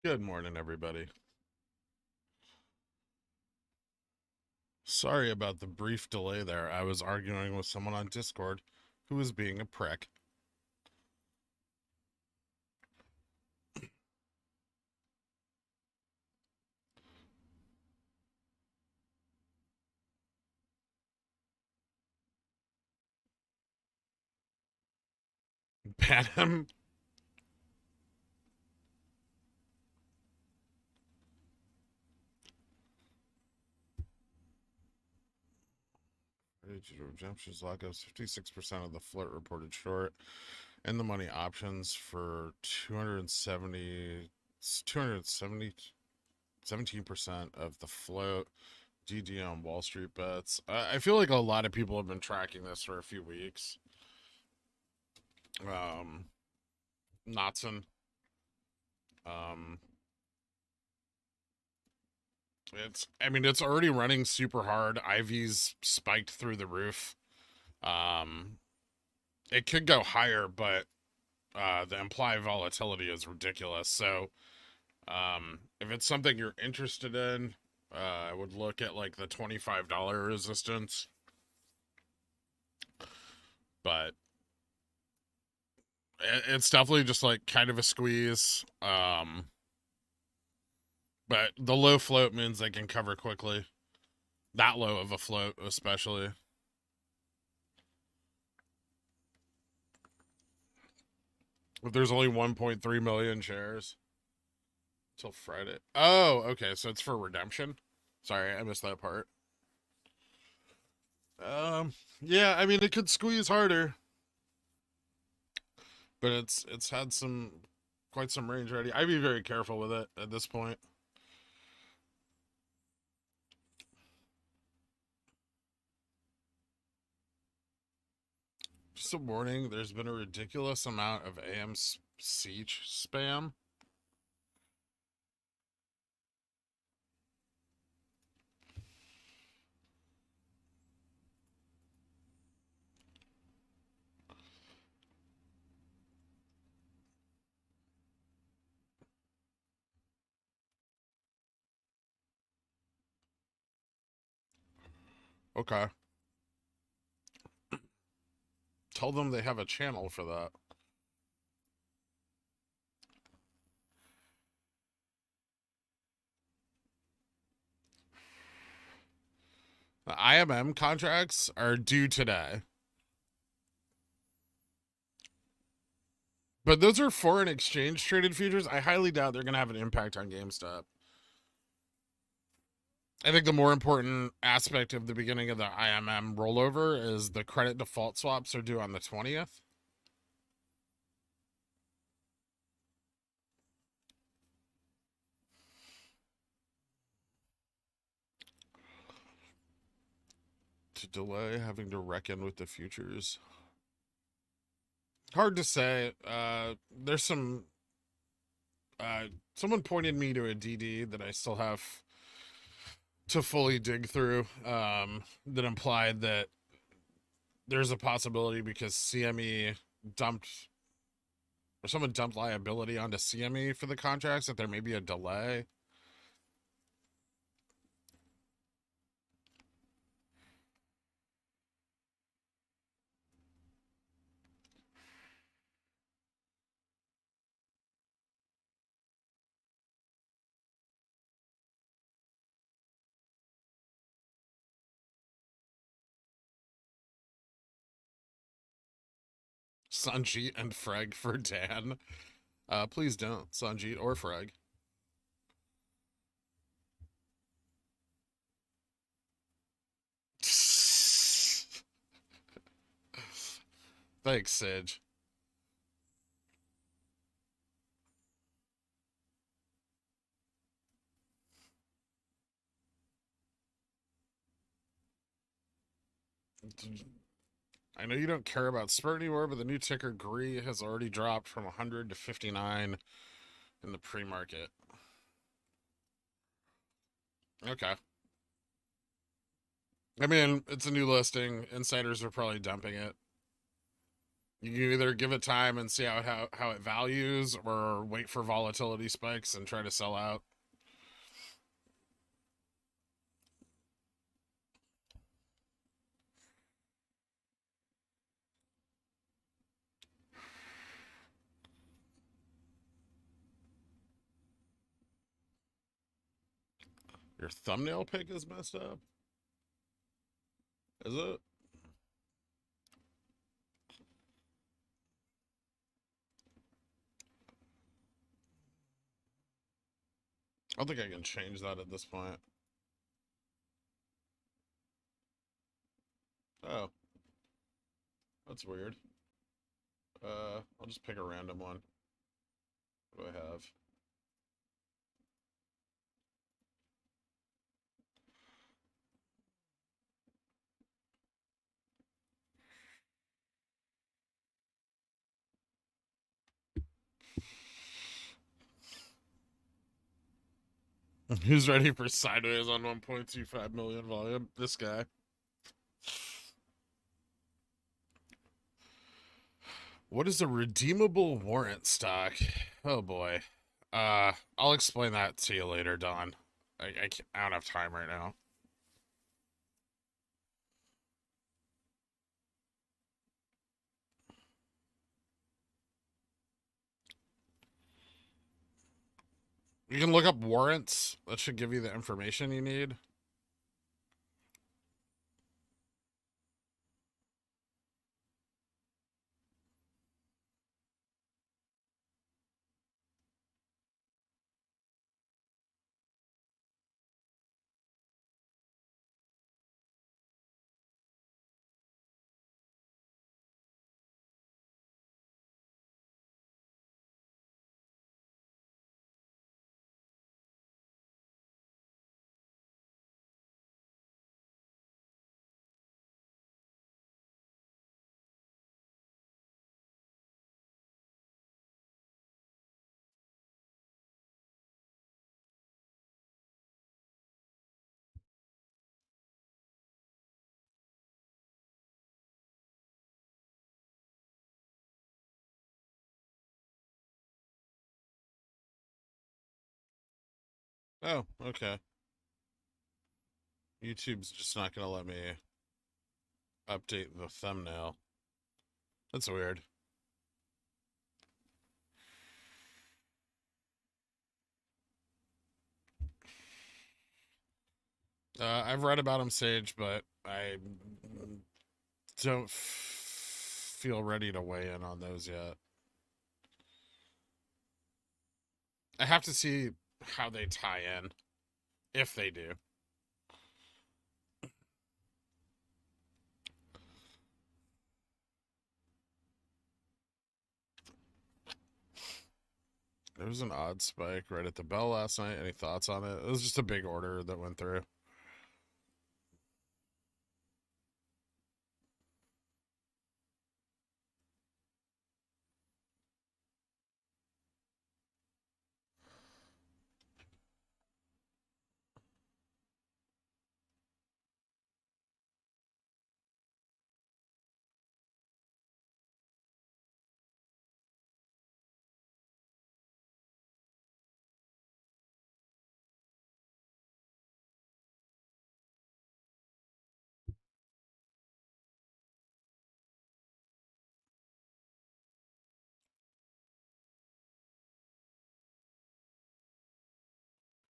Good morning, everybody. Sorry about the brief delay there. I was arguing with someone on Discord who was being a prick. Ban him. Redemptions lockups 56% of the float reported short. In the money options for 17% of the float. DD on Wall Street bets. I feel like a lot of people have been tracking this for a few weeks. Knotson. Um, it's already running super hard. IV's spiked through the roof. Um, it could go higher, but the implied volatility is ridiculous. So, if it's something you're interested in, I would look at like the $25 resistance. But it's definitely just like kind of a squeeze. But the low float means they can cover quickly. That low of a float, especially. If there's only 1.3 million shares till Friday. Oh, okay. So it's for redemption. Sorry, I missed that part. Yeah, I mean it could squeeze harder, but it's had quite some range already. I'd be very careful with it at this point. Just a warning: there's been a ridiculous amount of AMC spam. Okay, tell them they have a channel for that. The IMM contracts are due today. But those are foreign exchange traded futures. I highly doubt they're going to have an impact on GameStop. I think the more important aspect of the beginning of the IMM rollover is the credit default swaps are due on the 20th. To delay having to reckon with the futures. Hard to say. There's some. Someone pointed me to a DD that I still have to fully dig through. That implied that there's a possibility because CME dumped or someone dumped liability onto CME for the contracts that there may be a delay. Sanjeet and Freg for Dan. Please don't, Sanjeet or Freg. Thanks, Sidge. I know you don't care about Spurt anymore, but the new ticker GREE has already dropped from 100 to 59 in the pre-market. Okay. I mean, it's a new listing. Insiders are probably dumping it. You can either give it time and see how it values, or wait for volatility spikes and try to sell out. Your thumbnail pic is messed up? Is it? I don't think I can change that at this point. Oh. That's weird. I'll just pick a random one. What do I have? Who's ready for sideways on 1.25 million volume? This guy. What is a redeemable warrant stock? Oh boy. I'll explain that to you later, Don. I don't have time right now. You can look up warrants. That should give you the information you need. Oh, okay. YouTube's just not gonna let me update the thumbnail. That's weird. I've read about him, Sage, but I don't feel ready to weigh in on those yet. I have to see how they tie in, if they do. There was an odd spike right at the bell last night. Any thoughts on it? It was just a big order that went through.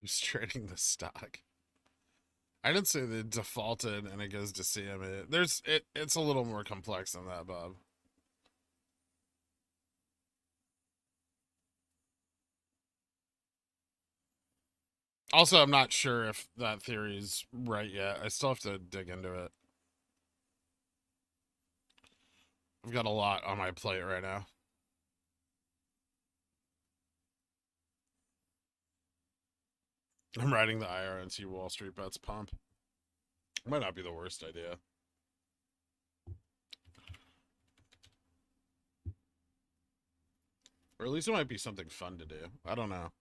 Who's trading the stock? I didn't say they defaulted and it goes to CME. It's a little more complex than that, Bob. Also, I'm not sure if that theory's right yet. I still have to dig into it. I've got a lot on my plate right now. I'm riding the IRNC Wall Street bets pump. Might not be the worst idea. Or at least it might be something fun to do. I don't know.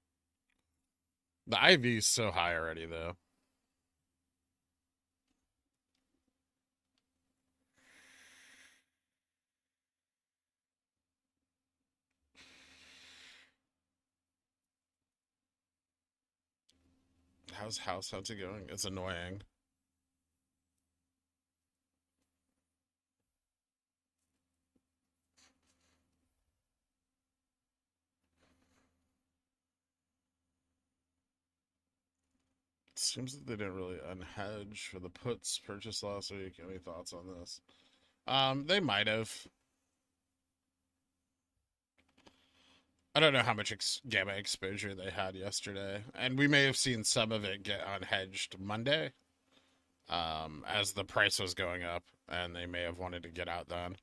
The IV's so high already, though. how's house hunting going? It's annoying. Seems that they didn't really unhedge for the puts purchase last week. Any thoughts on this? They might have. I don't know how much gamma exposure they had yesterday, and we may have seen some of it get unhedged Monday, as the price was going up, and they may have wanted to get out then.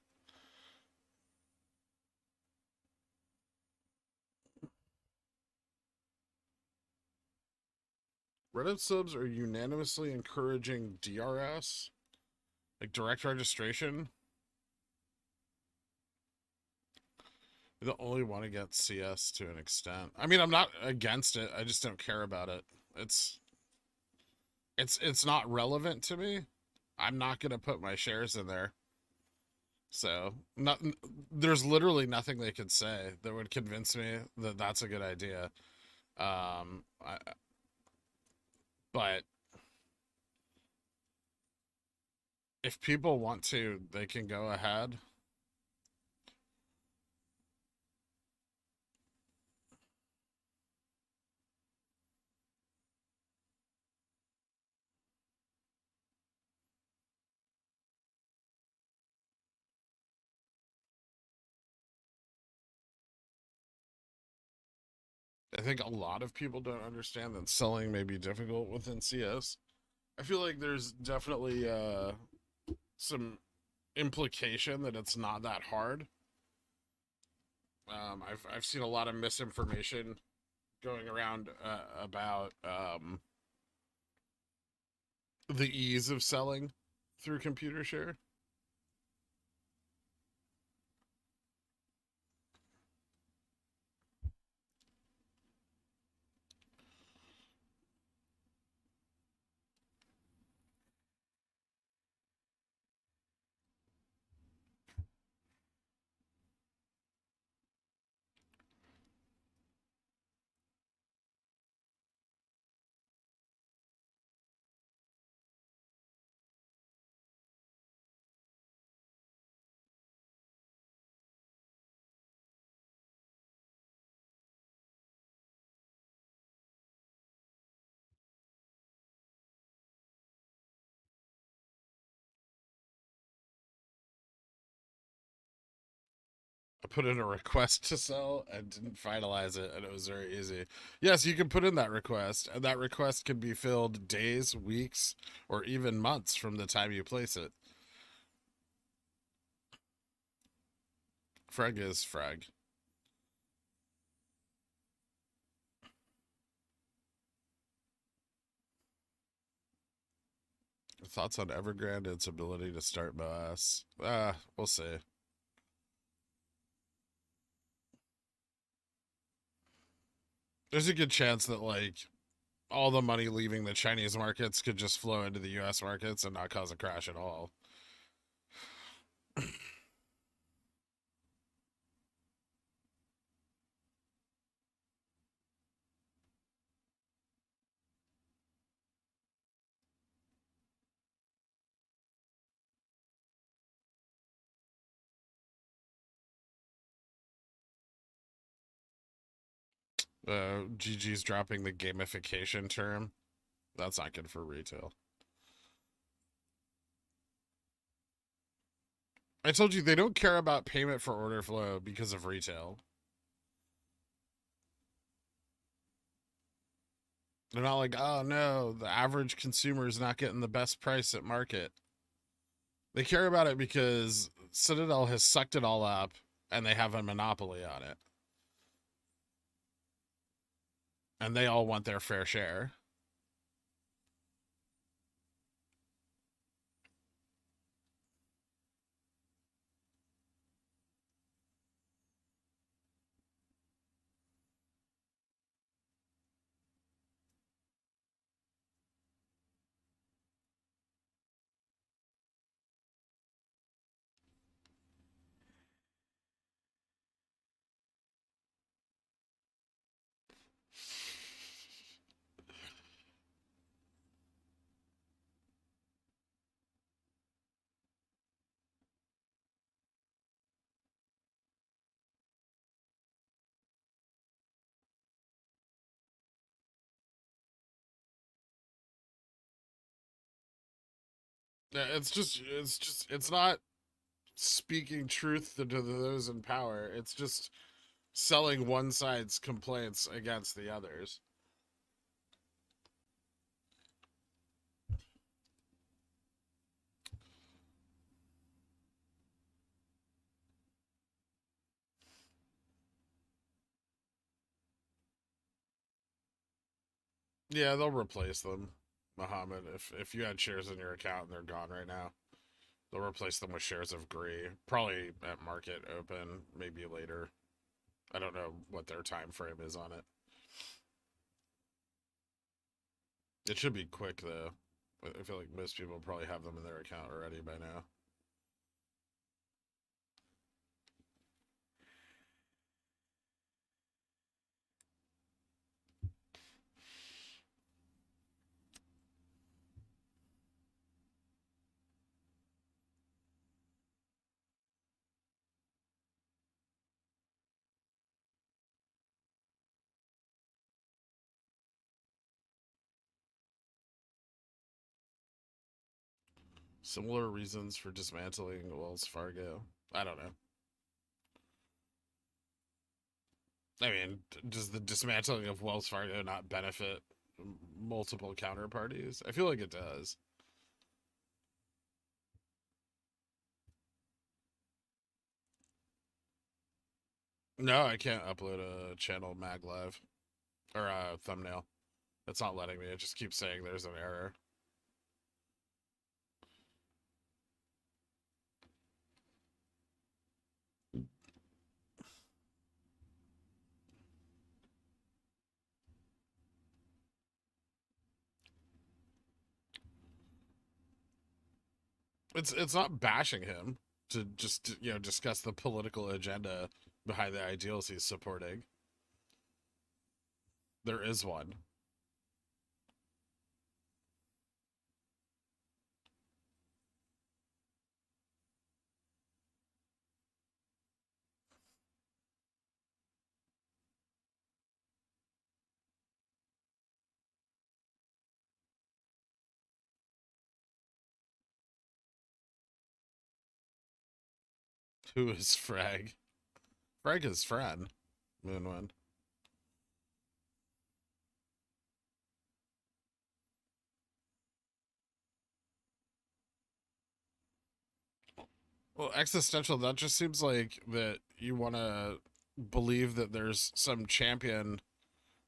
Reddit subs are unanimously encouraging DRS, like direct registration. They're the only one against CS to an extent. I mean, I'm not against it. I just don't care about it. It's not relevant to me. I'm not gonna put my shares in there. So, there's literally nothing they could say that would convince me that that's a good idea. But if people want to, they can go ahead. I think a lot of people don't understand that selling may be difficult within CS. I feel like there's definitely some implication that it's not that hard. I've seen a lot of misinformation going around about the ease of selling through ComputerShare. I put in a request to sell and didn't finalize it, and it was very easy. Yes, you can put in that request, and that request can be filled days, weeks, or even months from the time you place it. Frag is frag. Thoughts on Evergrande and its ability to start Moass? We'll see. There's a good chance that, like, all the money leaving the Chinese markets could just flow into the US markets and not cause a crash at all. GG's dropping the gamification term. That's not good for retail. I told you they don't care about payment for order flow because of retail. They're not like, oh no, the average consumer is not getting the best price at market. They care about it because Citadel has sucked it all up and they have a monopoly on it. And they all want their fair share. It's not speaking truth to those in power. It's just selling one side's complaints against the others. Yeah, they'll replace them, Muhammad. If you had shares in your account and they're gone right now, they'll replace them with shares of Gree. Probably at market open, maybe later. I don't know what their time frame is on it. It should be quick though. I feel like most people probably have them in their account already by now. Similar reasons for dismantling Wells Fargo. I don't know. I mean, does the dismantling of Wells Fargo not benefit multiple counterparties? I feel like it does. No, I can't upload a channel mag live or a thumbnail. It's not letting me. It just keeps saying there's an error. It's not bashing him to just discuss the political agenda behind the ideals he's supporting. There is one. Who is Frag? Frag is Fran. Moonwind. Well, existential, that just seems like that you want to believe that there's some champion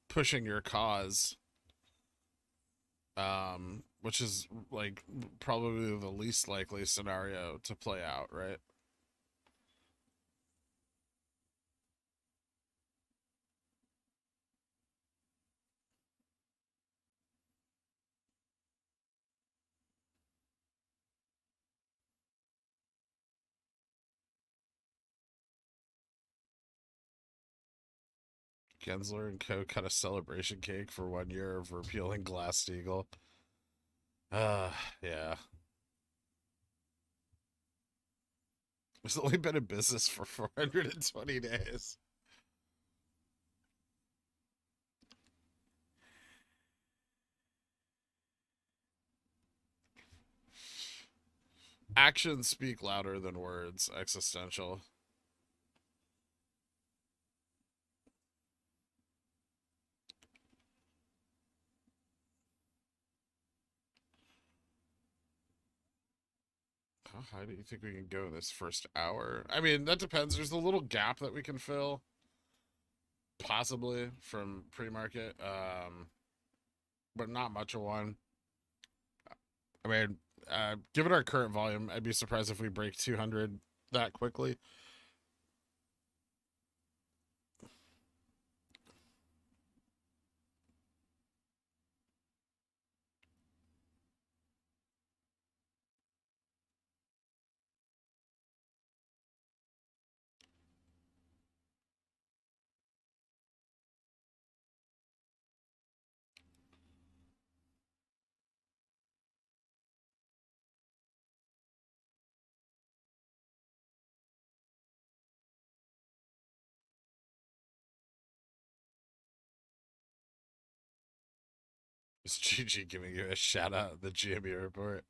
pushing your cause, which is like probably the least likely scenario to play out, right? Gensler and Co. cut a celebration cake for 1 year of repealing Glass-Steagall. Yeah. It's only been in business for 420 days. Actions speak louder than words, existential. How high do you think we can go this first hour? I mean, that depends. There's a little gap that we can fill, possibly from pre-market, but not much of one. I mean, given our current volume, I'd be surprised if we break 200 that quickly. Is GG giving you a shout out at the GME report?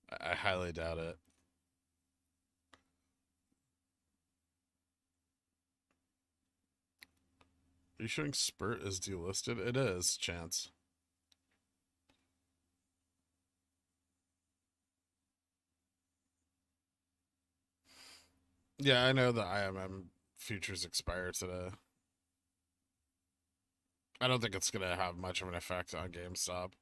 I highly doubt it. Are you showing Spurt is delisted? It is, Chance. Yeah, I know the IMM futures expire today. I don't think it's going to have much of an effect on GameStop.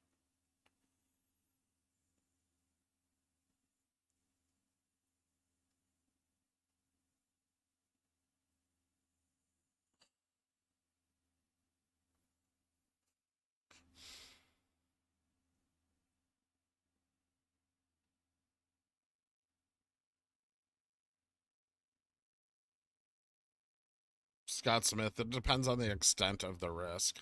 Scott Smith, it depends on the extent of the risk.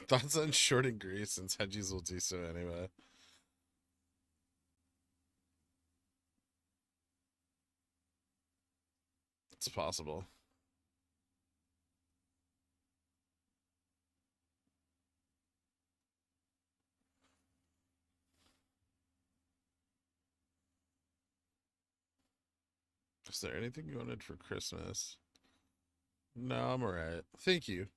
Thoughts on shorting Greece since hedges will do so anyway. It's possible. Is there anything you wanted for Christmas? No, I'm alright. Thank you.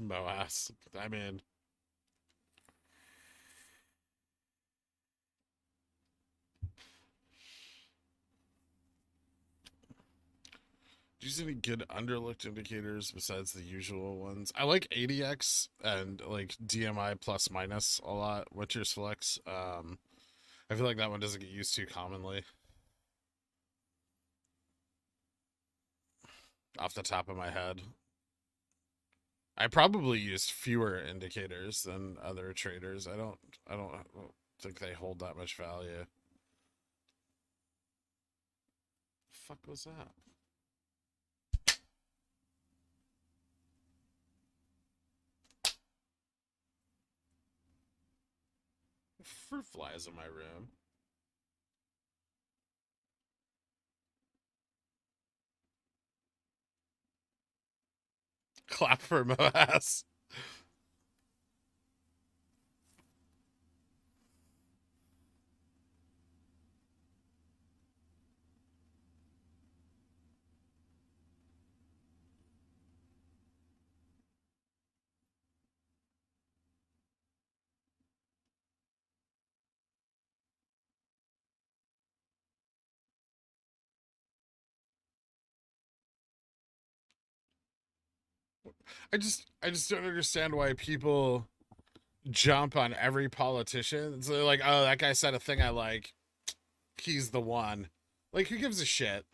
Moass. I mean, do you see any good underlooked indicators besides the usual ones? I like ADX and like DMI plus minus a lot. What's your flex? I feel like that one doesn't get used too commonly. Off the top of my head, I probably used fewer indicators than other traders. I don't think they hold that much value. The fuck was that? Fruit flies in my room. Clap for Moass. I just don't understand why people jump on every politician. So they're like, oh, that guy said a thing I like. He's the one. Like, who gives a shit?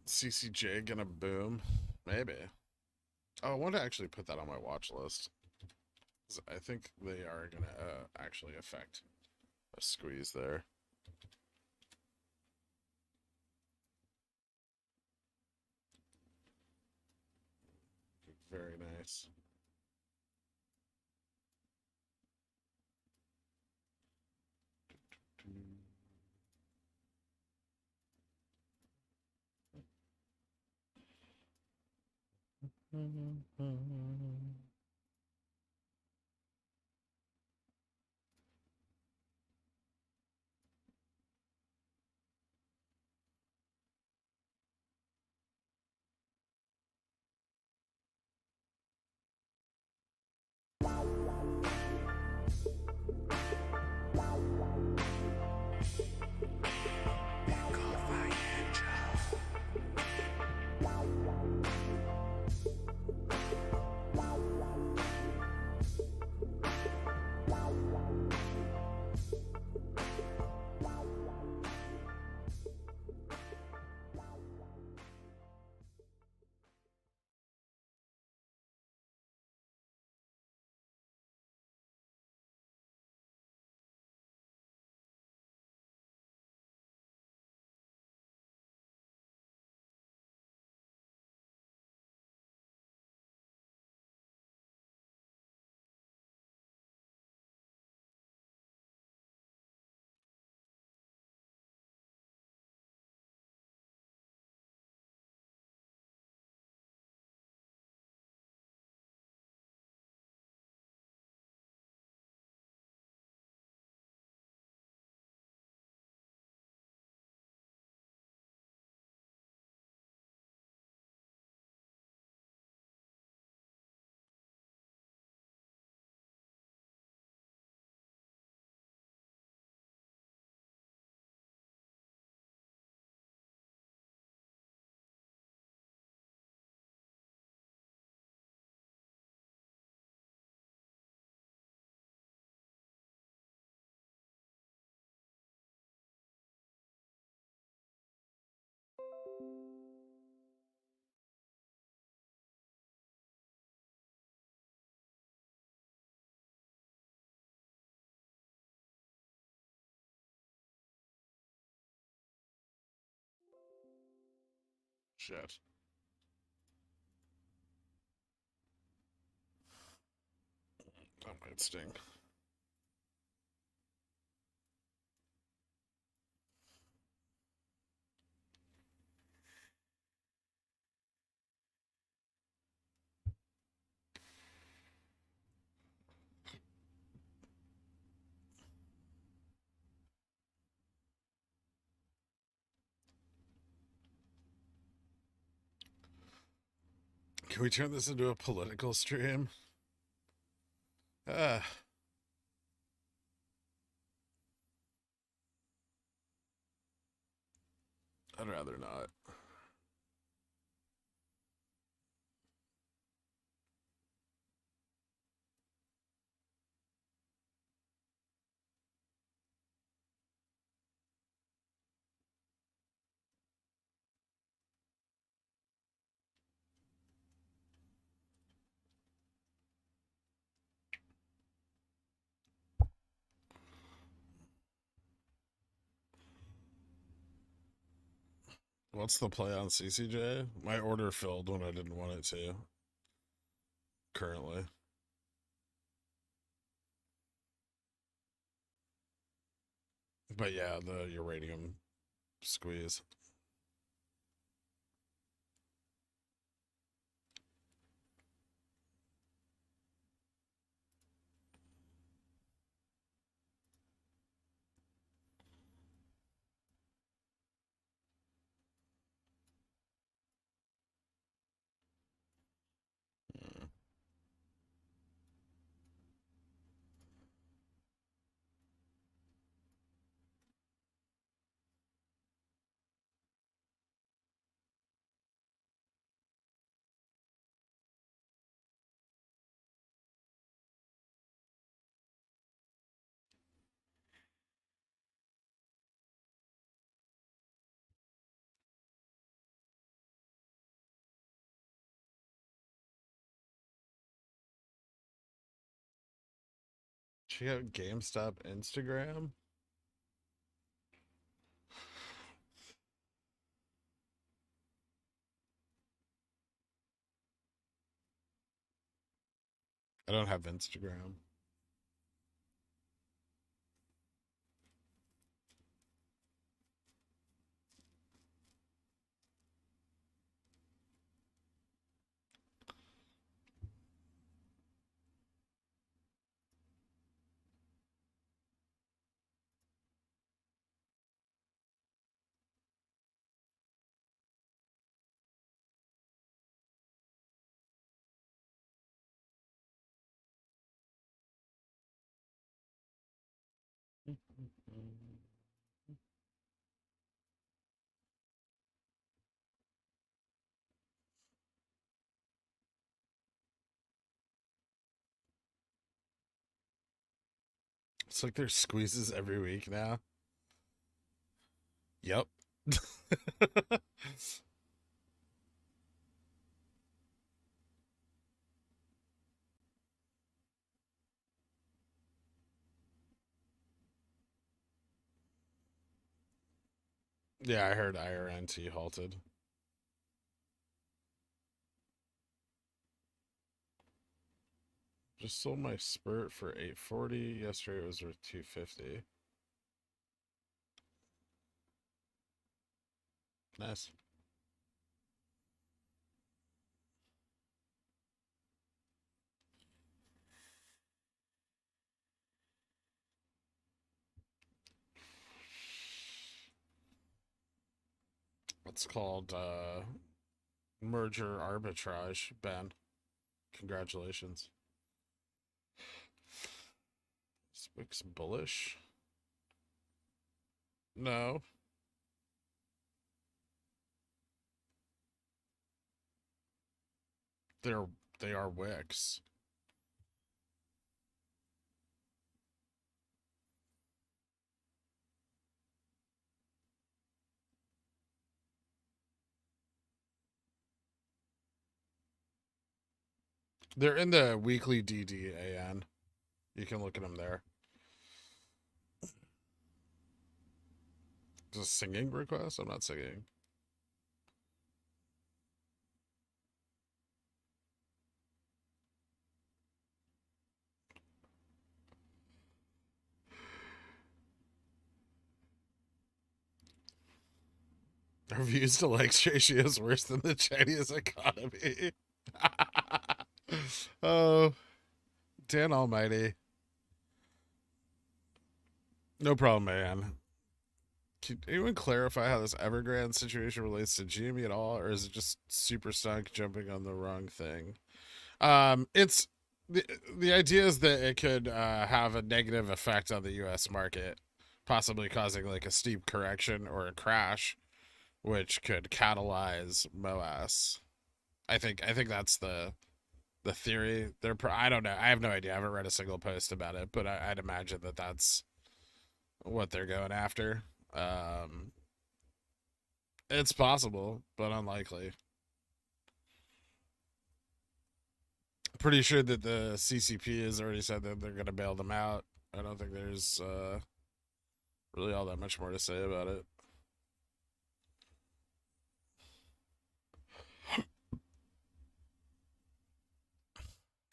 CCJ gonna boom? Maybe. Oh, I want to actually put that on my watch list. I think they are gonna actually affect a squeeze there. Very nice. Shit. That might sting. Can we turn this into a political stream? I'd rather not. What's the play on CCJ? My order filled when I didn't want it to. Currently. But yeah, the uranium squeeze. Check out GameStop Instagram. I don't have Instagram. It's like there's squeezes every week now. Yep. Yeah, I heard IRNT halted. Just sold my spurt for $840. Yesterday it was worth $250. Nice. It's called merger arbitrage, Ben. Congratulations. Spick's bullish? No. They are wicks. They're in the weekly DDAN. You can look at them there. Is this a singing request? I'm not singing. Our views to likes ratio is worse than the Chinese economy. Oh, Dan Almighty. No problem, man. Can anyone clarify how this Evergrande situation relates to GME at all, or is it just super stunk jumping on the wrong thing? It's the idea is that it could have a negative effect on the U.S. market, possibly causing like a steep correction or a crash, which could catalyze Moass. I think that's the theory. I don't know. I have no idea. I haven't read a single post about it, but I'd imagine that that's what they're going after. Um, it's possible, but unlikely. Pretty sure that the CCP has already said that they're going to bail them out. I don't think there's really all that much more to say about it.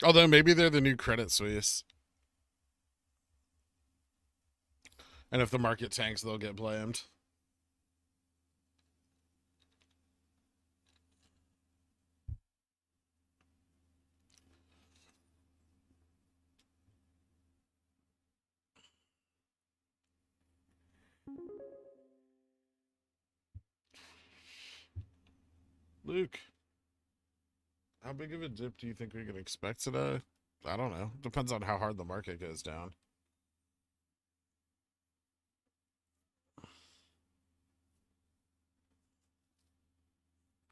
Although maybe they're the new Credit Suisse. And if the market tanks, they'll get blamed. Luke, how big of a dip do you think we can expect today? I don't know. Depends on how hard the market goes down.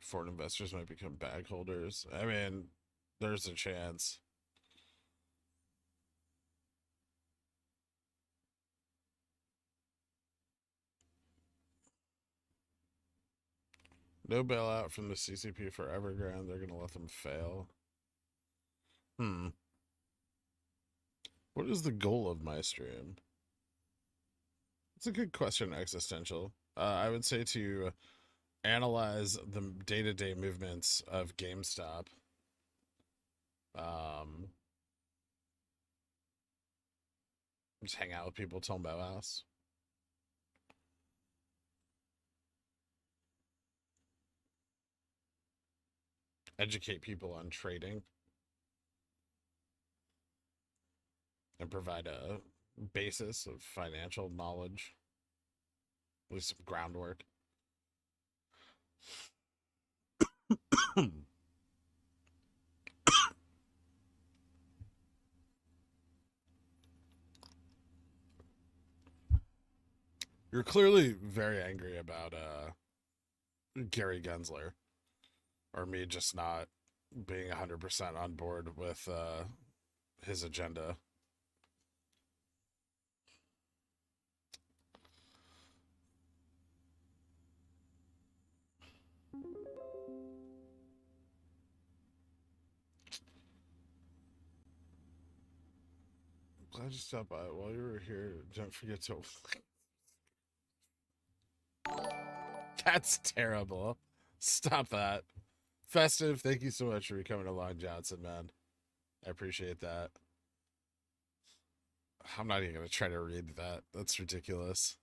Foreign investors might become bag holders. I mean, there's a chance. No bailout from the CCP for Evergrande. They're going to let them fail. What is the goal of my stream? It's a good question, existential. I would say to analyze the day-to-day movements of GameStop. Just hang out with people, tell them about us. Educate people on trading. And provide a basis of financial knowledge. At least some groundwork. You're clearly very angry about Gary Gensler, or me just not being 100% on board with his agenda. Glad you stopped by. While you were here, don't forget to. That's terrible. Stop that. Festive, thank you so much for coming along, Johnson, man. I appreciate that. I'm not even going to try to read that. That's ridiculous.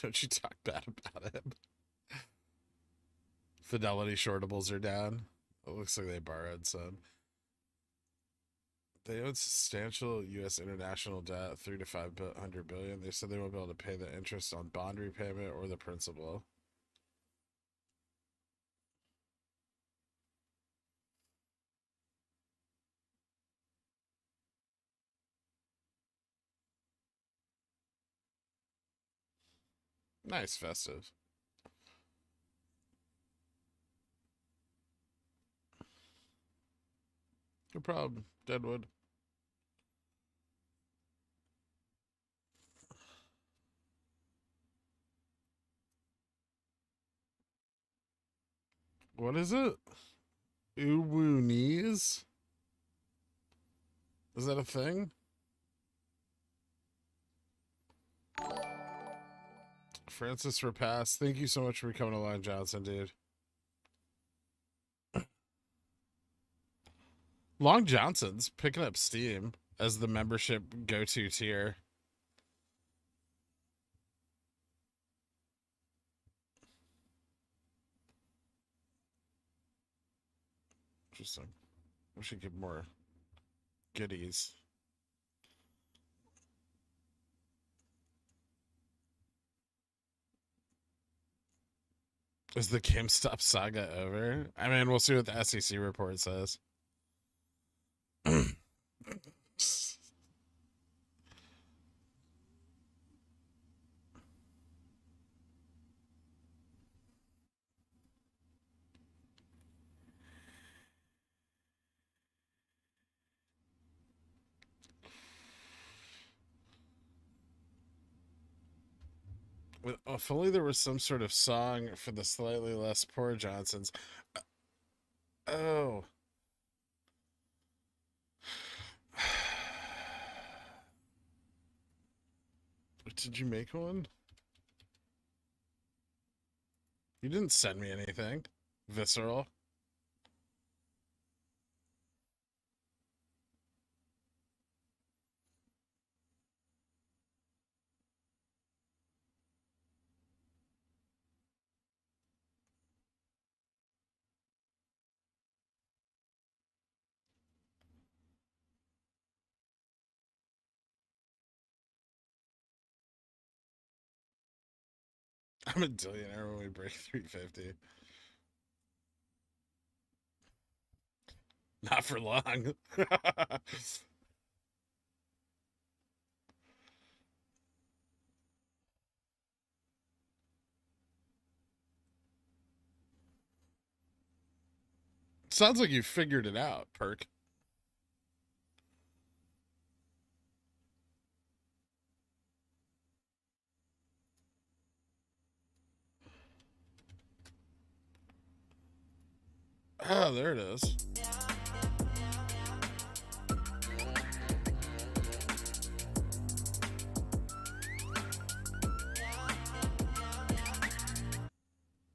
Don't you talk bad about it. Fidelity shortables are down. It looks like they borrowed some. They own substantial U.S. international debt, 3 to 500 billion. They said they won't be able to pay the interest on bond repayment or the principal. Nice, Festive. No problem, Deadwood. What is it? Uwu knees? Is that a thing? Francis Repass, thank you so much for coming along, Johnson, dude. Long Johnson's picking up steam as the membership go-to tier. Interesting. We should get more goodies. Is the GameStop saga over? I mean, we'll see what the SEC report says. If only there was some sort of song for the slightly less poor Johnsons. Oh. Did you make one? You didn't send me anything. Visceral. I'm a billionaire when we break 350. Not for long. Sounds like you figured it out, Perk. Oh, there it is.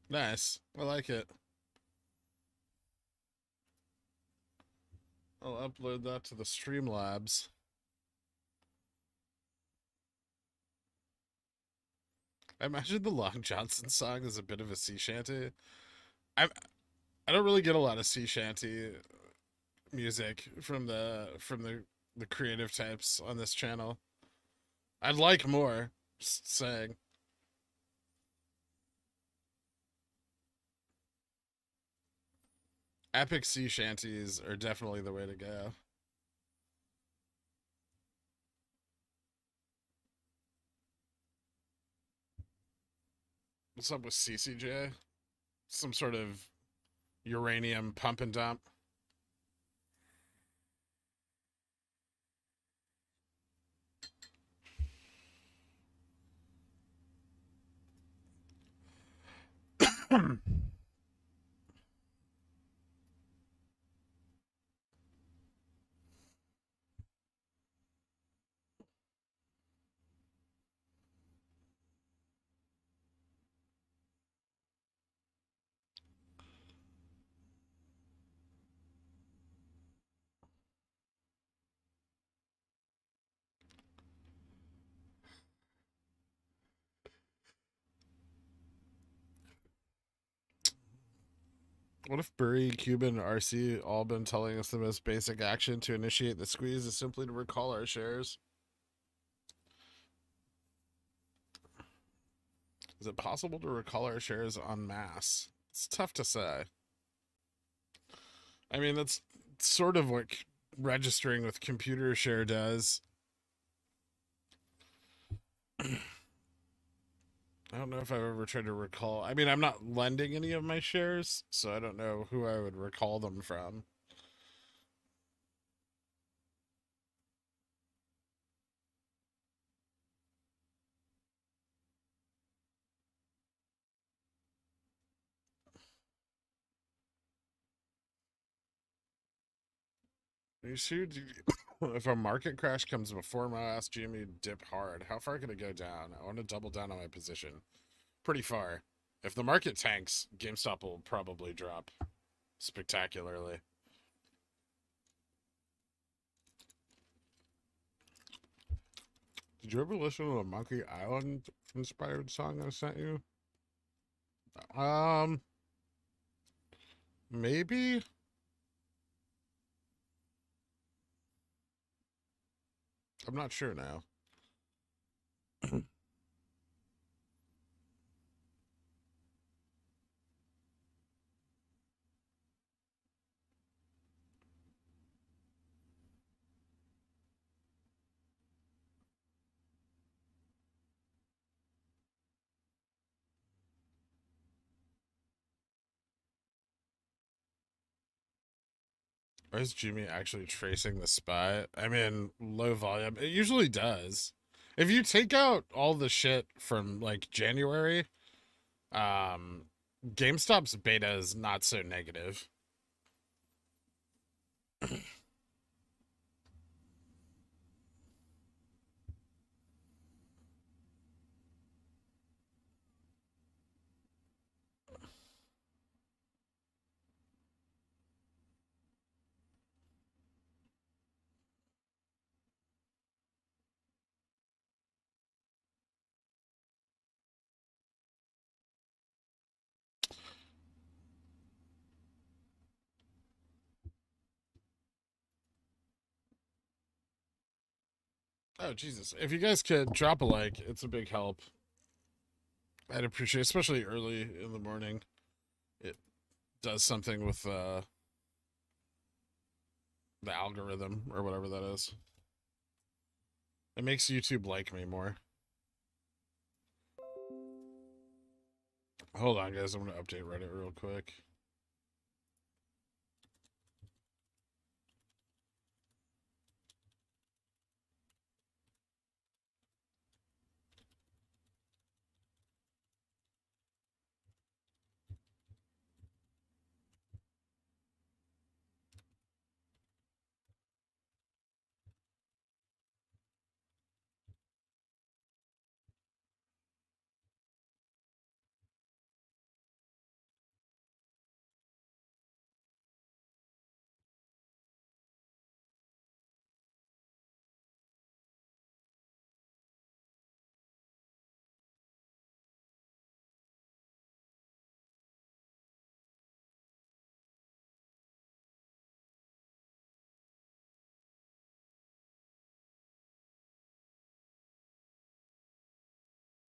Nice. I like it. I'll upload that to the Streamlabs. I imagine the Long Johnson song is a bit of a sea shanty. I don't really get a lot of sea shanty music from the creative types on this channel. I'd like more. Just saying. Epic sea shanties are definitely the way to go. What's up with CCJ? Some sort of uranium pump and dump. What if Burry, Cuban, and RC all been telling us the most basic action to initiate the squeeze is simply to recall our shares? Is it possible to recall our shares en masse? It's tough to say. I mean, that's sort of what registering with ComputerShare does. I don't know if I've ever tried to recall. I mean, I'm not lending any of my shares, so I don't know who I would recall them from. Are you sure? If a market crash comes before Moass, GME dip hard. How far can it go down? I want to double down on my position. Pretty far. If the market tanks, GameStop will probably drop spectacularly. Did you ever listen to the Monkey Island inspired song I sent you? Maybe. I'm not sure now. Why is Jimmy actually tracing the spy? I mean, low volume. It usually does. If you take out all the shit from like January, um, GameStop's beta is not so negative. Oh, Jesus. If you guys could drop a like, it's a big help. I'd appreciate it, especially early in the morning. It does something with the algorithm or whatever that is. It makes YouTube like me more. Hold on, guys. I'm going to update Reddit real quick.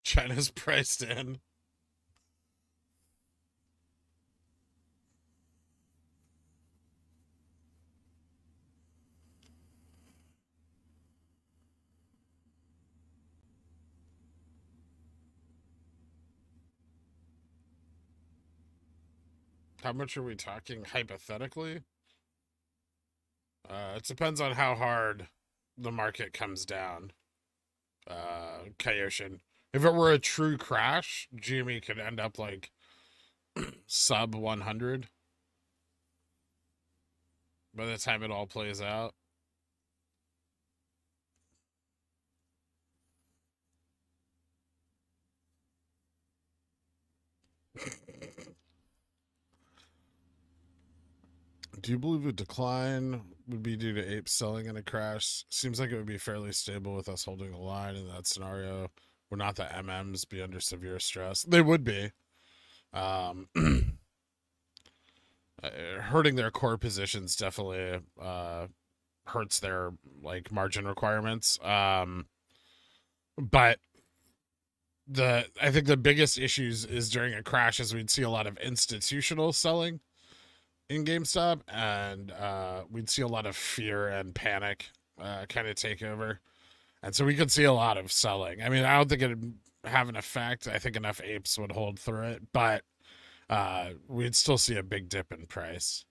China's priced in. How much are we talking hypothetically? It depends on how hard the market comes down. Kaioshin. If it were a true crash, GME could end up like sub 100 by the time it all plays out. Do you believe a decline would be due to apes selling in a crash? Seems like it would be fairly stable with us holding the line in that scenario. Would not the MMs be under severe stress? They would be. Hurting their core positions definitely hurts their like margin requirements. But I think the biggest issues is during a crash is we'd see a lot of institutional selling in GameStop, and we'd see a lot of fear and panic kind of take over. And so we could see a lot of selling. I mean, I don't think it'd have an effect. I think enough apes would hold through it, but we'd still see a big dip in price.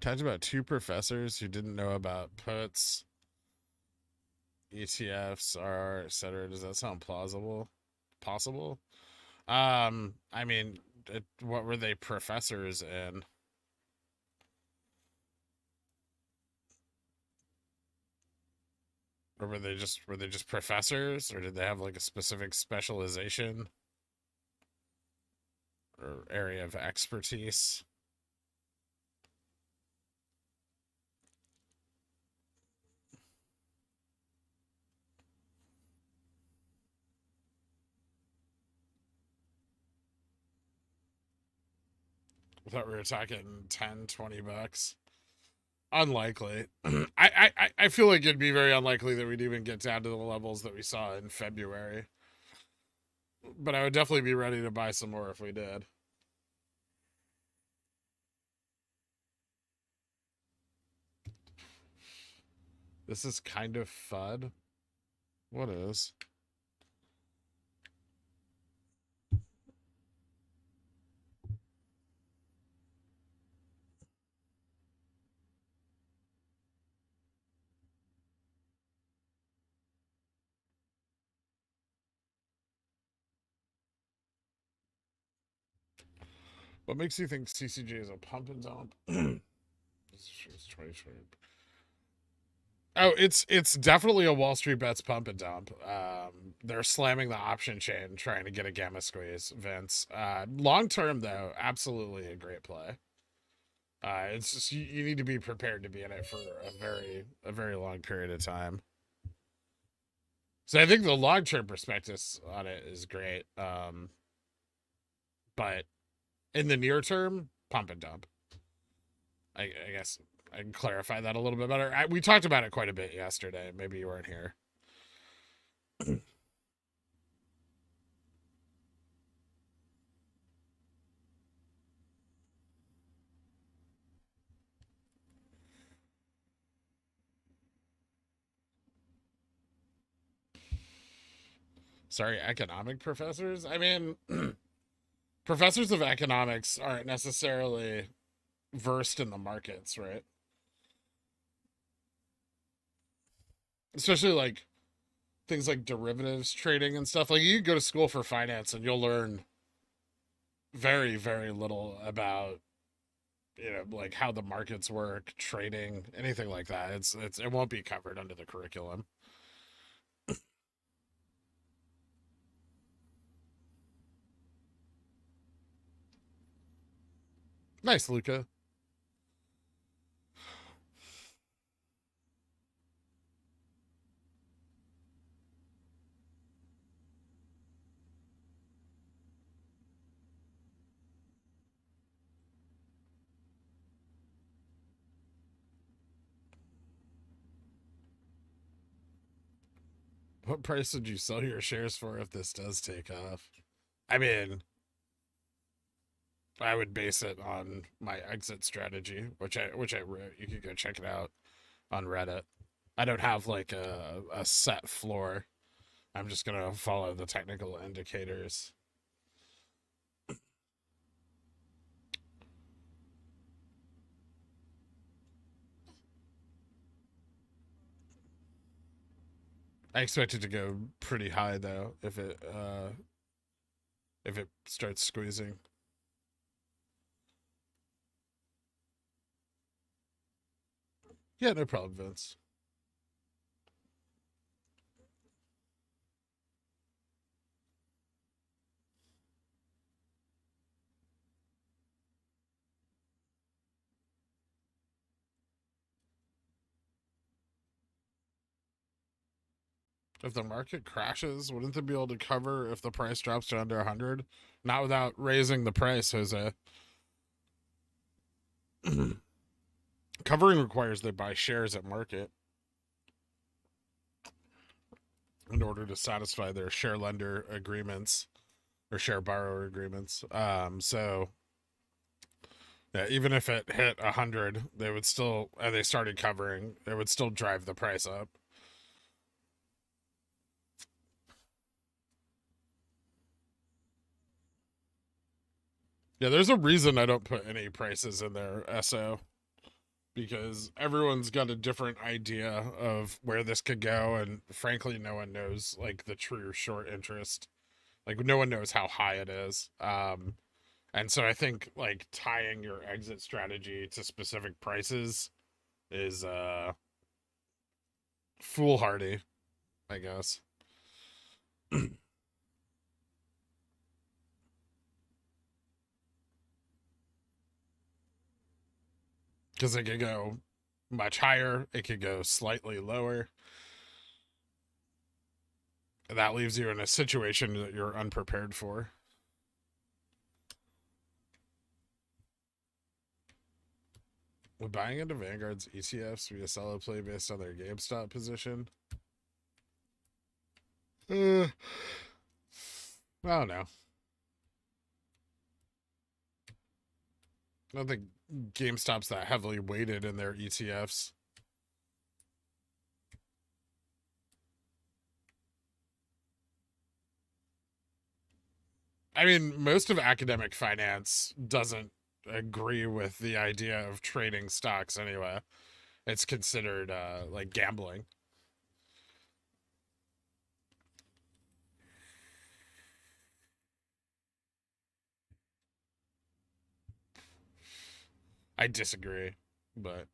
Talked about two professors who didn't know about puts, ETFs, RR, etc. Does that sound plausible? possible. I mean, what were they professors in? Or were they just professors, or did they have like a specific specialization or area of expertise? I thought we were talking 10, $20. Unlikely. I feel like it'd be very unlikely that we'd even get down to the levels that we saw in February. But I would definitely be ready to buy some more if we did. This is kind of FUD. What is? What makes you think CCJ is a pump and dump? It's 2020. Oh, it's definitely a Wall Street Bets pump and dump. They're slamming the option chain, trying to get a gamma squeeze, Vince. Long term though, absolutely a great play. It's just you need to be prepared to be in it for a very long period of time. So I think the long term prospectus on it is great. But in the near term, pump and dump. I guess I can clarify that a little bit better. We talked about it quite a bit yesterday. Maybe you weren't here. Sorry, economic professors? I mean, professors of economics aren't necessarily versed in the markets, right? Especially like things like derivatives trading and stuff. Like you go to school for finance and you'll learn very, very little about like how the markets work, trading, anything like that. It won't be covered under the curriculum. Nice, Luca. What price would you sell your shares for if this does take off? I mean, I would base it on my exit strategy, which I wrote. You could go check it out on Reddit. I don't have like a set floor. I'm just gonna follow the technical indicators. I expect it to go pretty high though if it starts squeezing. Yeah, no problem, Vince. If the market crashes, wouldn't they be able to cover if the price drops to under 100? Not without raising the price, Jose. Covering requires they buy shares at market in order to satisfy their share lender agreements or share borrower agreements. So yeah, even if it hit 100, they would still, and they started covering, it would still drive the price up. Yeah, there's a reason I don't put any prices in their SO because everyone's got a different idea of where this could go, and frankly, no one knows like the true short interest Like no one knows how high it is. And so I think like tying your exit strategy to specific prices is foolhardy, I guess. Because it could go much higher, it could go slightly lower. That leaves you in a situation that you're unprepared for. Would buying into Vanguard's ETFs be a solid play based on their GameStop position? I don't know. I don't think GameStop's that heavily weighted in their ETFs. I mean, most of academic finance doesn't agree with the idea of trading stocks anyway. It's considered like gambling. I disagree, but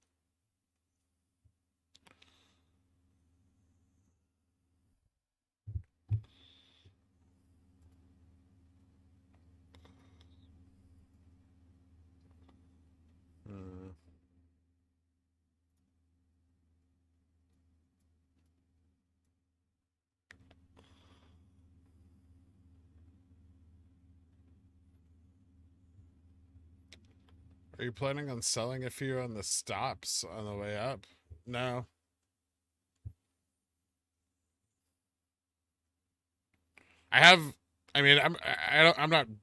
are you planning on selling a few on the stops on the way up? No. I have. I mean, I'm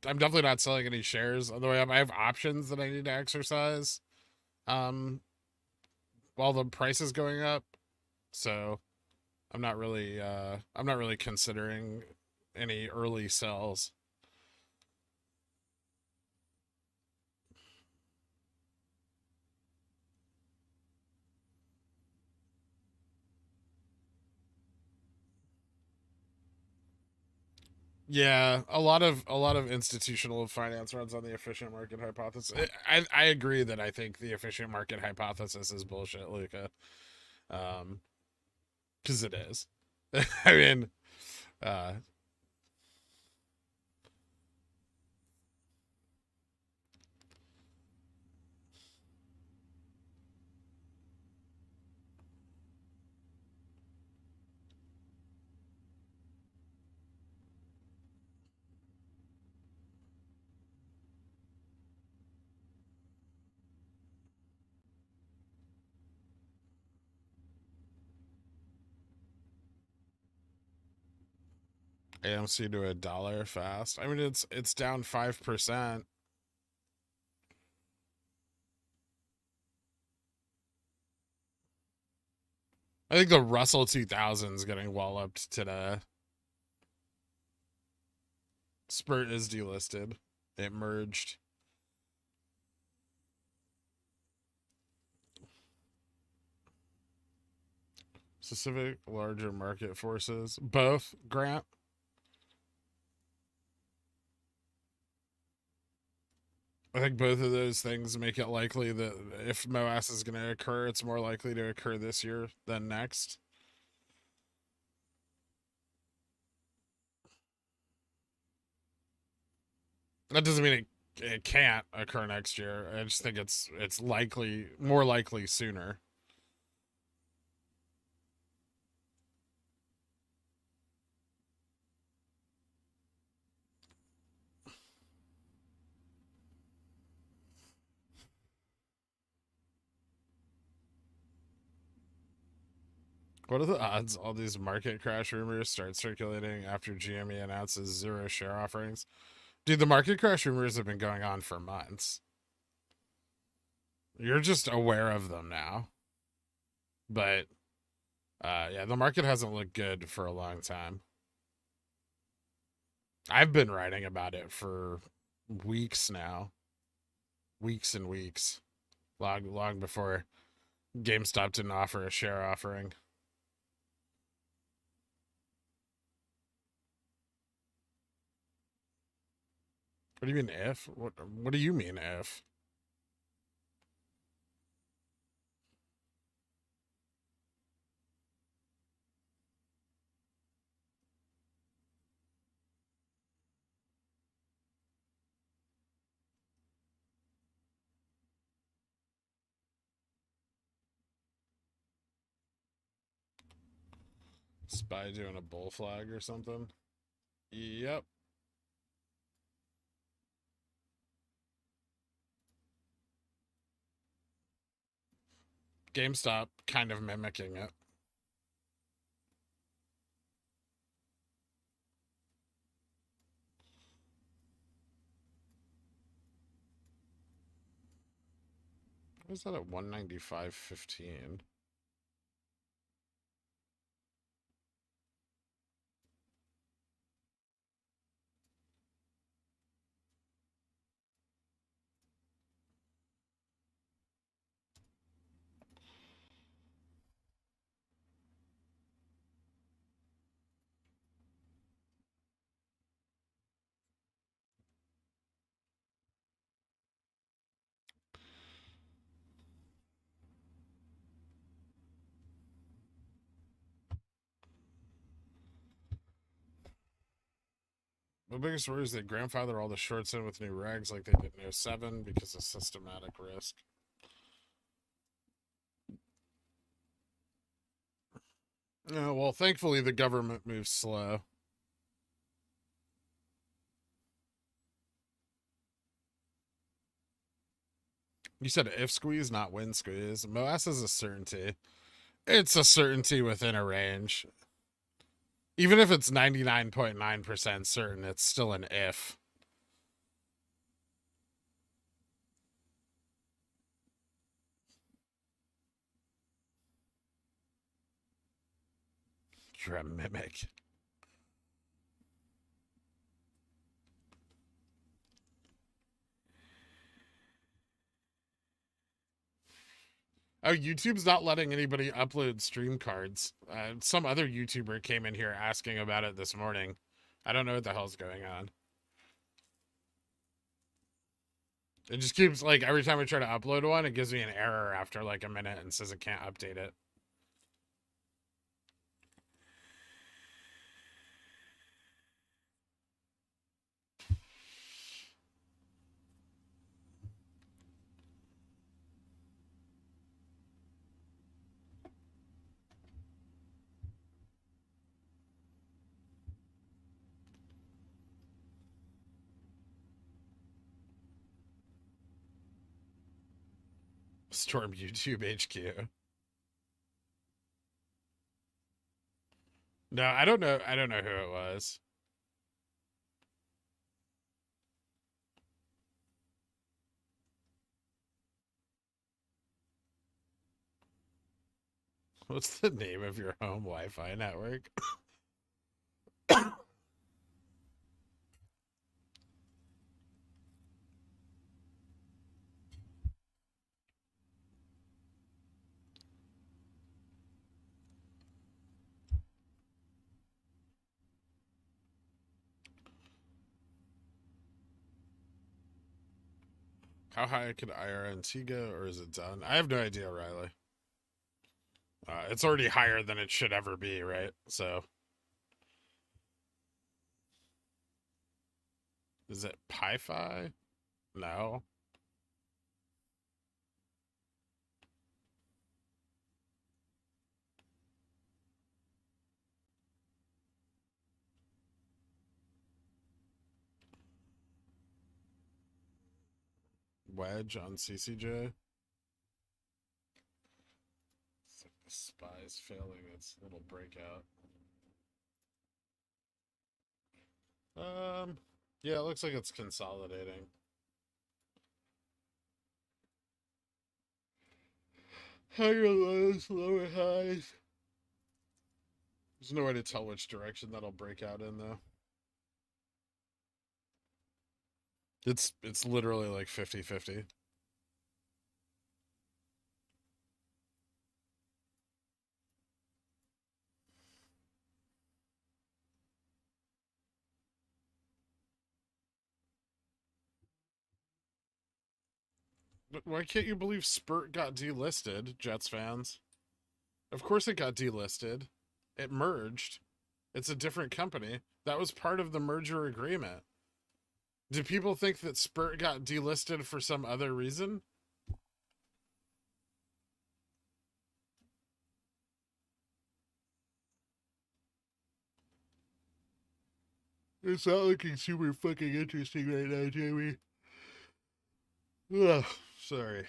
definitely not selling any shares on the way up. I have options that I need to exercise. Um, while the price is going up, so I'm not really. I'm not really considering any early sells. Yeah, a lot of institutional finance runs on the efficient market hypothesis. I agree that I think the efficient market hypothesis is bullshit, Luca. Because it is. I mean, uh, AMC to $1 fast. I mean, it's down 5%. I think the Russell 2000 is getting walloped today. Spurt is delisted. It merged. Specific larger market forces. Both, Grant. I think both of those things make it likely that if Moass is going to occur, it's more likely to occur this year than next. That doesn't mean it can't occur next year. I just think it's likely, more likely sooner. What are the odds all these market crash rumors start circulating after GME announces zero share offerings? Dude, the market crash rumors have been going on for months. You're just aware of them now. But yeah, the market hasn't looked good for a long time. I've been writing about it for weeks now. Weeks and weeks. Long before GameStop didn't offer a share offering. What do you mean if? What do you mean if? Spy doing a bull flag or something? Yep. GameStop kind of mimicking it. What is that at 195.15? The biggest worry is they grandfather all the shorts in with new regs like they did in '07 because of systematic risk. Yeah, well, thankfully the government moves slow. You said if squeeze, not when squeeze. Moass is a certainty. It's a certainty within a range. Even if it's 99.9% certain, it's still an if. You're a mimic. Oh, YouTube's not letting anybody upload stream cards. Some other YouTuber came in here asking about it this morning. I don't know what the hell's going on. It just keeps, like, every time I try to upload one, it gives me an error after, like, a minute and says it can't update it. Storm YouTube HQ. No, I don't know. I don't know who it was. What's the name of your home Wi-Fi network? How high could IRNT go, or is it done? I have no idea, Riley. It's already higher than it should ever be, right? So, is it Pi-Fi? No. Wedge on CCJ. It's like the spy's failing its little breakout. Yeah, it looks like it's consolidating. Higher lows, lower highs. There's no way to tell which direction that'll break out in, though. It's literally like 50-50. But why can't you believe Spurt got delisted, Jets fans? Of course it got delisted. It merged. It's a different company. That was part of the merger agreement. Do people think that Spurt got delisted for some other reason? It's not looking super fucking interesting right now, Jamie. Ugh, sorry.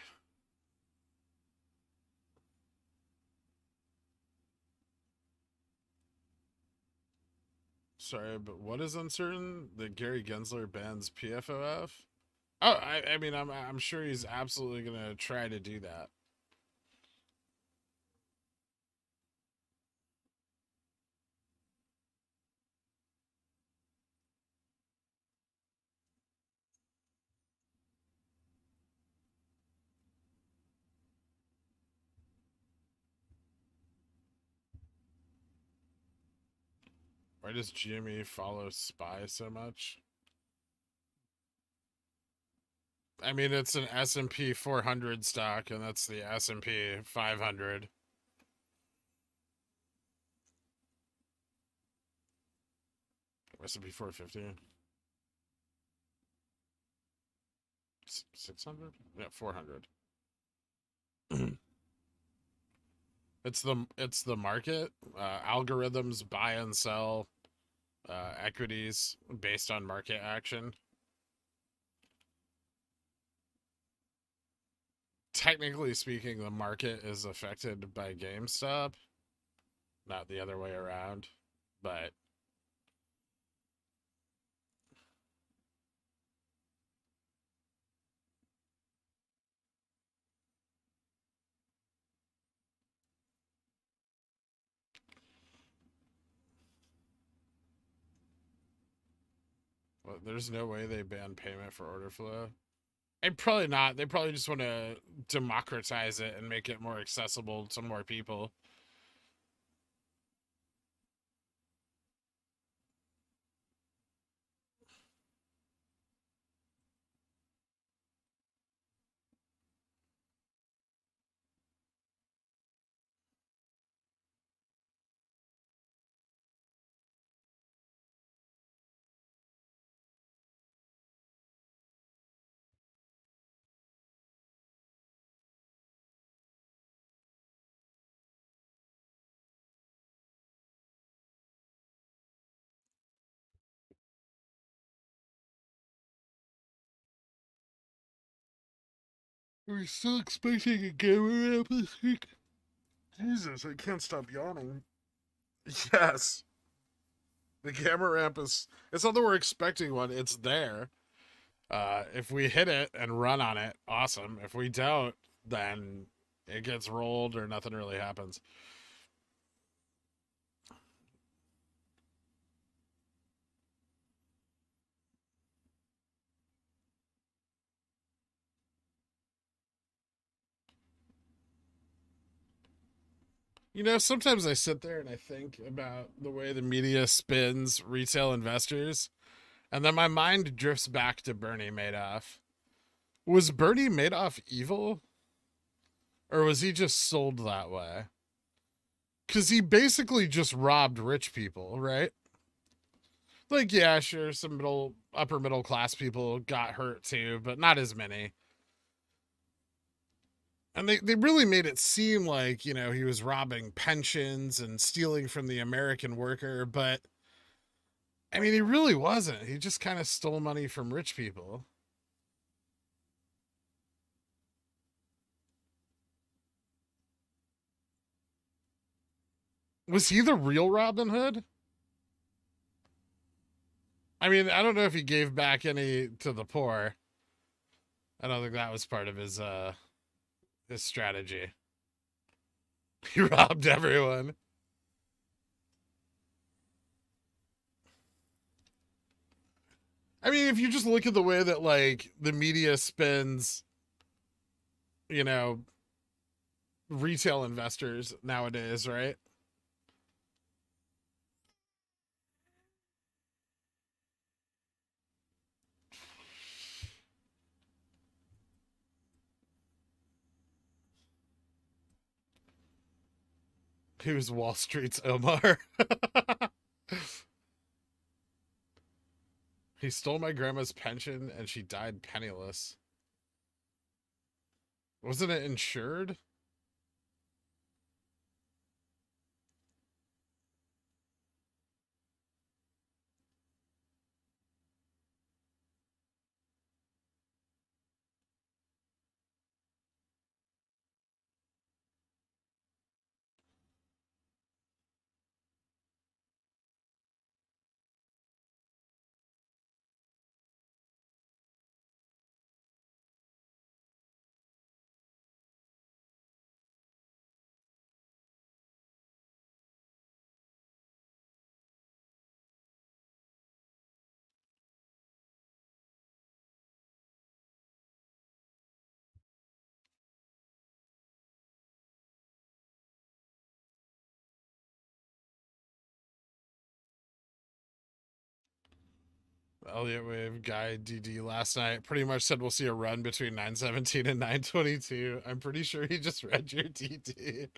Sorry, but what is uncertain? That Gary Gensler bans PFOF? Oh, I mean, I'm sure he's absolutely gonna try to do that. Why does Jimmy follow Spy so much? I mean, it's an S&P 400 stock, and that's the S&P 500. S&P 450. 600? Yeah, 400. It's the market. Algorithms buy and sell equities based on market action. Technically speaking, the market is affected by GameStop, not the other way around. But well, there's no way they ban payment for order flow. And probably not. They probably just want to democratize it and make it more accessible to more people. We're still expecting a camera app this week. Jesus, I can't stop yawning. Yes. The camera ramp it's not that we're expecting one, it's there. If we hit it and run on it, awesome. If we don't, then it gets rolled or nothing really happens. You know, sometimes I sit there and I think about the way the media spins retail investors, and then my mind drifts back to Bernie Madoff. Was Bernie Madoff evil? Or was he just sold that way? Because he basically just robbed rich people, right? Like, yeah, sure, some upper middle class people got hurt too, but not as many. And they really made it seem like, he was robbing pensions and stealing from the American worker, but I mean, he really wasn't. He just kind of stole money from rich people. Was he the real Robin Hood? I mean, I don't know if he gave back any to the poor. I don't think that was part of his strategy. He robbed everyone. I mean, if you just look at the way that like the media spins, you know, retail investors nowadays, right? Who's Wall Street's Omar? He stole my grandma's pension and she died penniless. Wasn't it insured? Elliott Wave guy DD last night pretty much said we'll see a run between 917 and 922. I'm pretty sure he just read your DD.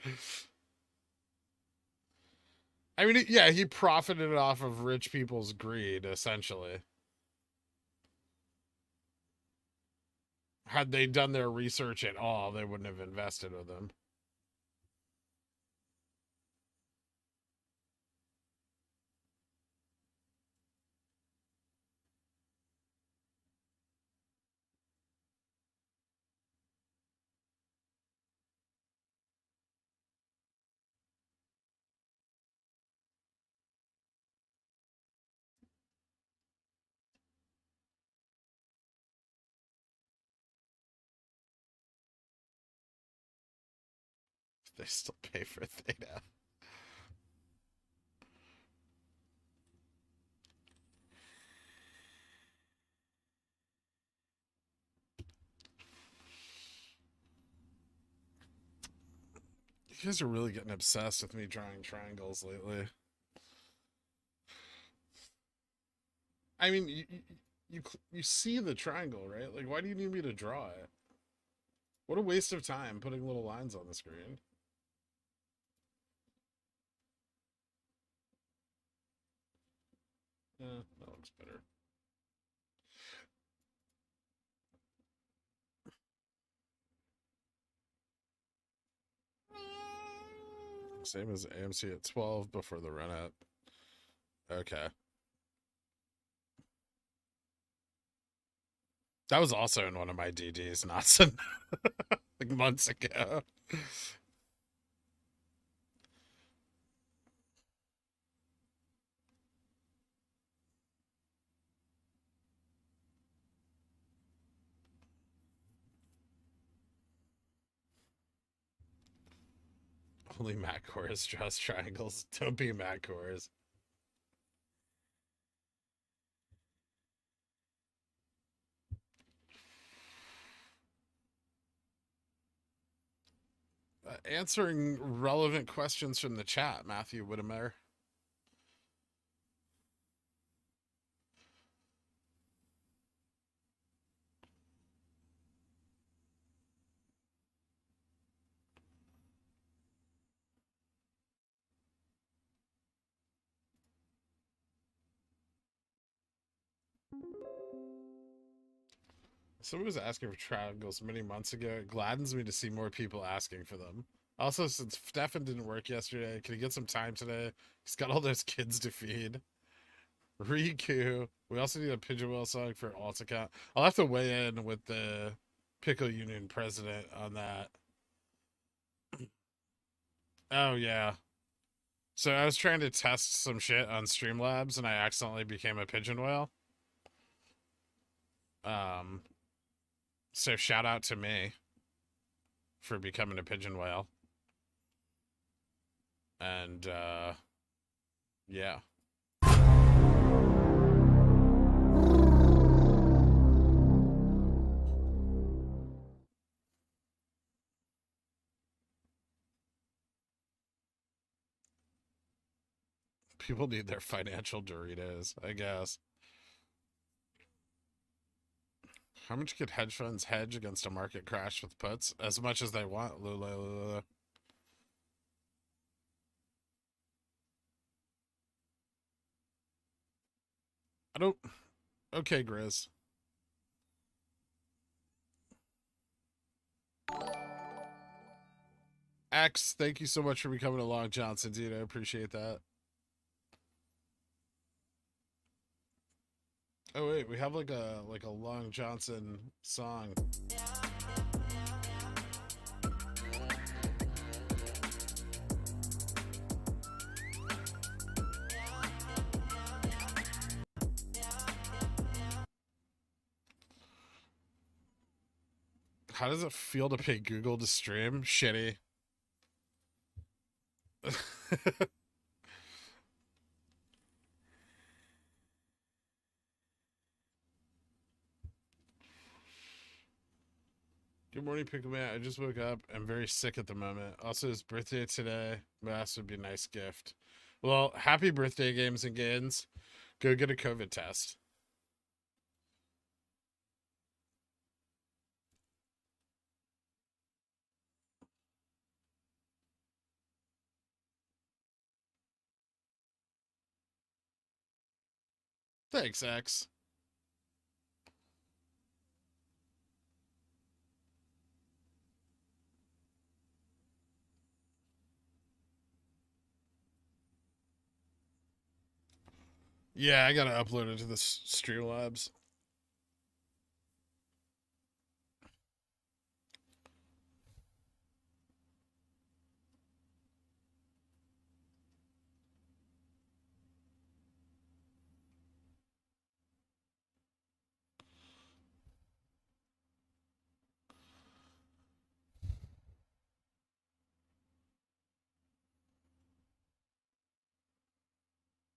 I mean, yeah, he profited off of rich people's greed, essentially. Had they done their research at all, they wouldn't have invested with him. They still pay for Theta. You guys are really getting obsessed with me drawing triangles lately. I mean, you see the triangle, right? Like, why do you need me to draw it? What a waste of time putting little lines on the screen. Yeah, that looks better. Same as AMC at 12 before the run up. Okay. That was also in one of my DDs, not some like months ago. Only Matt Kors draws triangles. Don't be Matt Kors. Answering relevant questions from the chat, Matthew Whittemer. Someone was asking for triangles many months ago. It gladdens me to see more people asking for them. Also, since Stefan didn't work yesterday, can he get some time today? He's got all those kids to feed. Riku. We also need a Pigeon Whale song for alt account. I'll have to weigh in with the Pickle Union president on that. Oh, yeah. So I was trying to test some shit on Streamlabs and I accidentally became a Pigeon Whale. So shout out to me for becoming a Pigeon Whale. And, yeah. People need their financial Doritos, I guess. How much could hedge funds hedge against a market crash with puts? As much as they want, Lula. I don't. Okay, Grizz. X, thank you so much for becoming a Long Johnson, dude. I appreciate that. Oh wait, we have like a Long Johnson song. How does it feel to pay Google to stream? Shitty. Good morning, Pickle Man. I just woke up. I'm very sick at the moment. Also, his birthday today. Moass would be a nice gift. Well, happy birthday, Games and Gains. Go get a COVID test. Thanks, X. Yeah, I gotta upload it to the Streamlabs.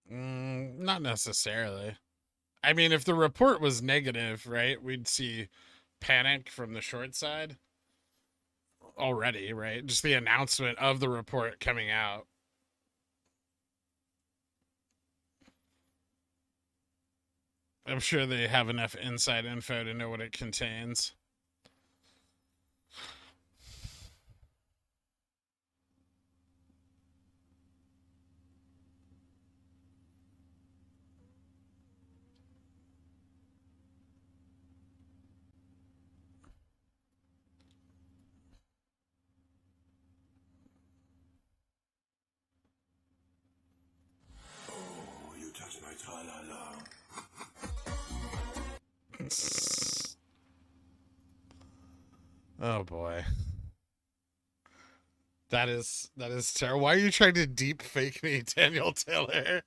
Not necessarily. I mean, if the report was negative, right, we'd see panic from the short side already, right? Just the announcement of the report coming out. I'm sure they have enough inside info to know what it contains. Oh, you touched my tra-la-la. Oh boy. That is terrible. Why are you trying to deep fake me, Daniel Taylor?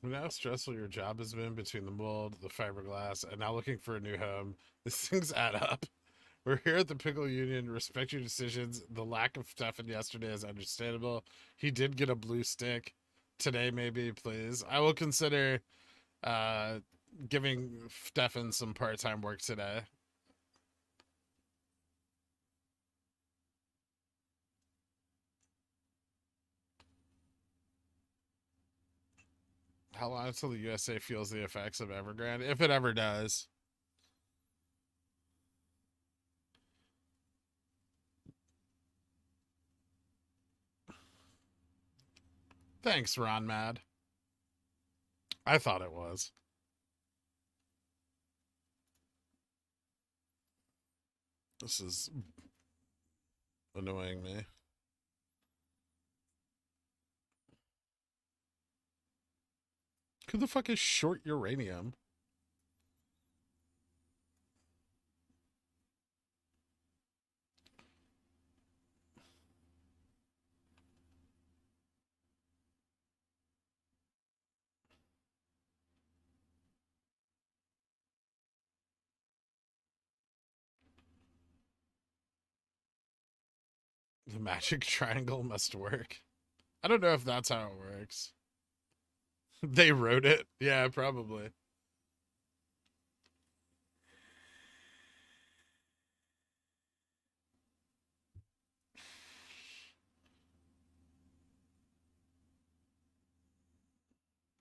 You know how stressful your job has been between the mold, the fiberglass, and now looking for a new home. These things add up. We're here at the Pickle Union. Respect your decisions. The lack of Stefan yesterday is understandable. He did get a blue stick. Today, maybe, please. I will consider uh, giving Stefan some part-time work today. How long until the USA feels the effects of Evergrande? If it ever does. Thanks, Ron Mad. I thought it was. This is annoying me. Who the fuck is short uranium? The magic triangle must work. I don't know if that's how it works. They wrote it. Yeah, probably.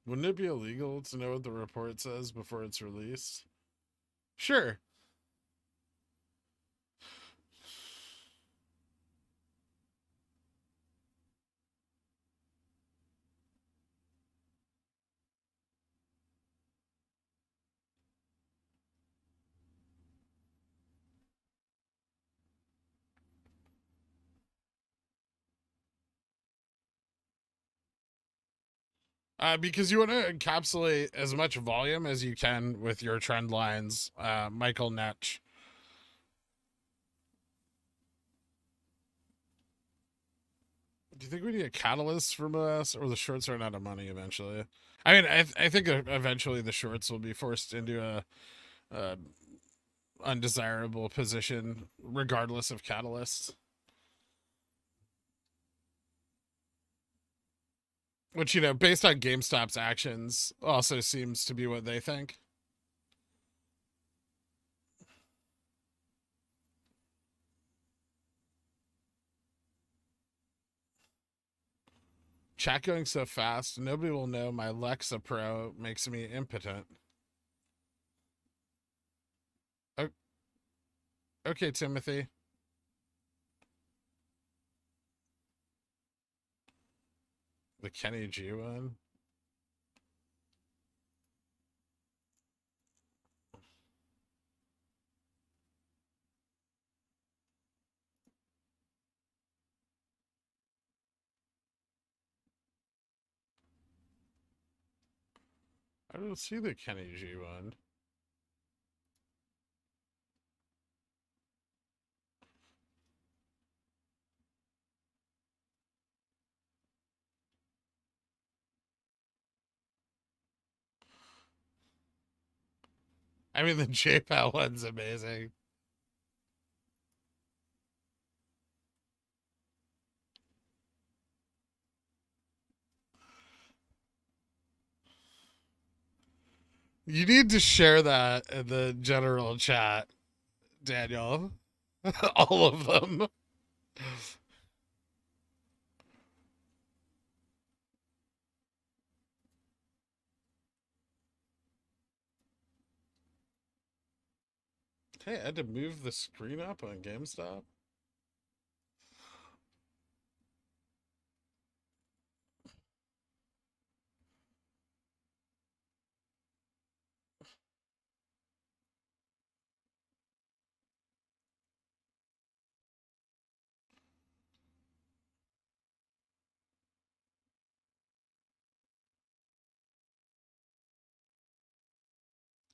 Wouldn't it be illegal to know what the report says before it's released? Sure. Because you want to encapsulate as much volume as you can with your trend lines, Michael Netch. Do you think we need a catalyst for Moass, or the shorts run out of money eventually? I mean, I think eventually the shorts will be forced into a undesirable position, regardless of catalysts. Which, you know, based on GameStop's actions, also seems to be what they think. Chat going so fast, nobody will know my Lexa Pro makes me impotent. Okay, Timothy. The Kenny G one. I don't see the Kenny G one. I mean, the JPAL one's amazing. You need to share that in the general chat, Daniel. All of them. Hey, I had to move the screen up on GameStop.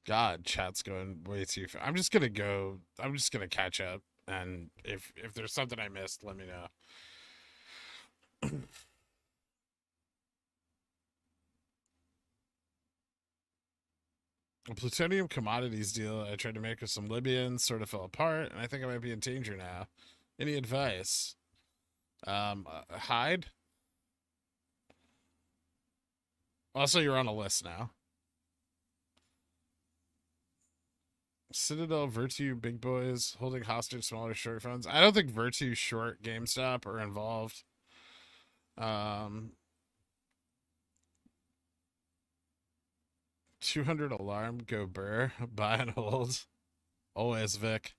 God, chat's going way too fast. I'm just gonna go. I'm just gonna catch up, and if there's something I missed, let me know. A plutonium commodities deal I tried to make with some Libyans sort of fell apart, and I think I might be in danger now. Any advice? Hide. Also, you're on a list now. Citadel, Virtue, big boys holding hostage smaller short funds. I don't think Virtue, short, GameStop are involved. 200 alarm, go burr, buy and hold. Always Vic.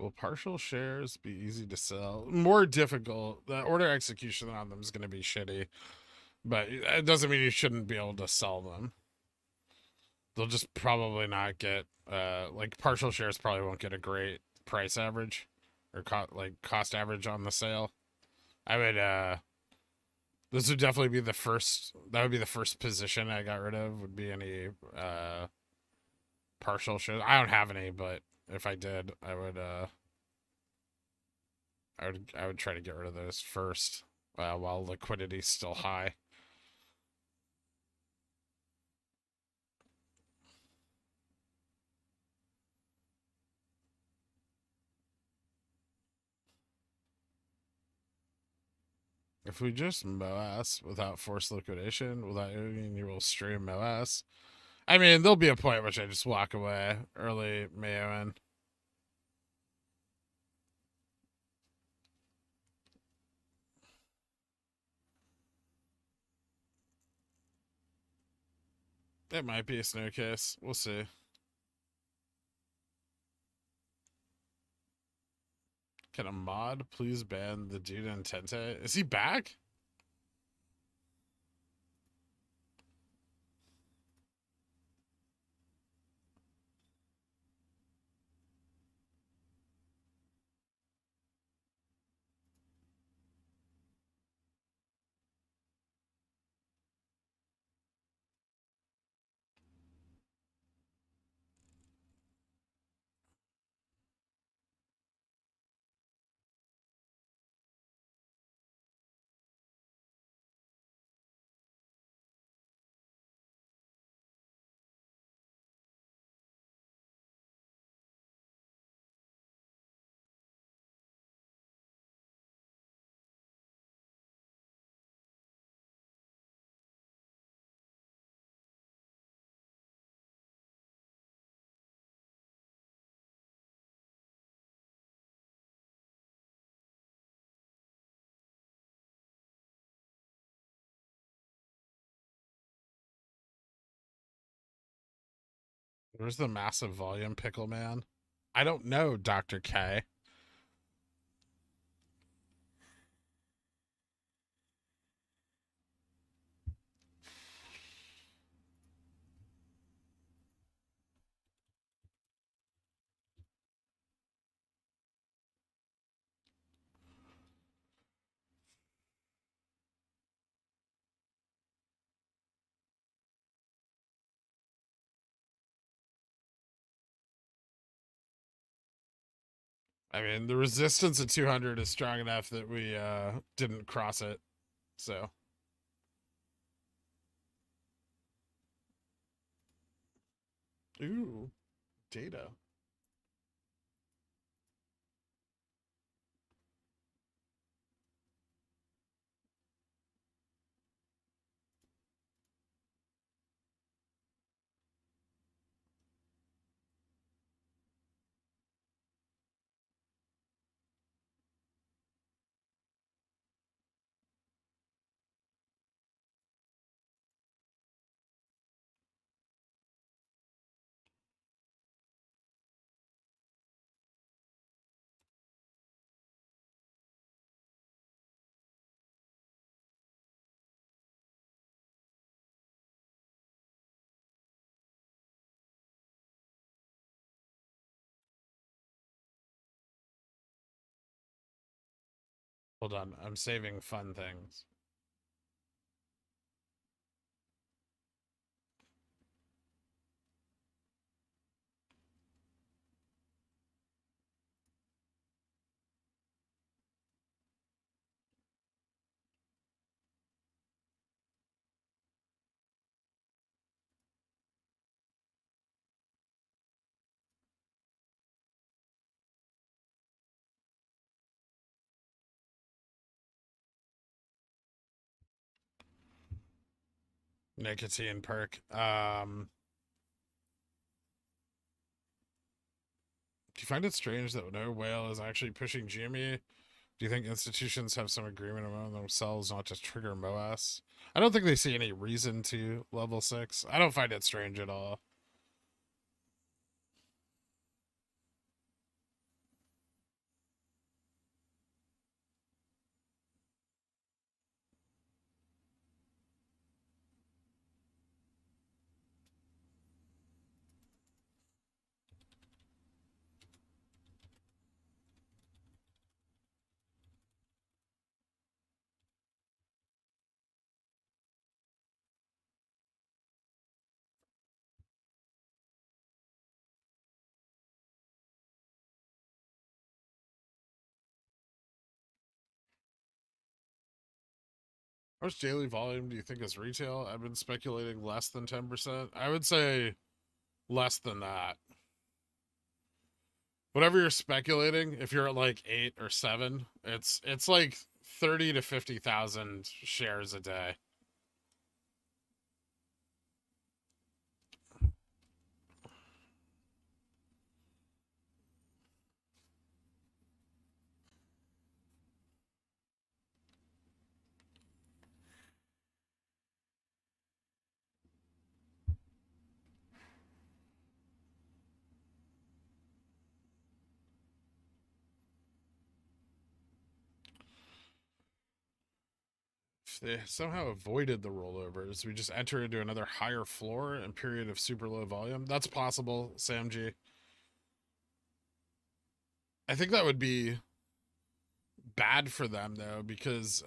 Will partial shares be easy to sell? More difficult. The order execution on them is going to be shitty, but it doesn't mean you shouldn't be able to sell them. They'll just probably not get like partial shares probably won't get a great price average or cost average on the sale. I would this would definitely be the first, that would be the first position I got rid of, would be any partial shares. I don't have any, but if I did, I would try to get rid of those first while liquidity's still high. If we just Moass without forced liquidation, will that mean you will stream Moass? I mean, there'll be a point at which I just walk away early Mayoan. It might be a snow case. We'll see. Can a mod please ban the dude in Tente? Is he back? Where's the massive volume pickle man? I don't know, Dr. K. I mean, the resistance at 200 is strong enough that we didn't cross it. So, ooh, data. Hold on, I'm saving fun things. Nicotine perk. Do you find it strange that no whale is actually pushing GME? Do you think institutions have some agreement among themselves not to trigger Moass? I don't think they see any reason to level 6. I don't find it strange at all. How much daily volume do you think is retail? I've been speculating less than 10%. I would say less than that. Whatever you're speculating, if you're at like 8 or 7, it's like 30 to 50,000 shares a day. If they somehow avoided the rollovers, we just enter into another higher floor and period of super low volume. That's possible, Sam G. I think that would be bad for them though, because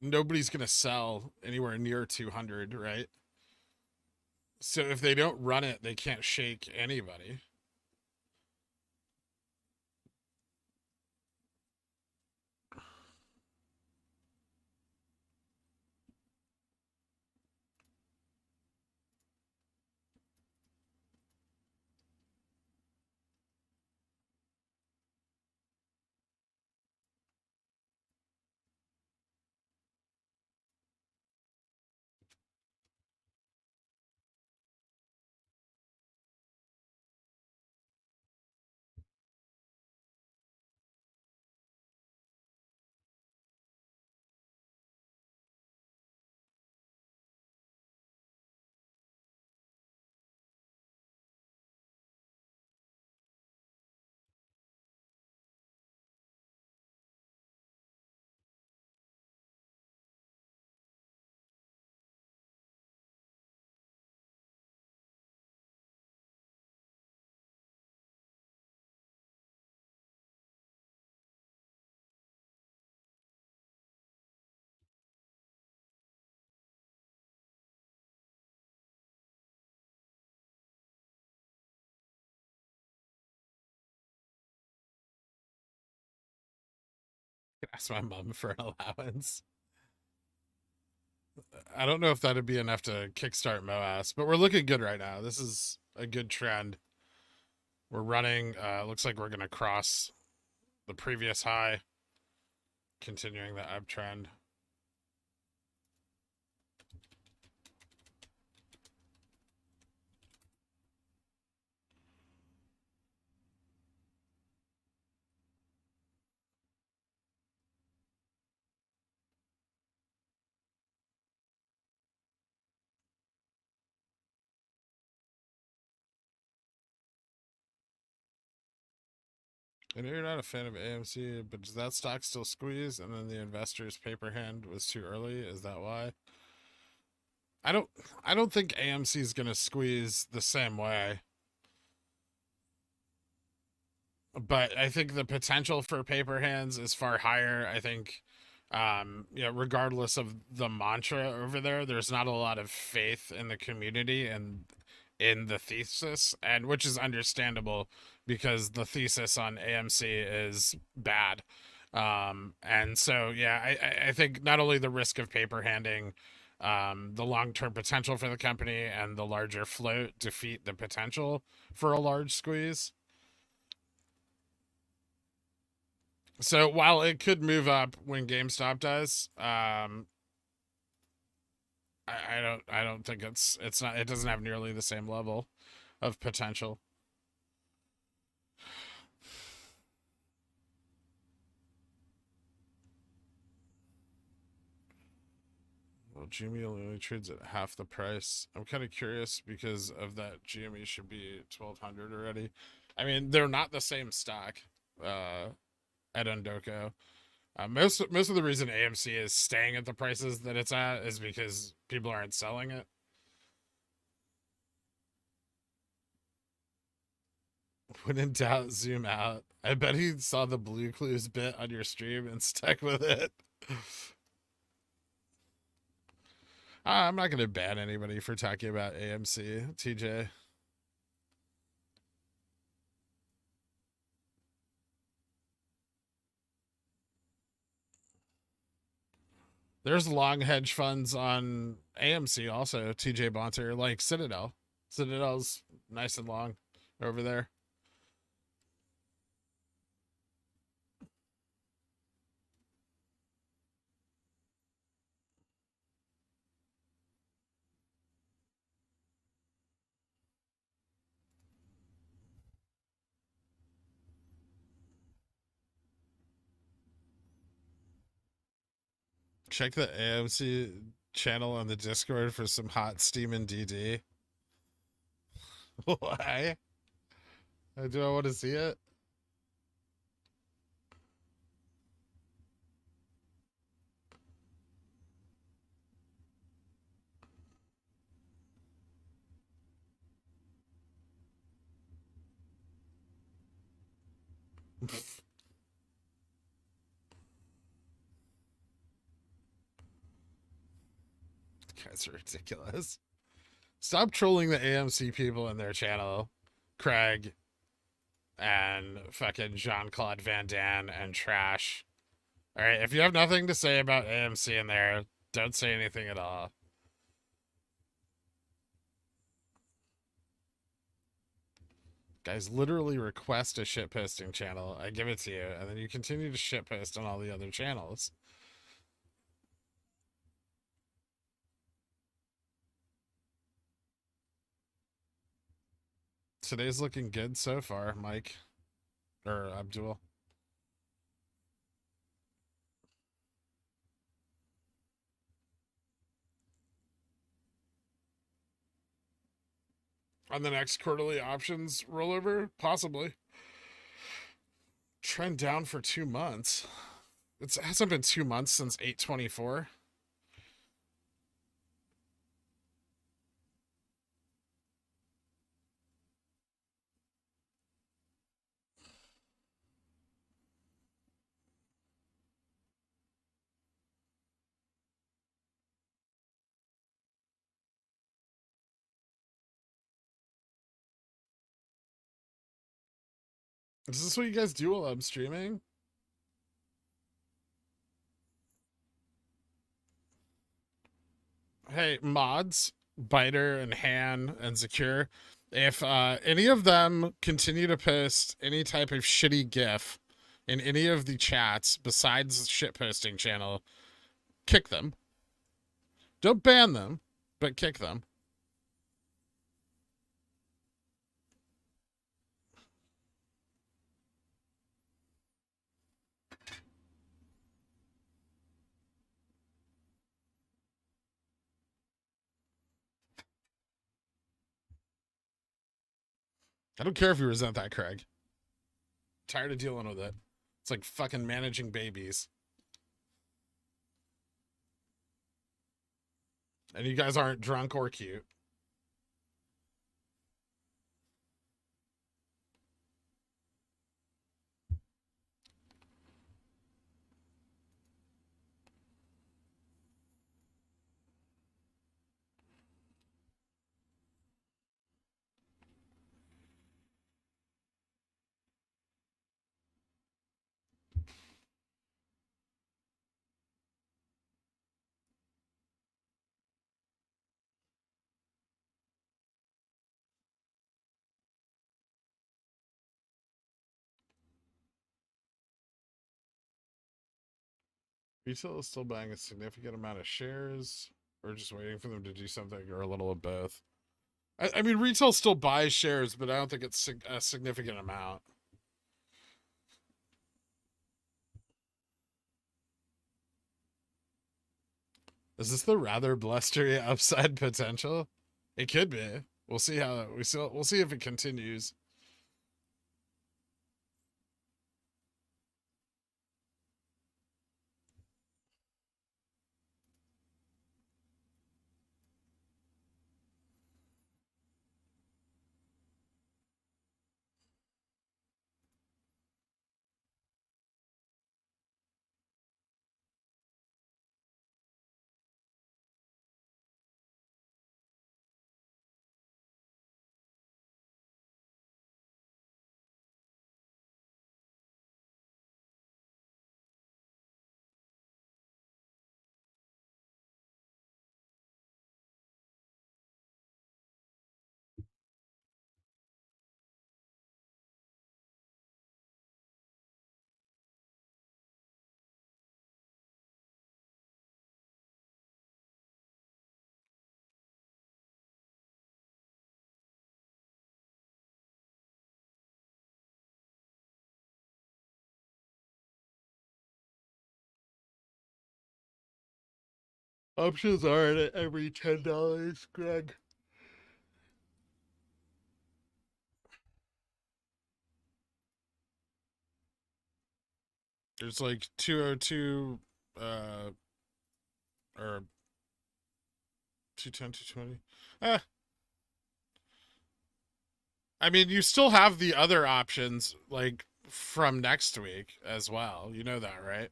nobody's gonna sell anywhere near 200, right? So if they don't run it, they can't shake anybody. Ask my mom for an allowance. I don't know if that'd be enough to kickstart Moass, but we're looking good right now. This is a good trend. We're running. Looks like we're going to cross the previous high, continuing the uptrend. I know you're not a fan of AMC, but does that stock still squeeze? And then the investor's paper hand was too early. Is that why? I don't. I don't think AMC is going to squeeze the same way. But I think the potential for paper hands is far higher. I think, regardless of the mantra over there, there's not a lot of faith in the community and in the thesis, and which is understandable because the thesis on AMC is bad. And so, yeah, I think not only the risk of paper handing, the long term potential for the company and the larger float defeat the potential for a large squeeze. So while it could move up when GameStop does, I don't think it's not, it doesn't have nearly the same level of potential. Well, GME only trades at half the price. I'm kind of curious because of that GME should be 1200 already. I mean, they're not the same stock at Undoko. Most of the reason AMC is staying at the prices that it's at is because people aren't selling it. When in doubt, zoom out. I bet he saw the Blue Clues bit on your stream and stuck with it. I'm not going to ban anybody for talking about AMC, TJ. There's long hedge funds on AMC also, TJ Bonter, like Citadel. Citadel's nice and long over there. Check the AMC channel on the Discord for some hot steam and DD. Why? Do I want to see it? Guys are ridiculous. Stop trolling the AMC people in their channel. Craig and fucking Jean-Claude Van Damme and Trash. Alright, if you have nothing to say about AMC in there, don't say anything at all. Guys, literally request a shitposting channel. I give it to you, and then you continue to shitpost on all the other channels. Today's looking good so far, Mike. Or Abdul. On the next quarterly options rollover? Possibly. Trend down for 2 months. It hasn't been 2 months since 8/24. Is this what you guys do while I'm streaming? Hey, mods, Biter and Han and Secure, if any of them continue to post any type of shitty GIF in any of the chats besides the shitposting channel, kick them. Don't ban them, but kick them. I don't care if you resent that, Craig. Tired of dealing with it. It's like fucking managing babies. And you guys aren't drunk or cute. Retail is still buying a significant amount of shares, or just waiting for them to do something, or a little of both. I mean, retail still buys shares, but I don't think it's a significant amount. Is this the rather blustery upside potential? It could be. We'll see how we'll see if it continues. Options are at every $10, Greg. There's like 202 or 210, 220. I mean, you still have the other options like from next week as well. You know that, right?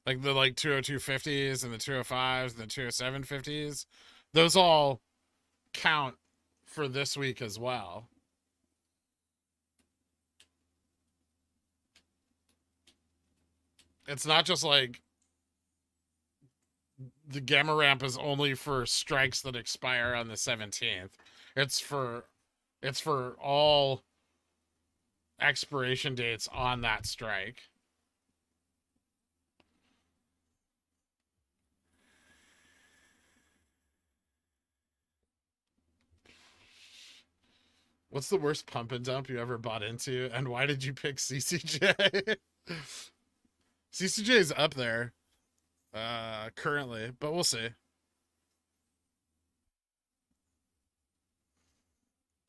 Like the 202.50s and the 205s and the 207.50s. Those all count for this week as well. It's not just like the gamma ramp is only for strikes that expire on the 17th. It's for all expiration dates on that strike. What's the worst pump and dump you ever bought into, and why did you pick CCJ? CCJ is up there currently, but we'll see.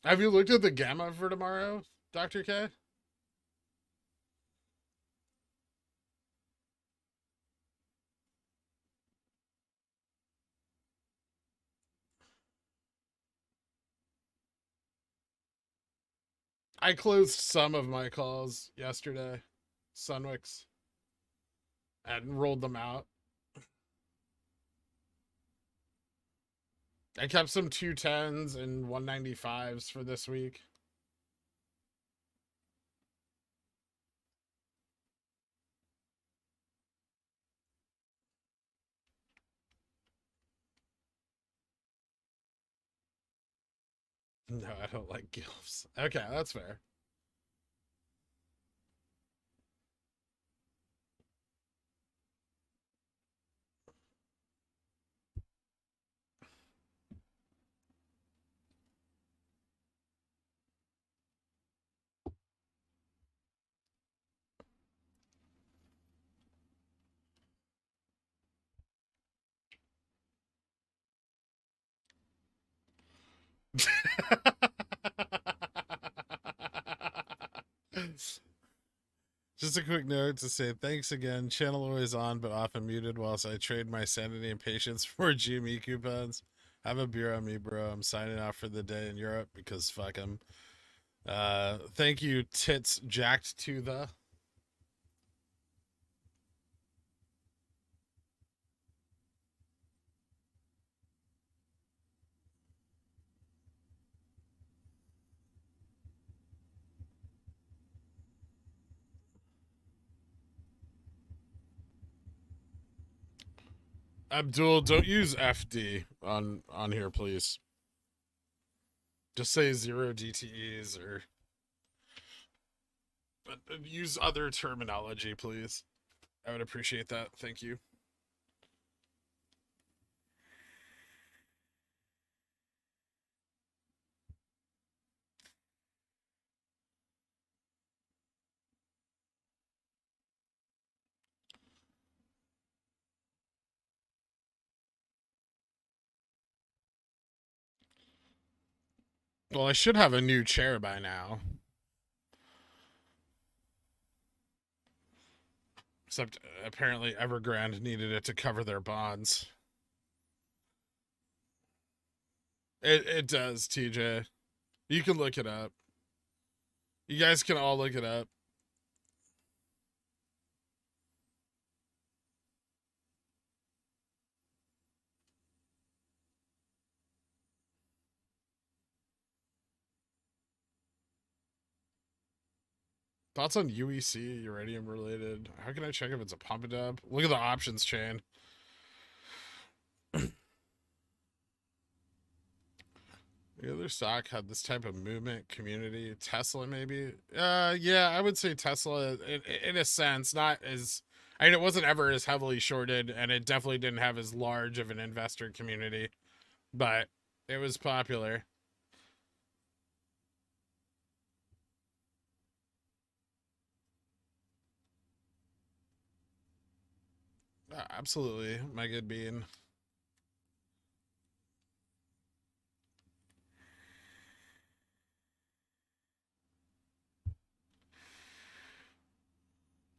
Have you looked at the gamma for tomorrow, Dr. K? I closed some of my calls yesterday, Sunwicks, and rolled them out. I kept some 210s and 195s for this week. No, I don't like gilfs. Okay, that's fair. Just a quick note to say thanks again. Channel always on, but often muted whilst I trade my sanity and patience for GME coupons. Have a beer on me, bro. I'm signing off for the day in Europe because fuck them. Thank you, Tits Jacked to the. Abdul, don't use FD on here, please. Just say 0 DTEs or use other terminology, please. I would appreciate that. Thank you. Well, I should have a new chair by now. Except apparently Evergrande needed it to cover their bonds. It does, TJ. You can look it up. You guys can all look it up. Thoughts on UEC, uranium related? How can I check if it's a pump and dump? Look at the options chain. The other stock had this type of movement community. Tesla, maybe? Yeah, I would say Tesla in a sense, not as. I mean, it wasn't ever as heavily shorted, and it definitely didn't have as large of an investor community, but it was popular. Absolutely, my good bean.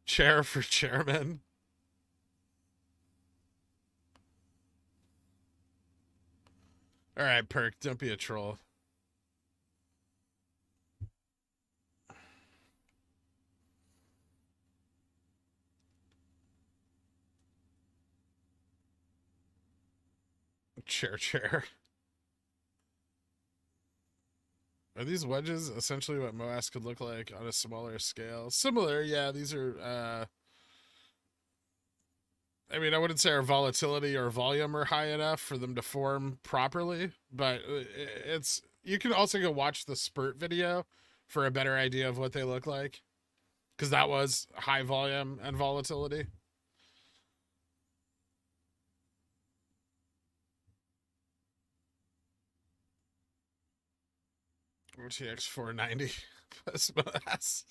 Chair for chairman. All right, Perk, don't be a troll. Chair. Are these wedges essentially what Moass could look like on a smaller scale? Similar, yeah. These are, I mean, I wouldn't say our volatility or volume are high enough for them to form properly, but it's, you can also go watch the spurt video for a better idea of what they look like, because that was high volume and volatility. RTX 490 plus Moass.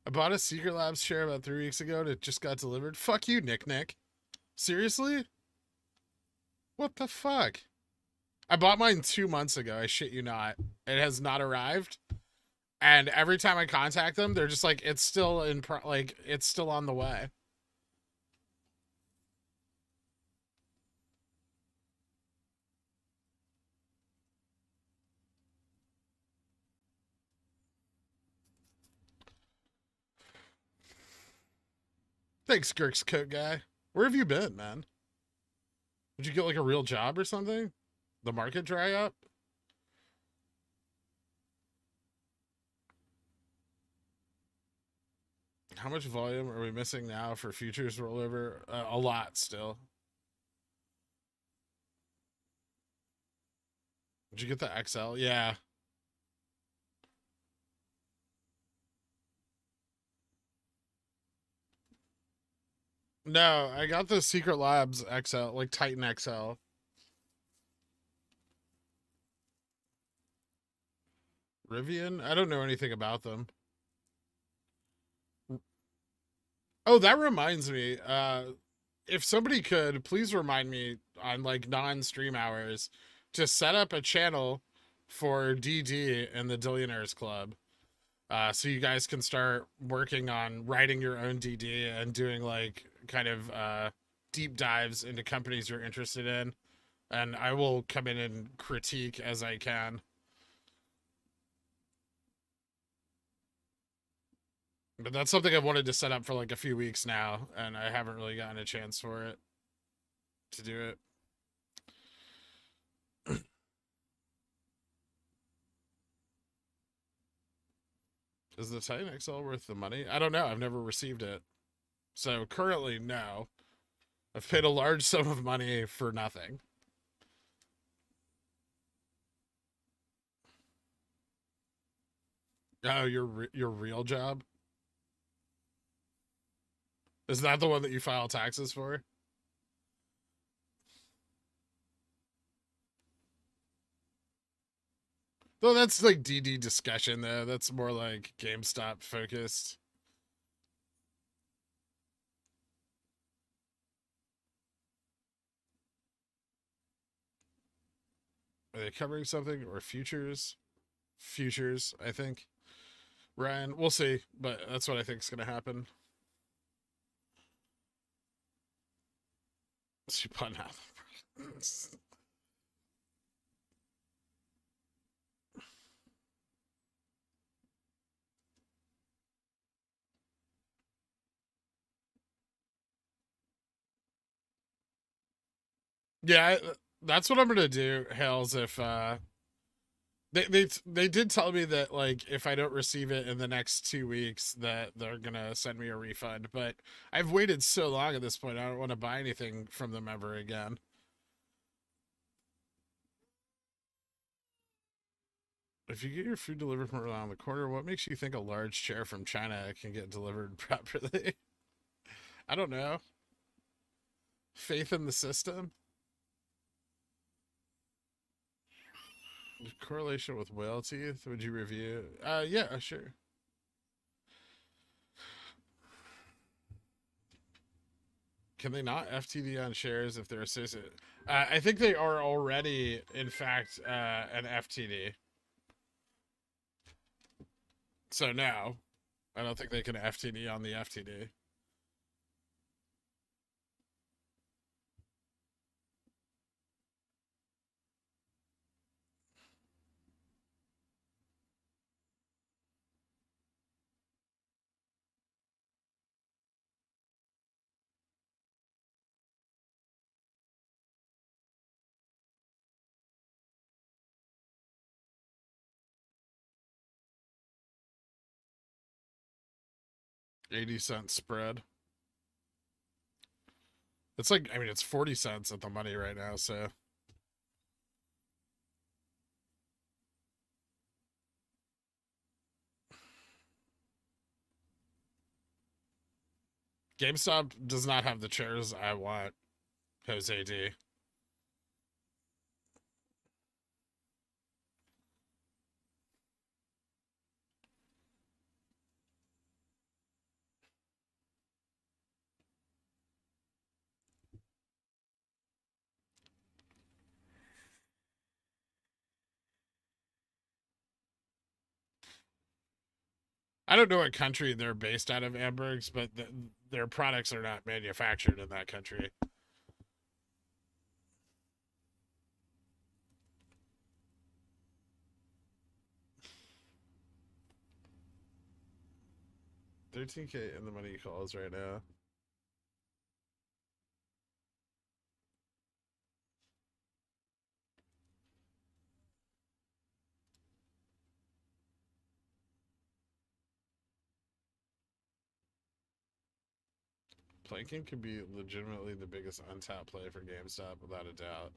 I bought a Secret Labs share about 3 weeks ago and it just got delivered. Fuck you, Nick. Seriously? What the fuck? I bought mine 2 months ago. I shit you not. It has not arrived. And every time I contact them, they're just like, it's still it's still on the way. Thanks, Girk's Coat Guy. Where have you been, man? Did you get like a real job or something? The market dry up? How much volume are we missing now for futures rollover? A lot still. Did you get the XL? Yeah. No, I got the Secret Labs XL, like Titan XL. Rivian? I don't know anything about them. Oh, that reminds me. If somebody could, please remind me on like non-stream hours to set up a channel for DD and the Dillionaires Club. So you guys can start working on writing your own DD and doing like kind of deep dives into companies you're interested in. And I will come in and critique as I can. But that's something I've wanted to set up for like a few weeks now, and I haven't really gotten a chance for it to do it. Is the Titan XL worth the money? I don't know. I've never received it. So currently, no. I've paid a large sum of money for nothing. Oh, your real job? Is that the one that you file taxes for? Though that's like DD discussion though. That's more like GameStop focused. Are they covering something or futures? Futures, I think. Ryan, we'll see, but that's what I think is going to happen. She put out. Yeah, that's what I'm gonna do, Hales. If they did tell me that like if I don't receive it in the next 2 weeks that they're gonna send me a refund, but I've waited so long at this point. I don't want to buy anything from them ever again. If you get your food delivered from around the corner, what makes you think a large chair from China can get delivered properly? I don't know. Faith in the system? Correlation with whale teeth? Would you review? Yeah, sure. Can they not FTD on shares if they're associated? I think they are already, in fact, an FTD. So no, I don't think they can FTD on the FTD. 80-cent spread. It's like, I mean, it's 40 cents at the money right now, so. GameStop does not have the chairs I want, Jose D. I don't know what country they're based out of, Ambergs, but their products are not manufactured in that country. $13K in the money calls right now. Planking could be legitimately the biggest untapped play for GameStop, without a doubt.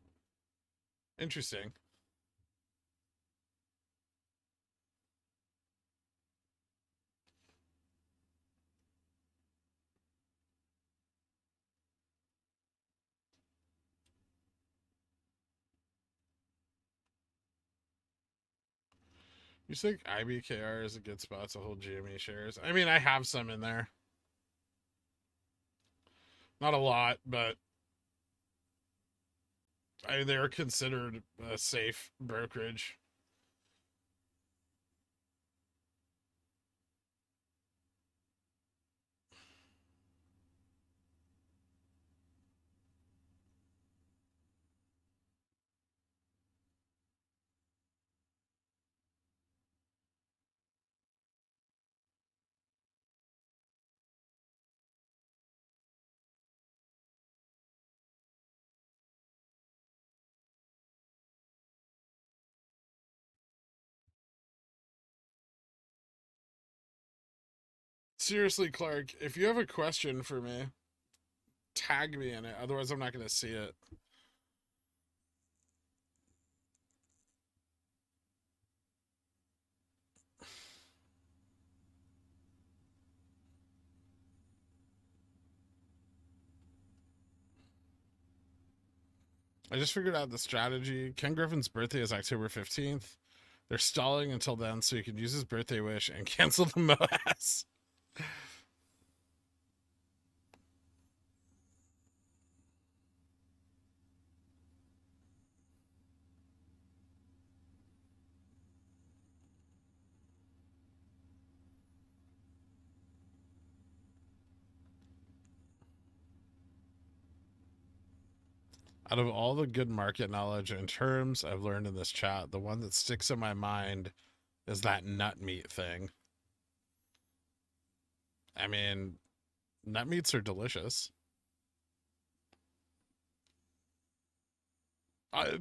Interesting. You think IBKR is a good spot to hold GME shares? I mean, I have some in there. Not a lot, but they're considered a safe brokerage. Seriously, Clark, if you have a question for me, tag me in it. Otherwise, I'm not going to see it. I just figured out the strategy. Ken Griffin's birthday is October 15th. They're stalling until then so he can use his birthday wish and cancel the Moass. Out of all the good market knowledge and terms I've learned in this chat, the one that sticks in my mind is that nut meat thing. I mean, nut meats are delicious.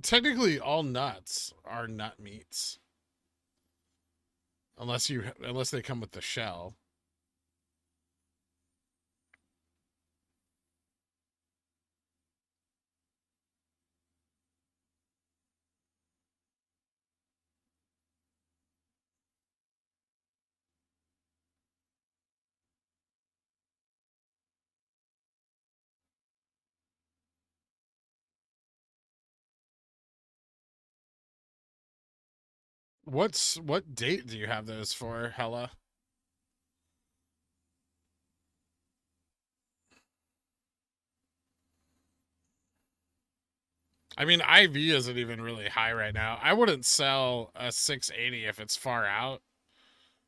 Technically, all nuts are nut meats, unless they come with the shell. What date do you have those for, Hella? I mean, IV isn't even really high right now. I wouldn't sell a 680 if it's far out,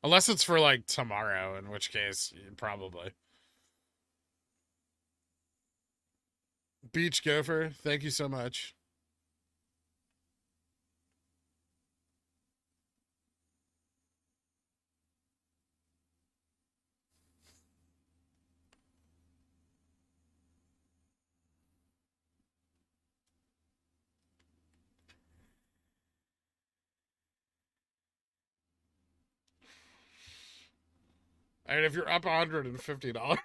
unless it's for like tomorrow, in which case probably. Beach Gopher, thank you so much. I mean, if you're up $150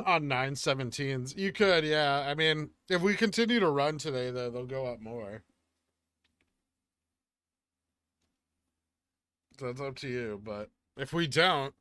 on 917s, you could, yeah. I mean, if we continue to run today, though, they'll go up more. So it's up to you. But if we don't,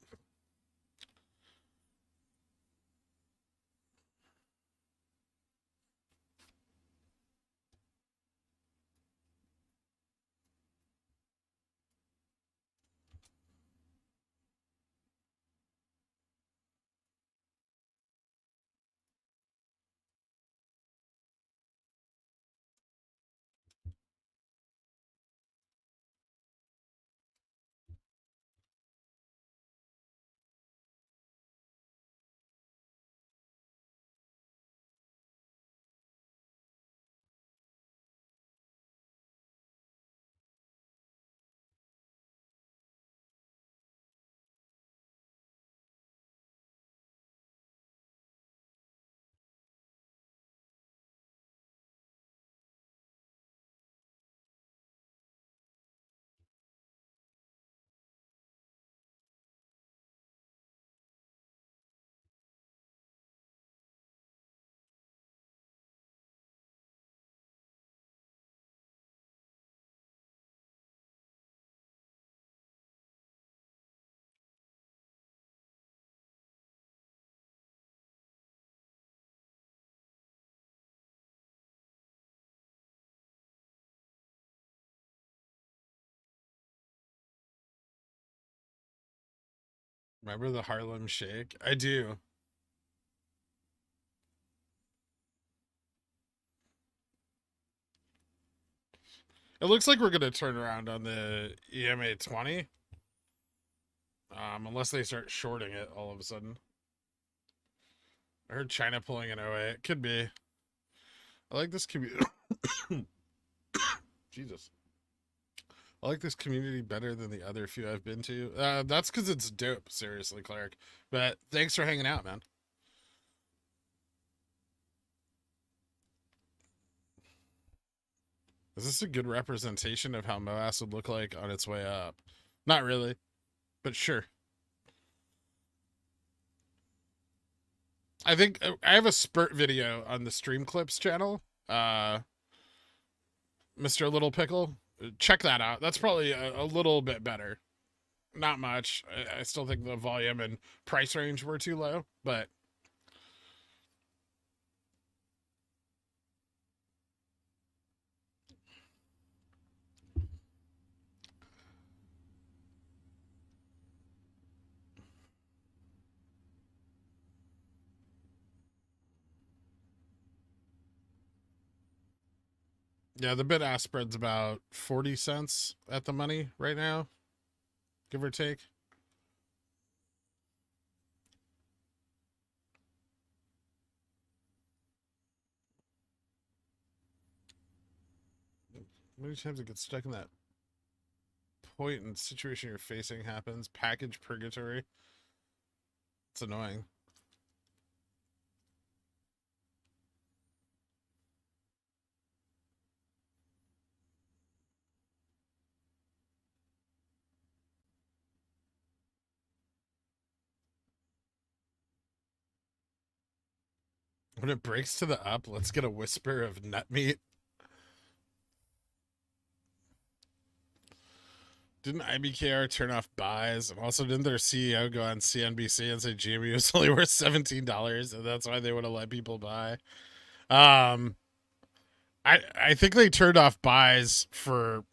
remember the Harlem Shake? I do. It looks like we're going to turn around on the EMA 20. Unless they start shorting it all of a sudden. I heard China pulling an OA. It could be. I like this community. Jesus. I like this community better than the other few I've been to. That's because it's dope, seriously, Cleric. But thanks for hanging out, man. Is this a good representation of how Moass would look like on its way up? Not really, but sure. I think I have a spurt video on the Stream Clips channel. Mr. Little Pickle. Check that out. That's probably a little bit better. Not much. I still think the volume and price range were too low, but yeah, the bid-ask spread's about 40 cents at the money right now, give or take. How many times it gets stuck in that point and situation you're facing happens? Package purgatory. It's annoying. When it breaks to the up, let's get a whisper of nut meat. Didn't IBKR turn off buys? And also, didn't their CEO go on CNBC and say GME was only worth $17, and that's why they would have let people buy? I think they turned off buys for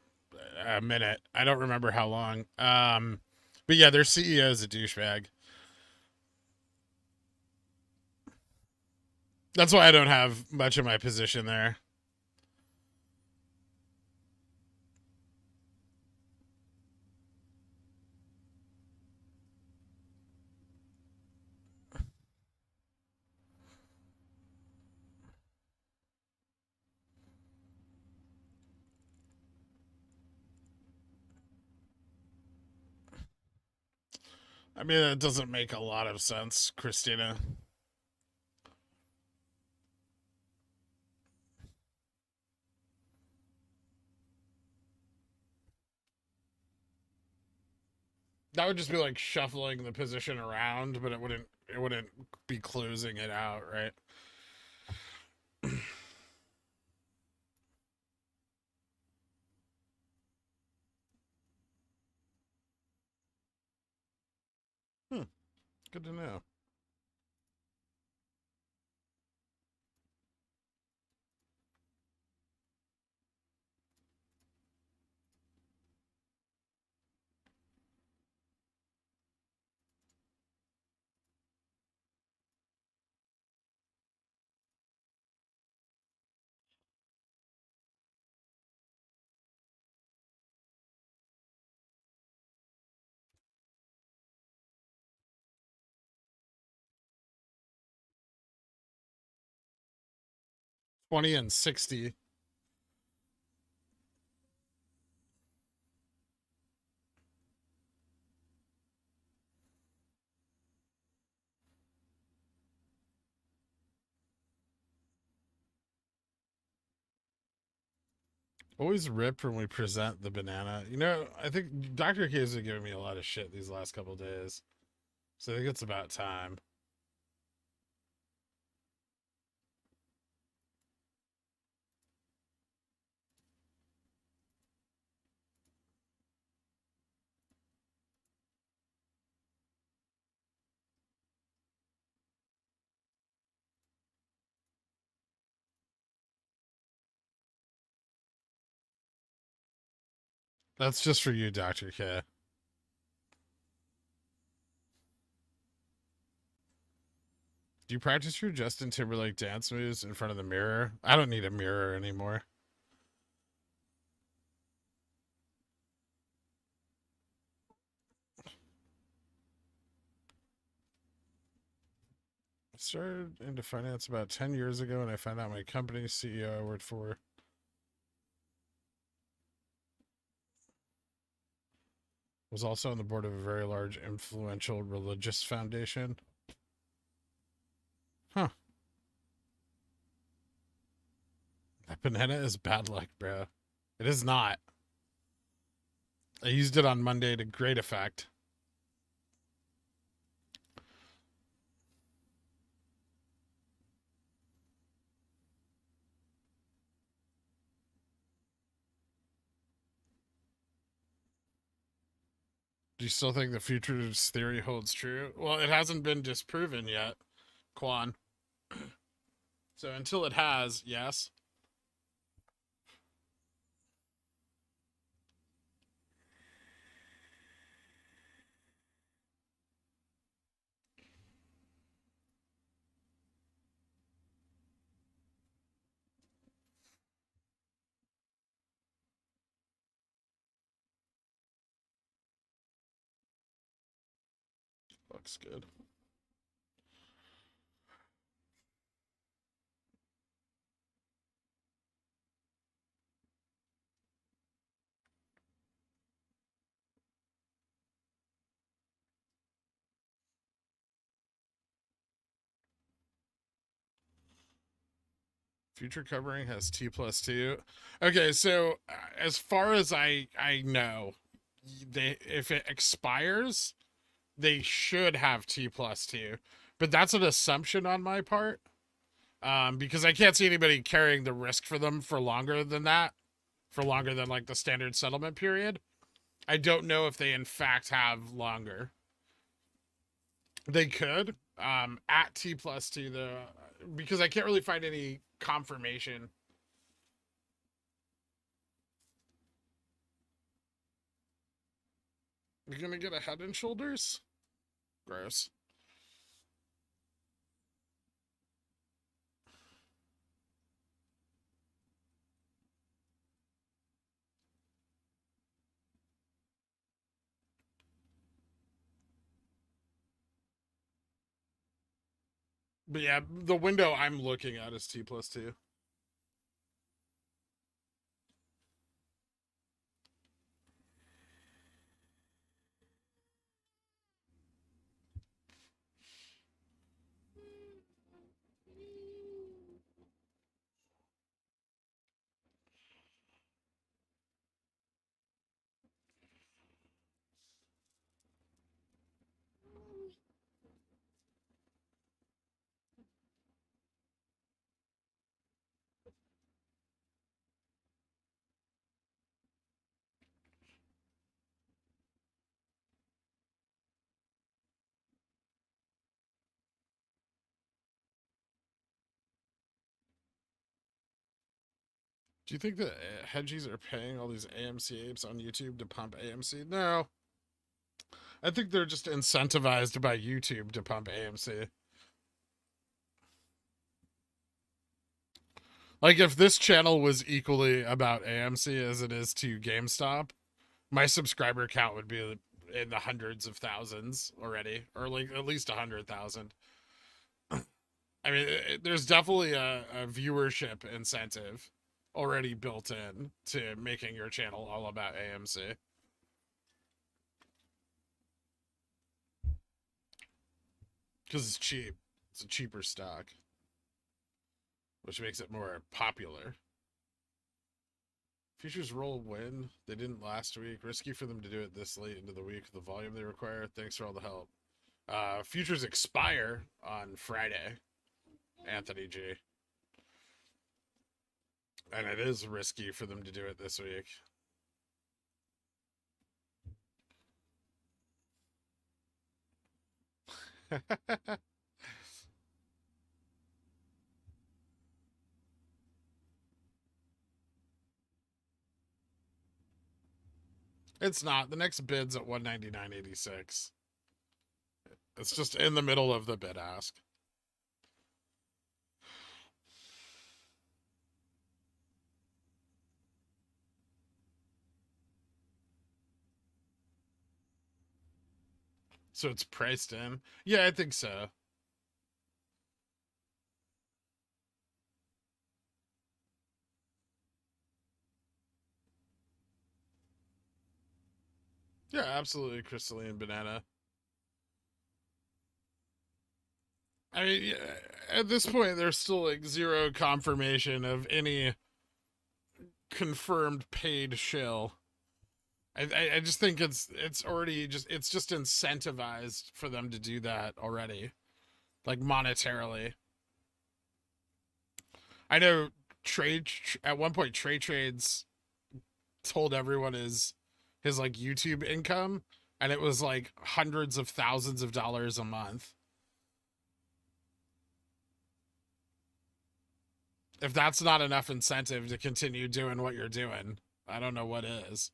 a minute. I don't remember how long. But yeah, their CEO is a douchebag. That's why I don't have much of my position there. I mean, it doesn't make a lot of sense, Christina. That would just be like shuffling the position around, but it wouldn't be closing it out, right? Hmm, good to know. $20 and $60. Always rip when we present the banana. You know, I think Dr. K has been giving me a lot of shit these last couple days. So I think it's about time. That's just for you, Dr. K. Do you practice your Justin Timberlake dance moves in front of the mirror? I don't need a mirror anymore. I started into finance about 10 years ago, and I found out my company's CEO I worked for was also on the board of a very large, influential religious foundation. Huh. That banana is bad luck, bro. It is not. I used it on Monday to great effect. Do you still think the futures theory holds true? Well, it hasn't been disproven yet, Quan. So until it has, yes. Looks good. Future covering has T+2. Okay, so as far as I know, they if it expires, they should have T+2, but that's an assumption on my part, because I can't see anybody carrying the risk for them for longer than that, for longer than like the standard settlement period. I don't know if they in fact have longer. They could, at T+2 though, because I can't really find any confirmation. You're gonna get a Head and Shoulders? Gross. But yeah, the window I'm looking at is T+2. Do you think that hedgies are paying all these AMC apes on YouTube to pump AMC? No. I think they're just incentivized by YouTube to pump AMC. Like, if this channel was equally about AMC as it is to GameStop, my subscriber count would be in the hundreds of thousands already, or like at least 100,000. I mean, there's definitely a viewership incentive already built in to making your channel all about AMC. Because it's cheap. It's a cheaper stock, which makes it more popular. Futures roll win. They didn't last week. Risky for them to do it this late into the week with the volume they require. Thanks for all the help. Futures expire on Friday, Anthony G. And it is risky for them to do it this week. It's not. The next bid's at 199.86. It's just in the middle of the bid ask. So it's priced in. Yeah, I think so. Yeah, absolutely, crystalline banana. I mean, yeah, at this point, there's still like zero confirmation of any confirmed paid shill. I just think it's already it's just incentivized for them to do that already, like monetarily. I know at one point trades told everyone his like YouTube income, and it was like hundreds of thousands of dollars a month. If that's not enough incentive to continue doing what you're doing, I don't know what is.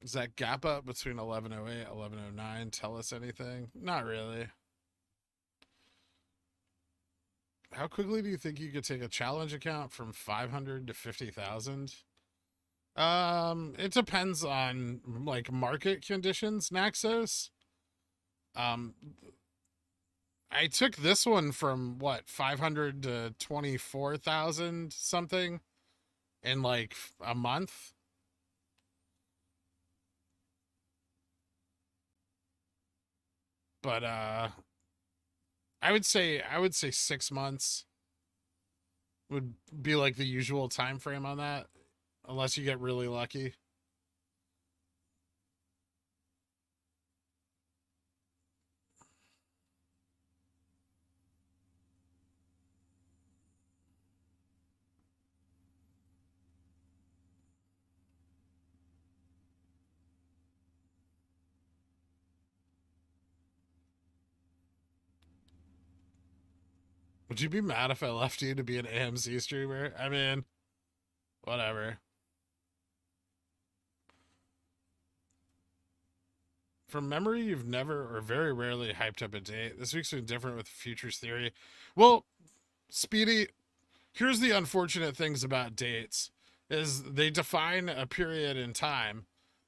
Does that gap up between 1108 1109 tell us anything? Not really. How quickly do you think you could take a challenge account from 500 to 50,000? It depends on like market conditions, Naxos. I took this one from what 500 to 24,000 something in like a month. But I would say 6 months would be like the usual time frame on that, unless you get really lucky. Would you be mad if I left you to be an AMC streamer? I mean, whatever. From memory, you've never or very rarely hyped up a date. This week's been different with futures theory. Well, Speedy, here's the unfortunate things about dates is they define a period in time.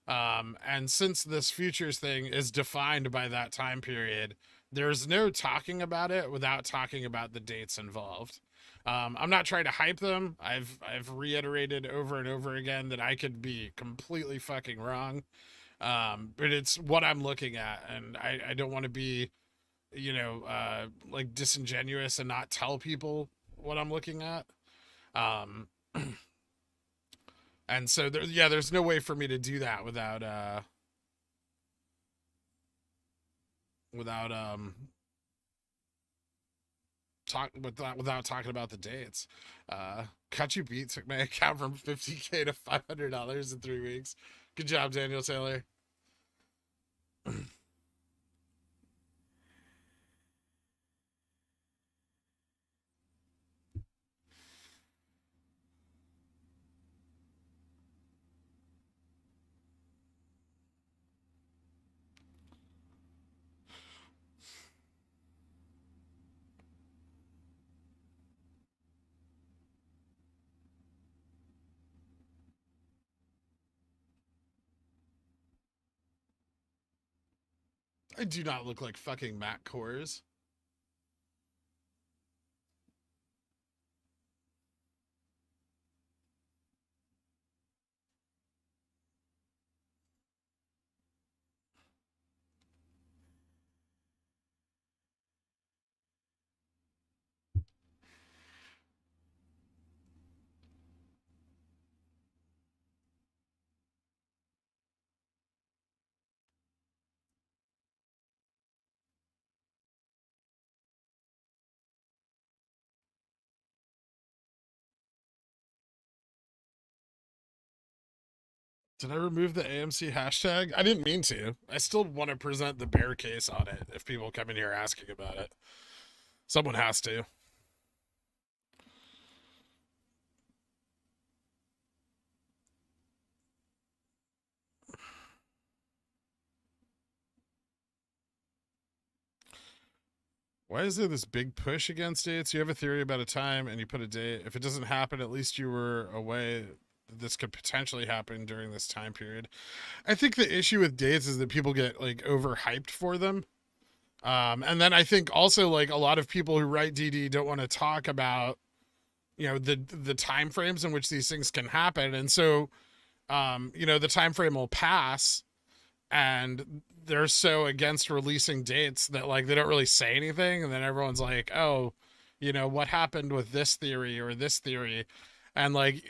And since this futures thing is defined by that time period, there's no talking about it without talking about the dates involved. I'm not trying to hype them. I've reiterated over and over again that I could be completely fucking wrong. But it's what I'm looking at, and I don't want to be, like disingenuous and not tell people what I'm looking at. And so there's no way for me to do that without without talking about the dates. Cut You Beat took my account from $50K to $500 in 3 weeks. Good job, Daniel Taylor. I do not look like fucking Matt Kors. Did I remove the AMC hashtag? I didn't mean to. I still want to present the bear case on it if people come in here asking about it. Someone has to. Why is there this big push against dates? You have a theory about a time and you put a date. If it doesn't happen, at least you were away. This could potentially happen during this time period. I think the issue with dates is that people get like overhyped for them. And then I think also like a lot of people who write DD don't want to talk about, you know, the time frames in which these things can happen. And so, you know, the time frame will pass and they're so against releasing dates that like they don't really say anything, and then everyone's like, oh, you know, what happened with this theory or this theory, and like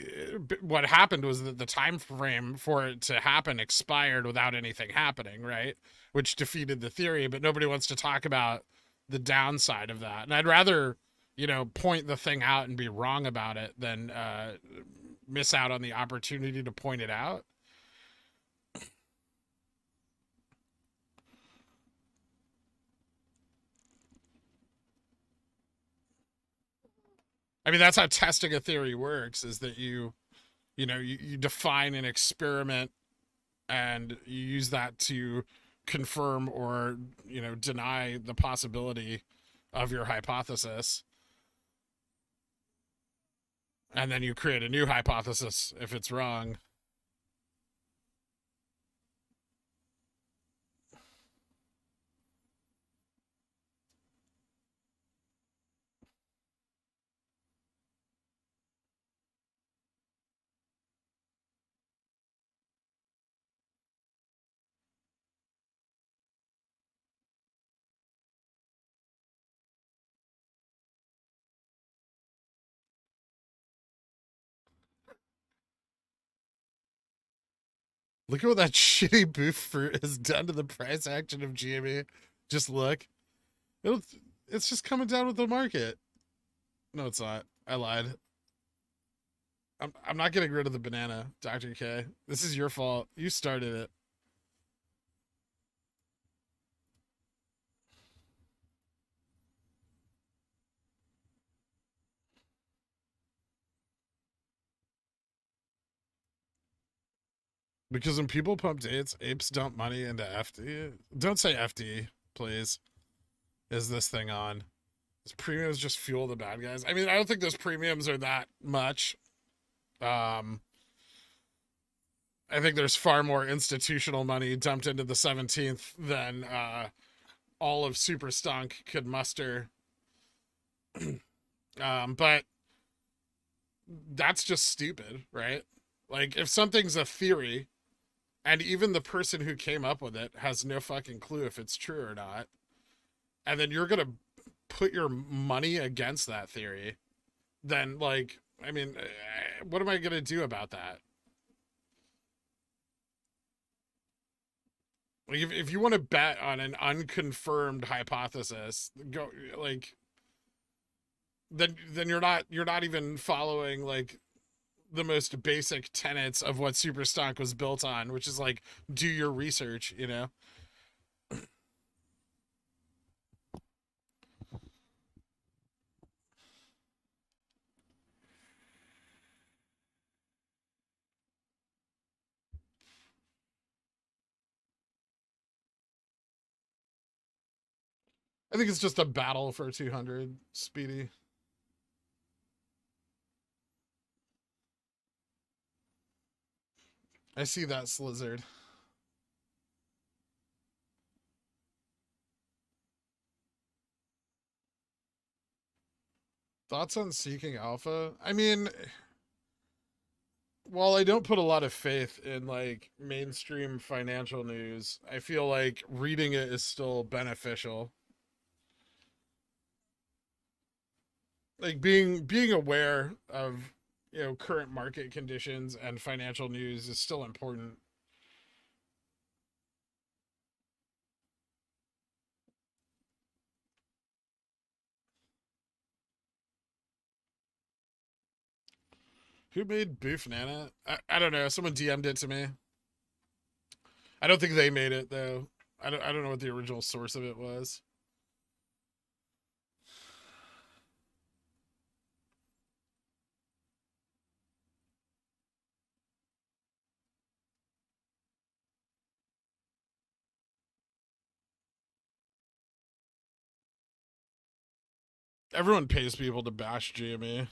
what happened was that the time frame for it to happen expired without anything happening, right, which defeated the theory, but nobody wants to talk about the downside of that. And I'd rather, you know, point the thing out and be wrong about it than miss out on the opportunity to point it out. I mean, that's how testing a theory works, is that you know, you define an experiment and you use that to confirm or, you know, deny the possibility of your hypothesis. And then you create a new hypothesis if it's wrong. Look at what that shitty boof fruit has done to the price action of GME. Just look. It'll, it's just coming down with the market. No, it's not. I lied. I'm not getting rid of the banana, Dr. K. This is your fault. You started it. Because when people pump dates, apes dump money into FD. Don't say FD, please. Is this thing on? Those premiums just fuel the bad guys. I mean, I don't think those premiums are that much. Um, I think there's far more institutional money dumped into the 17th than all of Super Stunk could muster. But that's just stupid, right? Like, if something's a theory, and even the person who came up with it has no fucking clue if it's true or not, and then you're gonna put your money against that theory, then like, I mean, what am I gonna do about that? Like, if you want to bet on an unconfirmed hypothesis, go like, then you're not even following like the most basic tenets of what super stock was built on, which is like, do your research, you know. I think it's just a battle for 200, Speedy. I see that, Slizzard. Thoughts on Seeking Alpha? I mean, while I don't put a lot of faith in like mainstream financial news, I feel like reading it is still beneficial. Like being aware of, current market conditions and financial news is still important. Who made Boof Nana? I don't know. Someone DM'd it to me. I don't think they made it though. I don't know what the original source of it was. Everyone pays people to bash GME.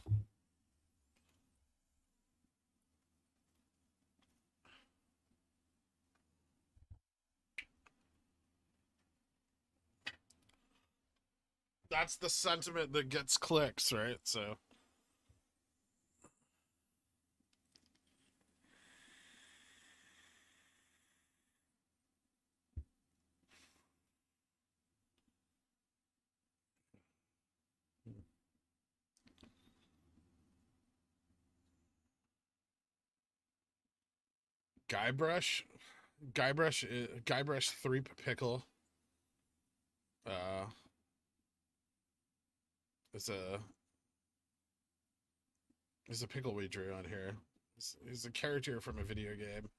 That's the sentiment that gets clicks, right? So Guybrush, Guybrush 3 Pickle. Uh, is a is a pickle we drew on here. He's a character from a video game.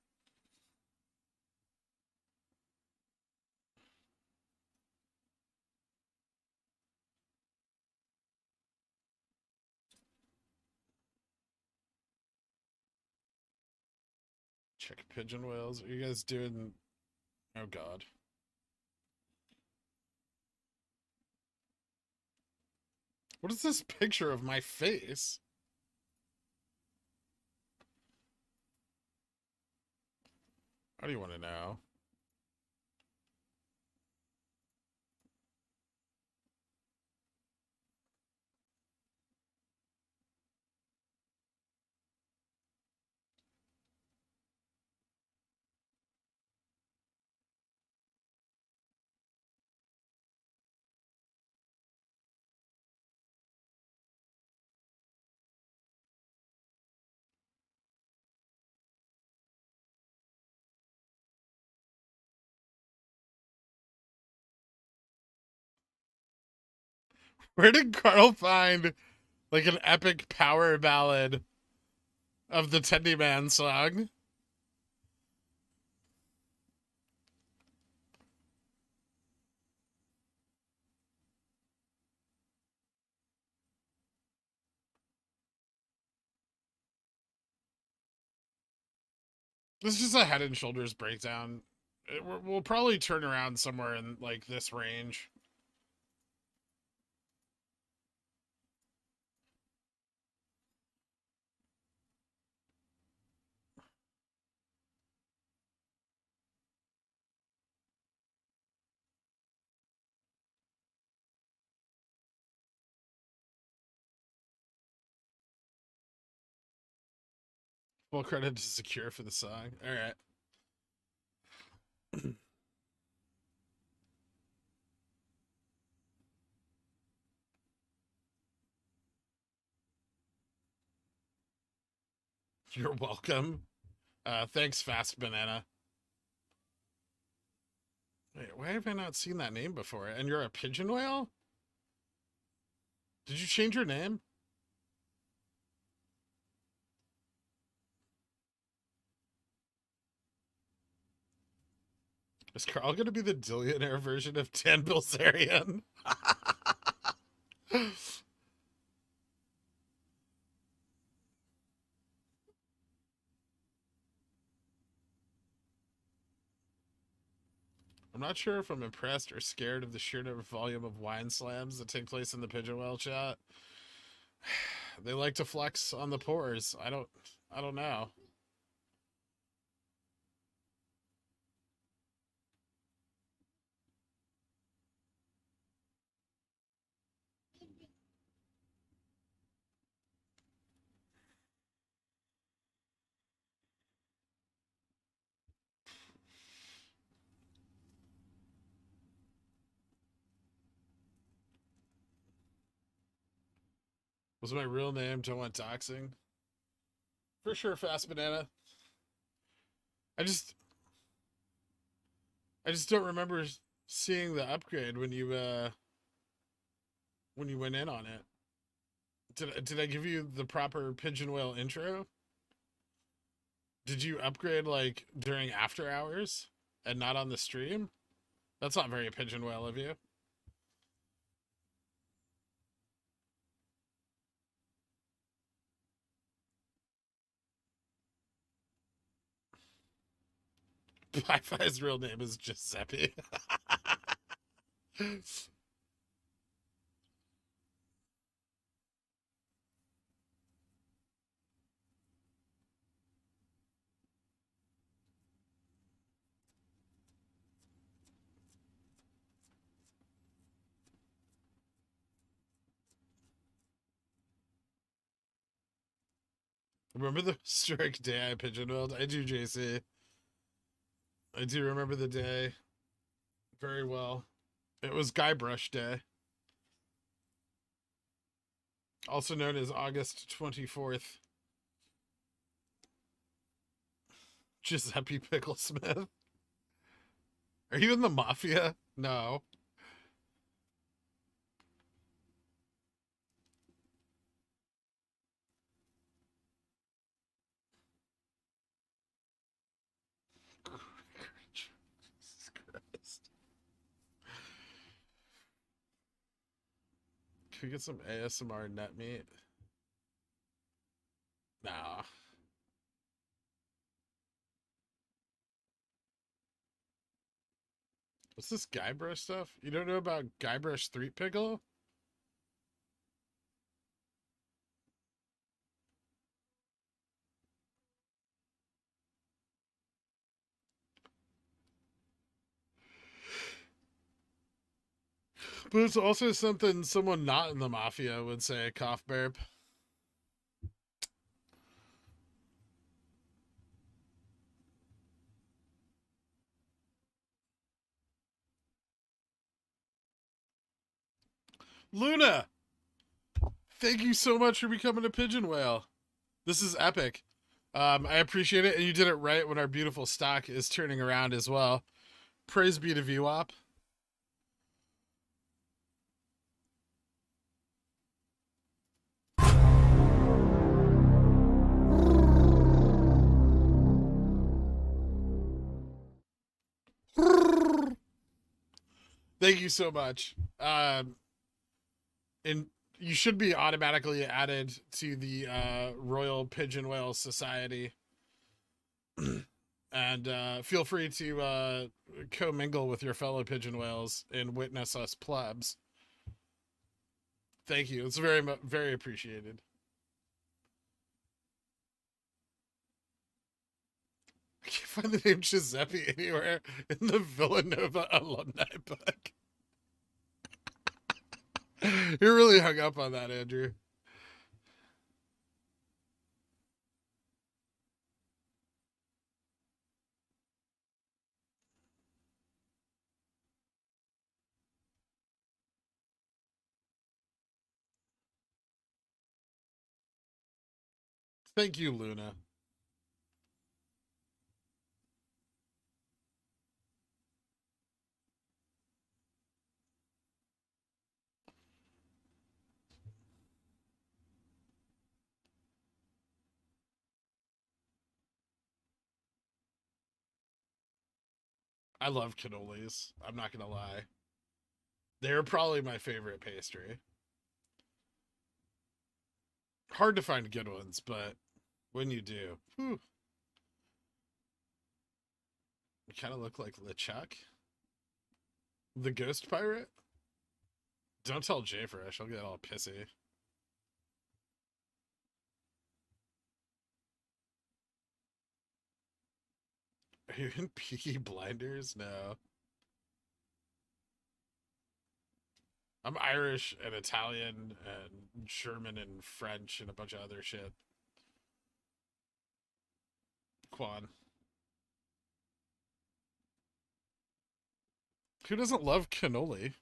Check pigeon whales. Are you guys doing? Oh God. What is this picture of my face? How do you want to know? Where did Carl find like an epic power ballad of the Tendy Man song? This is just a Head and Shoulders breakdown. We'll probably turn around somewhere in like this range. Full credit to Secure for the song. All right. You're welcome. Thanks, Fast Banana. Wait, why have I not seen that name before? And you're a pigeon whale? Did you change your name? Is Carl going to be the billionaire version of Dan Bilzerian? I'm not sure if I'm impressed or scared of the sheer volume of wine slams that take place in the pigeon whale chat. They like to flex on the pores. I don't know. Was my real name? Don't want doxing. For sure, Fast Banana. I just don't remember seeing the upgrade when you went in on it. Did I give you the proper pigeon whale intro? Did you upgrade like during after hours and not on the stream? That's not very pigeon whale of you. Wi-Fi's real name is Giuseppe. Remember the historic day I pigeonholed? I do, JC. I do remember the day very well. It was Guybrush Day, also known as August 24th. Giuseppe Picklesmith. Are you in the mafia? No. Jesus Christ. Can we get some ASMR net meat? Nah. What's this Guybrush stuff? You don't know about Guybrush Street Pickle? But it's also something someone not in the mafia would say, cough burp. Luna! Thank you so much for becoming a pigeon whale. This is epic. I appreciate it, and you did it right when our beautiful stock is turning around as well. Praise be to VWAP. Thank you so much. And you should be automatically added to the Royal Pigeon Whale Society. And feel free to commingle with your fellow pigeon whales and witness us plebs. Thank you. It's very appreciated. I can't find the name Giuseppe anywhere in the Villanova alumni book. You're really hung up on that, Andrew. Thank you, Luna. I love cannolis. I'm not gonna lie. They're probably my favorite pastry. Hard to find good ones, but when you do, whew. You kind of look like LeChuck. The ghost pirate? Don't tell Jayfresh, I'll get all pissy. Are you in Peaky Blinders? No. I'm Irish and Italian and German and French and a bunch of other shit. Quan. Who doesn't love cannoli?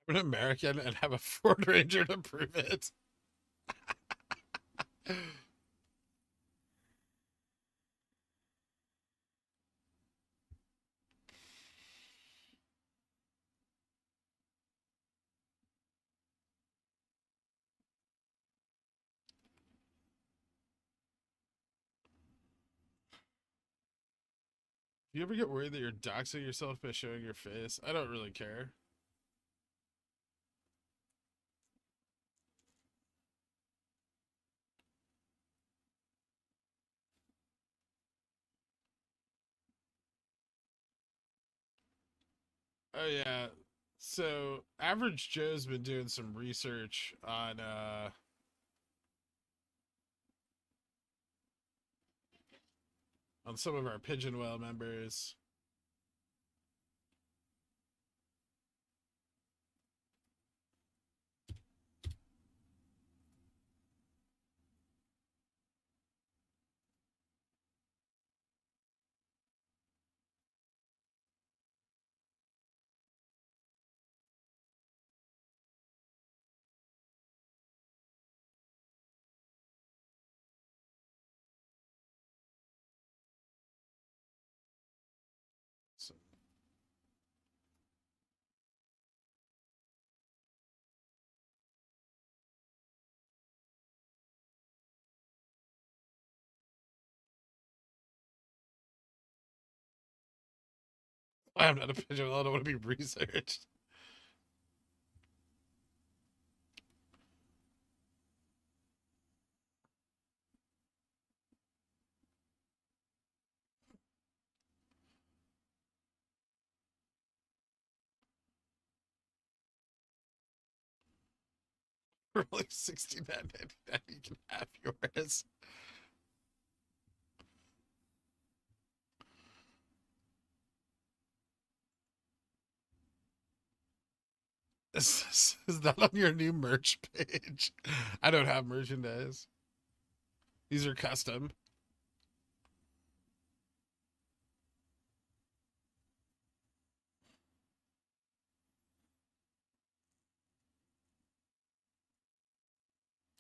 I'm an American and have a Ford Ranger to prove it. Do you ever get worried that you're doxing yourself by showing your face? I don't really care. Oh yeah. So Average Joe's been doing some research on some of our Pigeon Whale members. So, I'm not a Pigeon Whale. I don't want to be researched. For only $69.99, you can have yours. Is that on your new merch page? I don't have merchandise. These are custom.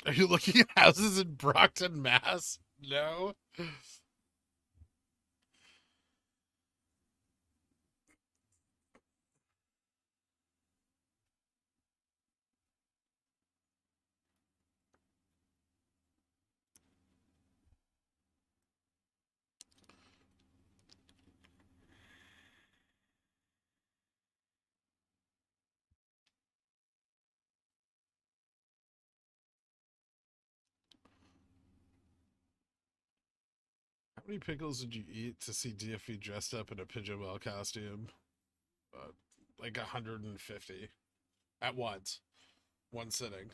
Are you looking at houses in Brockton, Mass? No. How many pickles did you eat to see DFE dressed up in a Pigeon Whale costume? Uh, like 150 at once, one sitting.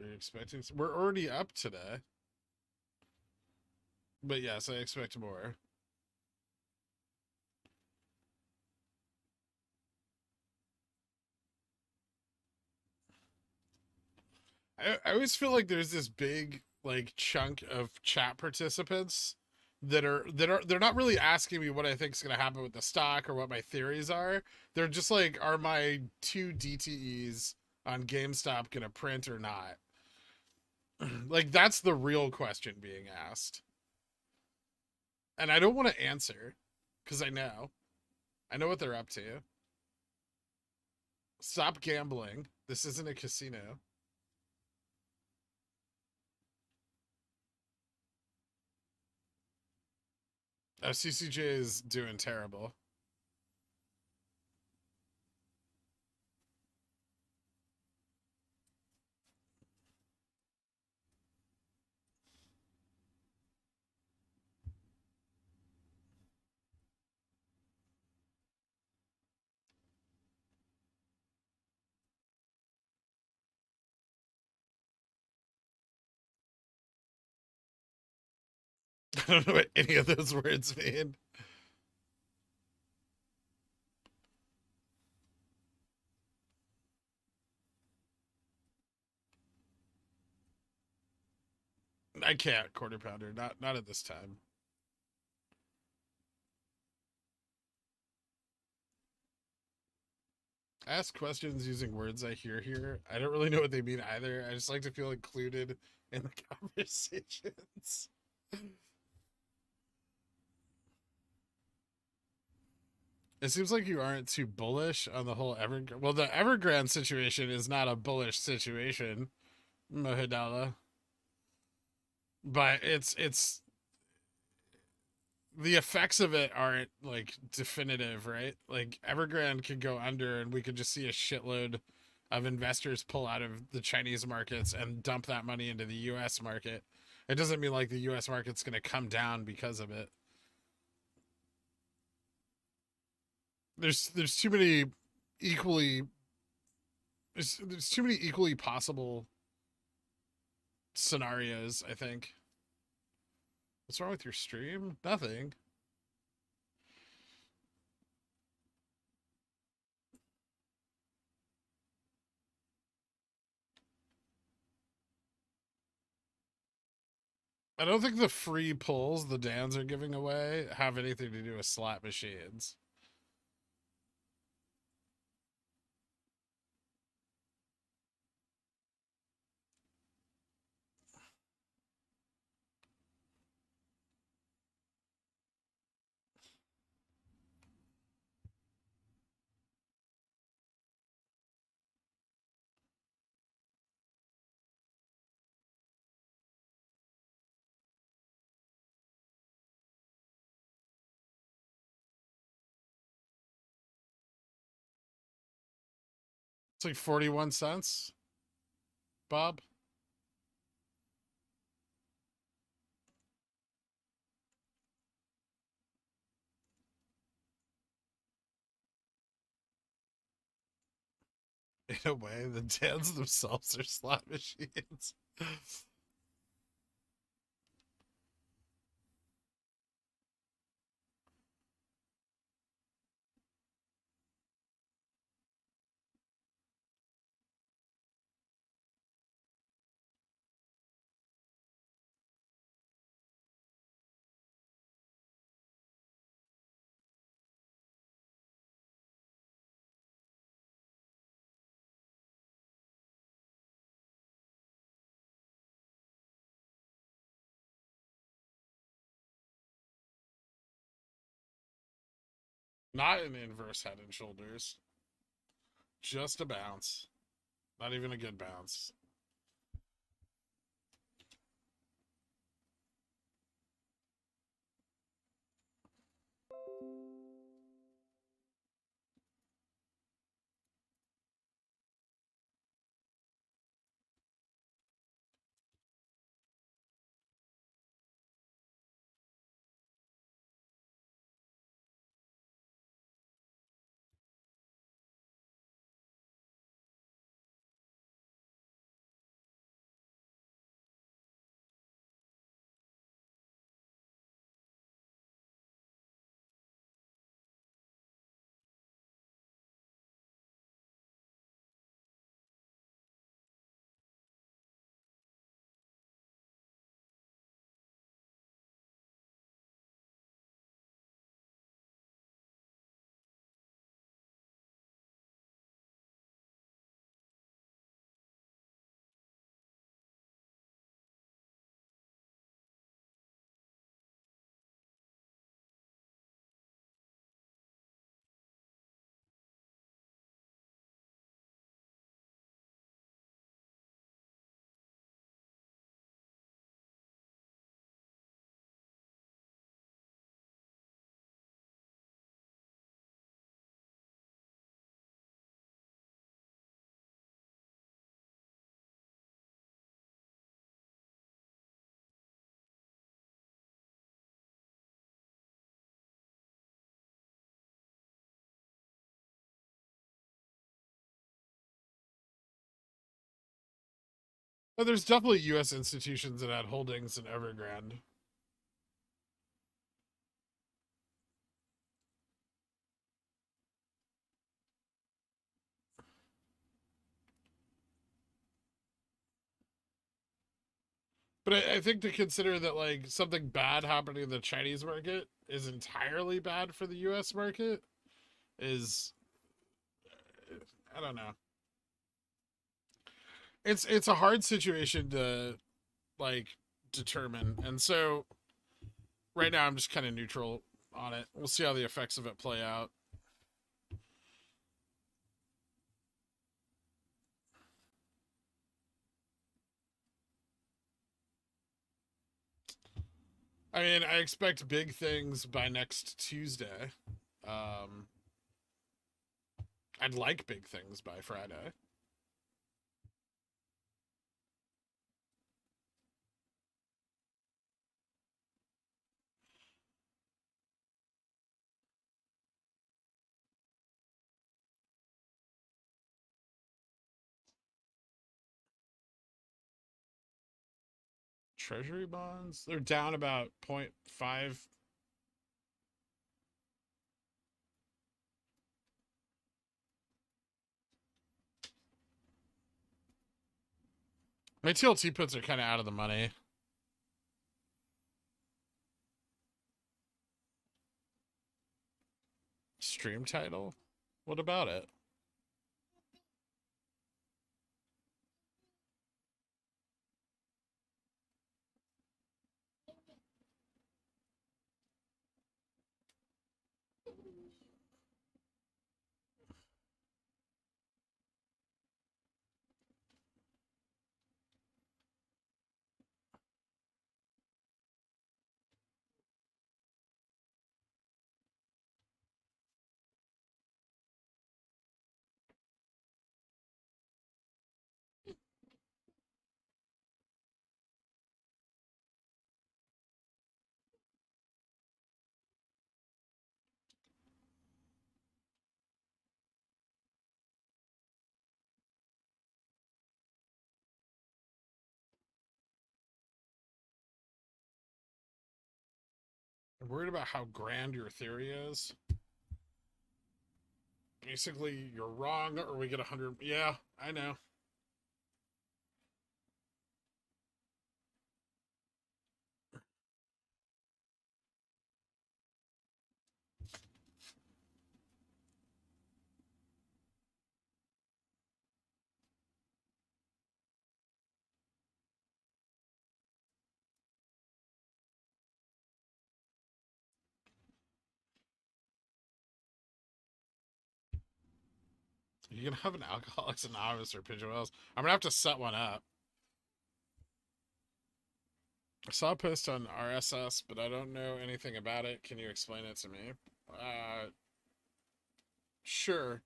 Are you expecting? We're already up today, but yes, I expect more. I always feel like there's this big like chunk of chat participants they're not really asking me what I think is going to happen with the stock or what my theories are. They're just like, are my two DTEs on GameStop going to print or not? Like that's the real question being asked, and I don't want to answer because I know what they're up to. Stop gambling. This isn't a casino. CCJ is doing terrible. I don't know what any of those words mean. I can't quarter pounder. Not at this time. Ask questions using words I hear here. I don't really know what they mean either. I just like to feel included in the conversations. It seems like you aren't too bullish on the whole Evergrande. Well, the Evergrande situation is not a bullish situation, Mohidala. But it's the effects of it aren't like definitive, right? Like Evergrande could go under and we could just see a shitload of investors pull out of the Chinese markets and dump that money into the US market. It doesn't mean like the US market's going to come down because of it. There's too many equally there's too many equally possible scenarios, I think. What's wrong with your stream? Nothing. I don't think the free pulls the Dans are giving away have anything to do with slot machines. It's like 41 cents, Bob. In a way, the Dans themselves are slot machines. Not an inverse head and shoulders. Just a bounce. Not even a good bounce. But there's definitely U.S. institutions that had holdings in Evergrande. But I think to consider that like something bad happening in the Chinese market is entirely bad for the U.S. market is, I don't know. It's a hard situation to like determine, and so right now I'm just kind of neutral on it. We'll see how the effects of it play out. I mean, I expect big things by next Tuesday. Um, I'd like big things by Friday. Treasury bonds, they're down about 0.5. My TLT puts are kind of out of the money. Stream title? What about it? I'm worried about how grand your theory is. Basically, you're wrong, or we get 100. Yeah, I know. You can have an Alcoholics Anonymous or Pigeon Wells. I'm gonna have to set one up. I saw a post on RSS, but I don't know anything about it. Can you explain it to me? Sure.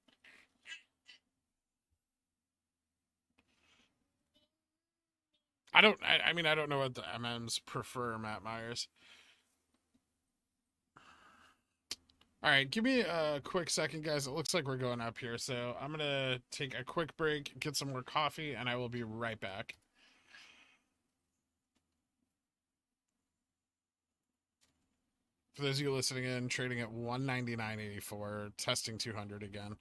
I don't. I mean, I don't know what the MMs prefer, Matt Myers. All right, give me a quick second, guys. It looks like we're going up here, so I'm gonna take a quick break, get some more coffee, and I will be right back. For those of you listening in, trading at 199.84, testing 200 again.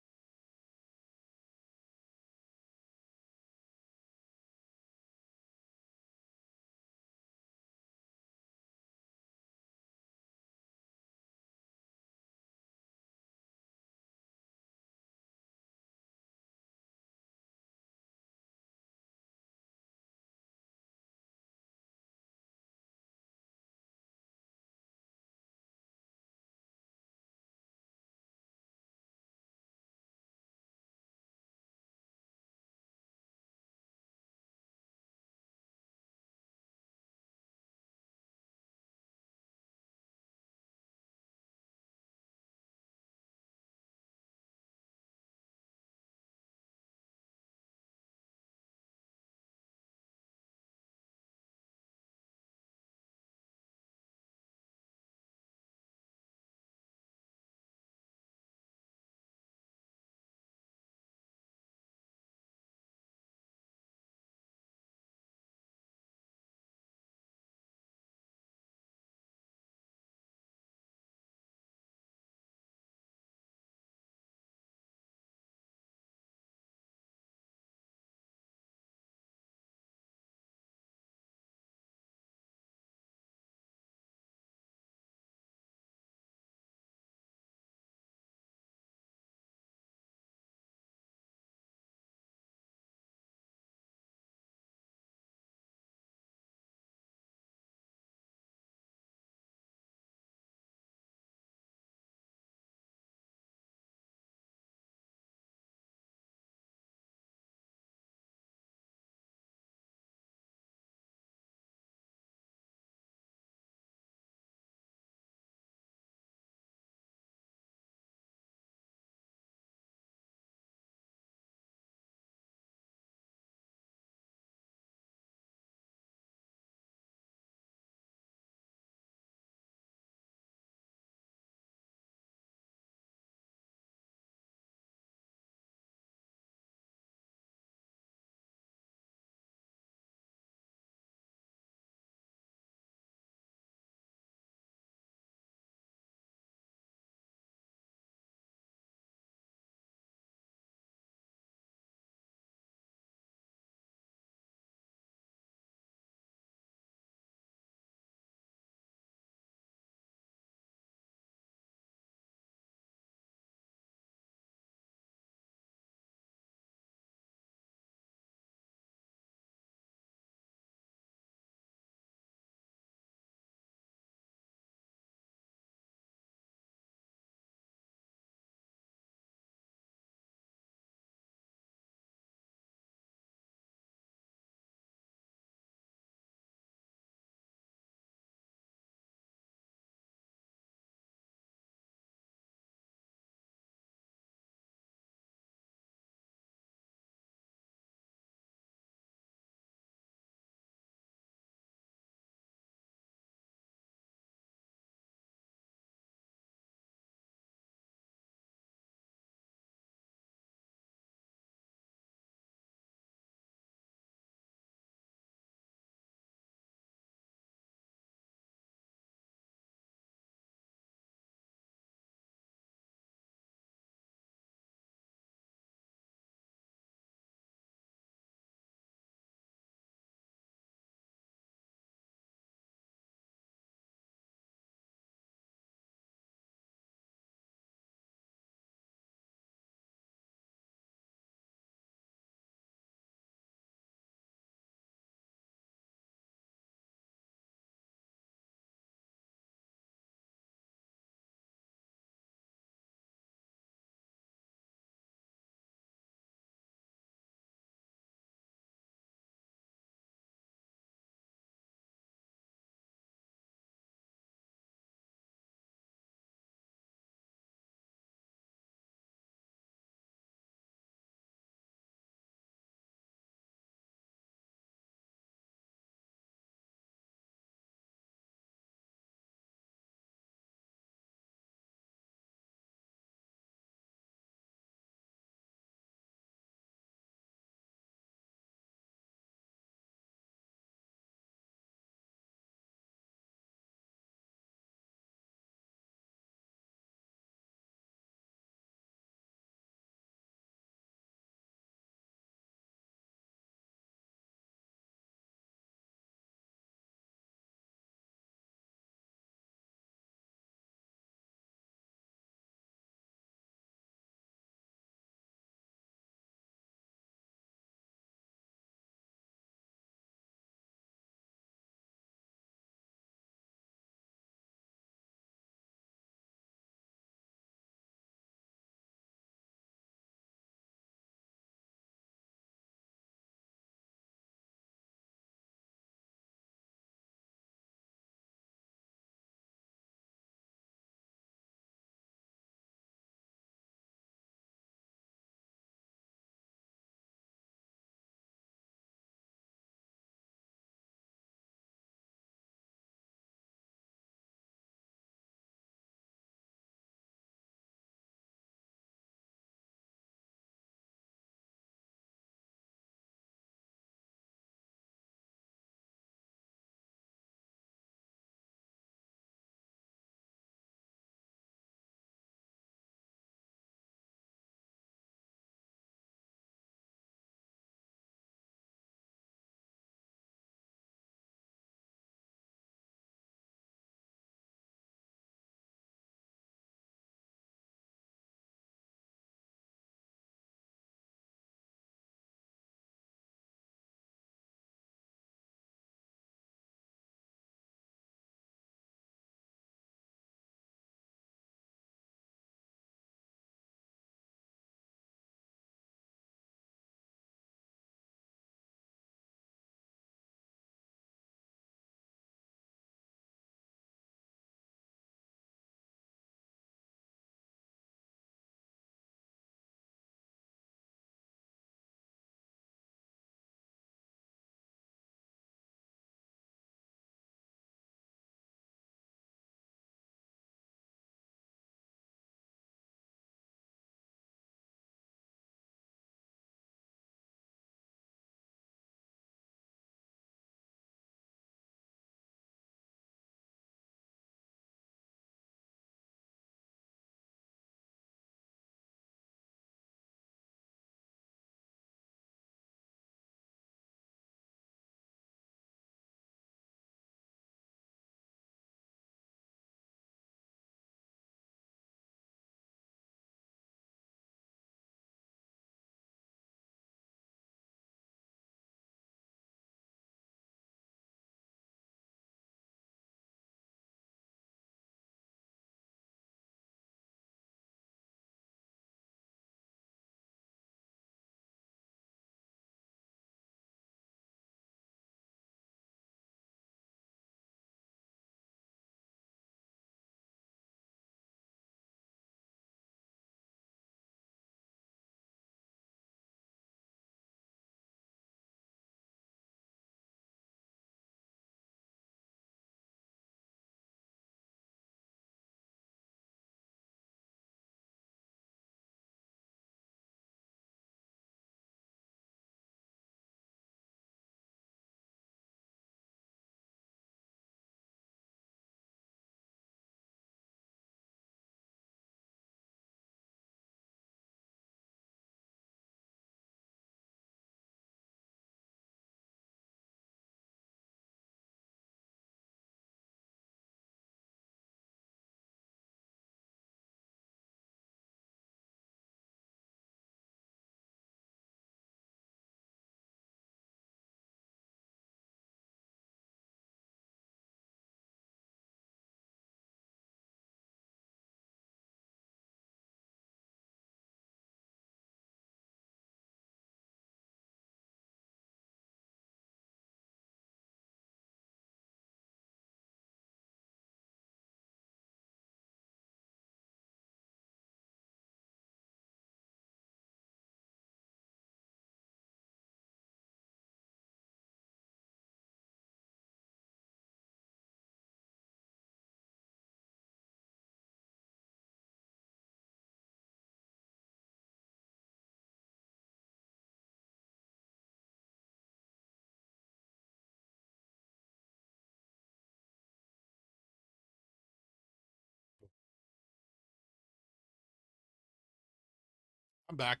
I'm back.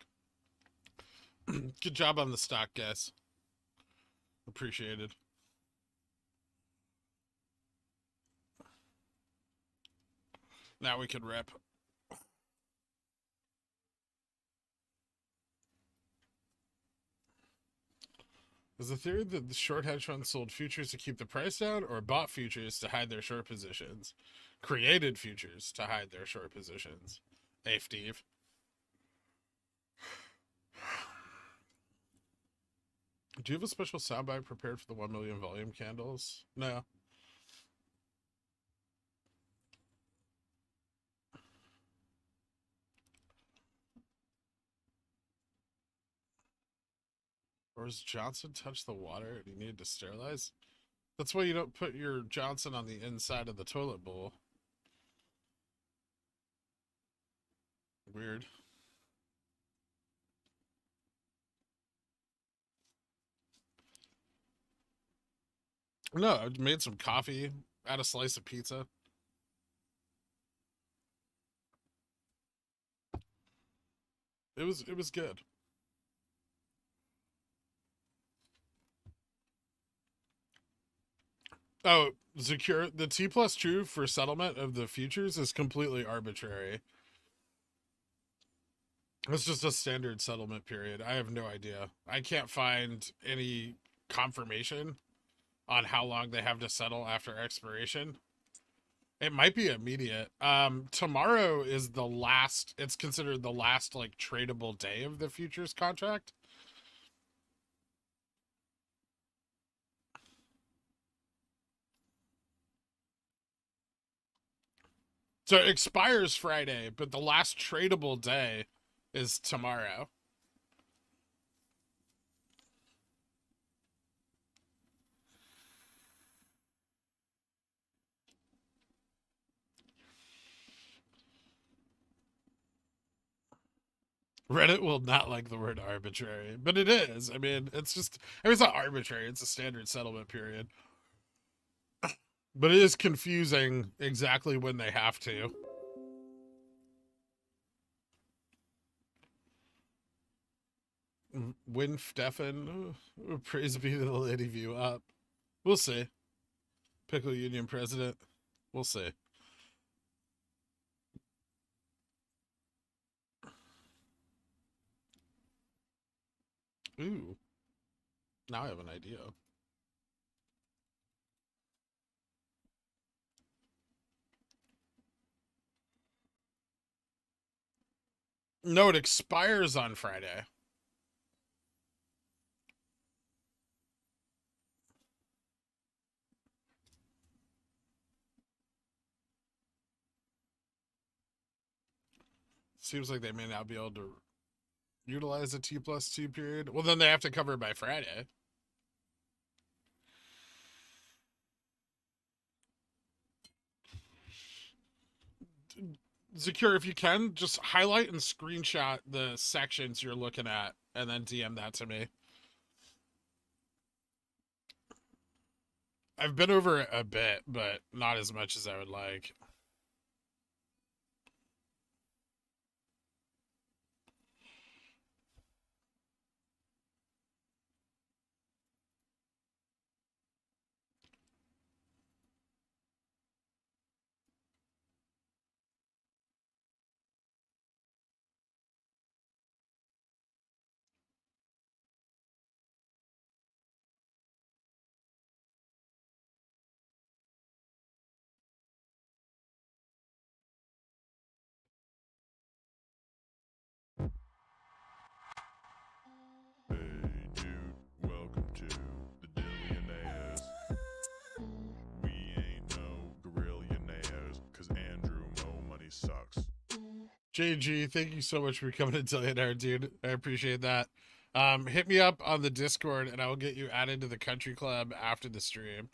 Good job on the stock, guys. Appreciated. Now we can rip. Is the theory that the short hedge funds sold futures to keep the price down or bought futures to hide their short positions? Created futures to hide their short positions. Hey, Steve. Do you have a special soundbite prepared for the 1 million volume candles? No. Or has Johnson touched the water and he needed to sterilize? That's why you don't put your Johnson on the inside of the toilet bowl. Weird. No, I made some coffee, had a slice of pizza. It was good. Oh, secure the T plus true for settlement of the futures is completely arbitrary. It's just a standard settlement period. I have no idea. I can't find any confirmation on how long they have to settle after expiration. It might be immediate. Tomorrow is the last, it's considered the last like tradable day of the futures contract. So it expires Friday, but the last tradable day is tomorrow. Reddit will not like the word arbitrary, but it is. I mean, it's just, I mean, it's not arbitrary, it's a standard settlement period. But it is confusing exactly when they have to. Win Stefan, praise be to the lady view up. We'll see. Pickle Union president. We'll see. Ooh. Now I have an idea. No, it expires on Friday. Seems like they may not be able to utilize the T plus 2 period. Well, then they have to cover it by Friday. Secure, if you can, just highlight and screenshot the sections you're looking at and then DM that to me. I've been over it a bit, but not as much as I would like. Hey, dude, welcome to the Dillionaires. We ain't no gorillionaires, cause Andrew Mo Money sucks. JG, thank you so much for coming to Dillionaire, dude. I appreciate that. Hit me up on the Discord and I will get you added to the country club after the stream.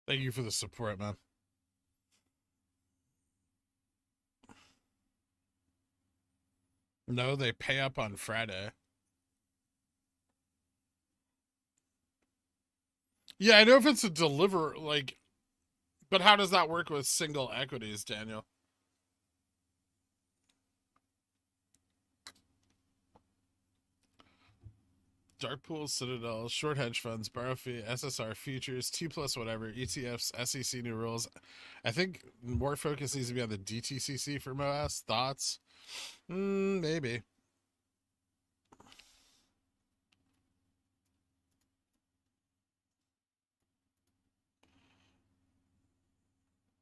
Thank you for the support, man. No, they pay up on Friday. Yeah, I know if it's a deliver, like, but how does that work with single equities, Daniel? Dark pools, Citadel, short hedge funds, borrow fee, SSR futures, T plus whatever, ETFs, SEC new rules. I think more focus needs to be on the DTCC for Moass. Thoughts? Maybe.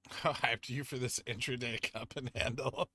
How hyped are you for this intraday cup and handle?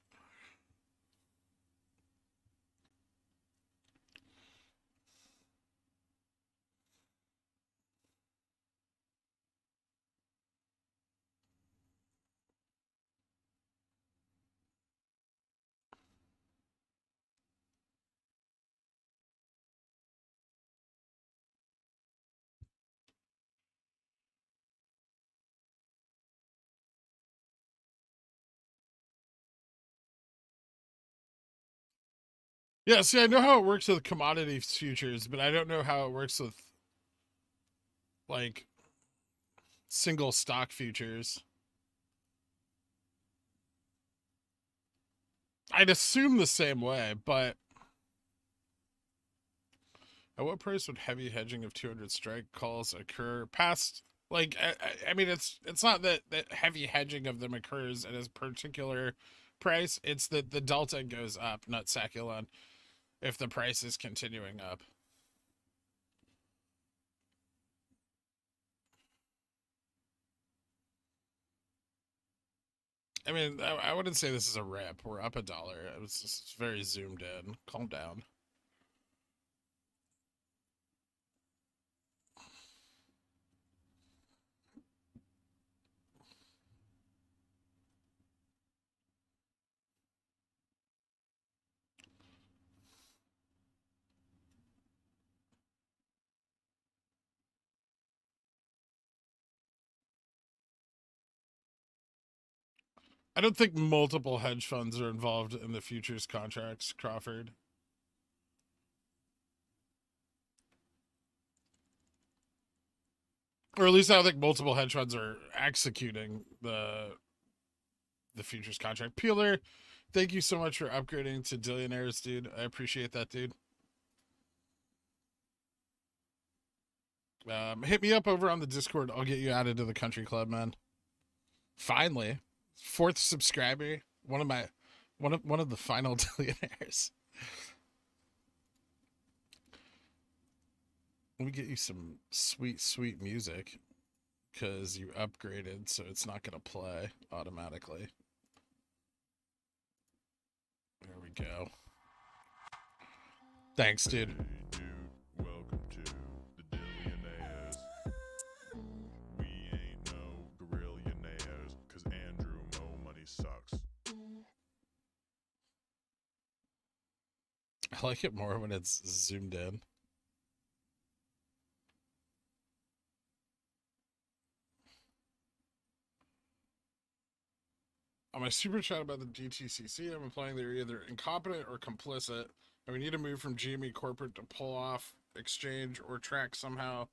Yeah, see, I know how it works with commodity futures, but I don't know how it works with, like, single stock futures. I'd assume the same way, but at what price would heavy hedging of 200 strike calls occur past? Like, I mean, it's not that heavy hedging of them occurs at a particular price. It's that the delta goes up, not saculon, if the price is continuing up. I mean, I wouldn't say this is a rip. We're up $1. It's very zoomed in. Calm down. I don't think multiple hedge funds are involved in the futures contracts, Crawford. Or at least I don't think multiple hedge funds are executing the futures contract. Peeler, thank you so much for upgrading to Dillionaires, dude. I appreciate that, dude. Hit me up over on the Discord. I'll get you added to the country club, man. Finally, 4th subscriber. One of the final Dillionaires. Let me get you some sweet music because you upgraded, so it's not gonna play automatically. There we go. Thanks, dude. Hey, dude, welcome to the Dillionaires. We ain't no gorillionaires, cause Andrew Mo Money sucks. I like it more when it's zoomed in. On my super chat about the DTCC, I'm implying they're either incompetent or complicit, and we need to move from GME corporate to pull off exchange or track somehow,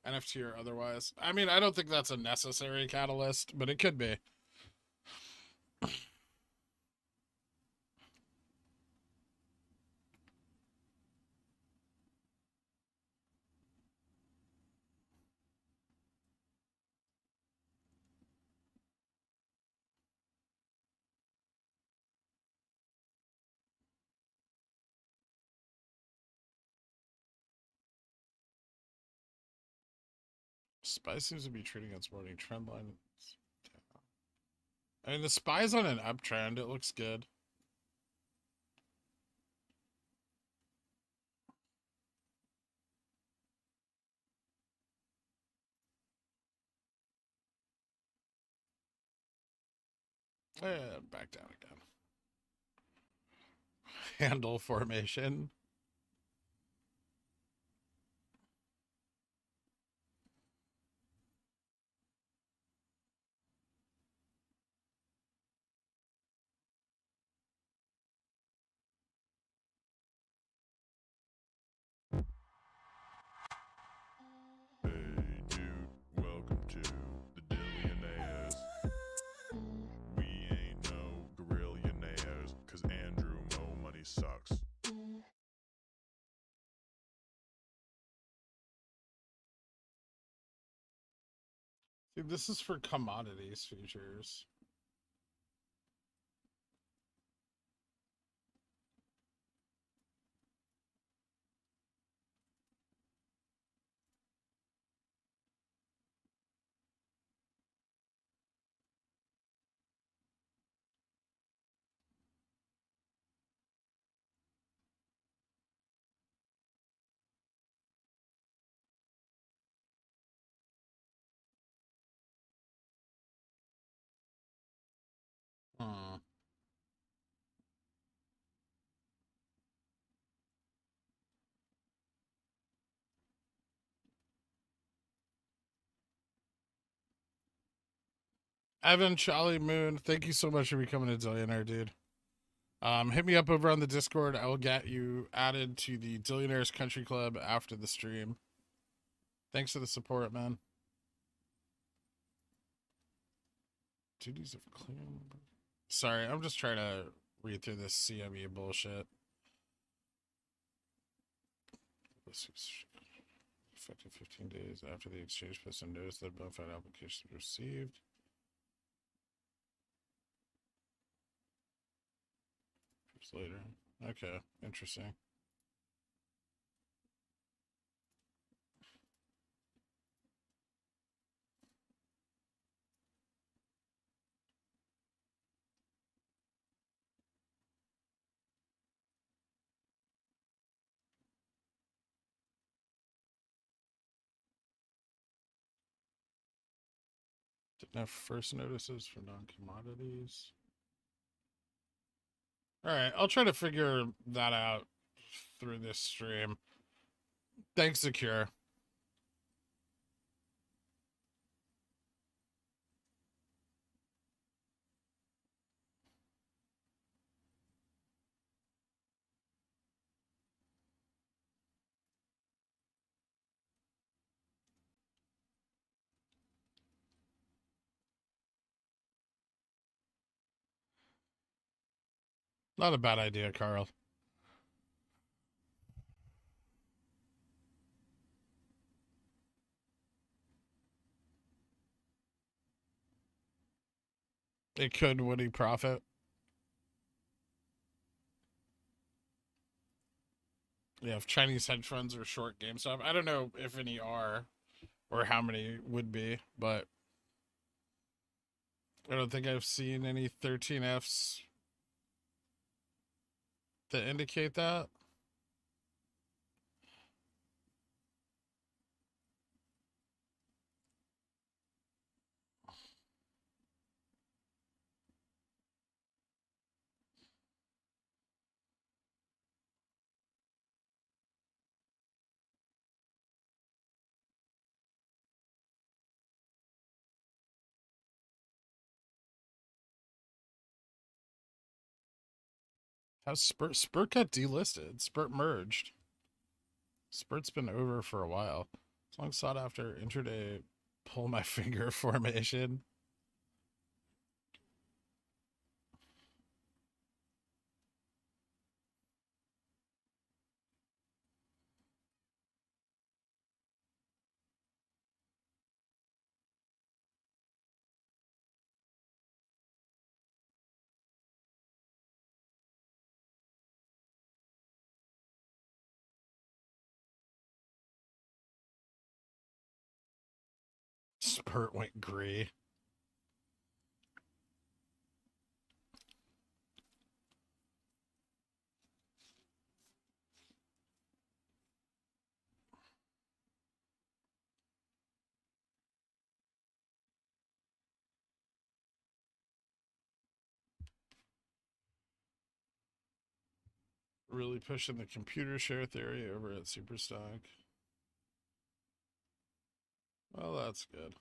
NFT or otherwise. I mean, I don't think that's a necessary catalyst, but it could be. SPY seems to be trading its morning trend line. I mean, the SPY's on an uptrend. It looks good. Back down again. Handle formation. Dude, this is for commodities futures. Hmm. Evan, Charlie Moon, thank you so much for becoming a Zillionaire, dude. Hit me up over on the Discord. I will get you added to the Dillionaires Country Club after the stream. Thanks for the support, man. Duties of clean. Sorry, I'm just trying to read through this CME bullshit. Effective 15 days after the exchange puts a notice that bona fide application received. Later. Okay, interesting. Didn't have first notices for non-commodities. All right, I'll try to figure that out through this stream. Thanks, Secure. Not a bad idea, Carl. It could Woody profit. Yeah, if Chinese hedge funds are short GameStop, I don't know if any are or how many would be, but I don't think I've seen any 13Fs that indicate that. How's Spurt got delisted? Spurt merged. Spurt's been over for a while. It's long sought after intraday pull my finger formation. Spurt went gray. Really pushing the computer share theory over at Superstock. Well, that's good.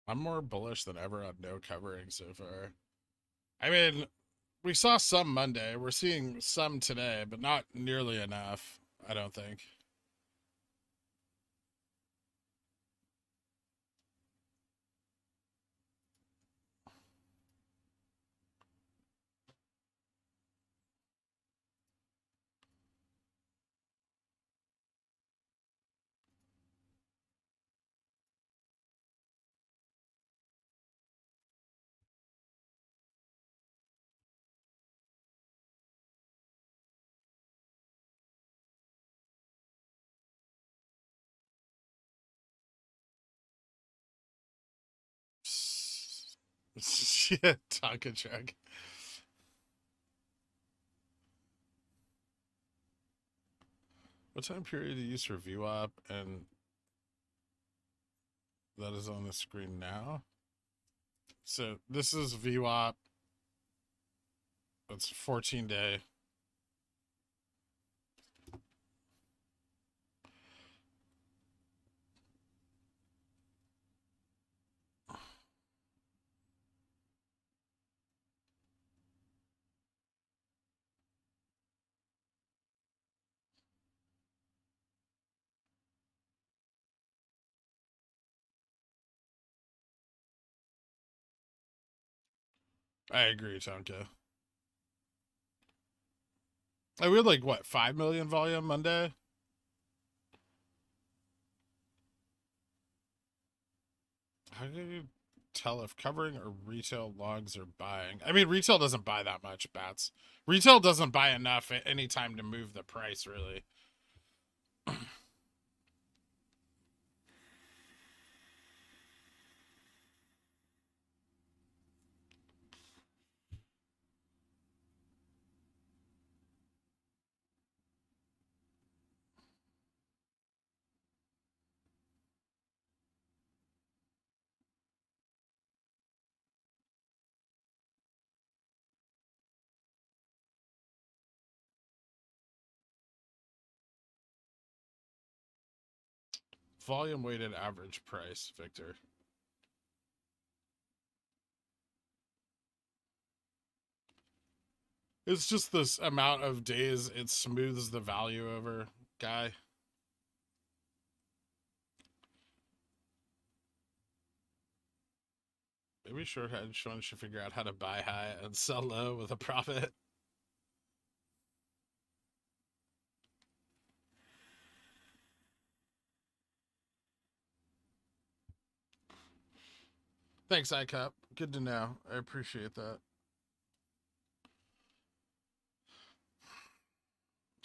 I'm more bullish than ever on no covering so far. I mean, we saw some Monday. We're seeing some today, but not nearly enough, I don't think. Shit, Tonka truck. What time period do you use for VWAP? And that is on the screen now. So this is VWAP. That's 14-day. I agree, Tonka. We had like what, 5 million volume Monday? How do you tell if covering or retail logs are buying? I mean, retail doesn't buy that much, Bats. Retail doesn't buy enough at any time to move the price, really. Volume weighted average price, Victor. It's just this amount of days it smooths the value over, guy. Maybe short hedge one should figure out how to buy high and sell low with a profit. Thanks, iCup. Good to know. I appreciate that.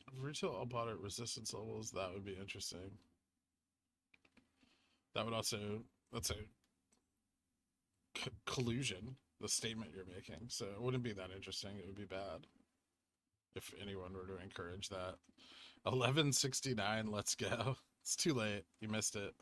If retail all bought at resistance levels, that would be interesting. That would also, that's a collusion, the statement you're making. So it wouldn't be that interesting. It would be bad if anyone were to encourage that. 1169, let's go. It's too late. You missed it.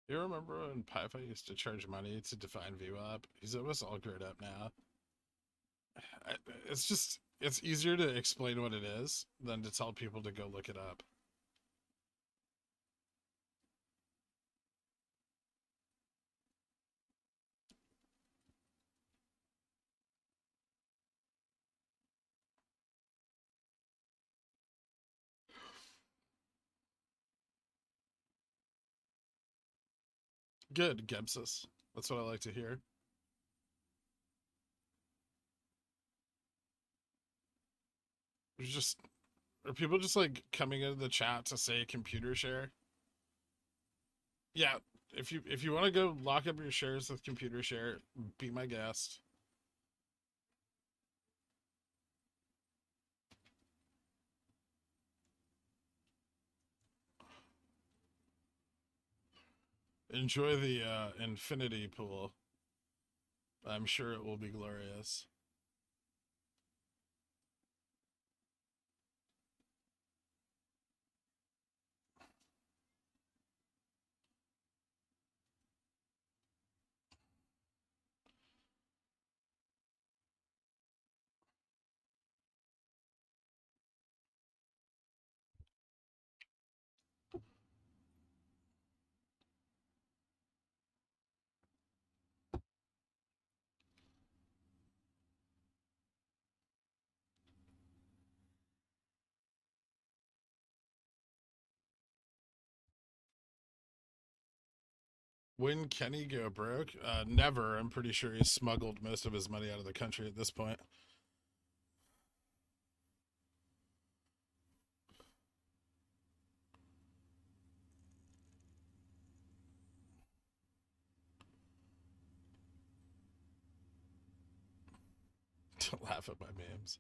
You remember when PFOF used to charge money to define VWAP? He's almost all grown up now. It's just, it's easier to explain what it is than to tell people to go look it up. Good, Gebsis. That's what I like to hear. There's just, are people just like coming into the chat to say ComputerShare? Yeah, if you want to go lock up your shares with ComputerShare, be my guest. Enjoy the infinity pool. I'm sure it will be glorious. When Kenny go broke? Never. I'm pretty sure he smuggled most of his money out of the country at this point. To laugh at my memes.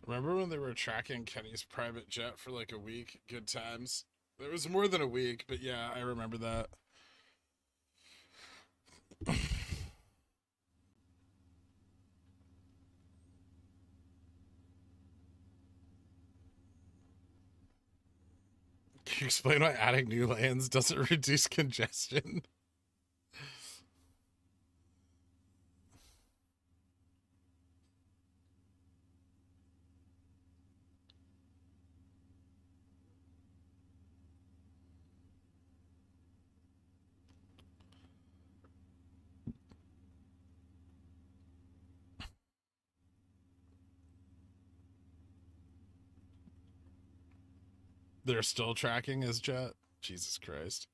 Remember when they were tracking Kenny's private jet for like a week? Good times. It was more than a week, but yeah, I remember that. Can you explain why adding new lanes doesn't reduce congestion? They're still tracking his jet? Jesus Christ.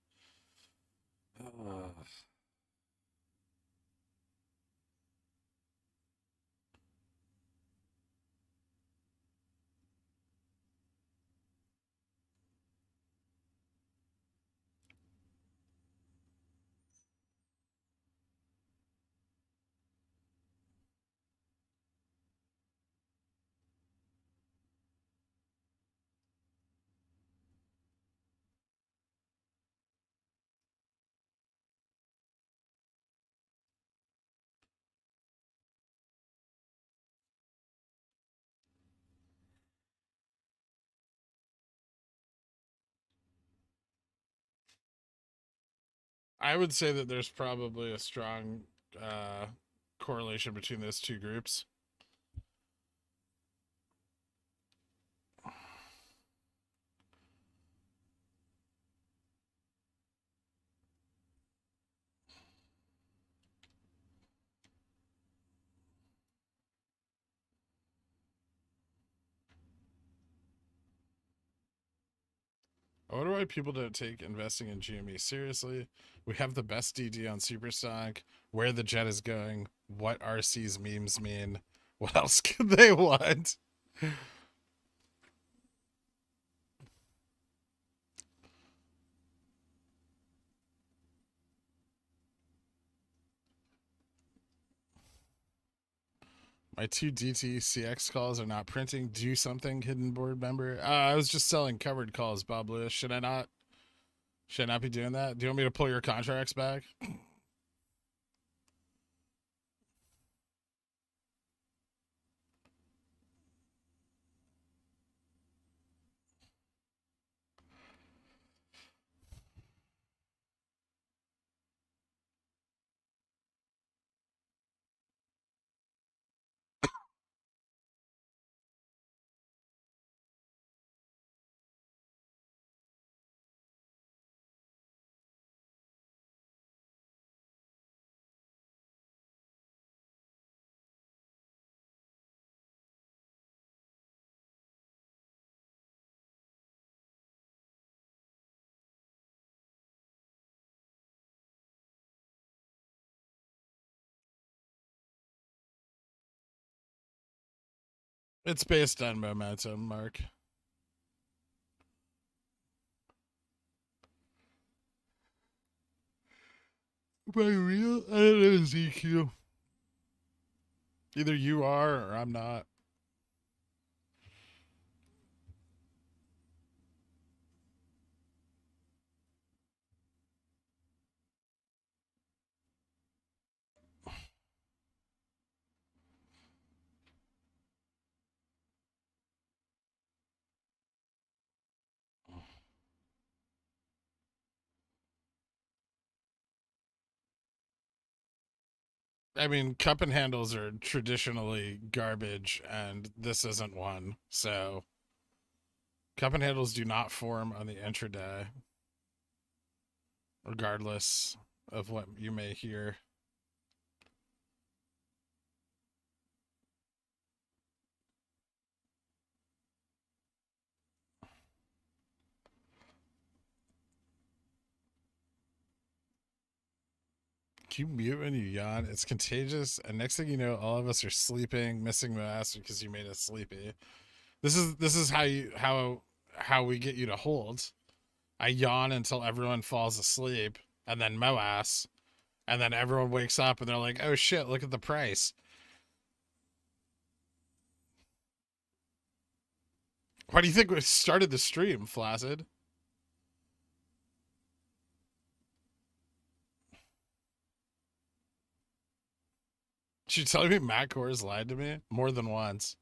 I would say that there's probably a strong correlation between those two groups. I wonder why people don't take investing in GME seriously. We have the best DD on Superstock, where the jet is going, what RC's memes mean. What else could they want? My two DTCX calls are not printing. Do something, hidden board member. I was just selling covered calls, Bob Lewis. Should I not? Should I not be doing that? Do you want me to pull your contracts back? It's based on momentum, Mark. Am I real? I don't know, ZQ. Either you are or I'm not. I mean, cup and handles are traditionally garbage, and this isn't one. So, cup and handles do not form on the intraday, regardless of what you may hear. You mute when you yawn. It's contagious, and next thing you know, all of us are sleeping, missing Moass because you made us sleepy. This is how we get you to hold. I yawn until everyone falls asleep, and then Moass, and then everyone wakes up and they're like, "Oh shit, look at the price." Why do you think we started the stream, Flaccid? She telling me Matt Kors lied to me more than once.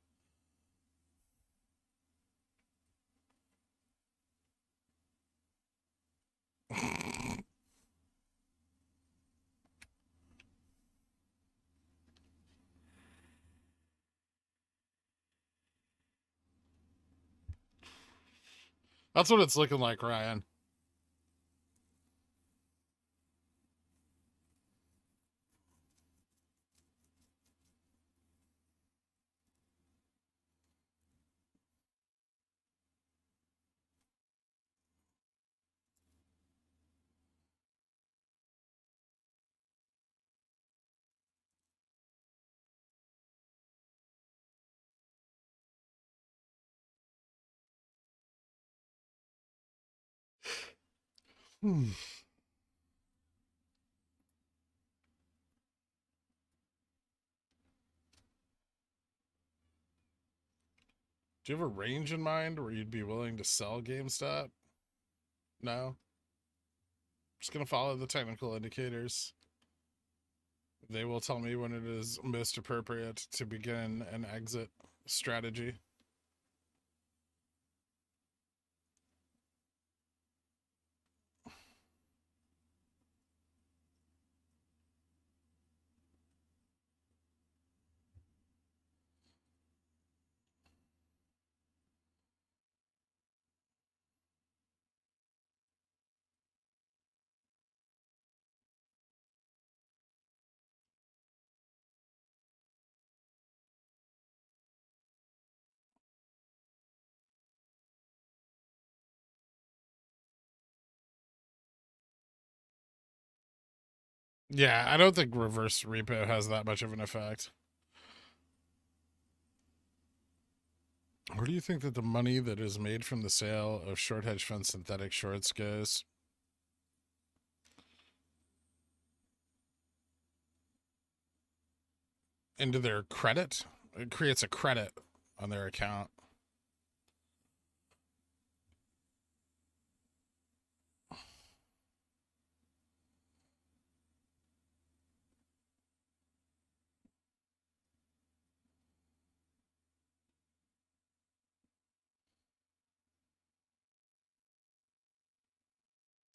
That's what it's looking like, Ryan. Hmm. Do you have a range in mind where you'd be willing to sell GameStop? No? Just gonna follow the technical indicators. They will tell me when it is most appropriate to begin an exit strategy. Yeah, I don't think reverse repo has that much of an effect. Where do you think that the money that is made from the sale of short hedge fund synthetic shorts goes? Into their credit? It creates a credit on their account.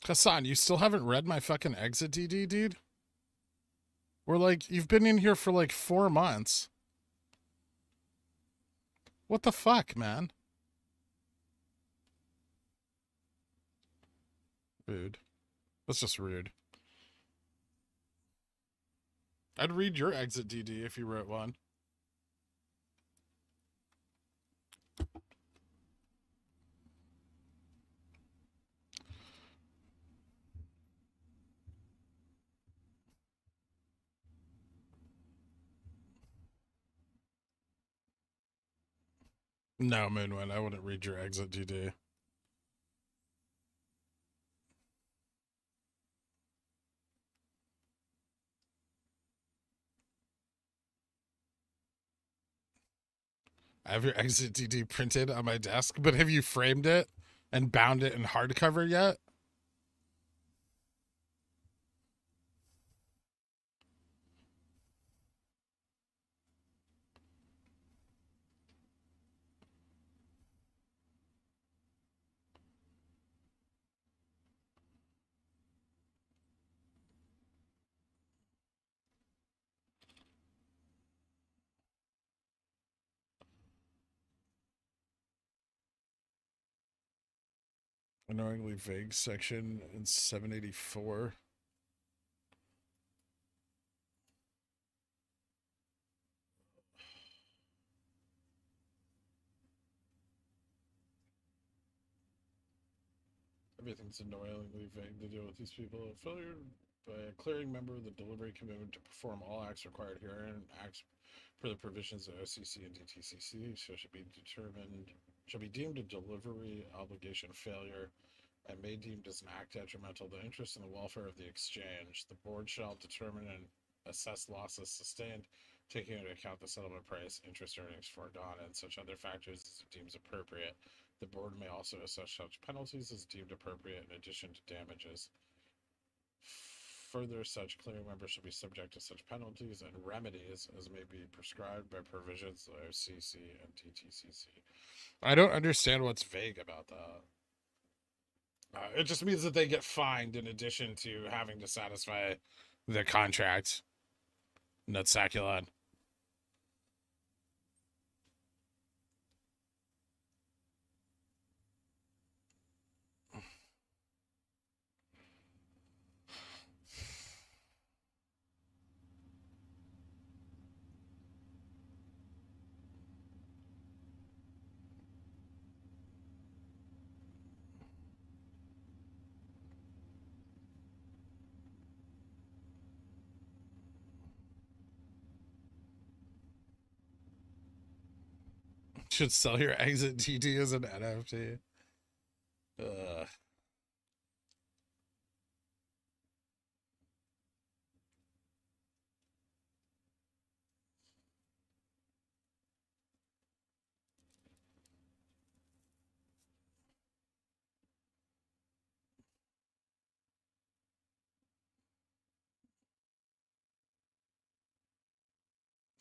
Hassan, you still haven't read my fucking exit DD, dude? We're like, you've been in here for like 4 months. What the fuck, man? Rude. That's just rude. I'd read your exit DD if you wrote one. No, Moonwind, I wouldn't read your exit DD. I have your exit DD printed on my desk, but have you framed it and bound it in hardcover yet? Annoyingly vague section in 784. Everything's annoyingly vague to deal with these people. Failure by a clearing member of the delivery commitment to perform all acts required herein, acts per the provisions of OCC and DTCC, so shall be deemed a delivery obligation failure and may deemed as an act detrimental to the interest and the welfare of the exchange. The board shall determine and assess losses sustained, taking into account the settlement price, interest earnings foregone, and such other factors as it deems appropriate. The board may also assess such penalties as deemed appropriate in addition to damages. Further, such clearing members shall be subject to such penalties and remedies as may be prescribed by provisions of OCC and DTCC. I don't understand what's vague about that. It just means that they get fined in addition to having to satisfy the contract. Nutsaculon. Should sell your exit TT as an NFT. Ugh.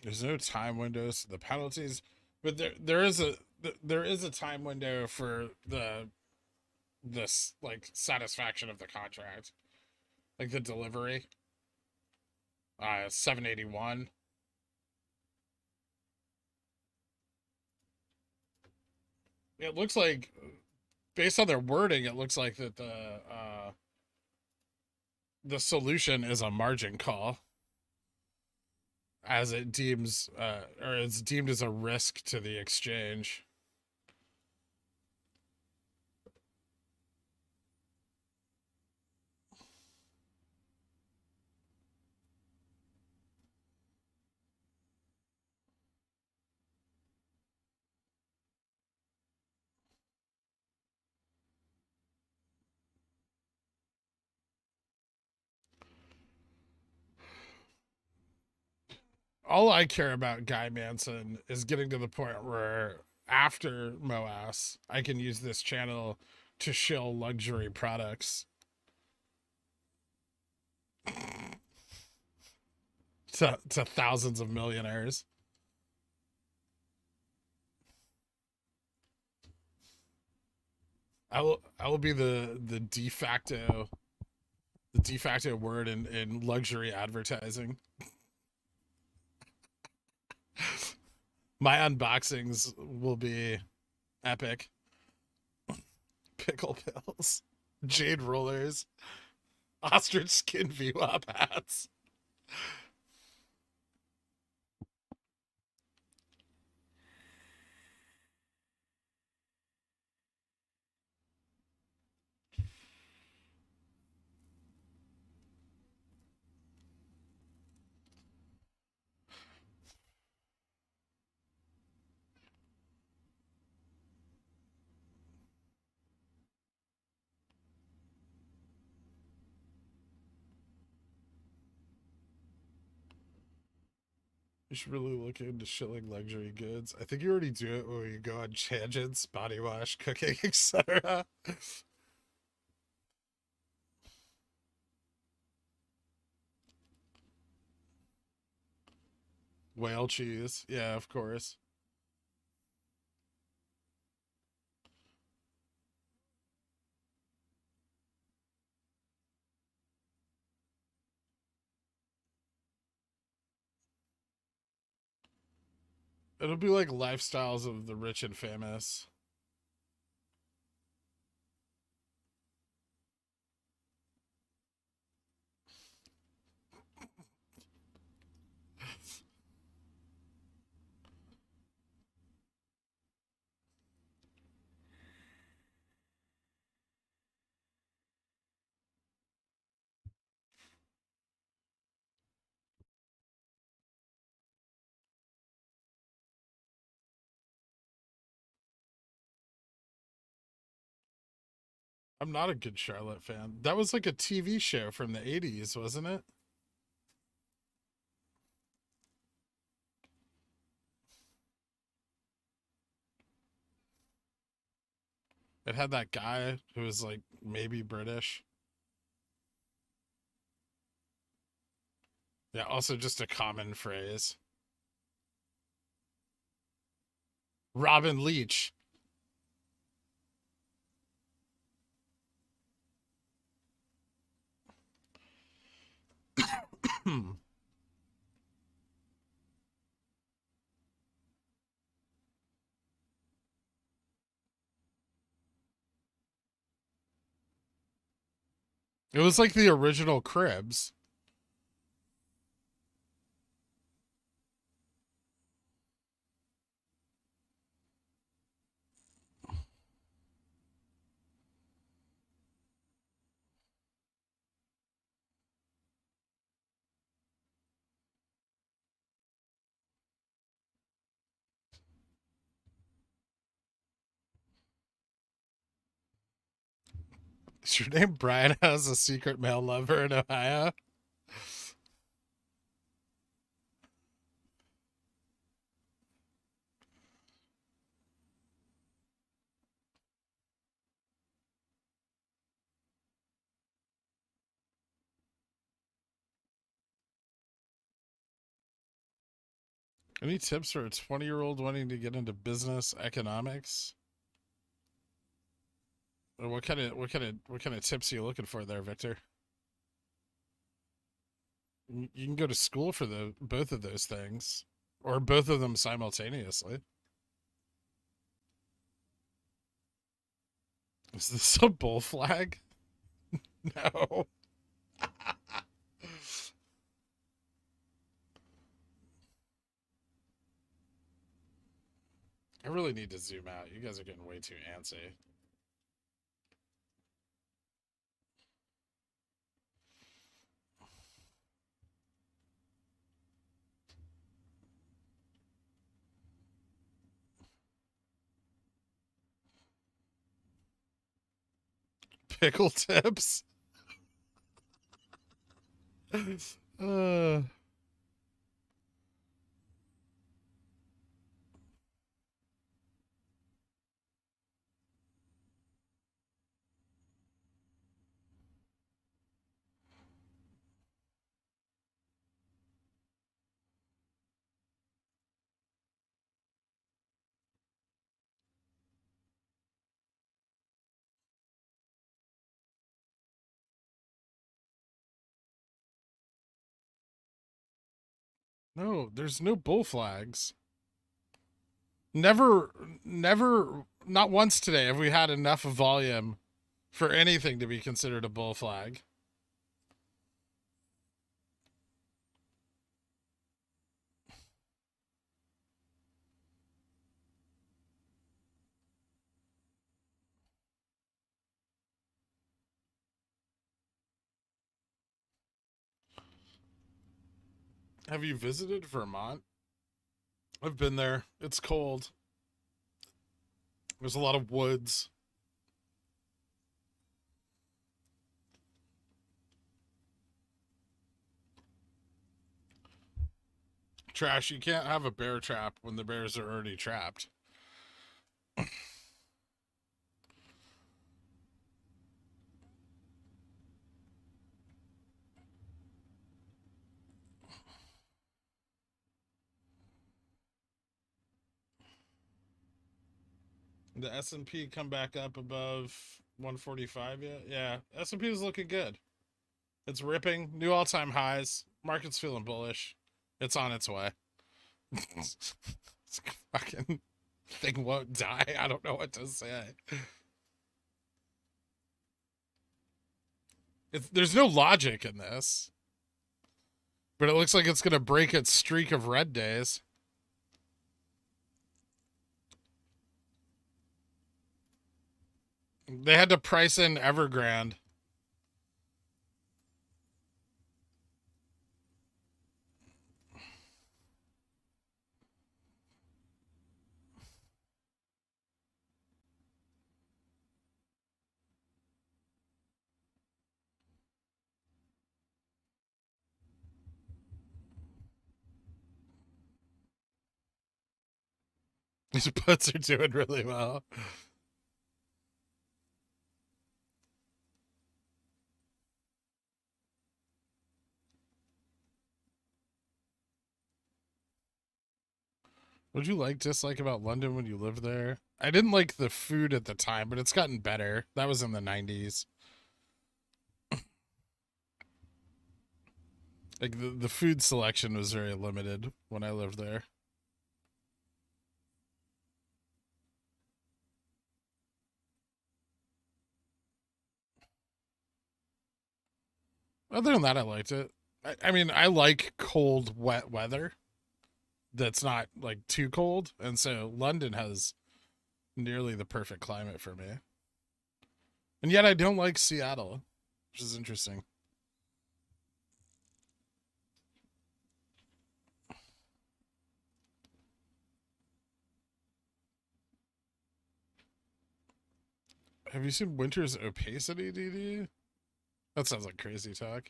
There's no time windows to the penalties, but there is a time window for this like satisfaction of the contract, like the delivery. 781. It looks like, based on their wording, it looks like that the solution is a margin call, as it deems or it's deemed as a risk to the exchange. All I care about, Guy Manson, is getting to the point where after Moass, I can use this channel to shill luxury products to thousands of millionaires. I will be the de facto word in luxury advertising. My unboxings will be epic. Pickle pills, jade rollers, ostrich skin VWAP hats. You should really look into shilling luxury goods. I think you already do it when you go on tangents, body wash, cooking, etc. Whale cheese. Yeah, of course. It'll be like lifestyles of the rich and famous. I'm not a good Charlotte fan. That was like a TV show from the 80s, wasn't it? It had that guy who was like maybe British. Yeah, also just a common phrase. Robin Leach. It was like the original Cribs. Is your name Brian has a secret male lover in Ohio? Any tips for a 20-year-old wanting to get into business economics? Or what kind of tips are you looking for there, Victor? You can go to school for the both of those things, or both of them simultaneously. Is this a bull flag? No. I really need to zoom out. You guys are getting way too antsy. Pickle tips. uh, no, there's no bull flags. Never, never, not once today have we had enough volume for anything to be considered a bull flag. Have you visited Vermont? I've been there. It's cold. There's a lot of woods. Trash, you can't have a bear trap when the bears are already trapped. The S&P come back up above 145 yet? Yeah, S&P is looking good. It's ripping new all-time highs. Market's feeling bullish. It's on its way. This fucking thing won't die. I don't know what to say. There's no logic in this, but it looks like it's going to break its streak of red days. They had to price in Evergrande. These puts are doing really well. What did you dislike about London when you lived there? I didn't like the food at the time, but it's gotten better. That was in the 90s. Like the food selection was very limited when I lived there. Other than that, I liked it. I mean, I like cold, wet weather that's not like too cold, and so London has nearly the perfect climate for me. And yet I don't like Seattle, which is interesting. Have you seen Winter's Opacity, DD? That sounds like crazy talk.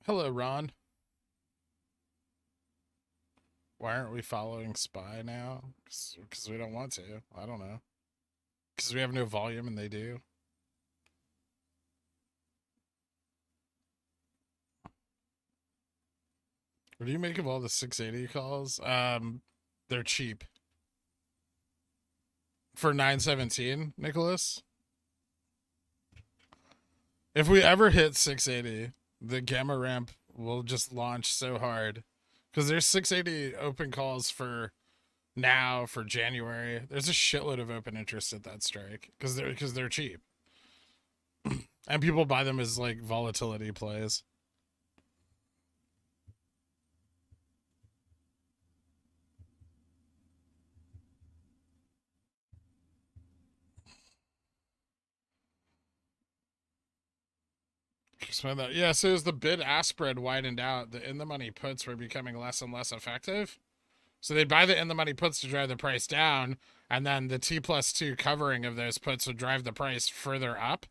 Hello, Ron. Why aren't we following Spy now? Because we don't want to. I don't know. Because we have no volume and they do. What do you make of all the 680 calls? They're cheap. For 917, Nicholas? If we ever hit 680, the gamma ramp will just launch so hard. Because there's 680 open calls for now, for January. There's a shitload of open interest at that strike. Because they're cheap. And people buy them as like volatility plays. Yeah, so as the bid-ask spread widened out, the in-the-money puts were becoming less and less effective. So they'd buy the in-the-money puts to drive the price down, and then the T+2 covering of those puts would drive the price further up,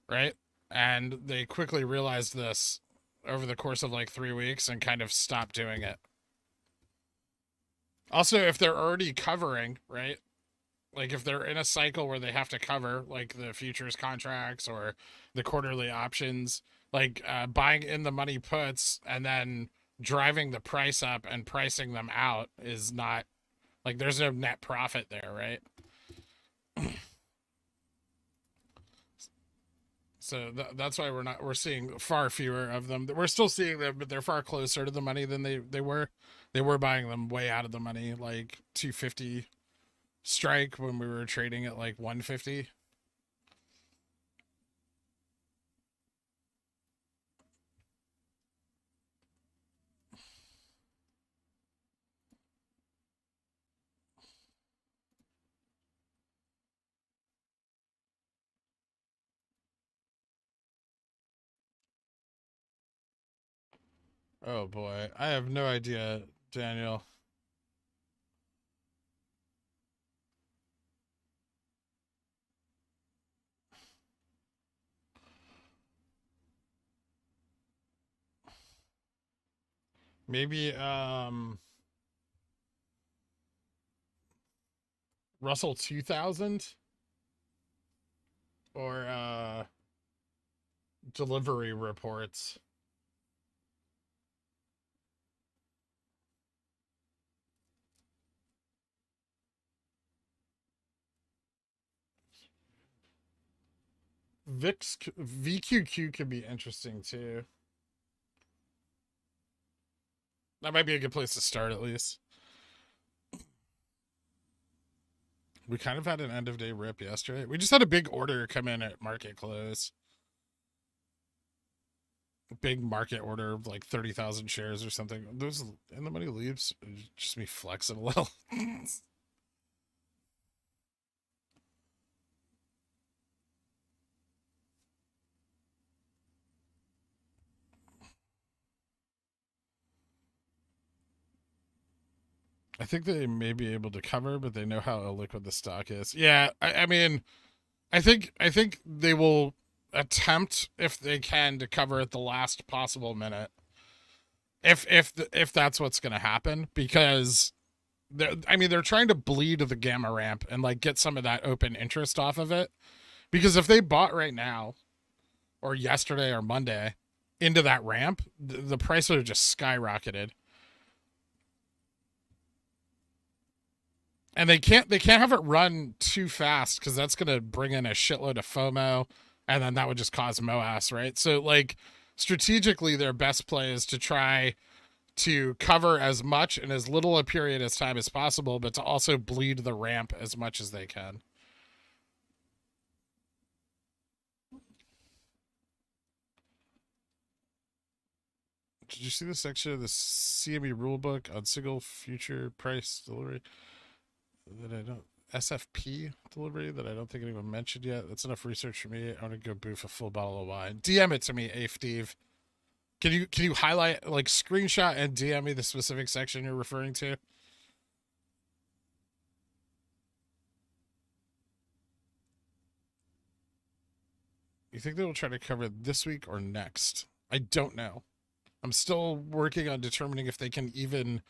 right? And they quickly realized this over the course of like 3 weeks and kind of stopped doing it. Also, if they're already covering, right? Like if they're in a cycle where they have to cover like the futures contracts or the quarterly options, like buying in the money puts and then driving the price up and pricing them out is not like there's no net profit there, right? So that's why we're seeing far fewer of them. We're still seeing them, but they're far closer to the money than they were. They were buying them way out of the money, like 250 strike when we were trading at like 150. Oh boy, I have no idea, Daniel. Maybe Russell 2000 or delivery reports. VQQ could be interesting too. That might be a good place to start at least. We kind of had an end of day rip yesterday. We just had a big order come in at market close. A big market order of like 30,000 shares or something. Those in the money leaves just me flexing a little. I think they may be able to cover, but they know how illiquid the stock is. Yeah, I mean, I think they will attempt if they can to cover at the last possible minute. if that's what's going to happen, because they're trying to bleed the gamma ramp and like get some of that open interest off of it. Because if they bought right now or yesterday or Monday into that ramp, the price would have just skyrocketed. And they can't have it run too fast because that's going to bring in a shitload of FOMO, and then that would just cause Moass, right? So like strategically, their best play is to try to cover as much in as little a period of time as possible, but to also bleed the ramp as much as they can. Did you see the section of the CME rulebook on single future price delivery that I don't SFP delivery that I don't think anyone mentioned yet? That's enough research for me. I'm gonna go boof a full bottle of wine. DM it to me, A Steve. Can you highlight, like, screenshot and DM me the specific section you're referring to? You think they will try to cover it this week or next? I don't know. I'm still working on determining if they can even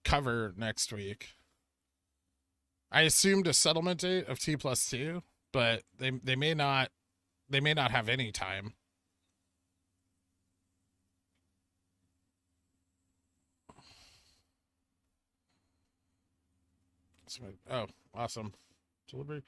cover next week. I assumed a settlement date of T+2, but they may not have any time. Oh, awesome. Delivery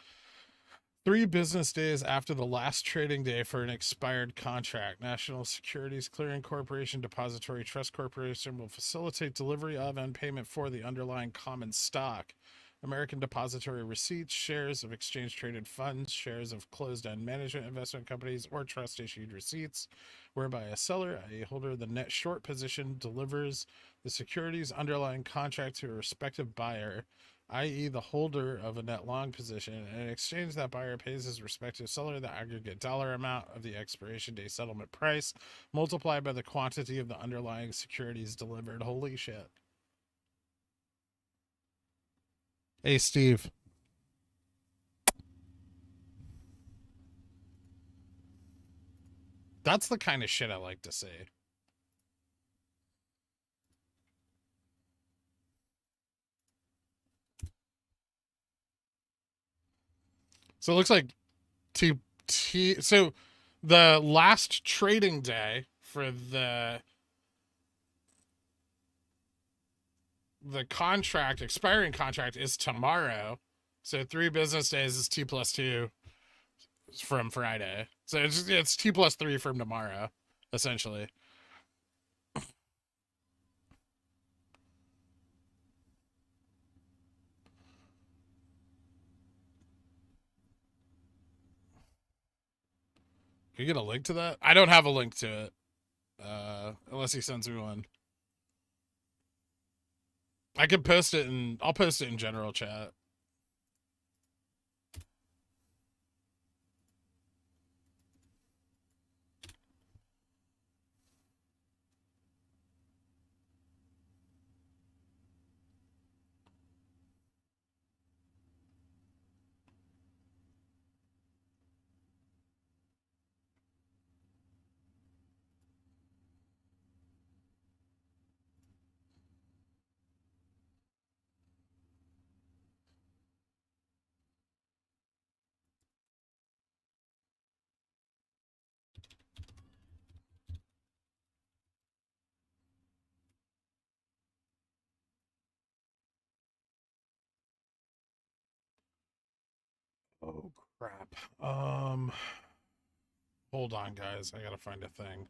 3 business days after the last trading day for an expired contract. National Securities Clearing Corporation Depository Trust Corporation will facilitate delivery of and payment for the underlying common stock. American Depository Receipts, shares of exchange traded funds, shares of closed end management investment companies, or trust issued receipts, whereby a seller, a holder of the net short position, delivers the securities underlying contract to a respective buyer, i.e., the holder of a net long position, and in exchange that buyer pays his respective seller the aggregate dollar amount of the expiration day settlement price multiplied by the quantity of the underlying securities delivered. Holy shit. Hey, Steve. That's the kind of shit I like to see. So it looks like so the last trading day for the contract, expiring contract, is tomorrow. So 3 business days is T+2 from Friday. So it's T+3 from tomorrow, essentially. Can you get a link to that? I don't have a link to it. Unless he sends me one. I could post it I'll post it in general chat. Oh crap. Hold on, guys. I gotta find a thing.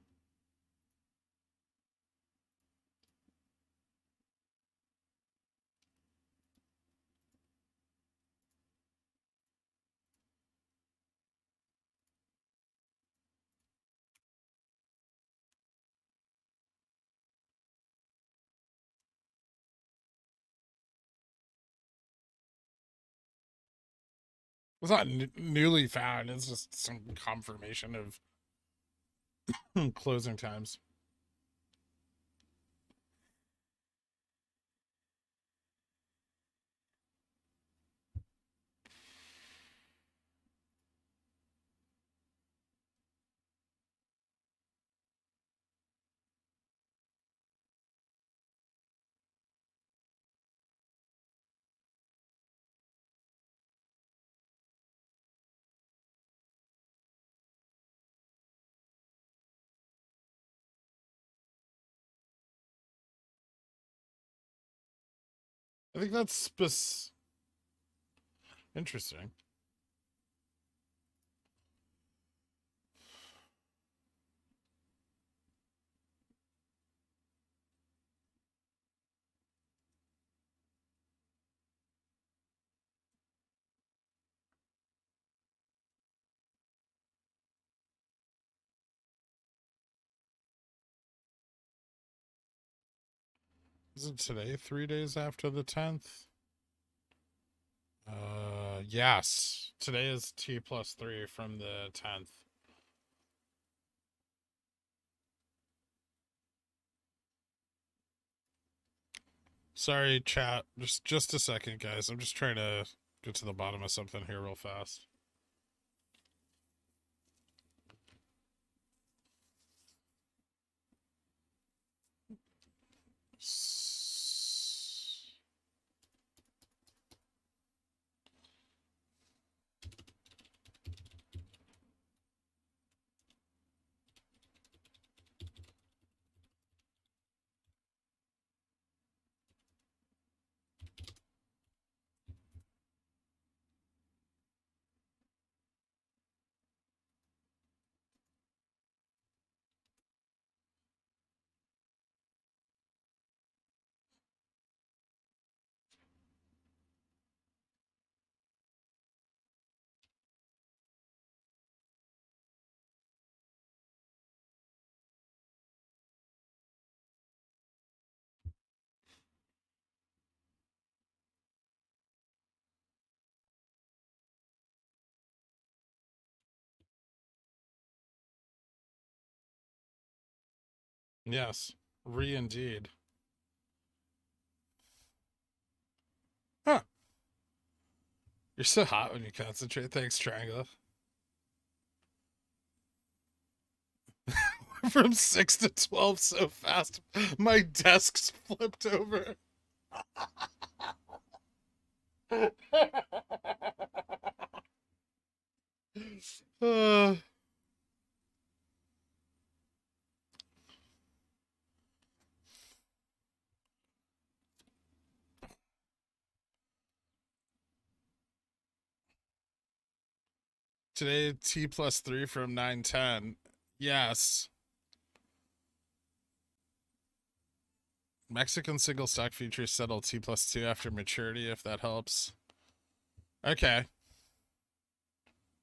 It's not newly found. It's just some confirmation of closing times. I think that's interesting. Isn't today 3 days after the 10th? Yes. Today is T+3 from the 10th. Sorry, chat. Just a second, guys. I'm just trying to get to the bottom of something here real fast. Yes. Indeed. Huh. You're so hot when you concentrate. Thanks, Triangle. From 6 to 12 so fast, my desk's flipped over. uh, Today, T+3 from 910. Yes. Mexican single stock futures settle T+2 after maturity, if that helps. Okay.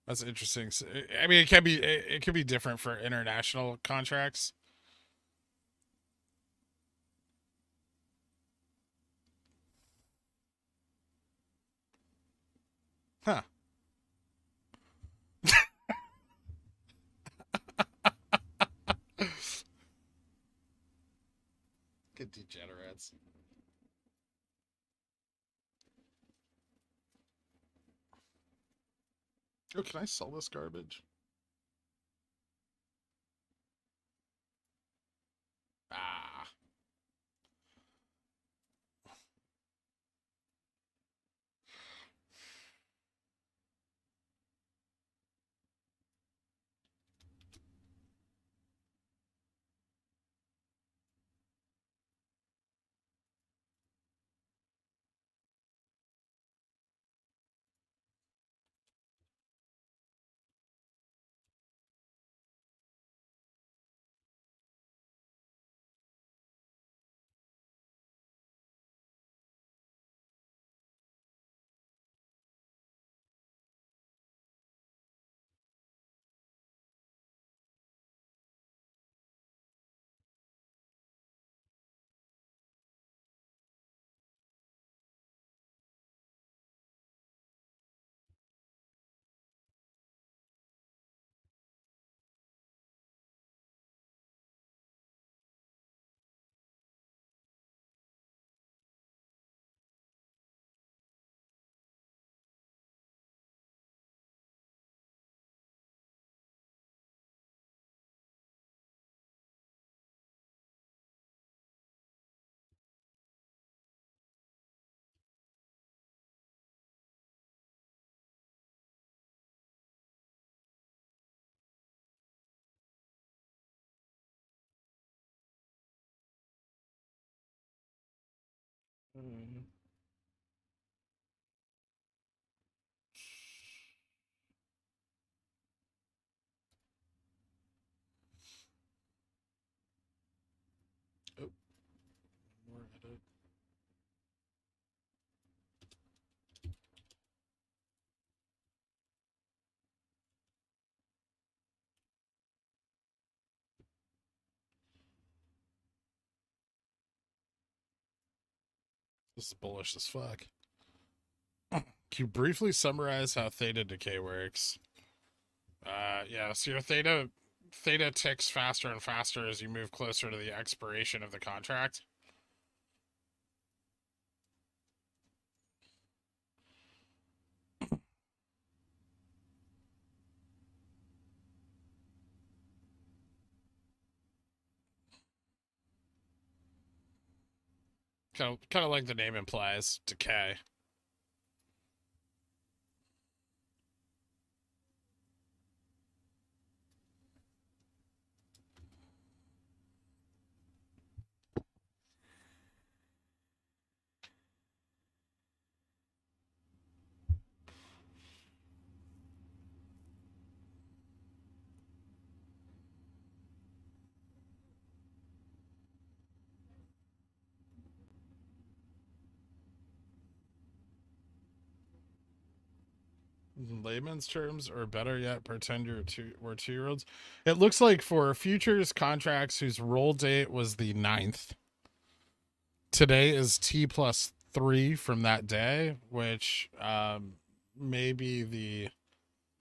That's interesting. I mean, it can be different for international contracts. Huh. Good degenerates. Oh, can I sell this garbage? Ah. Mm. This is bullish as fuck. Can you briefly summarize how theta decay works? Yeah, so your theta ticks faster and faster as you move closer to the expiration of the contract. Kind of like the name implies, decay. In layman's terms, or better yet, pretend we're 2-year-olds. It looks like for futures contracts whose roll date was the 9th, today is T plus 3 from that day, which may be the.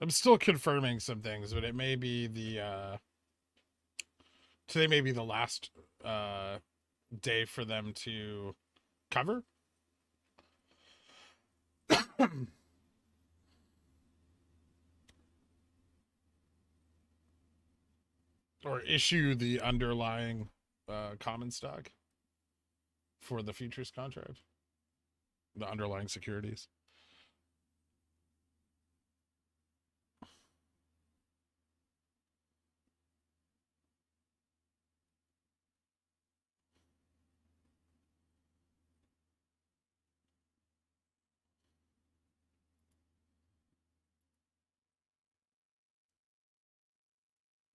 I'm still confirming some things, but it may be the. Today may be the last day for them to cover. Or issue the underlying common stock for the futures contract, the underlying securities.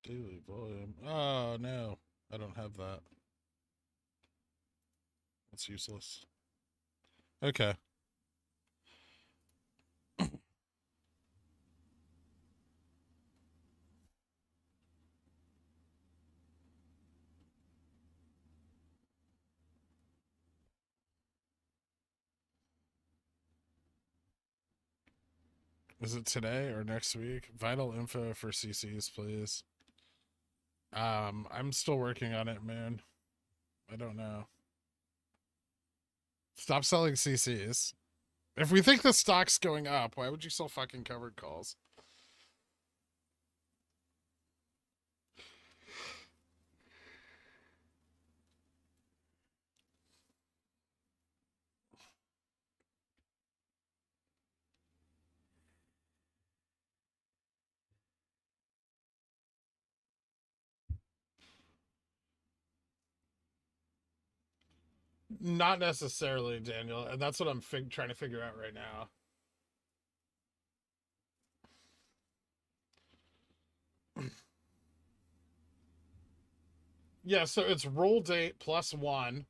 Daily volume. Oh no, I don't have that. That's useless. Okay. Is it today or next week? Vital info for CCs, please. I'm still working on it, man. I don't know. Stop selling CCs. If we think the stock's going up, why would you sell fucking covered calls? Not necessarily, Daniel, and that's what I'm trying to figure out right now. Yeah, so it's roll date plus 1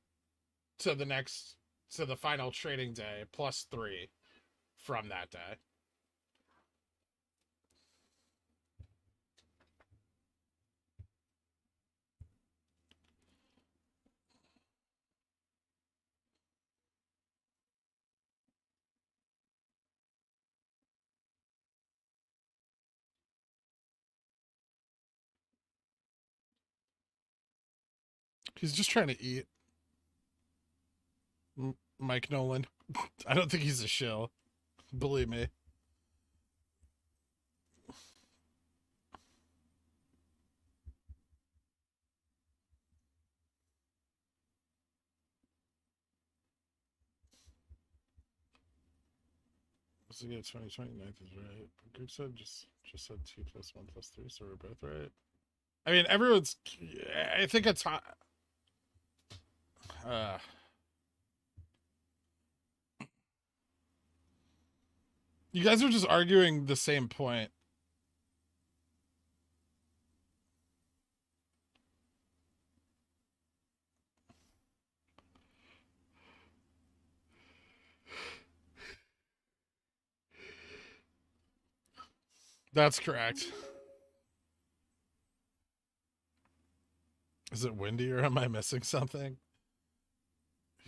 to the final trading day plus 3 from that day. He's just trying to eat. Mike Nolan. I don't think he's a shill. Believe me. Let's get 2029 is right. Group said just said 2 plus 1 plus 3, so we're both right. I mean, everyone's. I think it's. You guys are just arguing the same point. That's correct. Is it windy or am I missing something?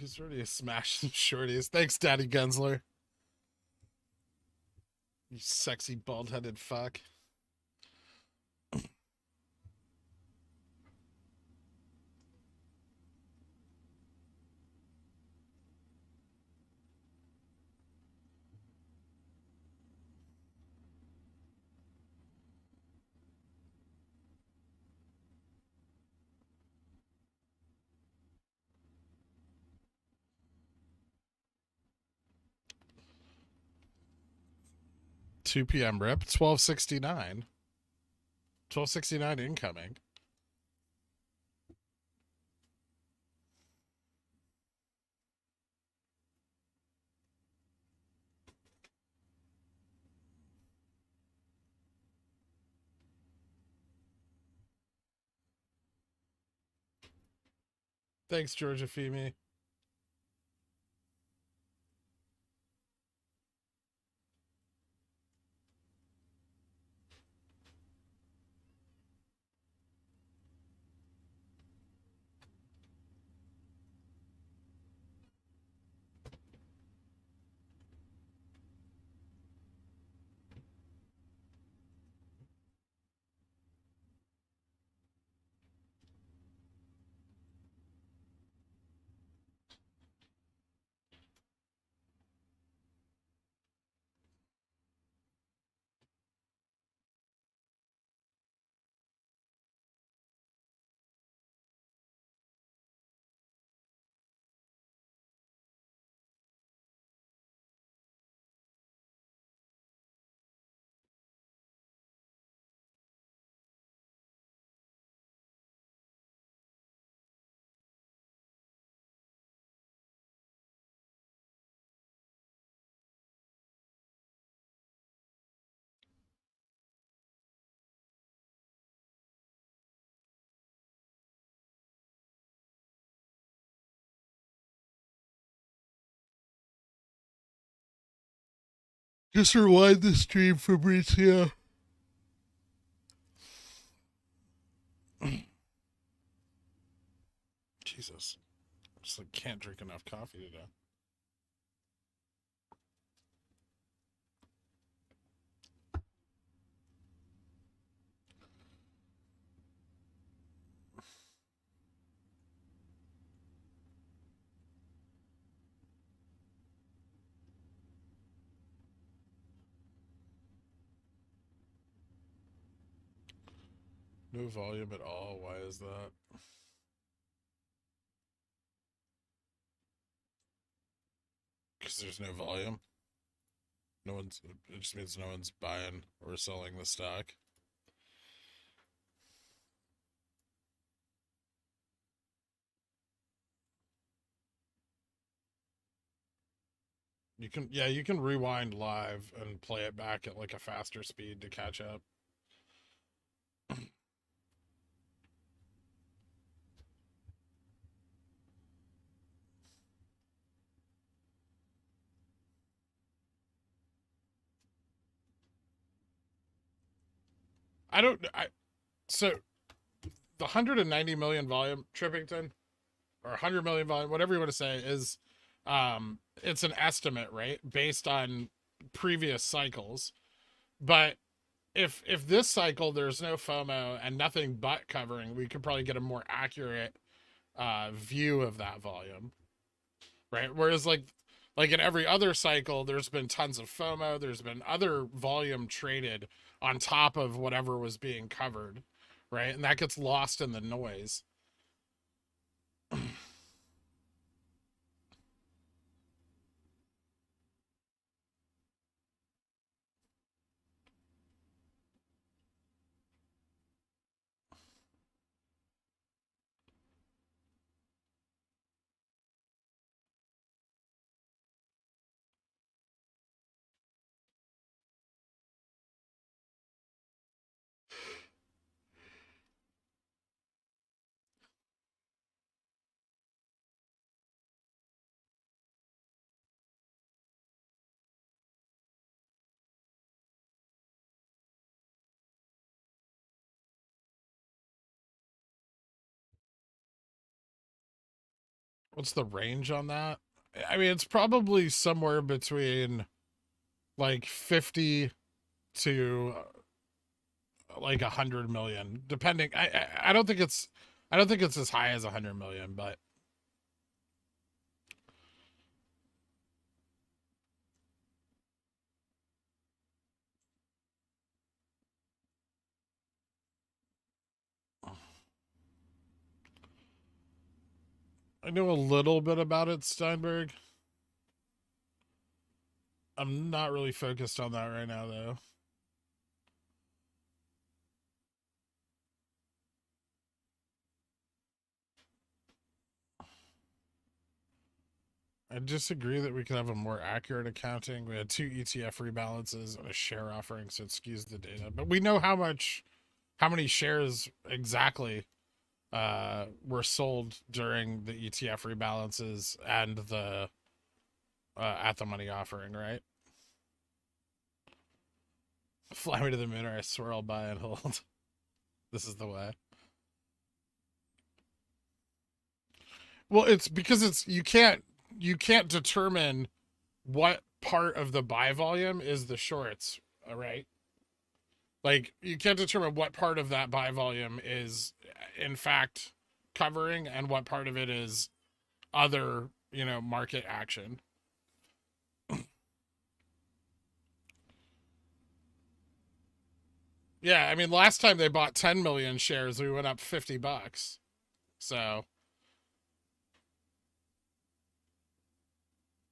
He's ready to smash some shorties. Thanks, Daddy Gensler. You sexy bald-headed fuck. Two PM rip. 1269. 1269 incoming. Thanks, Georgia Femi. Just rewind the stream, Fabrizio. Jesus. Just like can't drink enough coffee today. No volume at all. Why is that? Because there's no volume. No one's. It just means no one's buying or selling the stock. You can rewind live and play it back at like a faster speed to catch up. So the 190 million volume Trippington, or 100 million volume, whatever you want to say, is it's an estimate, right, based on previous cycles. But if this cycle there's no FOMO and nothing but covering, we could probably get a more accurate view of that volume, right? Whereas like in every other cycle, there's been tons of FOMO, there's been other volume traded on top of whatever was being covered, right? And that gets lost in the noise. What's the range on that? I mean, it's probably somewhere between like 50 to like 100 million, depending. I don't think it's as high as 100 million, but I know a little bit about it, Steinberg. I'm not really focused on that right now, though. I disagree that we could have a more accurate accounting. We had 2 ETF rebalances and a share offering, so it skews the data. But we know how many shares exactly were sold during the ETF rebalances and the at the money offering, right? Fly me to the moon or I swear I'll buy and hold. This is the way. Well, it's because you can't determine what part of the buy volume is the shorts, all right? Like you can't determine what part of that buy volume is in fact covering and what part of it is other, market action. Yeah, I mean last time they bought 10 million shares, we went up $50. So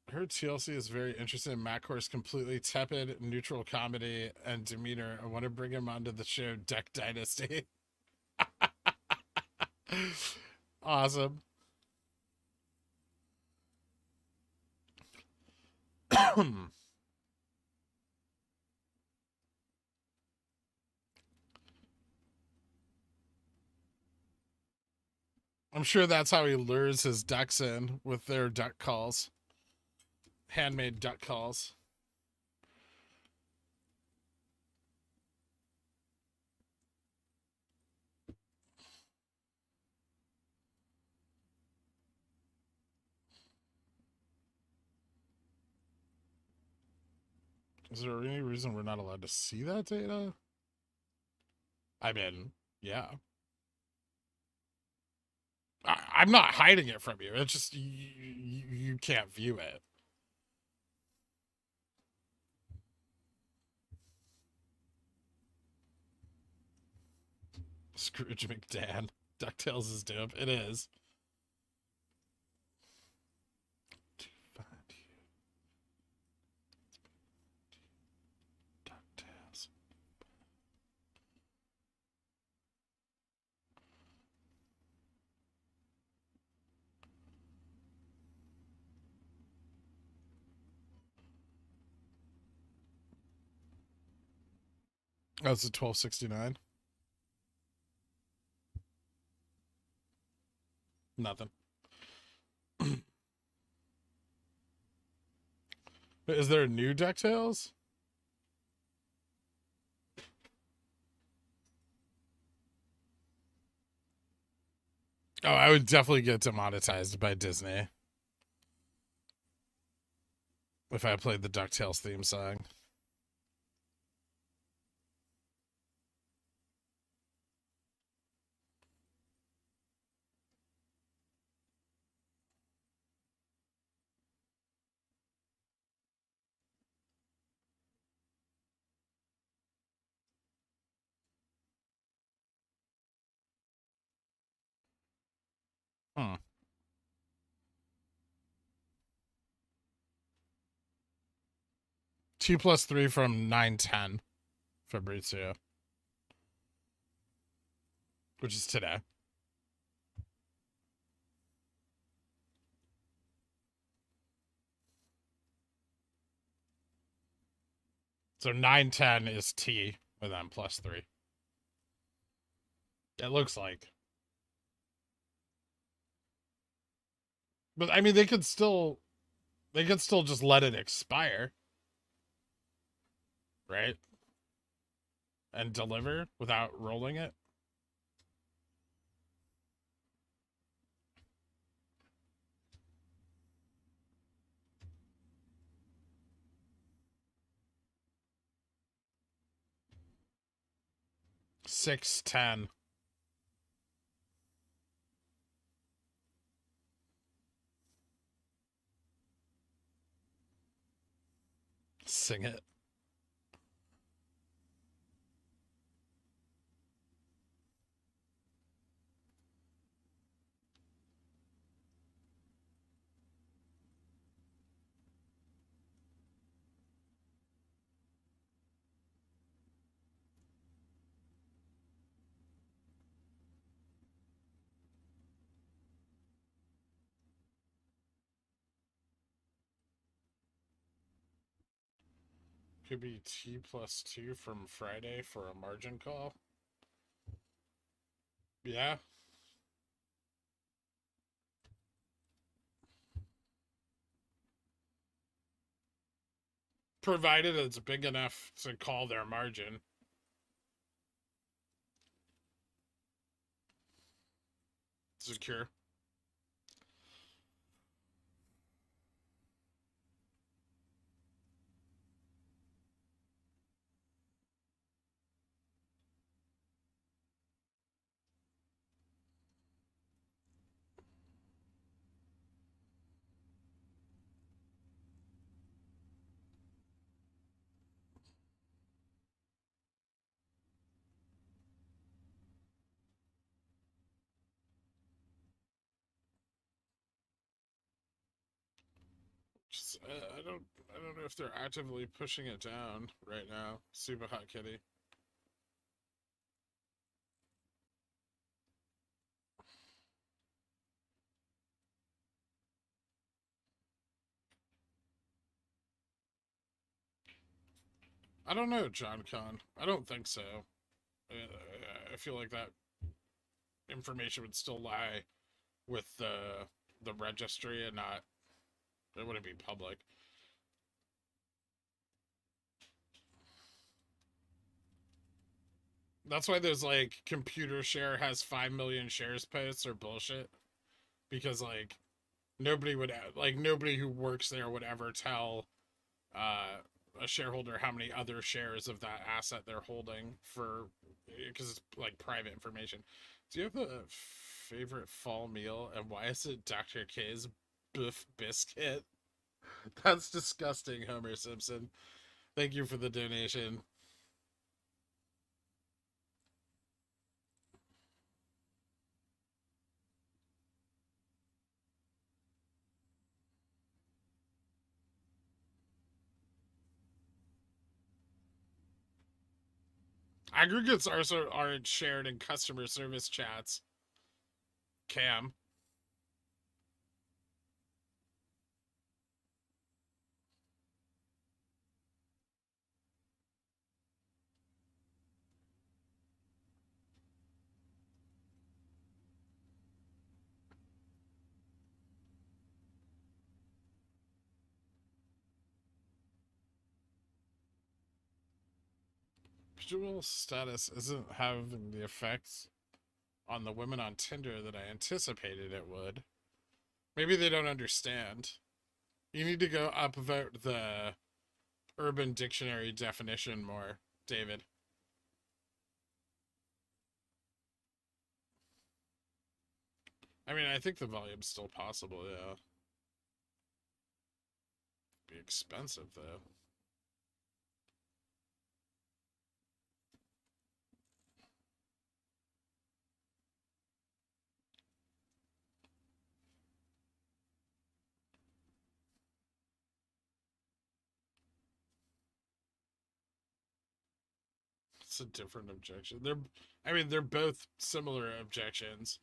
I heard TLC is very interested in Maccor's completely tepid, neutral comedy and demeanor. I want to bring him onto the show Duck Dynasty. Awesome. I'm sure that's how he lures his ducks in with their duck calls. Handmade duck calls. Is there any reason we're not allowed to see that data? I mean, yeah. I'm not hiding it from you. It's just you can't view it. Scrooge McDan. DuckTales is dope. It is. To find you. DuckTales. Oh, it's a 1269. Nothing. Is there a new DuckTales? Oh, I would definitely get demonetized by Disney if I played the DuckTales theme song. Hmm. 2+3 from 910 Fabrizio, which is today. So 910 is T and then +3. It looks like. But I mean they could still just let it expire. Right? And deliver without rolling it. 6:10. Sing it. Could be T+2 from Friday for a margin call. Yeah. Provided it's big enough to call their margin. Secure. Just, I don't know if they're actively pushing it down right now. Super hot kitty. I don't know, John Con. I don't think so. I feel like that information would still lie with the registry and not, it wouldn't be public. That's why there's like ComputerShare has 5 million shares posts or bullshit, because like nobody who works there would ever tell a shareholder how many other shares of that asset they're holding, for because it's like private information. Do you have a favorite fall meal, and why is it Dr. K's Biff Biscuit? That's disgusting, Homer Simpson. Thank you for the donation. Aggregates also aren't shared in customer service chats. Cam. Dual status isn't having the effects on the women on Tinder that I anticipated it would. Maybe they don't understand. You need to go upvote the Urban Dictionary definition more, David. I mean, I think the volume's still possible, yeah. Be expensive, though. It's a different objection. They're both similar objections.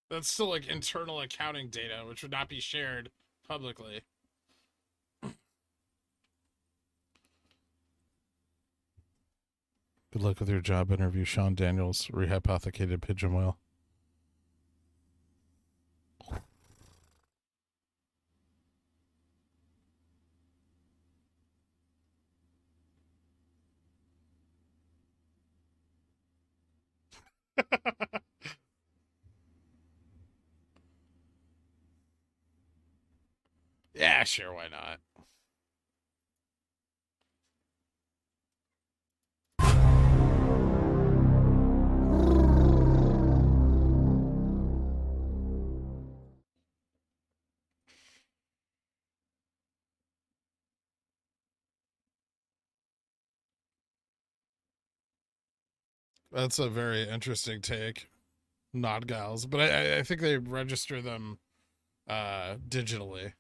That's still like internal accounting data, which would not be shared publicly. Good luck with your job interview, Sean Daniels, rehypothecated pigeon whale. Yeah, sure, why not? That's a very interesting take. Not gals, but I think they register them digitally.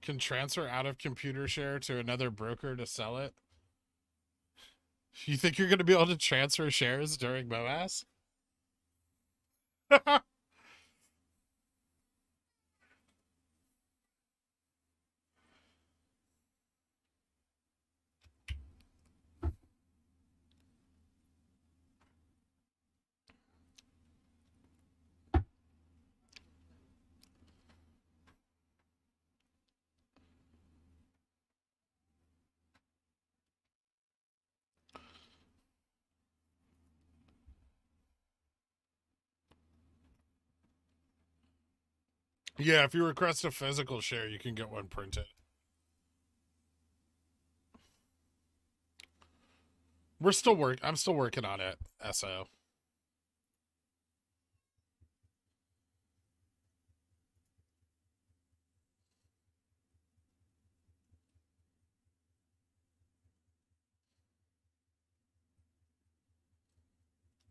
Can transfer out of ComputerShare to another broker to sell it. You think you're going to be able to transfer shares during Moass? Yeah, if you request a physical share, you can get one printed. I'm still working on it, SO.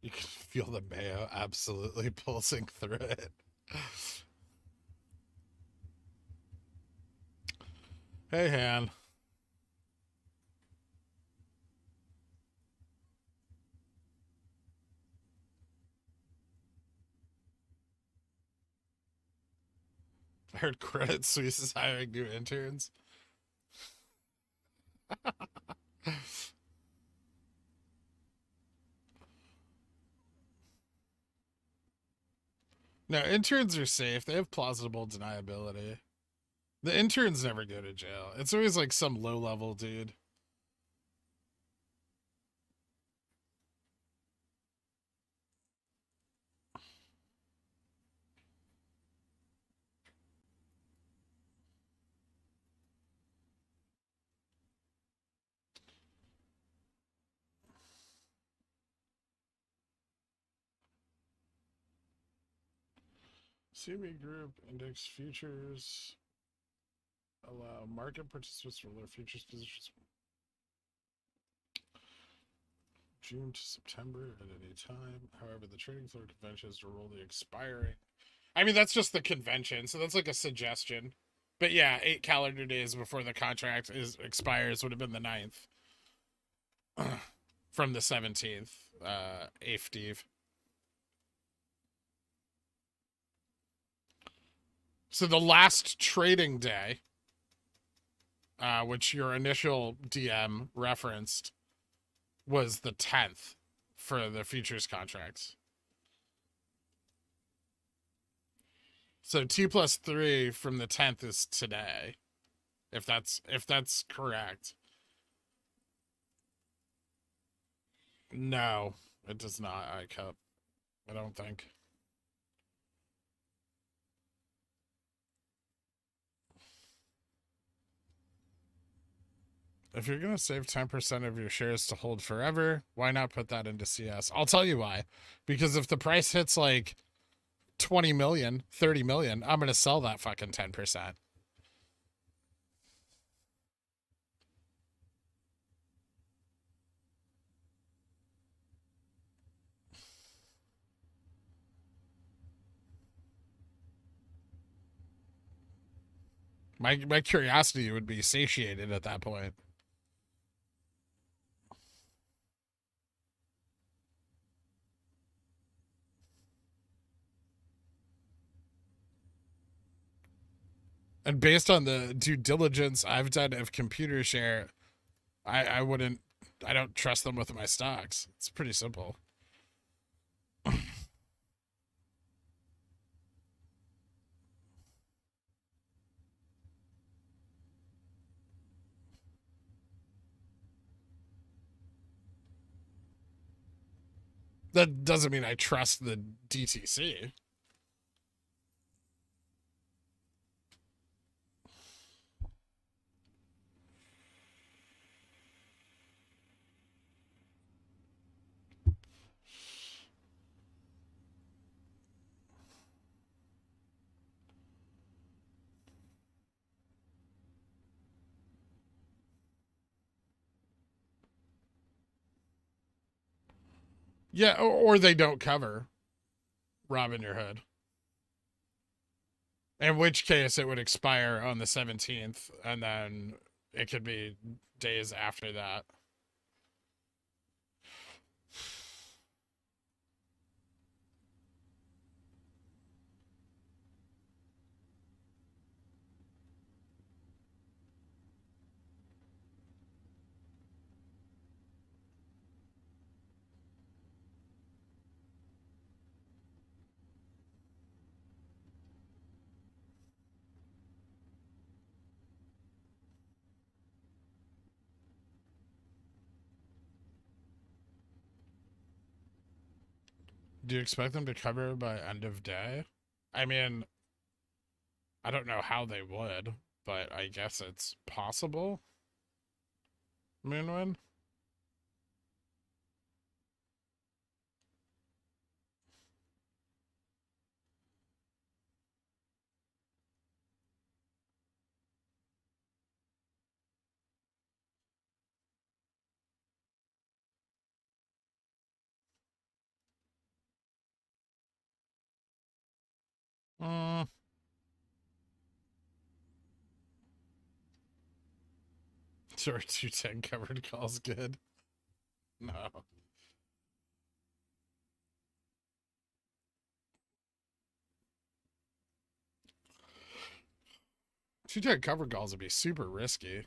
You can feel the mayo absolutely pulsing through it. Hey, Han. I heard Credit Suisse is hiring new interns. No, interns are safe. They have plausible deniability. The interns never go to jail. It's always like some low level dude. CME Group Index Futures allow market participants to roll their futures positions June to September at any time. However, the trading floor convention is to roll the expiring. I mean, that's just the convention, so that's like a suggestion. But yeah, 8 calendar days before the contract expires would have been the 9th. From the 17th, Steve. So the last trading day, which your initial DM referenced, was the 10th for the futures contracts. So T+3 from the 10th is today, if that's correct. No, it does not. I don't think. If you're going to save 10% of your shares to hold forever, why not put that into CS? I'll tell you why. Because if the price hits like 20 million, 30 million, I'm going to sell that fucking 10%. My curiosity would be satiated at that point. And based on the due diligence I've done of ComputerShare, I wouldn't, I don't trust them with my stocks. It's pretty simple. That doesn't mean I trust the DTC. Yeah, or they don't cover Robinhood. In which case it would expire on the 17th, and then it could be days after that. Do you expect them to cover by end of day? I mean, I don't know how they would, but I guess it's possible. Moonwind? Mm. Sure, 210 covered calls good. No. 210 covered calls would be super risky.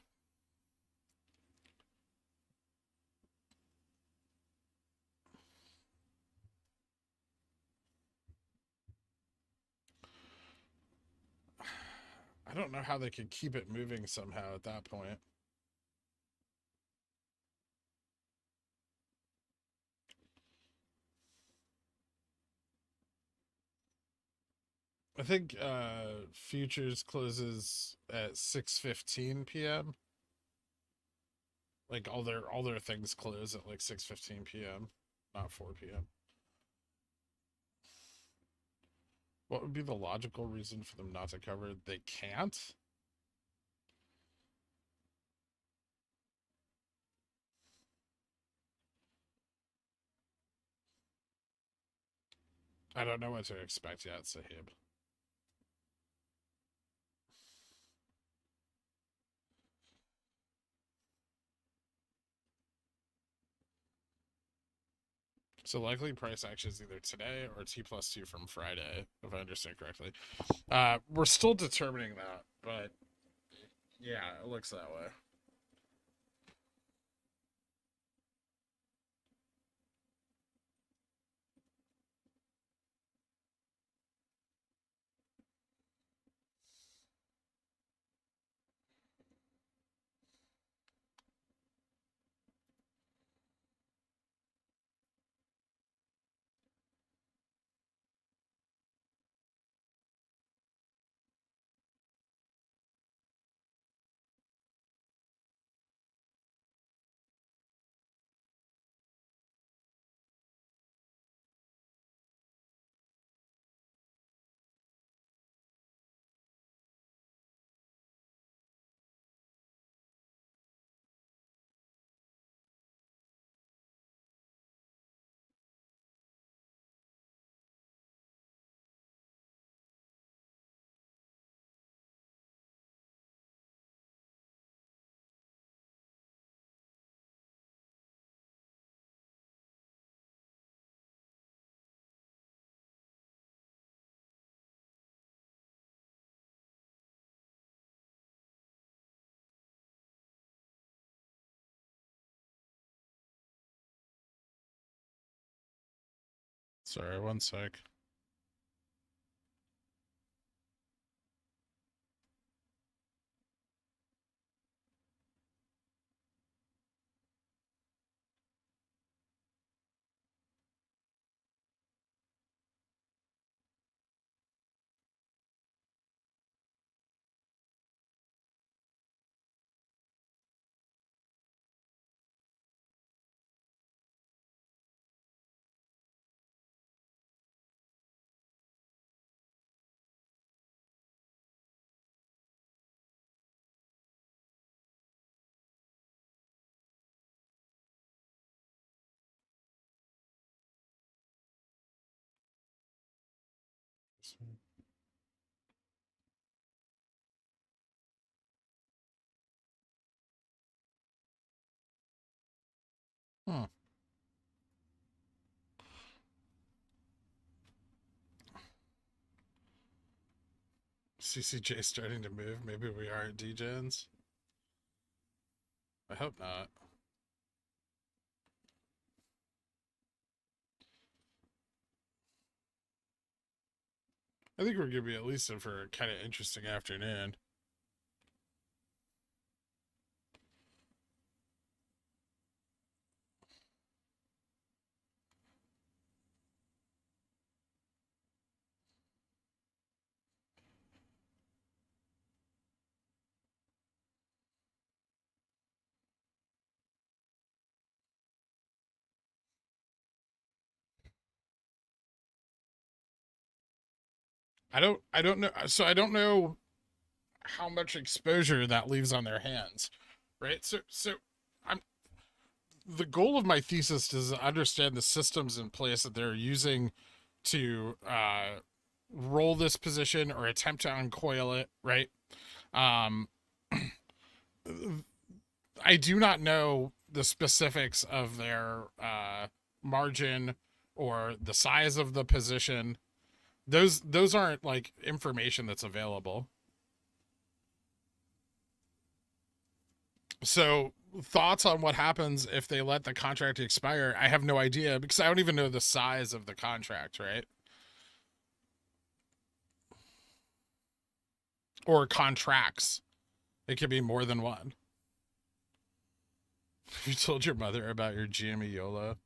I don't know how they could keep it moving somehow at that point. I think futures closes at 6:15 p.m. Like all their things close at like 6:15 p.m., not 4 p.m. What would be the logical reason for them not to cover? They can't. I don't know what to expect yet, Sahib. So likely price action is either today or T+2 from Friday, if I understand correctly. We're still determining that, but yeah, it looks that way. Sorry, one sec. Hmm. CCJ starting to move. Maybe we are at DGens. I hope not. I think we're gonna be at least in for a kind of interesting afternoon. I don't know. So I don't know how much exposure that leaves on their hands, right? So I'm the goal of my thesis is to understand the systems in place that they're using to roll this position or attempt to uncoil it, right? Um, I do not know the specifics of their margin or the size of the position. Those aren't like information that's available. So thoughts on what happens if they let the contract expire? I have no idea because I don't even know the size of the contract, right? Or contracts. It could be more than one. You told your mother about your GME YOLO.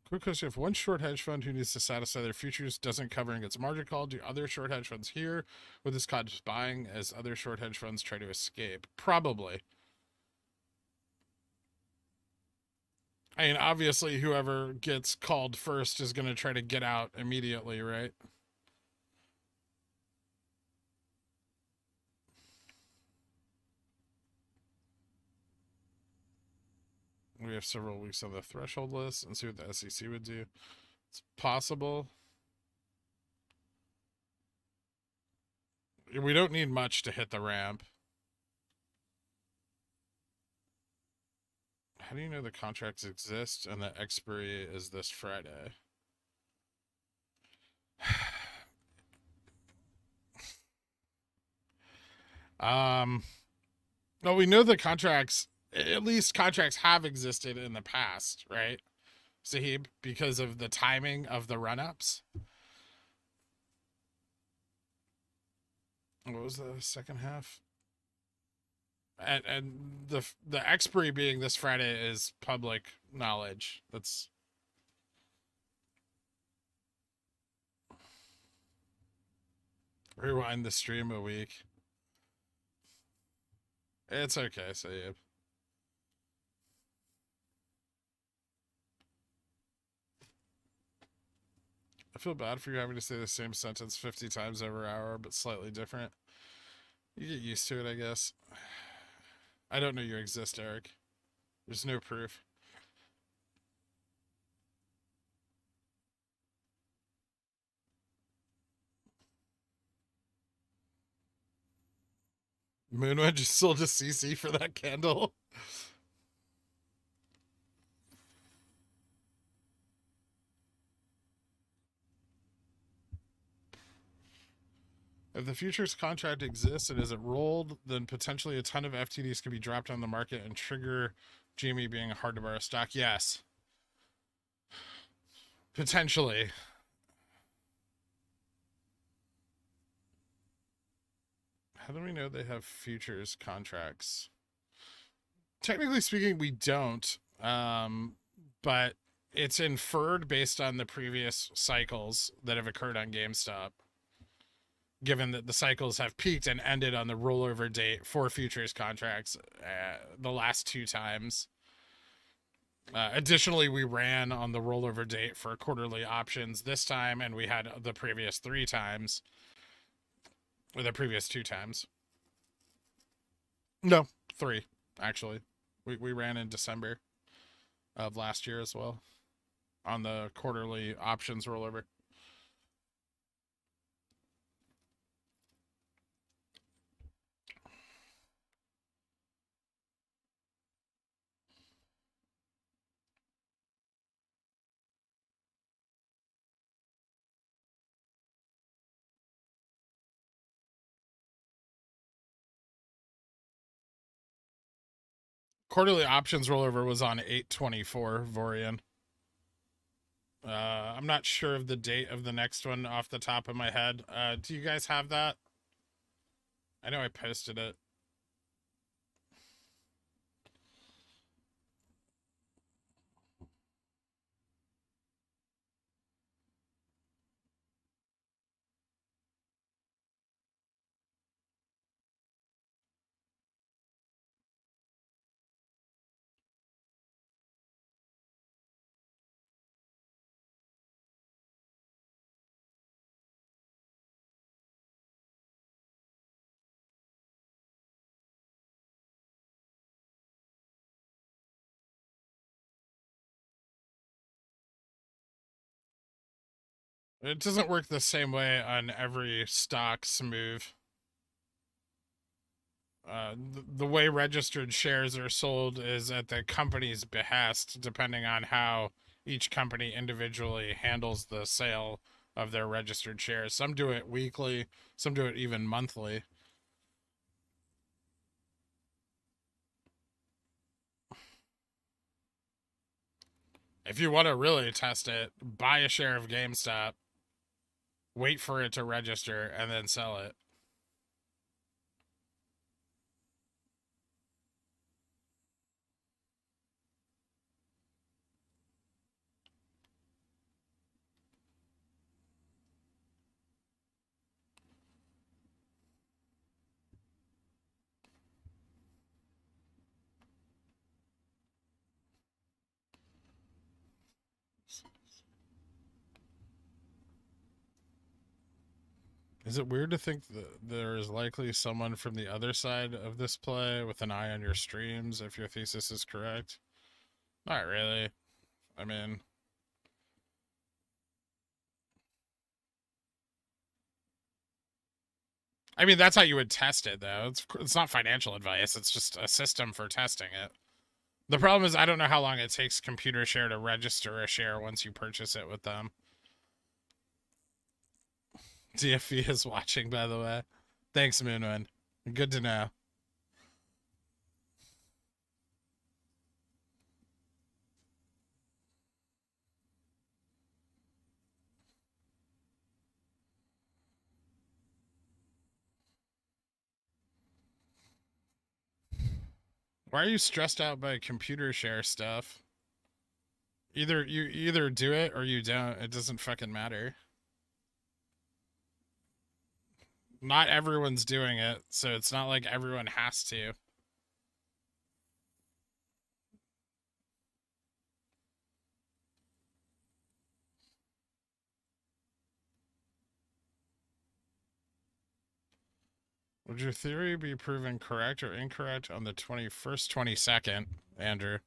Quick question. If one short hedge fund who needs to satisfy their futures doesn't covering its margin call, do other short hedge funds here with this caught buying as other short hedge funds try to escape? Probably. I mean, obviously, whoever gets called first is going to try to get out immediately, right? We have several weeks on the threshold list and see what the SEC would do. It's possible. We don't need much to hit the ramp. How do you know the contracts exist and the expiry is this Friday? Well, we know the contracts, at least contracts have existed in the past, right? Sahib, because of the timing of the run-ups. What was the second half? And the expiry being this Friday is public knowledge. That's rewind the stream a week. It's okay, Sahib. I feel bad for you having to say the same sentence 50 times every hour, but slightly different. You get used to it, I guess. I don't know you exist, Eric. There's no proof. Moonwood just sold a CC for that candle. If the futures contract exists and isn't rolled, then potentially a ton of FTDs can be dropped on the market and trigger GME being hard to borrow stock. Yes. Potentially. How do we know they have futures contracts? Technically speaking, we don't. But it's inferred based on the previous cycles that have occurred on GameStop, given that the cycles have peaked and ended on the rollover date for futures contracts the last 2 times. Additionally, we ran on the rollover date for quarterly options this time, and we had the previous 3 times, or the previous 2 times. No, 3, actually. We ran in December of last year as well on the quarterly options rollover. Quarterly options rollover was on 8/24, Vorian. I'm not sure of the date of the next one off the top of my head. Do you guys have that? I know I posted it. It doesn't work the same way on every stock's move. The way registered shares are sold is at the company's behest, depending on how each company individually handles the sale of their registered shares. Some do it weekly, some do it even monthly. If you want to really test it, buy a share of GameStop, wait for it to register, and then sell it. Is it weird to think that there is likely someone from the other side of this play with an eye on your streams if your thesis is correct? Not really. I mean, that's how you would test it, though. It's not financial advice. It's just a system for testing it. The problem is I don't know how long it takes ComputerShare to register a share once you purchase it with them. DFV is watching, by the way. Thanks, Moonwind. Good to know. Why are you stressed out by ComputerShare stuff? You either do it or you don't. It doesn't fucking matter. Not everyone's doing it, so it's not like everyone has to. Would your theory be proven correct or incorrect on the 21st, 22nd, Andrew?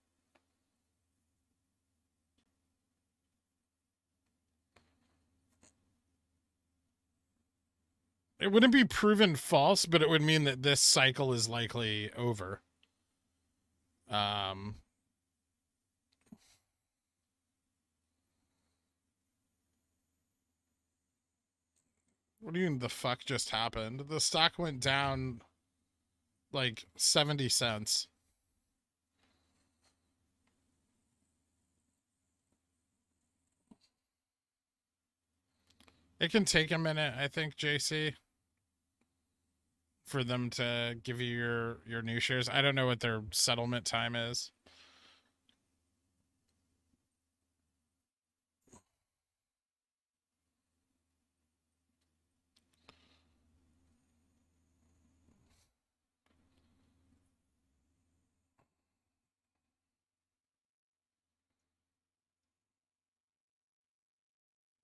It wouldn't be proven false, but it would mean that this cycle is likely over. What do you mean the fuck just happened? The stock went down like 70 cents. It can take a minute, I think, JC, for them to give you your new shares. I don't know what their settlement time is.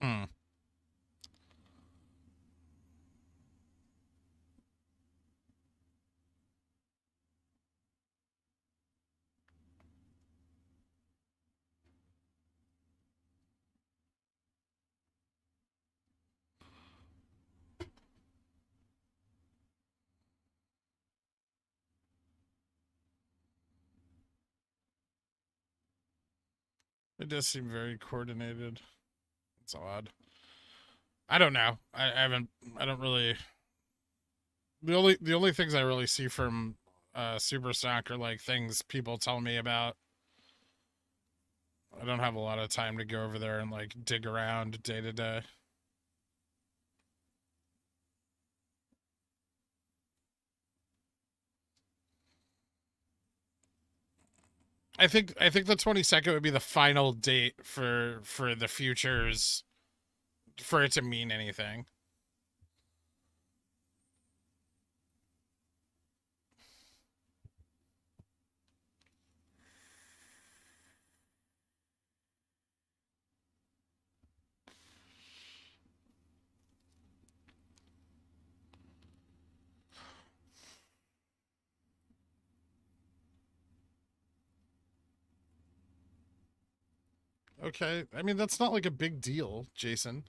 Hmm. It does seem very coordinated. It's odd. I don't know. I haven't. I don't really. The only things I really see from Superstock are like things people tell me about. I don't have a lot of time to go over there and like dig around day to day. I think the 22nd would be the final date for the futures for it to mean anything. Okay. I mean, that's not like a big deal, Jason.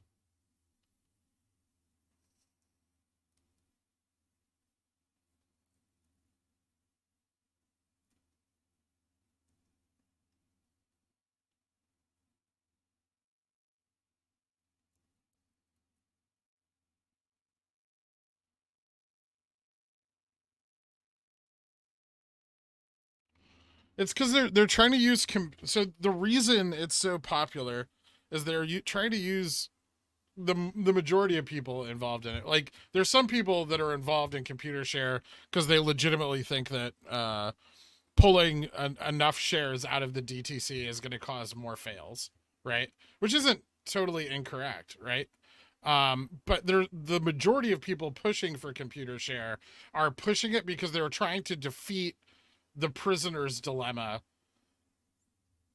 It's because they're trying to use so the reason it's so popular is they're trying to use the majority of people involved in it. Like there's some people that are involved in ComputerShare because they legitimately think that pulling enough shares out of the DTC is going to cause more fails, right? Which isn't totally incorrect, right? But the majority of people pushing for ComputerShare are pushing it because they're trying to defeat the prisoner's dilemma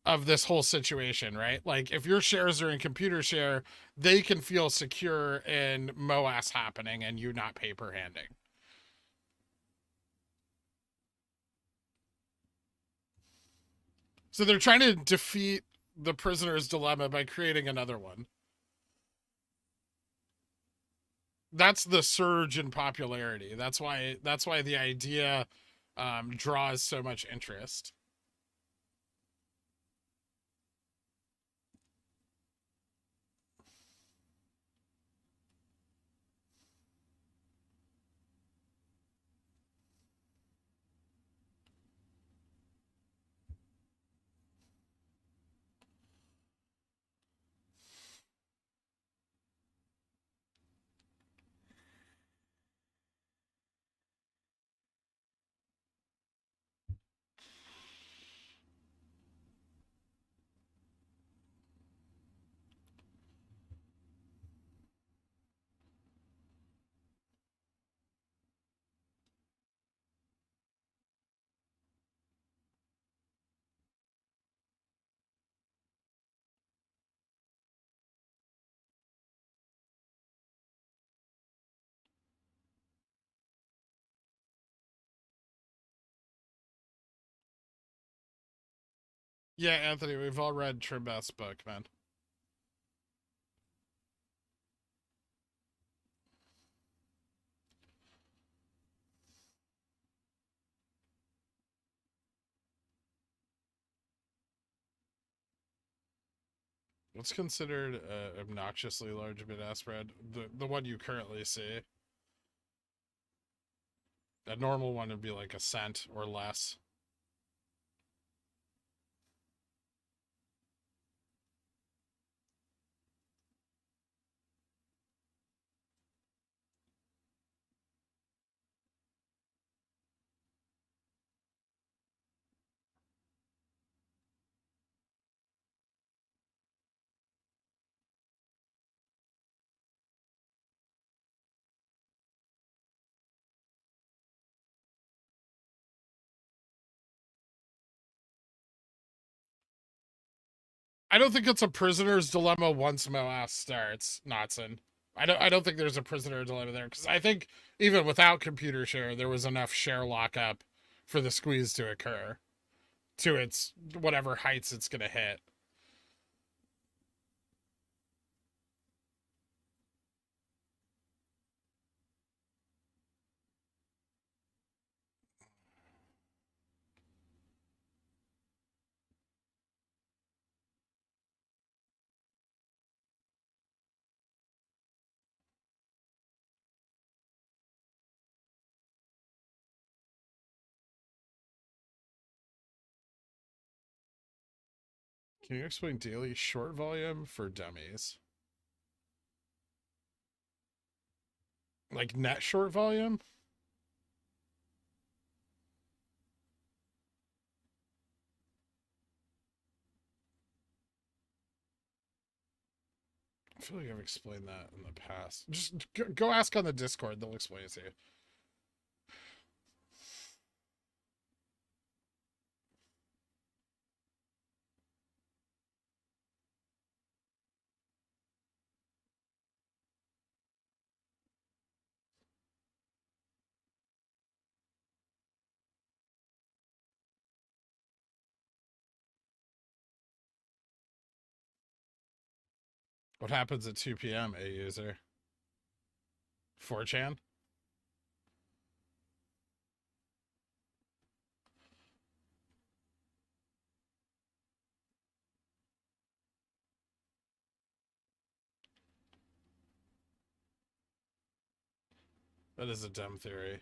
of this whole situation, right? Like if your shares are in ComputerShare, they can feel secure in Moass happening and you not paper handing. So they're trying to defeat the prisoner's dilemma by creating another one. That's the surge in popularity. That's why the idea draws so much interest. Yeah, Anthony, we've all read Trimbeth's book, man. What's considered obnoxiously large bid-ask spread? The one you currently see. A normal one would be like a cent or less. I don't think it's a prisoner's dilemma once Moass starts, Notson. I don't think there's a prisoner dilemma there, because I think even without ComputerShare, there was enough share lockup for the squeeze to occur to its whatever heights it's gonna hit. Can you explain daily short volume for dummies? Like net short volume? I feel like I've explained that in the past. Just go ask on the Discord, they'll explain it to you. What happens at 2 p.m., a user? 4chan? That is a dumb theory.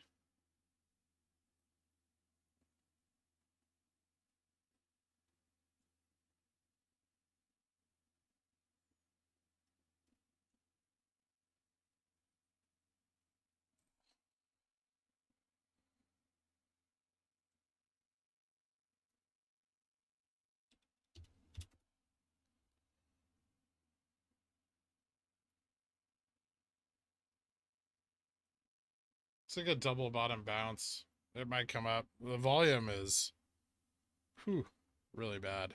It's like a double bottom bounce. It might come up. The volume is, whew, really bad.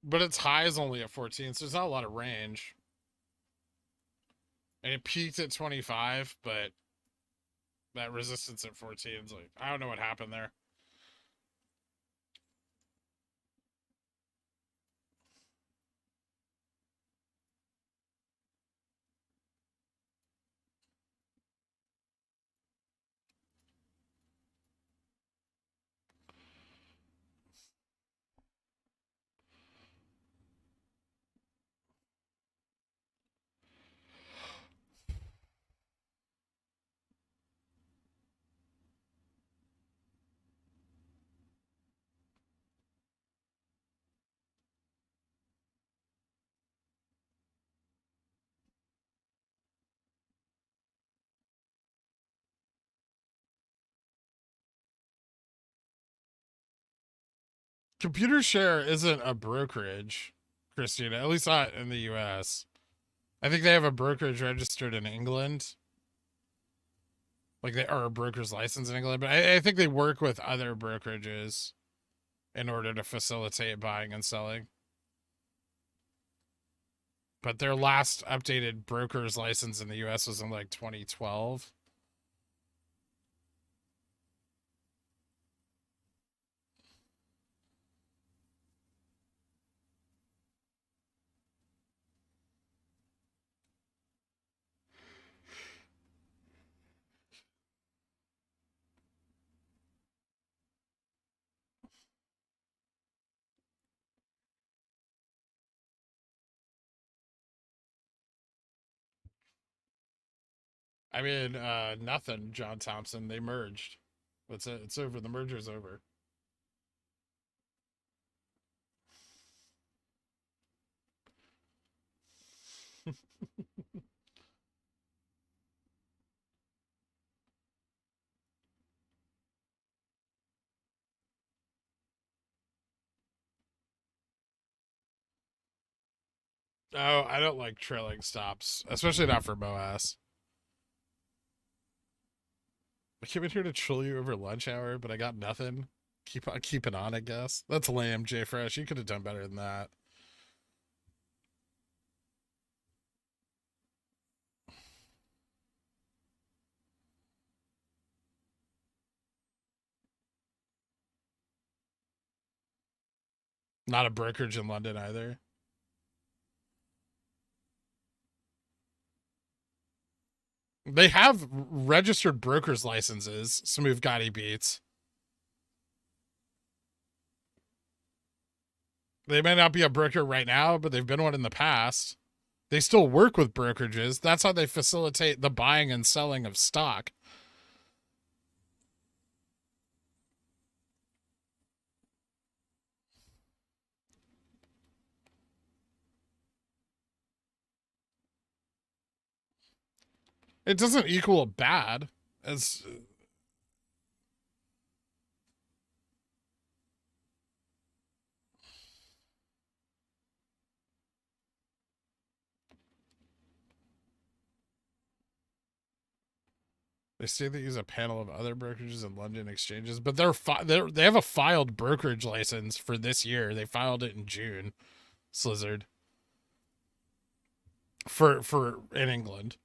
But its high is only at 14, so there's not a lot of range. And it peaked at 25, but that resistance at 14 is like, I don't know what happened there. ComputerShare isn't a brokerage, Christina, at least not in the US. I think they have a brokerage registered in England. Like they are a broker's license in England, but I think they work with other brokerages in order to facilitate buying and selling. But their last updated broker's license in the US was in like 2012. I mean, nothing, John Thompson. They merged. That's it. It's over. The merger's over. Oh, I don't like trailing stops, especially not for Moass. I came in here to troll you over lunch hour, but I got nothing. Keep on keeping on, I guess. That's lame, J Fresh. You could have done better than that. Not a brokerage in London either. They have registered brokers licenses. Smooth Gotti beats. They may not be a broker right now, but they've been one in the past. They still work with brokerages. That's how they facilitate the buying and selling of stock. It doesn't equal bad as they say they use a panel of other brokerages and London exchanges, but they have a filed brokerage license for this year. They filed it in June. Slizzard for in England.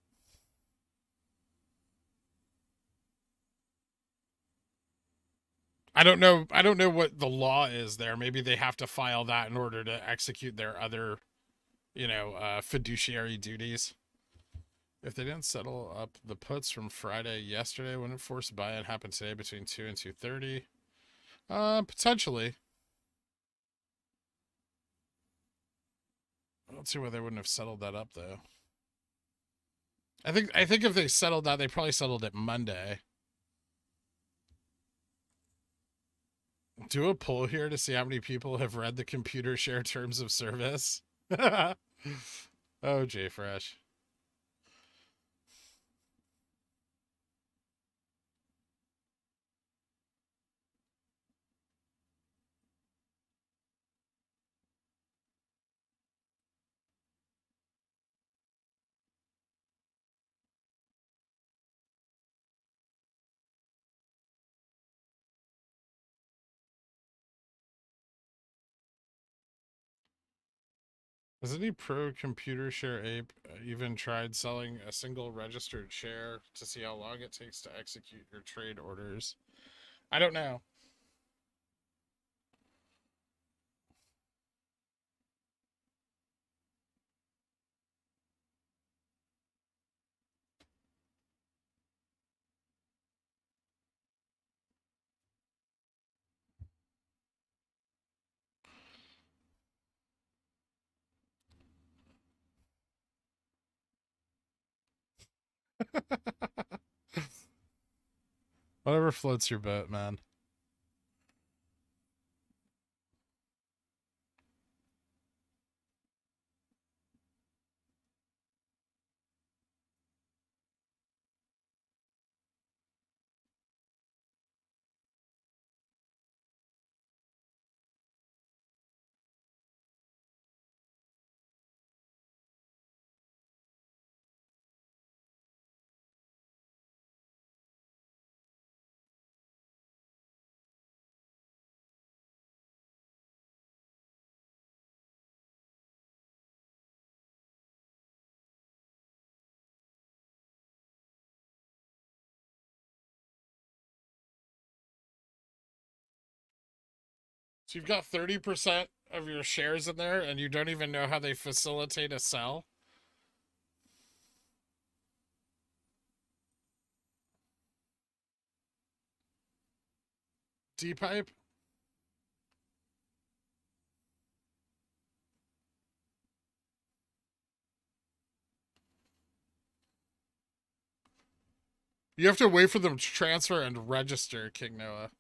I don't know. I don't know what the law is there. Maybe they have to file that in order to execute their other, fiduciary duties. If they didn't settle up the puts from Friday yesterday, wouldn't force buy-in happen today between 2 and 2:30? Potentially. I don't see why they wouldn't have settled that up though. I think if they settled that, they probably settled it Monday. Do a poll here to see how many people have read the ComputerShare terms of service. Oh, J Fresh. Has any pro ComputerShare ape even tried selling a single registered share to see how long it takes to execute your trade orders? I don't know. Whatever floats your boat, man. So you've got 30% of your shares in there and you don't even know how they facilitate a sell? D-pipe? You have to wait for them to transfer and register, King Noah.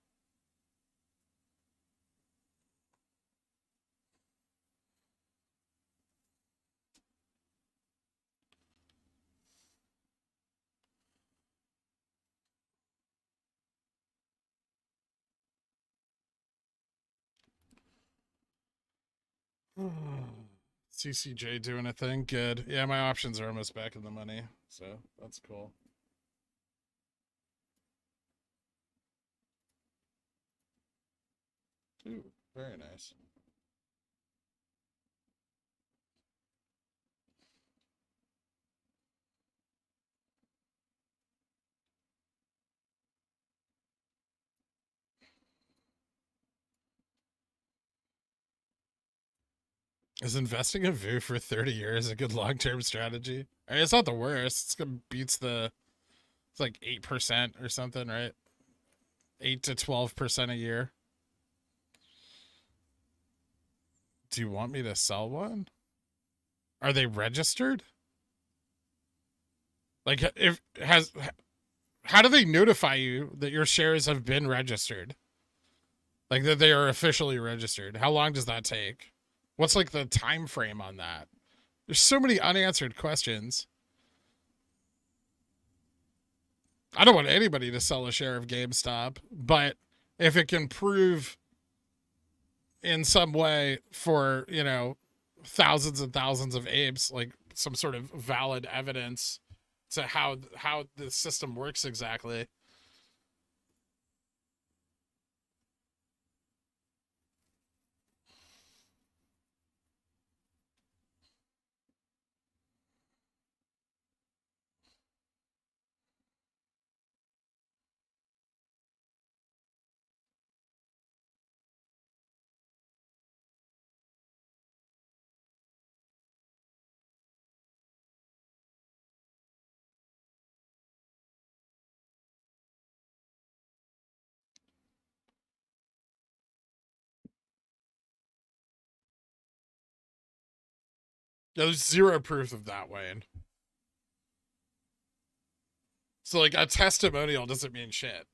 CCJ doing a thing. Good. Yeah, my options are almost back in the money, so that's cool. Ooh, very nice. Is investing in VU for 30 years a good long-term strategy? I mean, it's not the worst. It's gonna beats the, it's like 8% or something, right? 8 to 12% a year. Do you want me to sell one? Are they registered? Like, if has, how do they notify you that your shares have been registered? Like that they are officially registered? How long does that take? What's like the time frame on that? There's so many unanswered questions. I don't want anybody to sell a share of GameStop, but if it can prove in some way for, you know, thousands and thousands of apes, like some sort of valid evidence to how the system works exactly. There's zero proof of that, Wayne. So like a testimonial doesn't mean shit.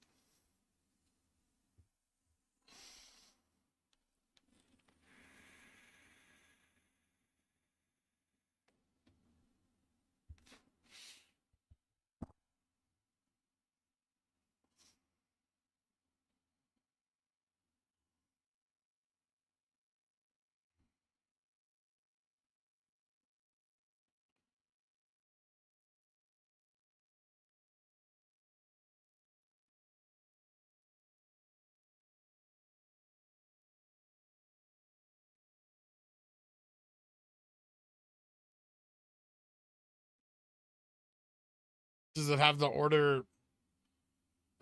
Does it have the order?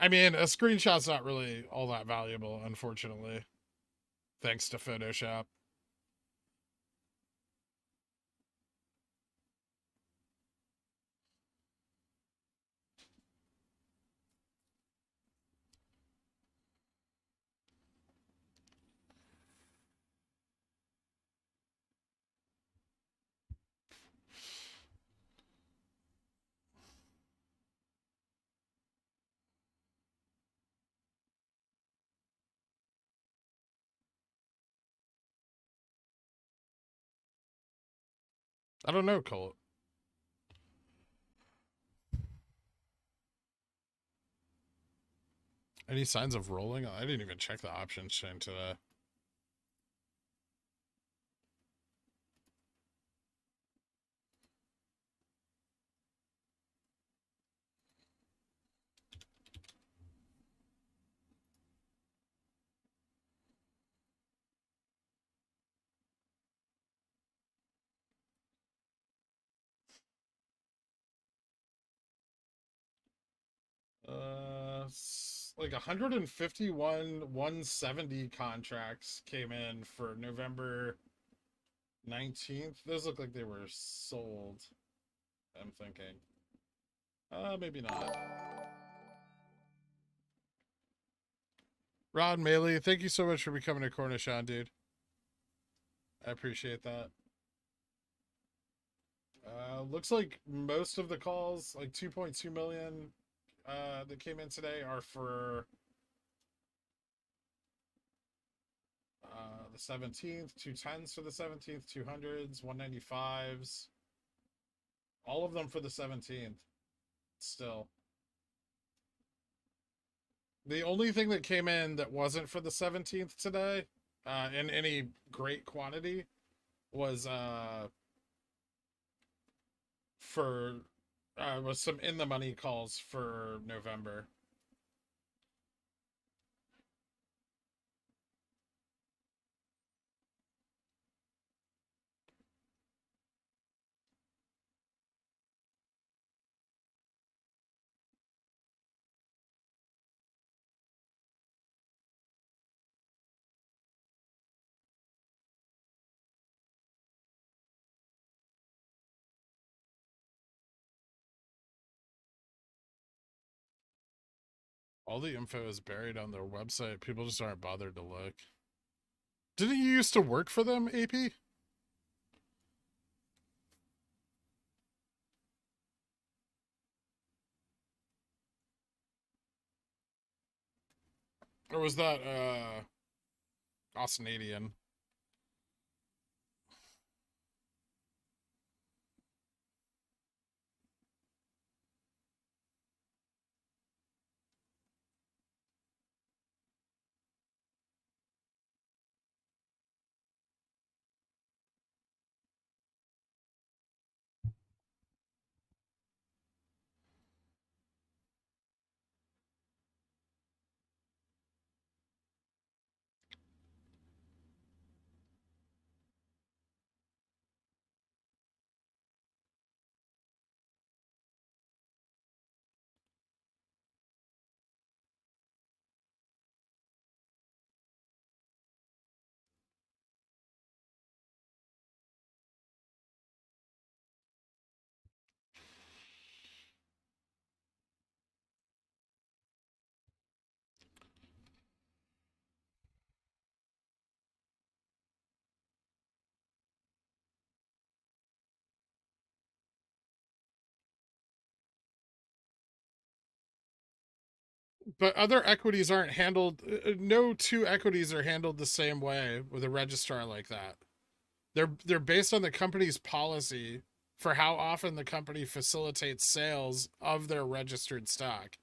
I mean, a screenshot's not really all that valuable, unfortunately, thanks to Photoshop. I don't know, Colt. Any signs of rolling? I didn't even check the options chain today. Like 151 170 contracts came in for November 19th. Those look like they were sold, I'm thinking. Maybe not. Rod Maley, thank you so much for becoming a Cornishon, dude. I appreciate that. Looks like most of the calls, like 2.2 million, that came in today are for the 17th, 210s for the 17th, 200s, 195s. All of them for the 17th. Still. The only thing that came in that wasn't for the 17th today, in any great quantity, was was some in the money calls for November. All the info is buried on their website. People just aren't bothered to look. Didn't you used to work for them, AP? Or was that Austinadian? But other equities aren't handled. No two equities are handled the same way with a registrar like that. They're based on the company's policy for how often the company facilitates sales of their registered stock.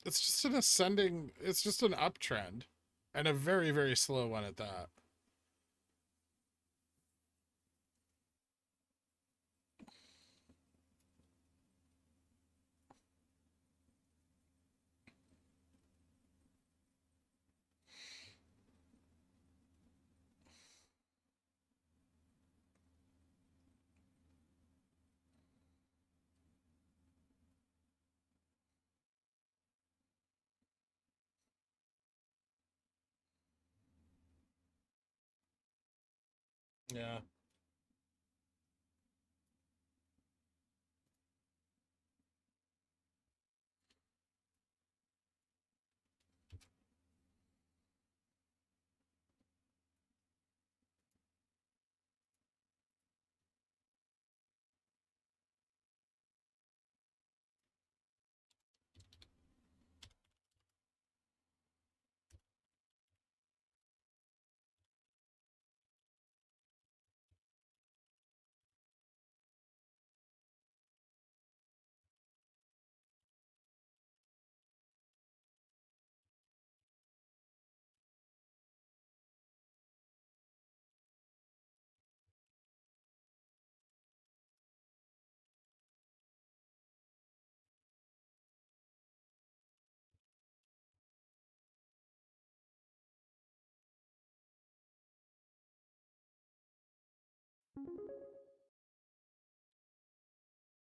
It's just an ascending. It's just an uptrend, and a very very slow one at that. Yeah.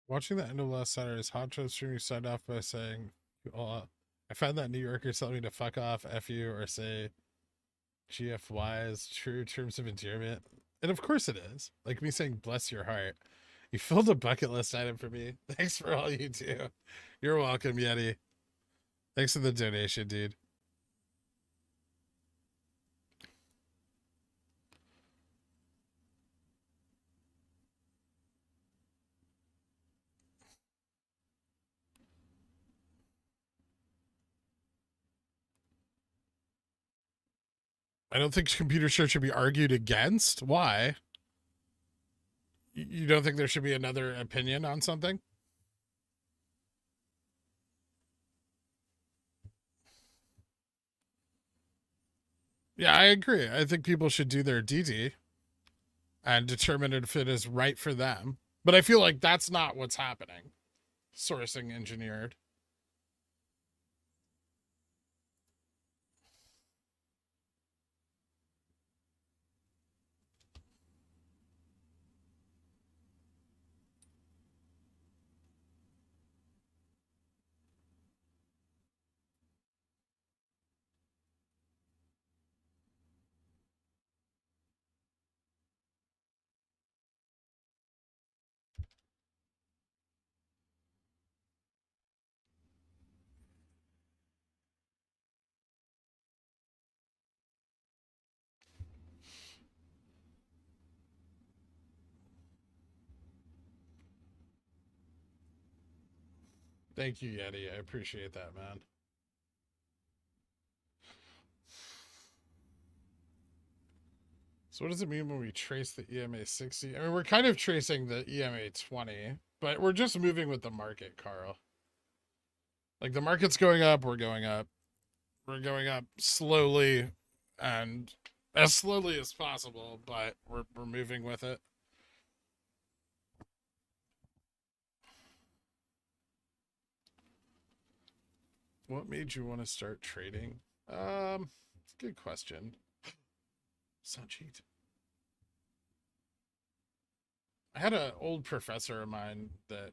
Watching the end of last Saturday's hot show stream, you started off by saying, I found that New Yorkers telling me to fuck off, F you, or say GFY is true terms of endearment. And of course it is. Like me saying, bless your heart. You filled a bucket list item for me. Thanks for all you do. You're welcome, Yeti. Thanks for the donation, dude. I don't think ComputerShare should be argued against. Why? You don't think there should be another opinion on something? Yeah, I agree. I think people should do their DD and determine if it is right for them. But I feel like that's not what's happening. Sourcing engineered. Thank you, Yeti. I appreciate that, man. So what does it mean when we trace the EMA 60? I mean, we're kind of tracing the EMA 20, but we're just moving with the market, Carl. Like the market's going up, we're going up. We're going up slowly and as slowly as possible, but we're moving with it. What made you want to start trading? Good question. So cheat. I had an old professor of mine that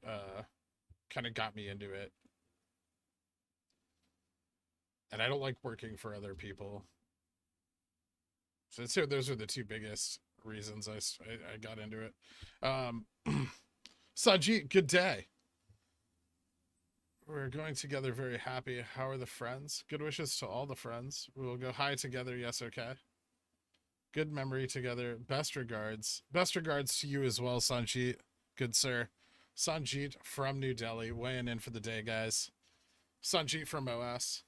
kind of got me into it. And I don't like working for other people. So those are the two biggest reasons I got into it. Sajit, good day. We're going together very happy. How are the friends? Good wishes to all the friends. We will go high together. Yes, okay. Good memory together. Best regards. Best regards to you as well, Sanjit. Good sir. Sanjit from New Delhi. Weighing in for the day, guys. Sanjit from Moass.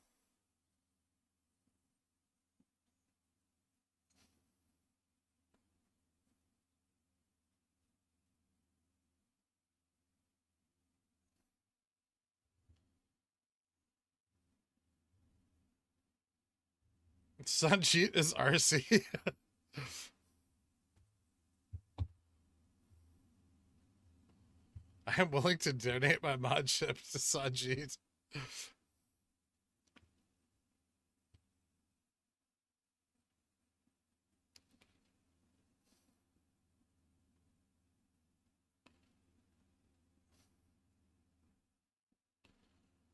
Sanjit is RC. I am willing to donate my modship to Sanjit.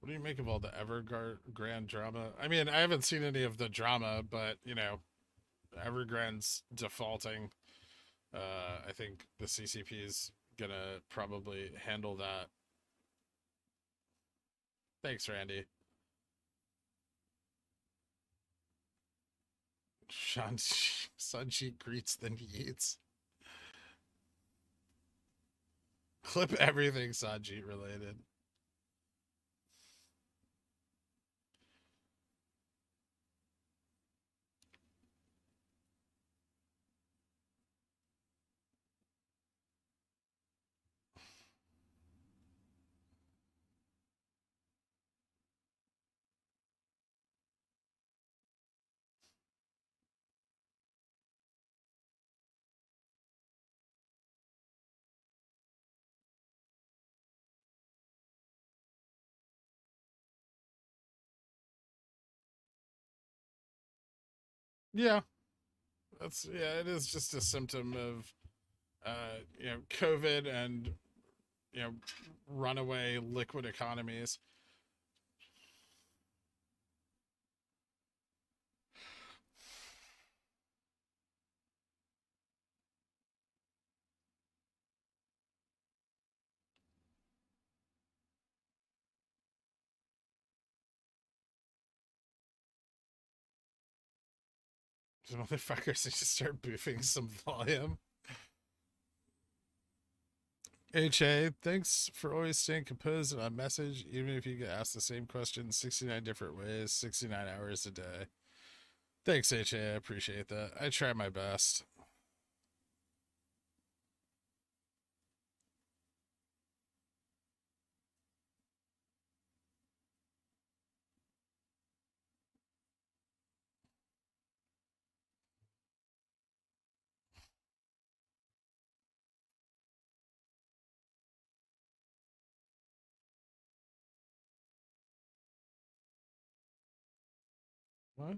What do you make of all the Evergrande drama? I mean, I haven't seen any of the drama, but you know, Evergrande's defaulting. I think the CCP is gonna probably handle that. Thanks, Randy. Sanjit greets then he eats. Clip everything Sanjit related. Yeah, it is just a symptom of COVID and runaway liquid economies. Motherfuckers need to start boofing some volume. HA, thanks for always staying composed and on message, even if you get asked the same question 69 different ways, 69 hours a day. Thanks, HA. I appreciate that. I try my best. What?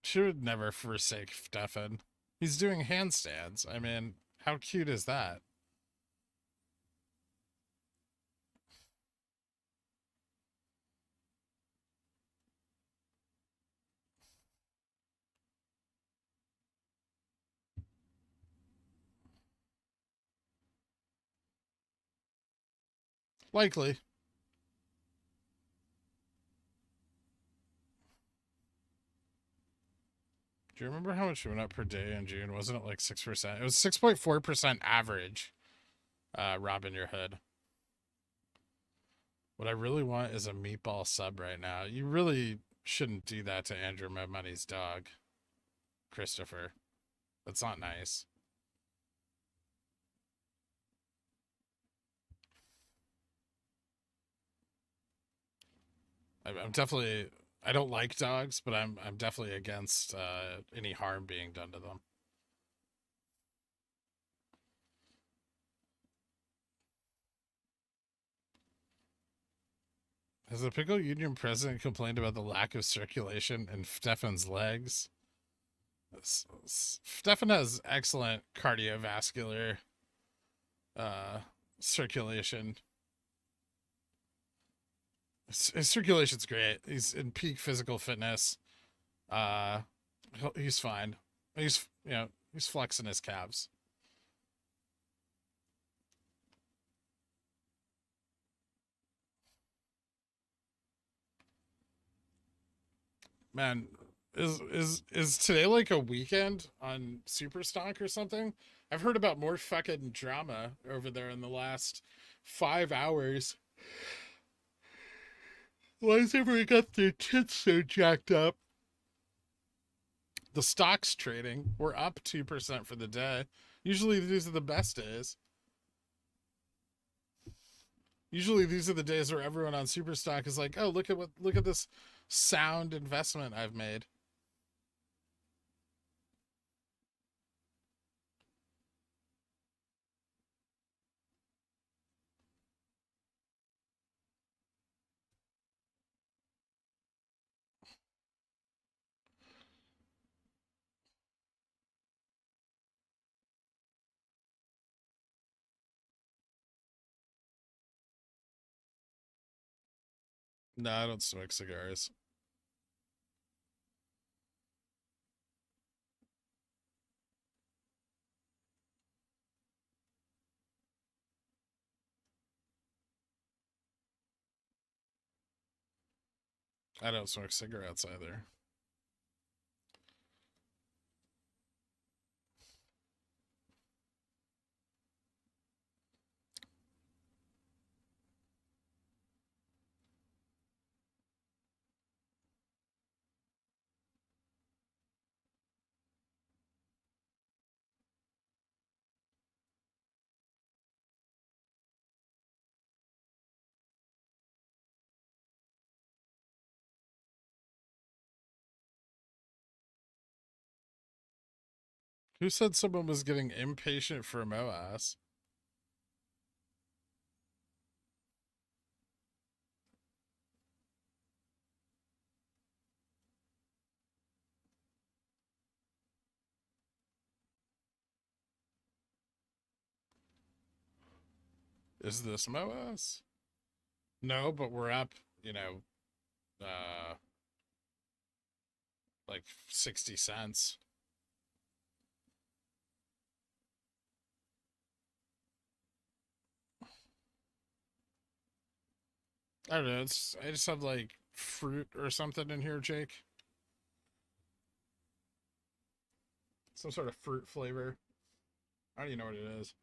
She would never forsake Stefan. He's doing handstands. I mean, how cute is that? Likely. Do you remember how much went up per day in June? Wasn't it like 6%? It was 6.4% average. Robin your hood. What I really want is a meatball sub right now. You really shouldn't do that to Andrew My Money's dog, Christopher. That's not nice. I'm definitely. I don't like dogs, but I'm definitely against any harm being done to them. Has the Pickle Union president complained about the lack of circulation in Stefan's legs? Stefan has excellent cardiovascular circulation. His circulation's great. He's in peak physical fitness. He's fine. He's he's flexing his calves. Man, is today like a weekend on Super Stonk or something? I've heard about more fucking drama over there in the last 5 hours. Why has everyone got their tits so jacked up? The stocks trading, we're up 2% for the day. Usually these are the best days. Usually these are the days where everyone on Superstock is like, "Oh, look at this sound investment I've made." No, I don't smoke cigars. I don't smoke cigarettes either. Who said someone was getting impatient for Moass? Is this Moass? No, but we're up, uh like 60 cents. I don't know. I just have like fruit or something in here, Jake. Some sort of fruit flavor. I don't even know what it is.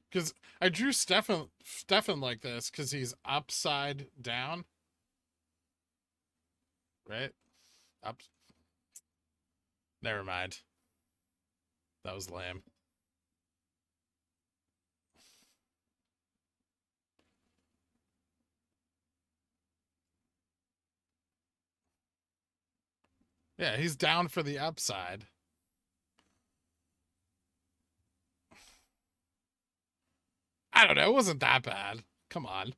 Because I drew Stefan like this because he's upside down. Right? Up. Never mind. That was lame. Yeah, he's down for the upside. I don't know. It wasn't that bad. Come on.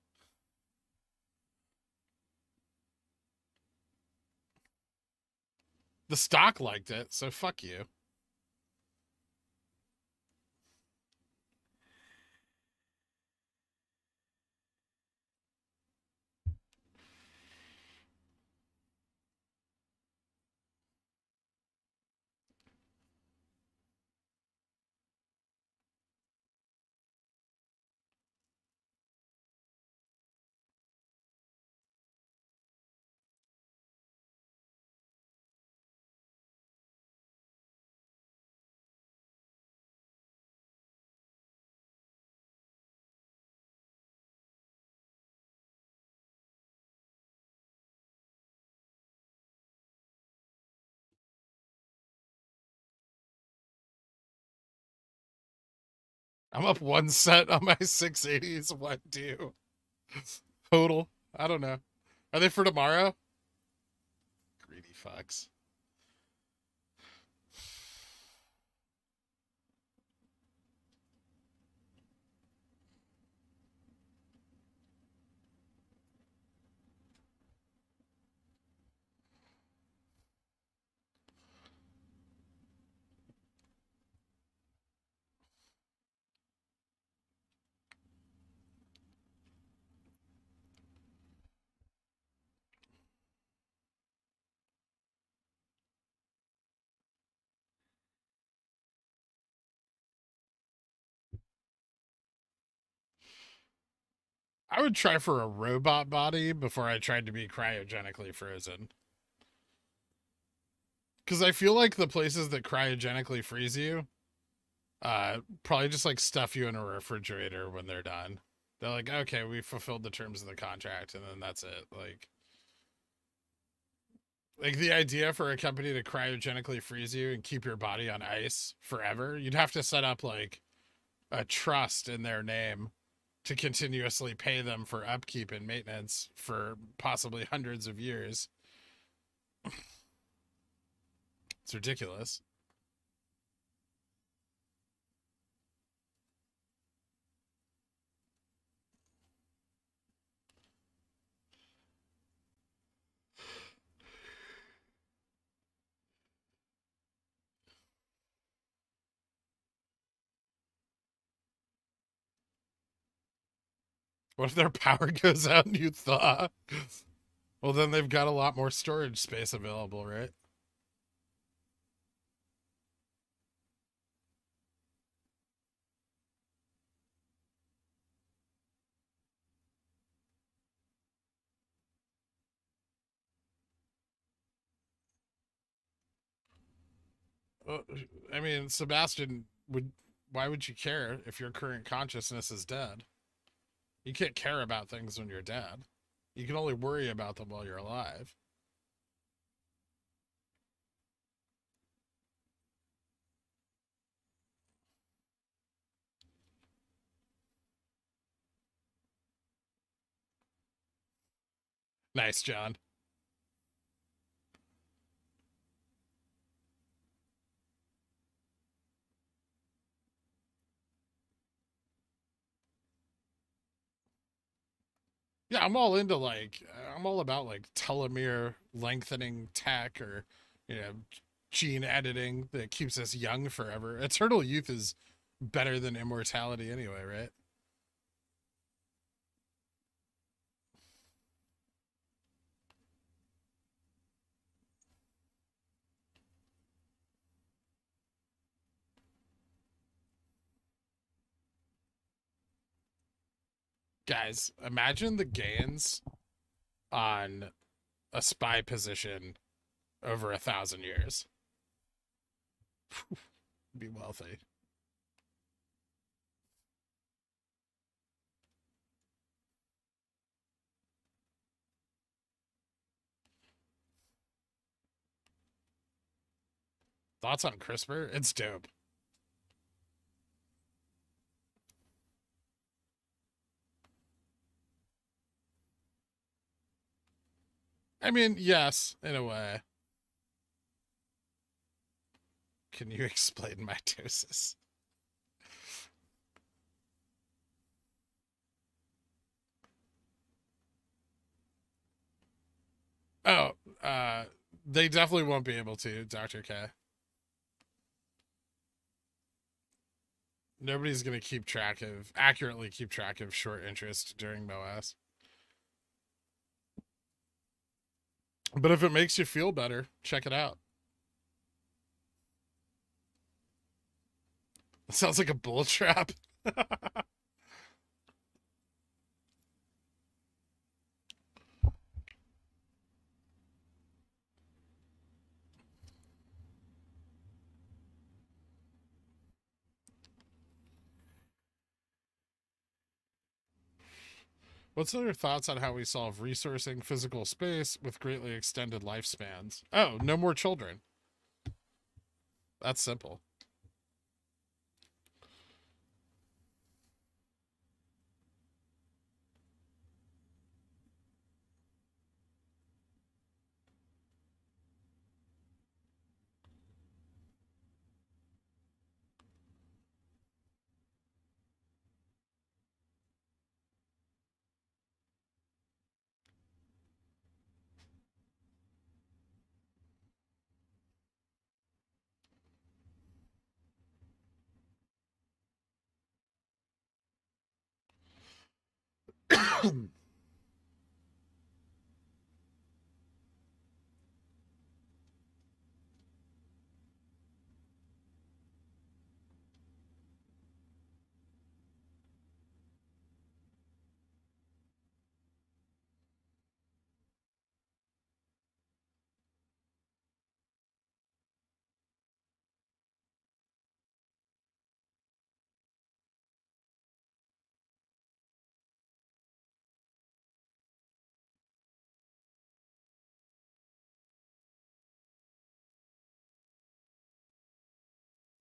The stock liked it, so fuck you. I'm up 1 cent on my 680s. What do? Total. I don't know. Are they for tomorrow? Greedy fucks. I would try for a robot body before I tried to be cryogenically frozen. Because I feel like the places that cryogenically freeze you probably just like stuff you in a refrigerator when they're done. They're like, okay, we fulfilled the terms of the contract, and then that's it. Like the idea for a company to cryogenically freeze you and keep your body on ice forever, you'd have to set up like a trust in their name to continuously pay them for upkeep and maintenance for possibly hundreds of years. It's ridiculous. What if their power goes out and you thaw? Well, then they've got a lot more storage space available, right? Well, I mean, Sebastian would. Why would you care if your current consciousness is dead? You can't care about things when you're dead. You can only worry about them while you're alive. Nice, John. Yeah, I'm all into I'm all about like telomere lengthening tech or, you know, gene editing that keeps us young forever. Eternal youth is better than immortality anyway, right? Guys, imagine the gains on a spy position over 1,000 years. Be wealthy. Thoughts on CRISPR? It's dope. I mean, yes, in a way. Can you explain mitosis? Oh, they definitely won't be able to, Dr. K. Nobody's gonna accurately keep track of short interest during Moass. But if it makes you feel better, check it out. It sounds like a bull trap. What's your thoughts on how we solve resourcing physical space with greatly extended lifespans? Oh, no more children. That's simple.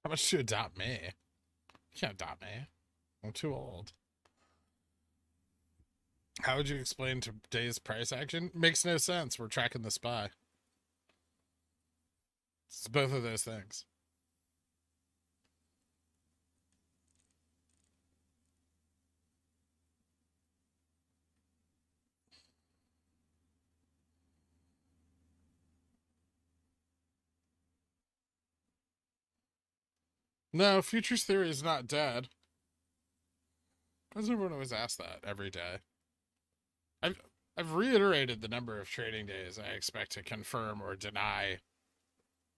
How much to adopt me? You can't adopt me. I'm too old. How would you explain today's price action? Makes no sense. We're tracking the spy. It's both of those things. No, futures theory is not dead. Why does everyone always ask that every day? I've reiterated the number of trading days I expect to confirm or deny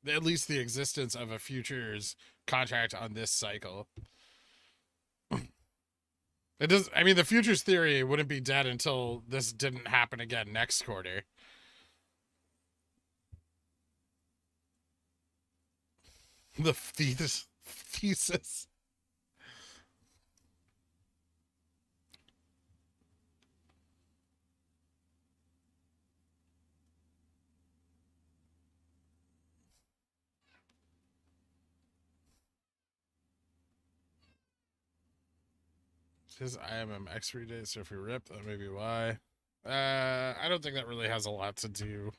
at least the existence of a futures contract on this cycle. It does. I mean, the futures theory wouldn't be dead until this didn't happen again next quarter. The thesis. His IMM expiry date, so if we rip, that may be why. I don't think that really has a lot to do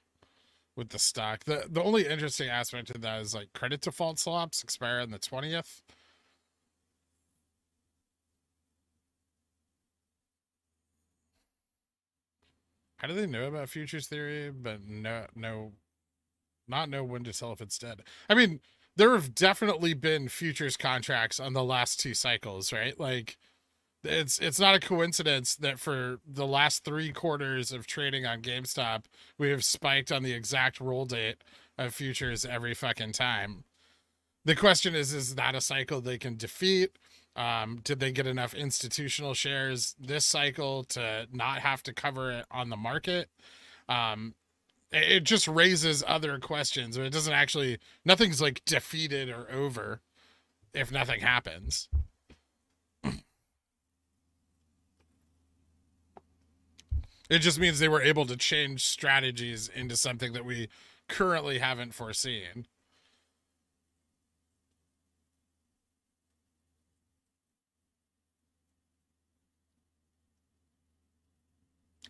with the stock. The only interesting aspect of that is like credit default swaps expire on the 20th. How do they know about futures theory, but no not know when to tell if it's dead. I mean, there have definitely been futures contracts on the last 2 cycles, right? Like, it's not a coincidence that for the last 3 quarters of trading on GameStop, we have spiked on the exact roll date of futures every fucking time. The question is that a cycle they can defeat? Did they get enough institutional shares this cycle to not have to cover it on the market? It just raises other questions. It doesn't actually, nothing's like defeated or over if nothing happens. It just means they were able to change strategies into something that we currently haven't foreseen.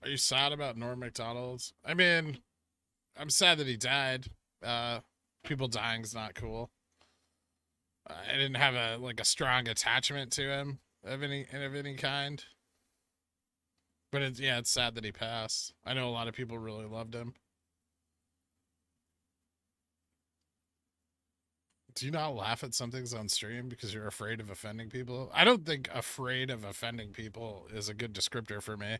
Are you sad about Norm McDonald's? I mean, I'm sad that he died. People dying's not cool. I didn't have a strong attachment to him of any kind. But it's sad that he passed. I know a lot of people really loved him. Do you not laugh at something's on stream because you're afraid of offending people? I don't think afraid of offending people is a good descriptor for me.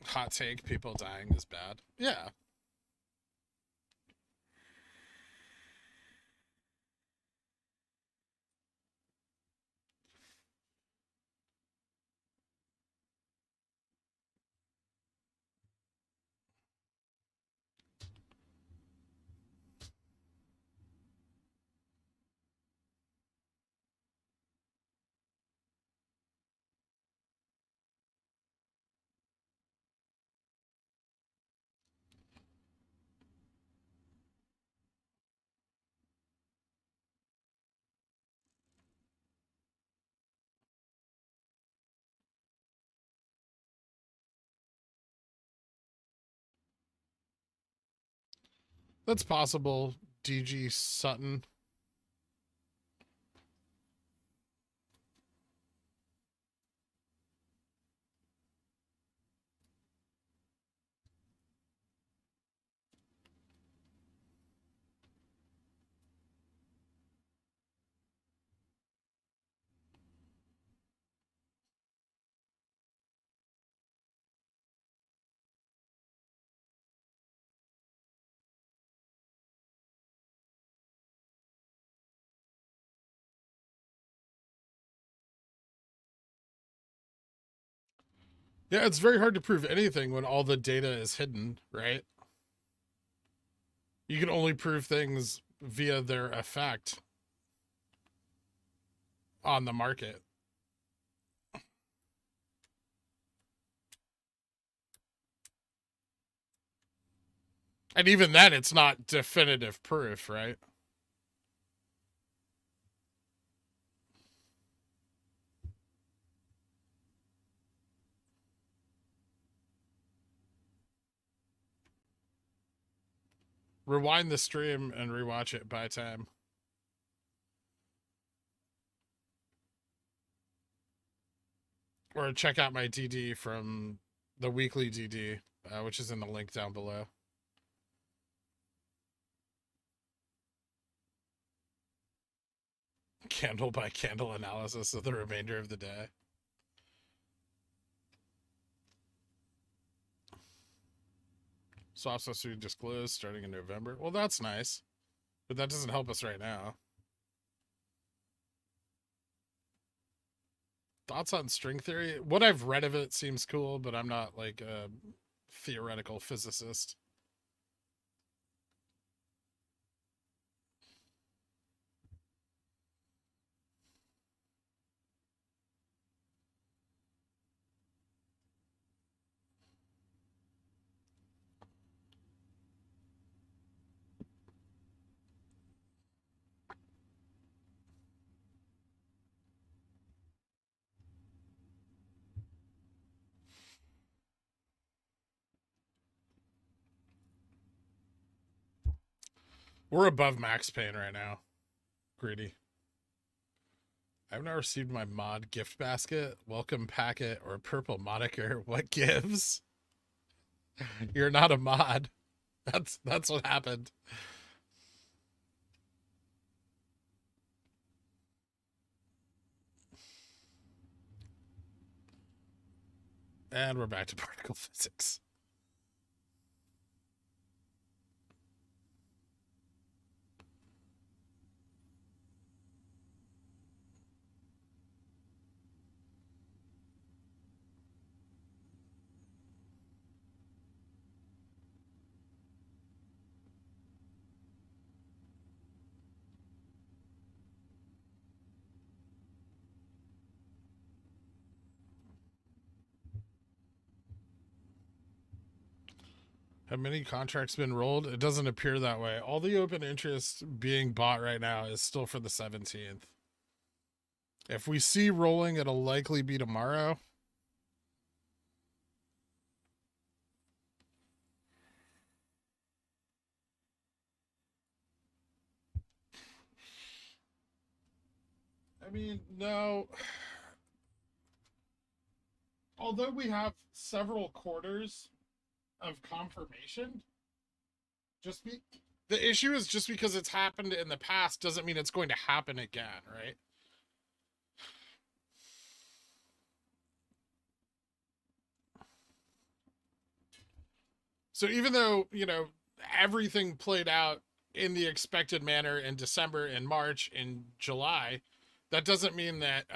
Hot take, people dying is bad. Yeah. That's possible, DG Sutton. Yeah, it's very hard to prove anything when all the data is hidden, right? You can only prove things via their effect on the market. And even then, it's not definitive proof, right? Rewind the stream and rewatch it by time. Or check out my DD from the weekly DD, which is in the link down below. Candle by candle analysis of the remainder of the day. Swaps supposed to be disclosed starting in November. Well, that's nice, but that doesn't help us right now. Thoughts on string theory? What I've read of it seems cool, but I'm not like a theoretical physicist. We're above max pain right now. Greedy. I've not received my mod gift basket, welcome packet, or purple moniker. What gives? You're not a mod. That's what happened. And we're back to particle physics. Have many contracts been rolled? It doesn't appear that way. All the open interest being bought right now is still for the 17th. If we see rolling, it'll likely be tomorrow. I mean, no. Although we have several quarters of confirmation, the issue is just because it's happened in the past doesn't mean it's going to happen again, right? So even though, everything played out in the expected manner in December, in March, in July, that doesn't mean that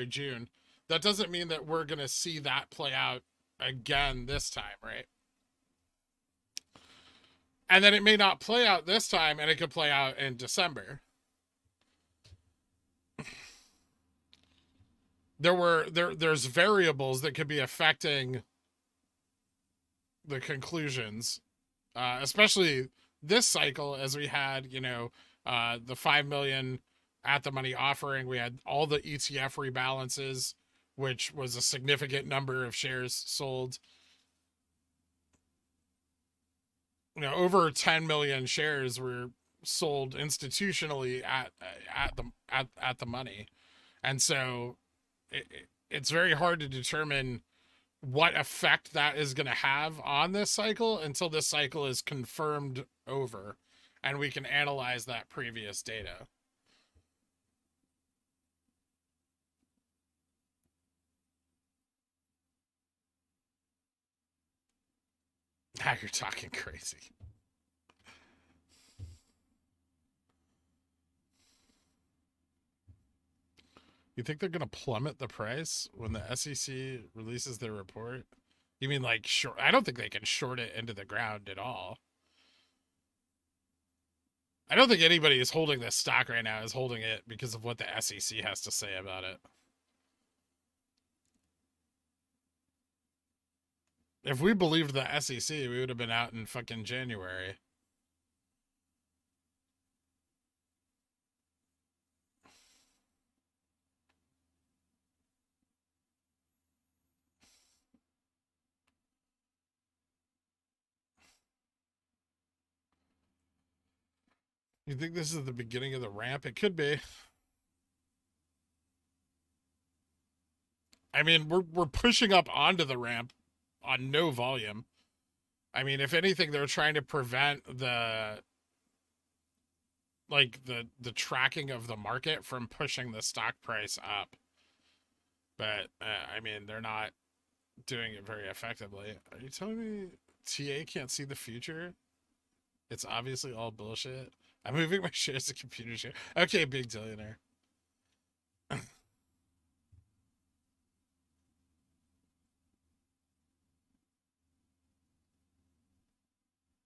June. That doesn't mean that we're going to see that play out again this time, right? And then it may not play out this time, and it could play out in December. There's variables that could be affecting the conclusions, especially this cycle, as we had, the 5 million at the money offering. We had all the ETF rebalances, which was a significant number of shares sold. Over 10 million shares were sold institutionally at the money, and so it's very hard to determine what effect that is going to have on this cycle until this cycle is confirmed over and we can analyze that previous data. Now you're talking crazy. You think they're going to plummet the price when the SEC releases their report? You mean like short? I don't think they can short it into the ground at all. I don't think anybody is holding this stock right now is holding it because of what the SEC has to say about it. If we believed the SEC, we would have been out in fucking January. You think this is the beginning of the ramp? It could be. I mean, we're pushing up onto the ramp on no volume. I mean, if anything, they're trying to prevent the tracking of the market from pushing the stock price up. But I mean, they're not doing it very effectively. Are you telling me TA can't see the future? It's obviously all bullshit. I'm moving my shares to ComputerShare. Okay, big billionaire.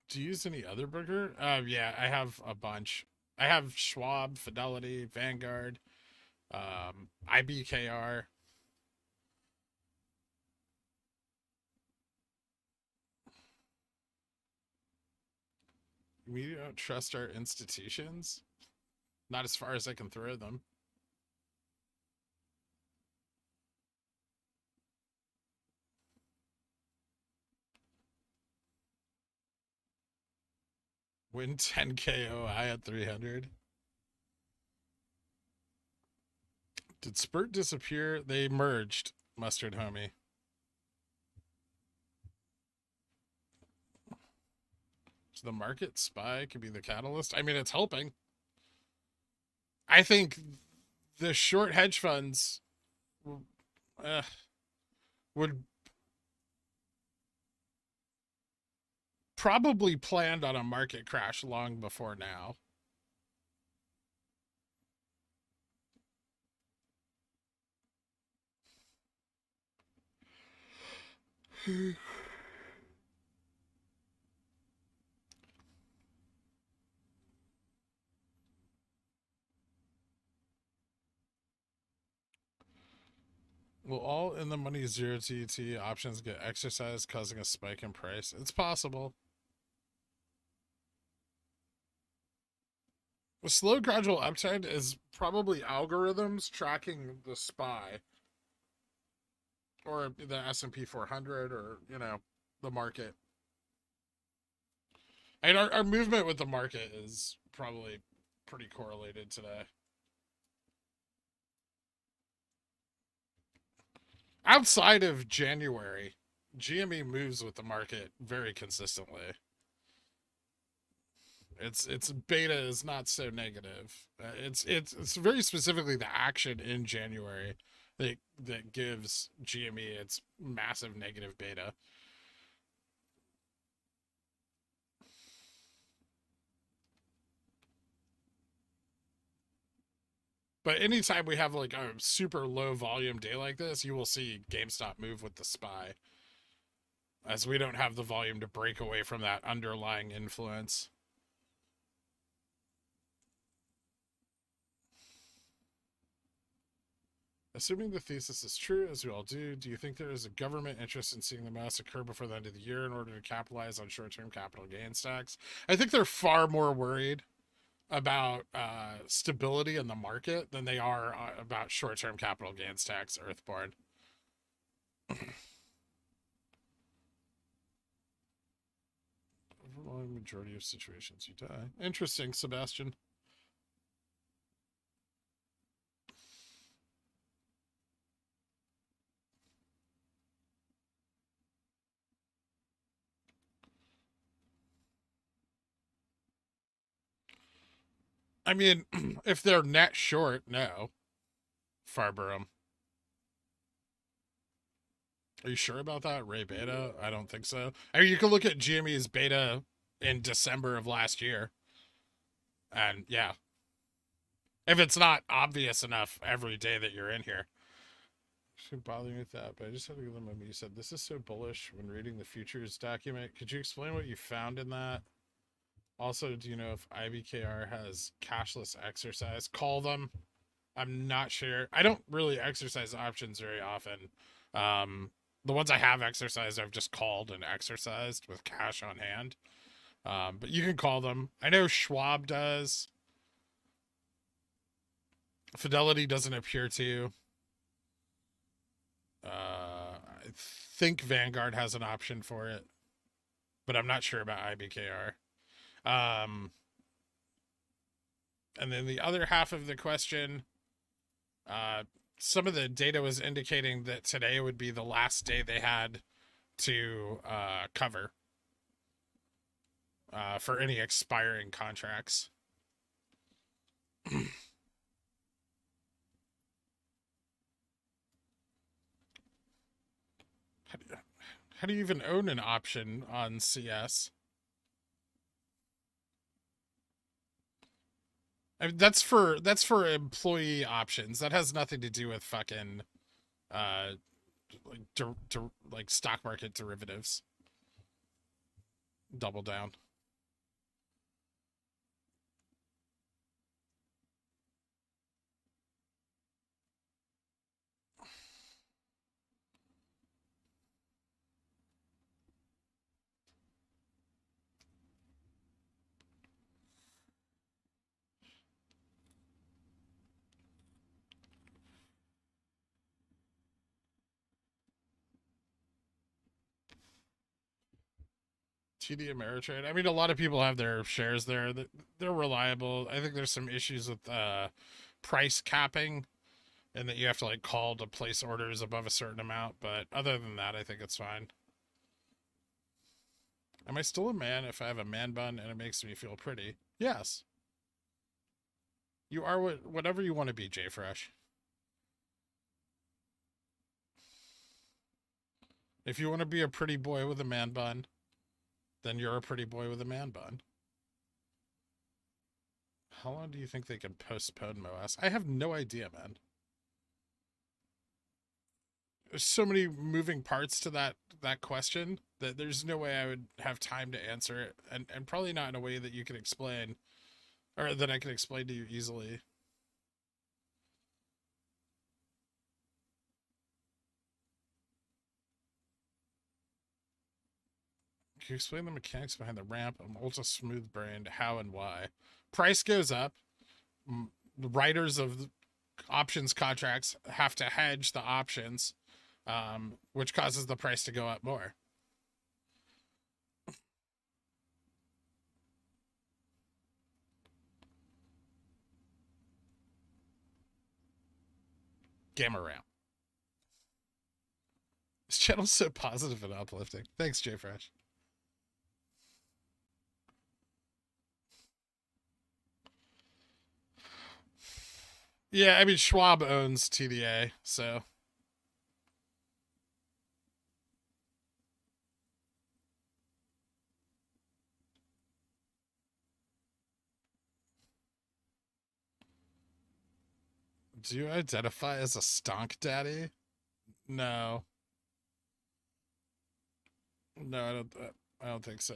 Do you use any other broker? Yeah, I have a bunch. I have Schwab, Fidelity, Vanguard, IBKR. We don't trust our institutions. Not as far as I can throw them. Win 10 KOI at 300. Did Spurt disappear? They merged, Mustard Homie. So the market SPY could be the catalyst. I mean, it's helping. I think the short hedge funds would probably planned on a market crash long before now. Will all in the money 0TT options get exercised, causing a spike in price? It's possible. A slow gradual uptrend is probably algorithms tracking the SPY or the S&P 400 or, you know, the market. And our movement with the market is probably pretty correlated today. Outside of January, GME moves with the market very consistently. Its beta is not so negative. It's very specifically the action in January that gives GME its massive negative beta. But anytime we have like a super low volume day like this, you will see GameStop move with the SPY, as we don't have the volume to break away from that underlying influence. Assuming the thesis is true, as we all do you think there is a government interest in seeing the Moass occur before the end of the year in order to capitalize on short-term capital gain stacks? I think they're far more worried about stability in the market than they are about short-term capital gains tax, Earthborn. Overwhelming majority of situations you die. Interesting, Sebastian. I mean, if they're net short, no. Farburum. Are you sure about that? Ray Beta? I don't think so. I mean, you can look at GME's beta in December of last year. And yeah. If it's not obvious enough every day that you're in here. Shouldn't bother me with that, but I just had to limit me. You said this is so bullish when reading the futures document. Could you explain what you found in that? Also, do you know if IBKR has cashless exercise? Call them. I'm not sure. I don't really exercise options very often. The ones I have exercised, I've just called and exercised with cash on hand. But you can call them. I know Schwab does. Fidelity doesn't appear to. I think Vanguard has an option for it, but I'm not sure about IBKR. And then the other half of the question, some of the data was indicating that today would be the last day they had to cover for any expiring contracts. How do you even own an option on CS? I mean, that's for employee options. That has nothing to do with fucking like stock market derivatives. Double down. TD Ameritrade. I mean, a lot of people have their shares there. They're reliable. I think there's some issues with price capping and that you have to like call to place orders above a certain amount. But other than that, I think it's fine. Am I still a man if I have a man bun and it makes me feel pretty? Yes. You are whatever you want to be, J Fresh. If you want to be a pretty boy with a man bun, then you're a pretty boy with a man bun. How long do you think they can postpone Moass? I have no idea, man. There's so many moving parts to that question that there's no way I would have time to answer it, and probably not in a way that you can explain, or that I can explain to you easily. Can you explain the mechanics behind the ramp? I'm ultra smooth brained. How and why? Price goes up. The writers of options contracts have to hedge the options, which causes the price to go up more. Gamma ramp. This channel's so positive and uplifting. Thanks, J Fresh. Yeah, I mean, Schwab owns TDA, so. Do you identify as a stonk daddy? No. No, I don't think so.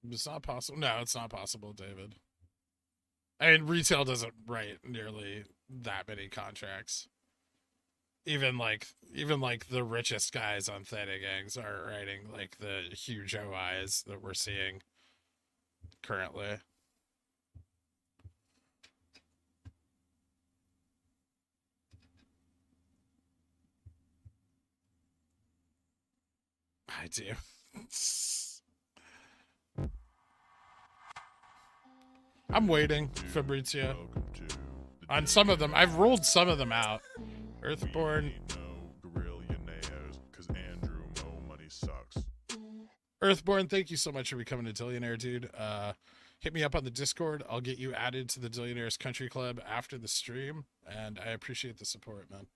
It's not possible. No, it's not possible, David. I mean, retail doesn't write nearly that many contracts. Even like the richest guys on Theta Gangs are writing like the huge OIs that we're seeing currently. I do. I'm waiting, Fabrizio. On some of them, I've rolled some of them out. Earthborn. Earthborn, thank you so much for becoming a Dillionaire, dude. Hit me up on the Discord. I'll get you added to the Dillionaires Country Club after the stream, and I appreciate the support, man.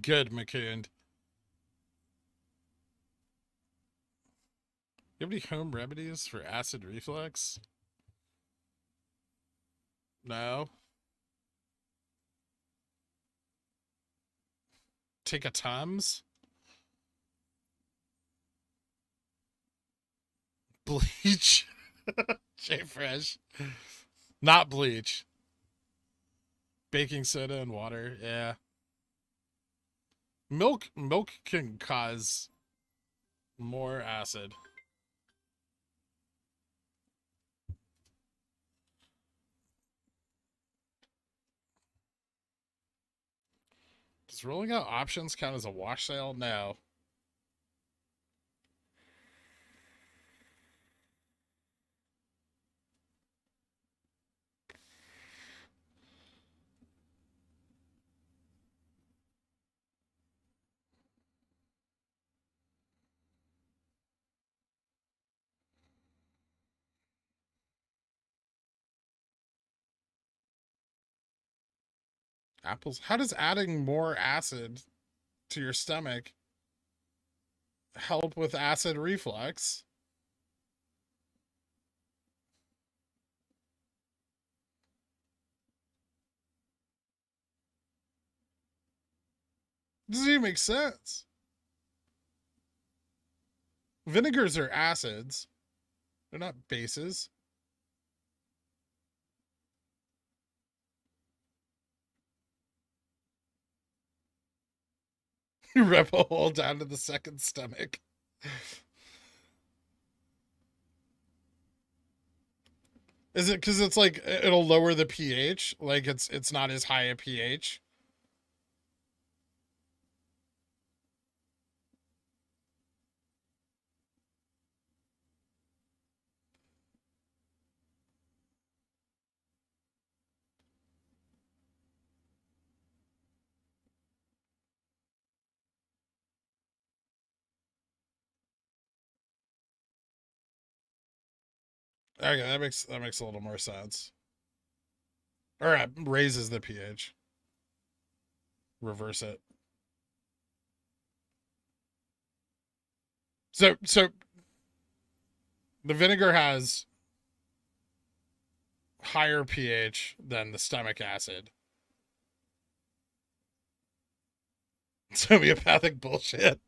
Good, McCune. You have any home remedies for acid reflux? No. Take a Tums? Bleach? J Fresh. Not bleach. Baking soda and water, yeah. Milk can cause more acid. Does rolling out options count as a wash sale? No. Apples. How does adding more acid to your stomach help with acid reflux? Doesn't even make sense. Vinegars are acids. They're not bases. Rip a hole down to the second stomach. Is it because it's like it'll lower the pH? Like it's not as high a pH? Okay, that makes a little more sense. Or raises the pH. Reverse it. So the vinegar has higher pH than the stomach acid. It's homeopathic bullshit.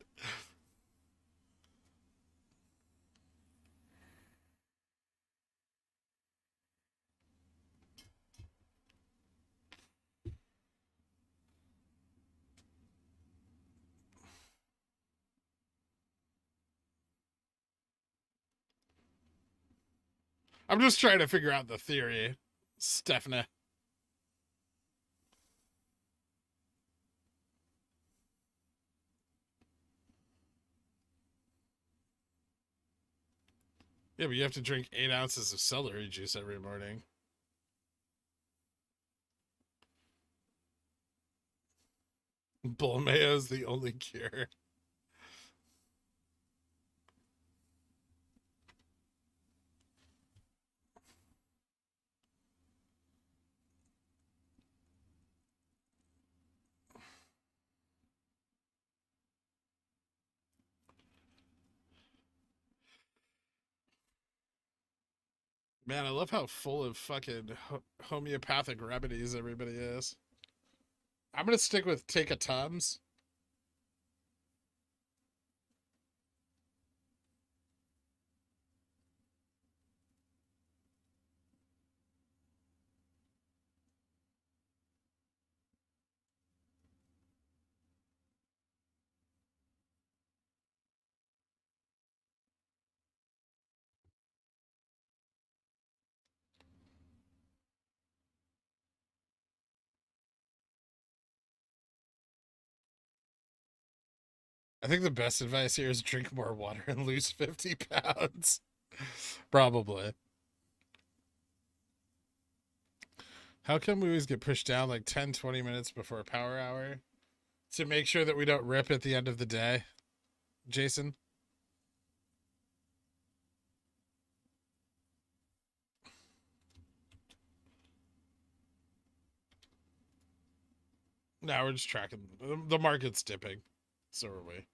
I'm just trying to figure out the theory, Stephanie. Yeah, but you have to drink 8 ounces of celery juice every morning. Bull mayo is the only cure. Man, I love how full of fucking homeopathic remedies everybody is. I'm gonna stick with take a Tums. I think the best advice here is drink more water and lose 50 pounds. Probably. How come we always get pushed down like 10, 20 minutes before power hour? To make sure that we don't rip at the end of the day, Jason? No, we're just tracking. The market's dipping. So are we.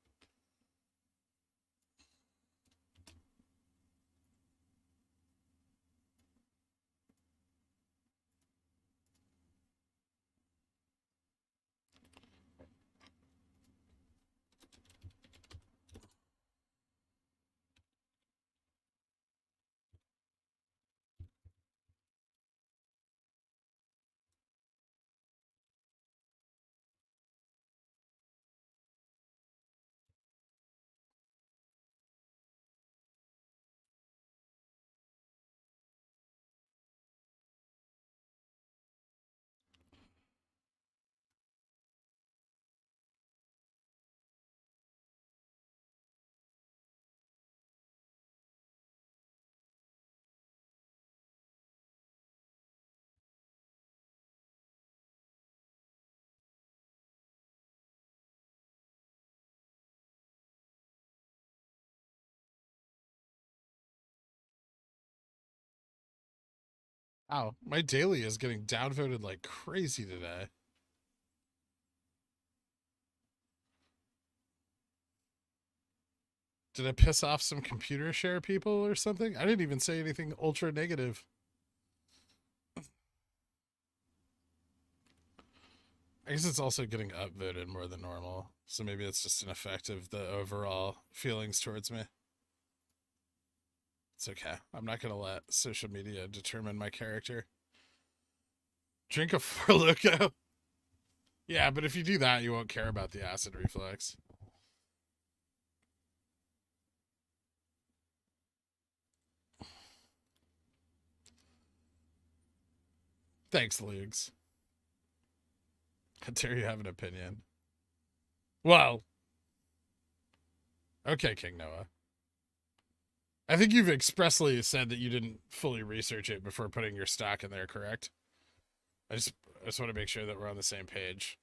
Wow, my daily is getting downvoted like crazy today. Did I piss off some ComputerShare people or something? I didn't even say anything ultra negative. I guess it's also getting upvoted more than normal. So maybe it's just an effect of the overall feelings towards me. It's okay. I'm not going to let social media determine my character. Drink a Four Loko. Yeah, but if you do that, you won't care about the acid reflux. Thanks, Lugs. How dare you have an opinion? Well, okay, King Noah. I think you've expressly said that you didn't fully research it before putting your stock in there, correct? I just want to make sure that we're on the same page.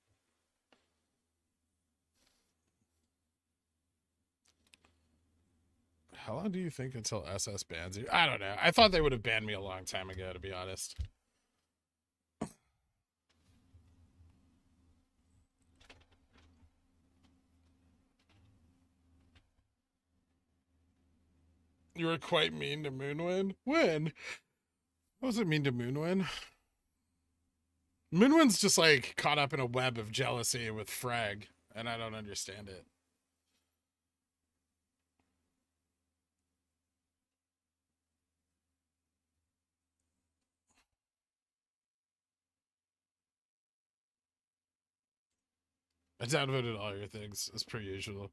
How long do you think until SS bans you? I don't know. I thought they would have banned me a long time ago, to be honest. You were quite mean to Moonwind? When? What was it mean to Moonwind? Moonwind's just like caught up in a web of jealousy with Frag, and I don't understand it. I downvoted all your things, as per usual.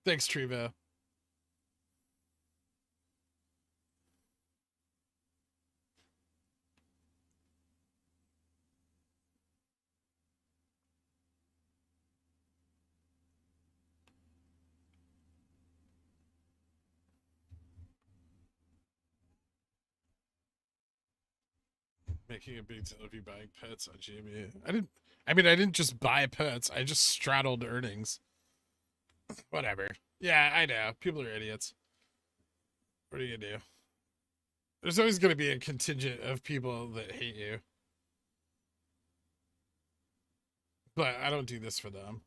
Thanks, Trevo. Making a big deal of you buying puts on Jamie. I didn't just buy puts. I just straddled earnings. Whatever. Yeah, I know. People are idiots. What are you gonna do? There's always gonna be a contingent of people that hate you. But I don't do this for them.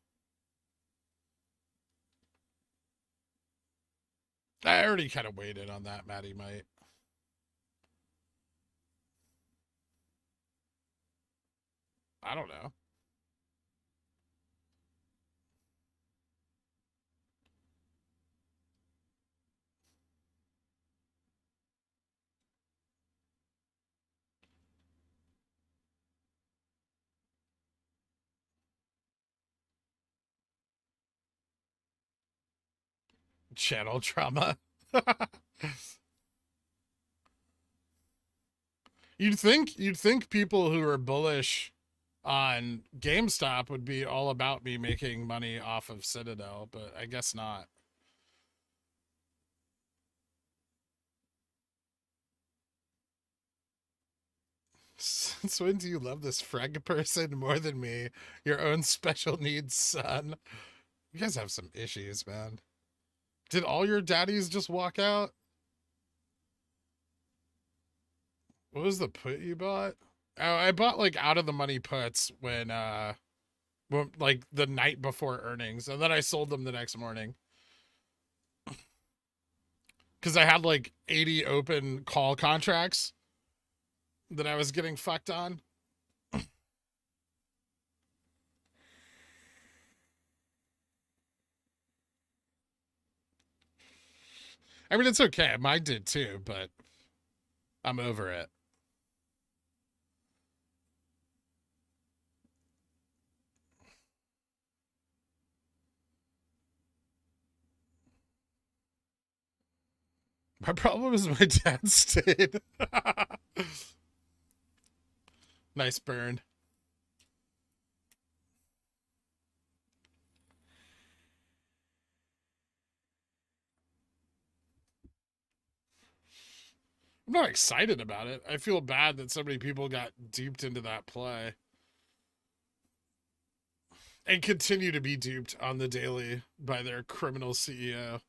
I already kind of waited on that, Maddie might. I don't know. Channel trauma. You'd think people who are bullish on GameStop would be all about me making money off of Citadel, but I guess not. Since when do you love this Freg person more than me? Your own special needs son. You guys have some issues, man. Did all your daddies just walk out? What was the put you bought? Oh, I bought like out of the money puts when like the night before earnings, and then I sold them the next morning. Because I had like 80 open call contracts that I was getting fucked on. I mean, it's okay. Mine did too, but I'm over it. My problem is my dad stayed. Nice burn. I'm not excited about it. I feel bad that so many people got duped into that play and continue to be duped on the daily by their criminal CEO.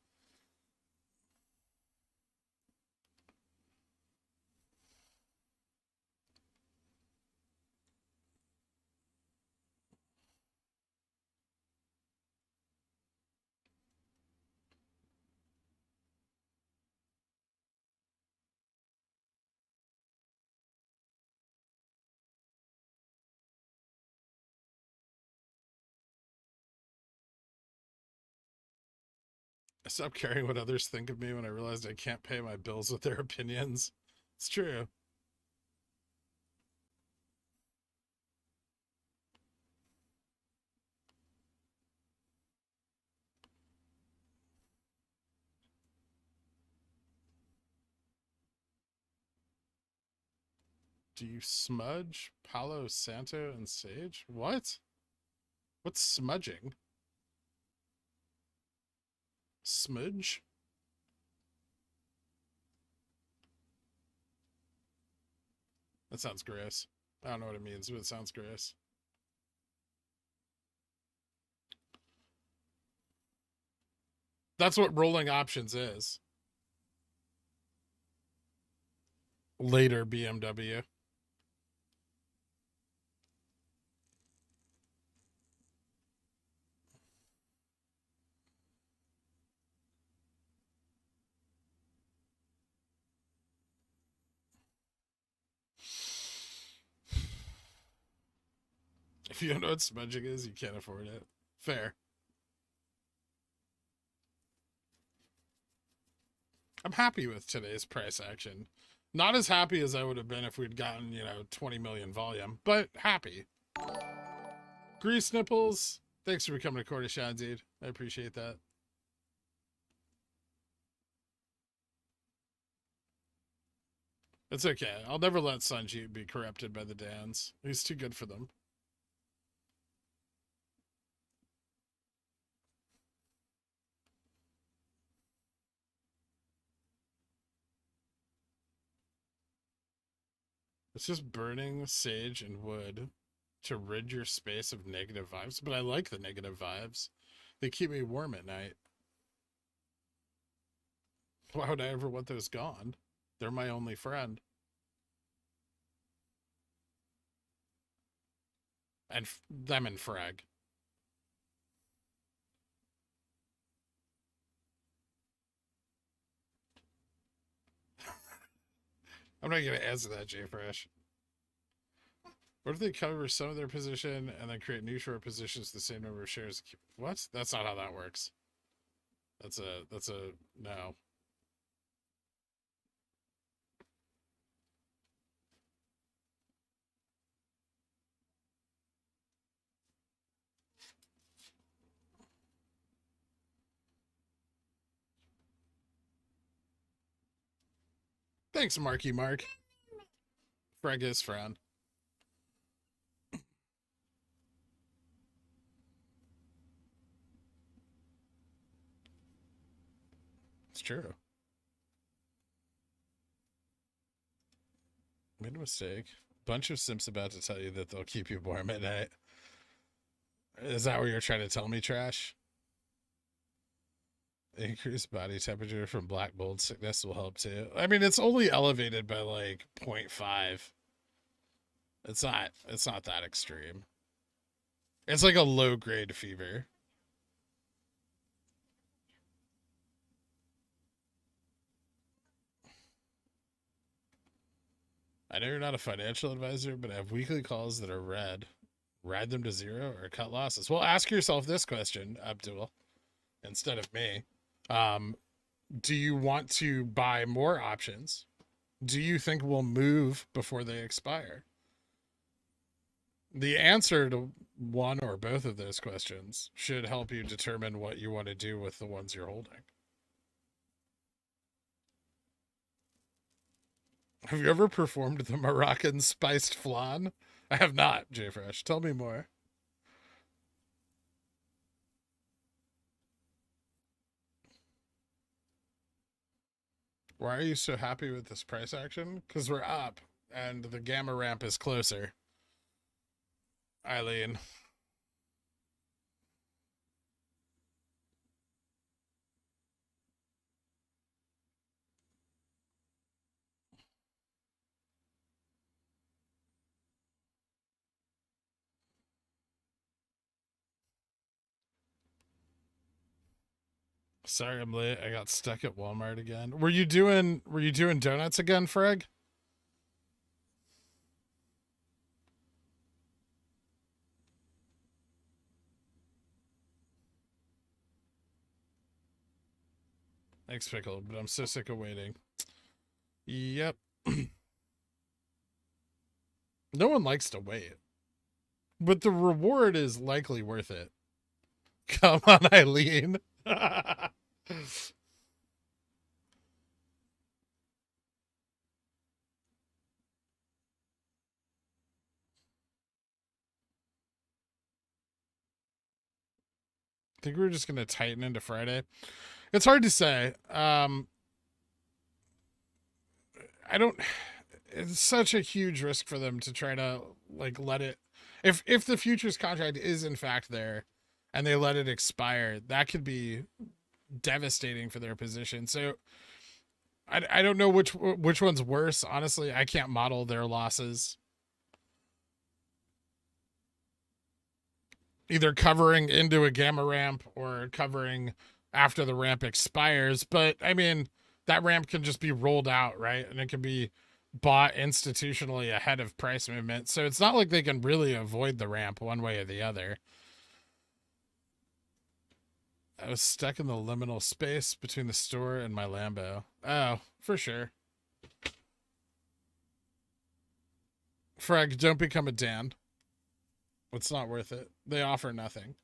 I stopped caring what others think of me when I realized I can't pay my bills with their opinions. It's true. Do you smudge Palo Santo and Sage? What? What's smudging? Smudge? That sounds gross. I don't know what it means, but it sounds gross. That's what rolling options is. Later BMW. If you don't know what smudging is, you can't afford it. Fair. I'm happy with today's price action. Not as happy as I would have been if we'd gotten, 20 million volume, but happy. Grease Nipples, thanks for becoming a quarter shot, dude. I appreciate that. It's okay. I'll never let Sanjeev be corrupted by the Dans. He's too good for them. It's just burning sage and wood to rid your space of negative vibes, but I like the negative vibes. They keep me warm at night. Why would I ever want those gone? They're my only friend. And them and Frag. I'm not going to answer that, JFresh. What if they cover some of their position and then create new short positions the same number of shares? What? That's not how that works. That's a no. Thanks, Marky Mark. Frag is frown. It's true. Made a mistake. Bunch of simps about to tell you that they'll keep you warm at night. Is that what you're trying to tell me, Trash? Increased body temperature from black mold sickness will help too. I mean, it's only elevated by like 0.5. It's not that extreme. It's like a low grade fever. I know you're not a financial advisor, but I have weekly calls that are red. Ride them to zero or cut losses. Well, ask yourself this question, Abdul, instead of me. Do you want to buy more options? Do you think we'll move before they expire? The answer to one or both of those questions should help you determine what you want to do with the ones you're holding. Have you ever performed the Moroccan spiced flan? I have not, JFresh. Tell me more. Why are you so happy with this price action? Because we're up, and the gamma ramp is closer. Eileen. Sorry I'm late. I got stuck at Walmart again. Were you doing donuts again, Freg? Thanks, Pickle, but I'm so sick of waiting. Yep. No one likes to wait. But the reward is likely worth it. Come on, Eileen. I think we're just going to tighten into Friday. It's hard to say. I don't. It's such a huge risk for them to try to like let it. If the futures contract is in fact there, and they let it expire, that could be devastating for their position. So I don't know which one's worse. Honestly, I can't model their losses. Either covering into a gamma ramp or covering after the ramp expires. But I mean, that ramp can just be rolled out, right? And it can be bought institutionally ahead of price movement. So it's not like they can really avoid the ramp one way or the other. I was stuck in the liminal space between the store and my Lambo. Oh, for sure. Frag, don't become a Dan. It's not worth it. They offer nothing.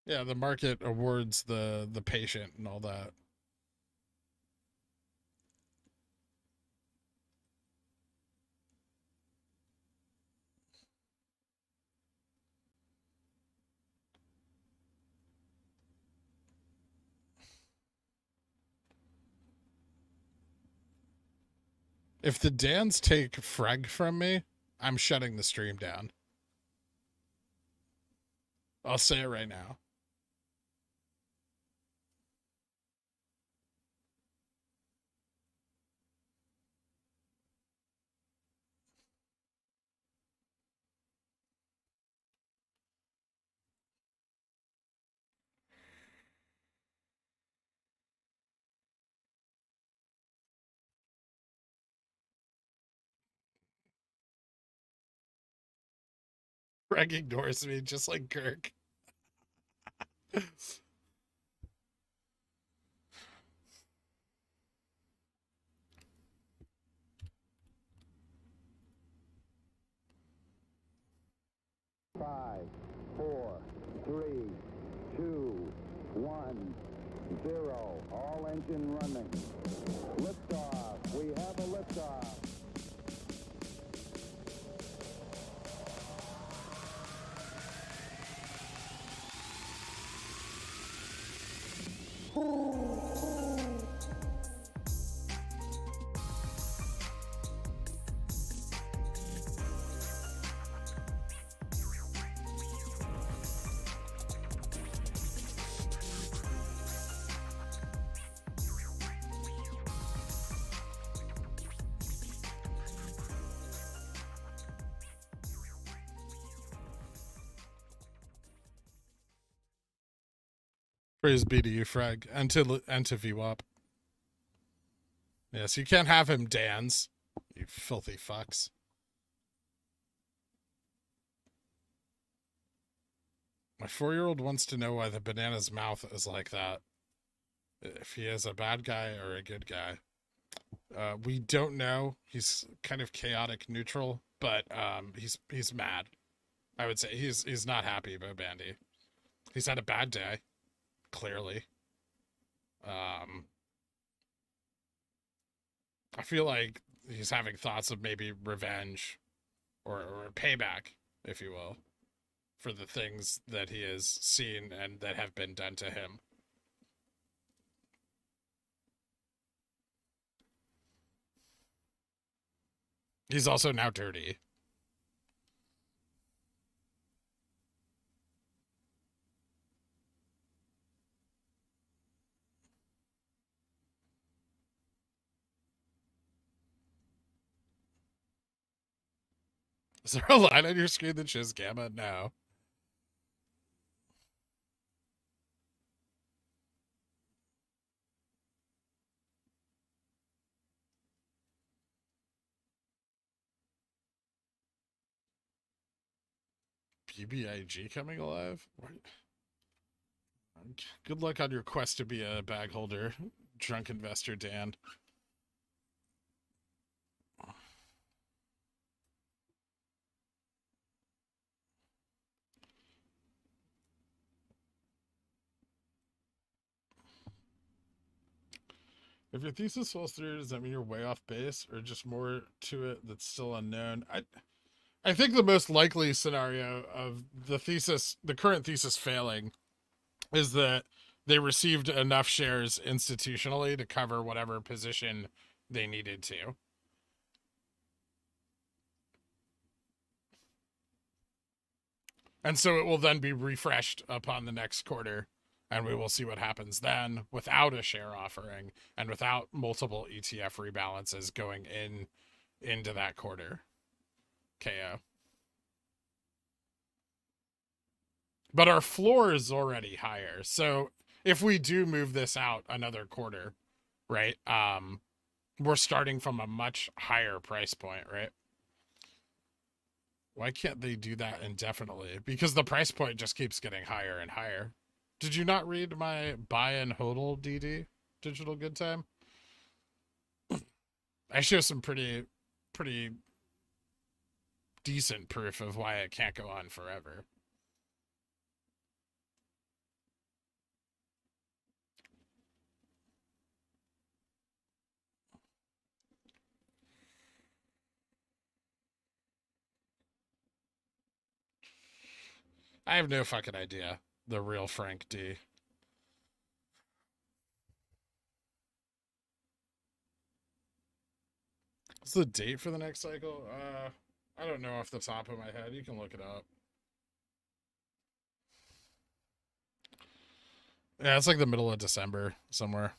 Yeah, the market awards the patient and all that. If the Dans take Freg from me, I'm shutting the stream down. I'll say it right now. Freg ignores me just like Kirk. 5, 4, 3, 2, 1, 0. All engine running. Liftoff. We have a liftoff. Praise be to you, Freg, and to VWAP. Yes, you can't have him Dans, you filthy fucks. My 4-year-old wants to know why the banana's mouth is like that. If he is a bad guy or a good guy. We don't know. He's kind of chaotic neutral, but he's mad. I would say he's not happy about Bandy. He's had a bad day, clearly. I feel like he's having thoughts of maybe revenge or payback, if you will, for the things that he has seen and that have been done to him. He's also now dirty. Is there a line on your screen that shows gamma? No. PBIG coming alive? What? Good luck on your quest to be a bag holder, drunk investor Dan. If your thesis falls through, does that mean you're way off base, or just more to it that's still unknown? I think the most likely scenario of the current thesis failing, is that they received enough shares institutionally to cover whatever position they needed to. And so it will then be refreshed upon the next quarter, and we will see what happens then without a share offering and without multiple ETF rebalances going into that quarter. KO. But our floor is already higher. So if we do move this out another quarter, right? We're starting from a much higher price point, right? Why can't they do that indefinitely? Because the price point just keeps getting higher and higher. Did you not read my buy and hodl DD, Digital Good Time? I show some pretty decent proof of why it can't go on forever. I have no fucking idea. The real Frank D. What's the date for the next cycle? I don't know off the top of my head. You can look it up. Yeah, it's like the middle of December somewhere.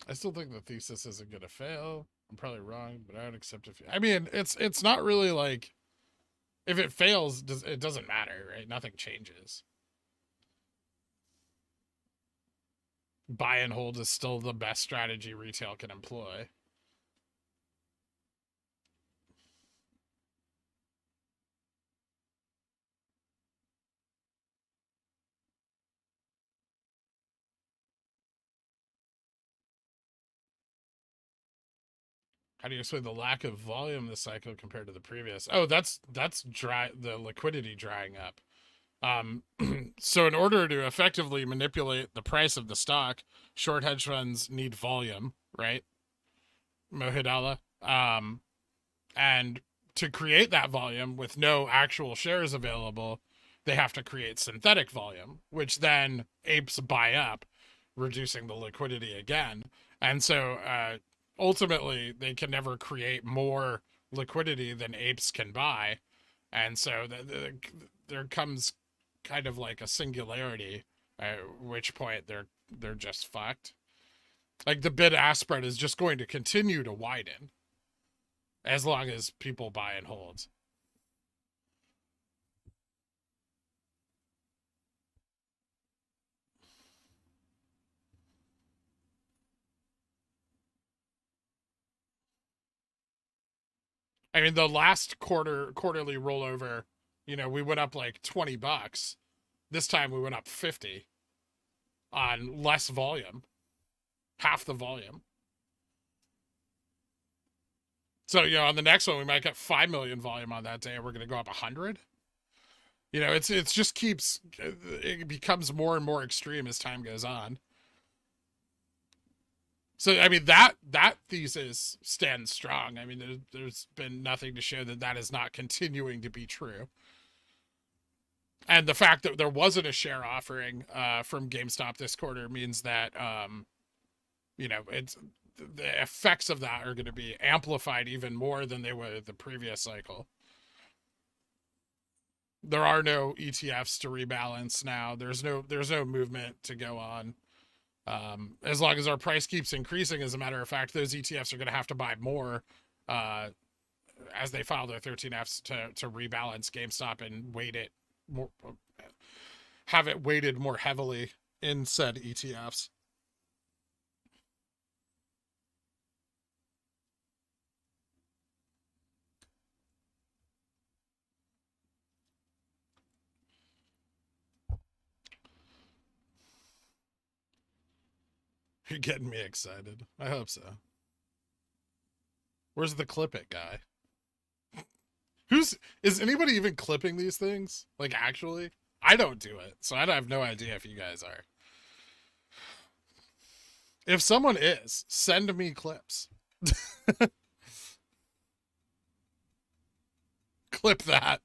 I still think the thesis isn't gonna fail. I'm probably wrong, but I would accept if. I mean, it's not really like, if it fails, it doesn't matter, right? Nothing changes. Buy and hold is still the best strategy retail can employ. How do you explain the lack of volume this cycle compared to the previous? Oh, that's dry, the liquidity drying up. So in order to effectively manipulate the price of the stock, short hedge funds need volume, right? Mohidala. And to create that volume with no actual shares available, they have to create synthetic volume, which then apes buy up, reducing the liquidity again. And so ultimately, they can never create more liquidity than apes can buy. And so there comes kind of like a singularity, at which point they're just fucked. Like the bid-ask spread is just going to continue to widen as long as people buy and hold. I mean, the last quarterly rollover, we went up like $20. This time we went up 50 on less volume, half the volume. So, on the next one, we might get 5 million volume on that day, and we're going to go up 100. It's just keeps, it becomes more and more extreme as time goes on. So, I mean, that thesis stands strong. I mean, there's been nothing to show that is not continuing to be true. And the fact that there wasn't a share offering from GameStop this quarter means that, it's the effects of that are going to be amplified even more than they were the previous cycle. There are no ETFs to rebalance now. There's no movement to go on. As long as our price keeps increasing, as a matter of fact, those ETFs are going to have to buy more as they file their 13Fs to rebalance GameStop and weight it more, have it weighted more heavily in said ETFs. You're getting me excited. I hope so. Where's the clip it guy? Is anybody even clipping these things? Like, actually? I don't do it, so I have no idea if you guys are. If someone is, send me clips. Clip that.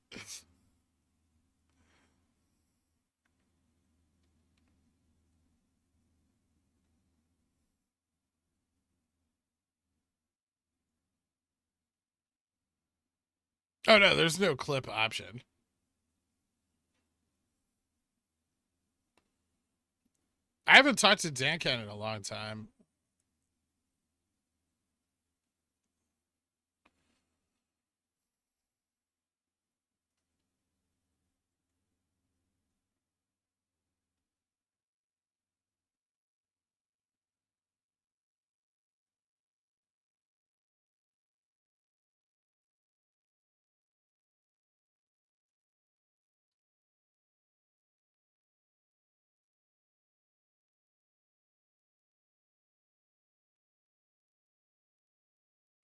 Oh no, there's no clip option. I haven't talked to DanCan in a long time.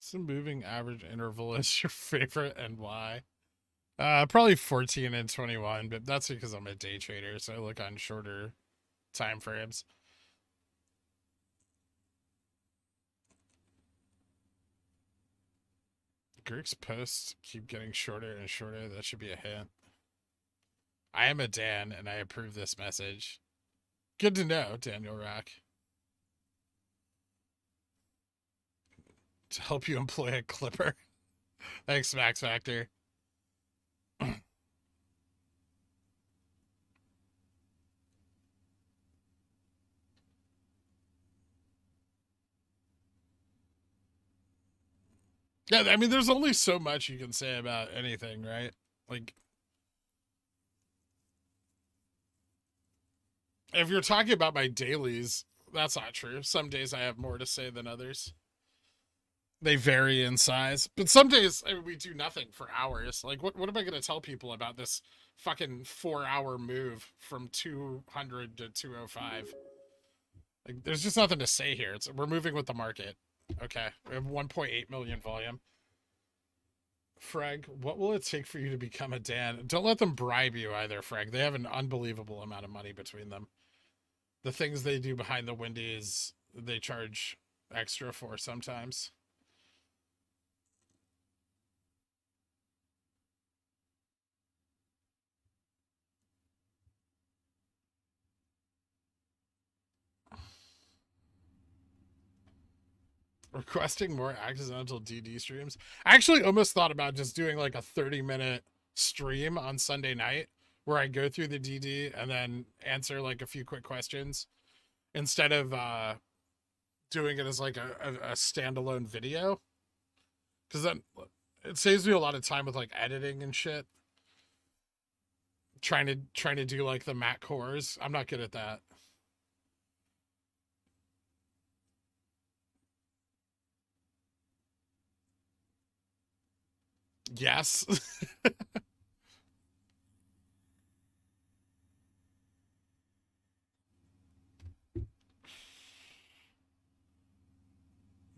Some moving average interval is your favorite and why? Probably 14 and 21, but that's because I'm a day trader, so I look on shorter time frames. Girk's posts keep getting shorter and shorter. That should be a hint. I am a Dan, and I approve this message. Good to know, Daniel Rock. To help you employ a clipper. Thanks, Max Factor. Yeah, I mean, there's only so much you can say about anything, right? Like, if you're talking about my dailies, that's not true. Some days I have more to say than others. They vary in size, but some days I mean, we do nothing for hours. Like, what am I going to tell people about this fucking 4-hour move from 200 to 205? Like, there's just nothing to say here. We're moving with the market. Okay, we have 1.8 million volume. Freg, what will it take for you to become a Dan? Don't let them bribe you either, Freg. They have an unbelievable amount of money between them. The things they do behind the windies, they charge extra for sometimes. Requesting more accidental DD streams. I actually almost thought about just doing like a 30-minute stream on Sunday night where I go through the DD and then answer like a few quick questions instead of doing it as like a standalone video. Because then it saves me a lot of time with like editing and shit. Trying to do like the Mac cores. I'm not good at that. Yes.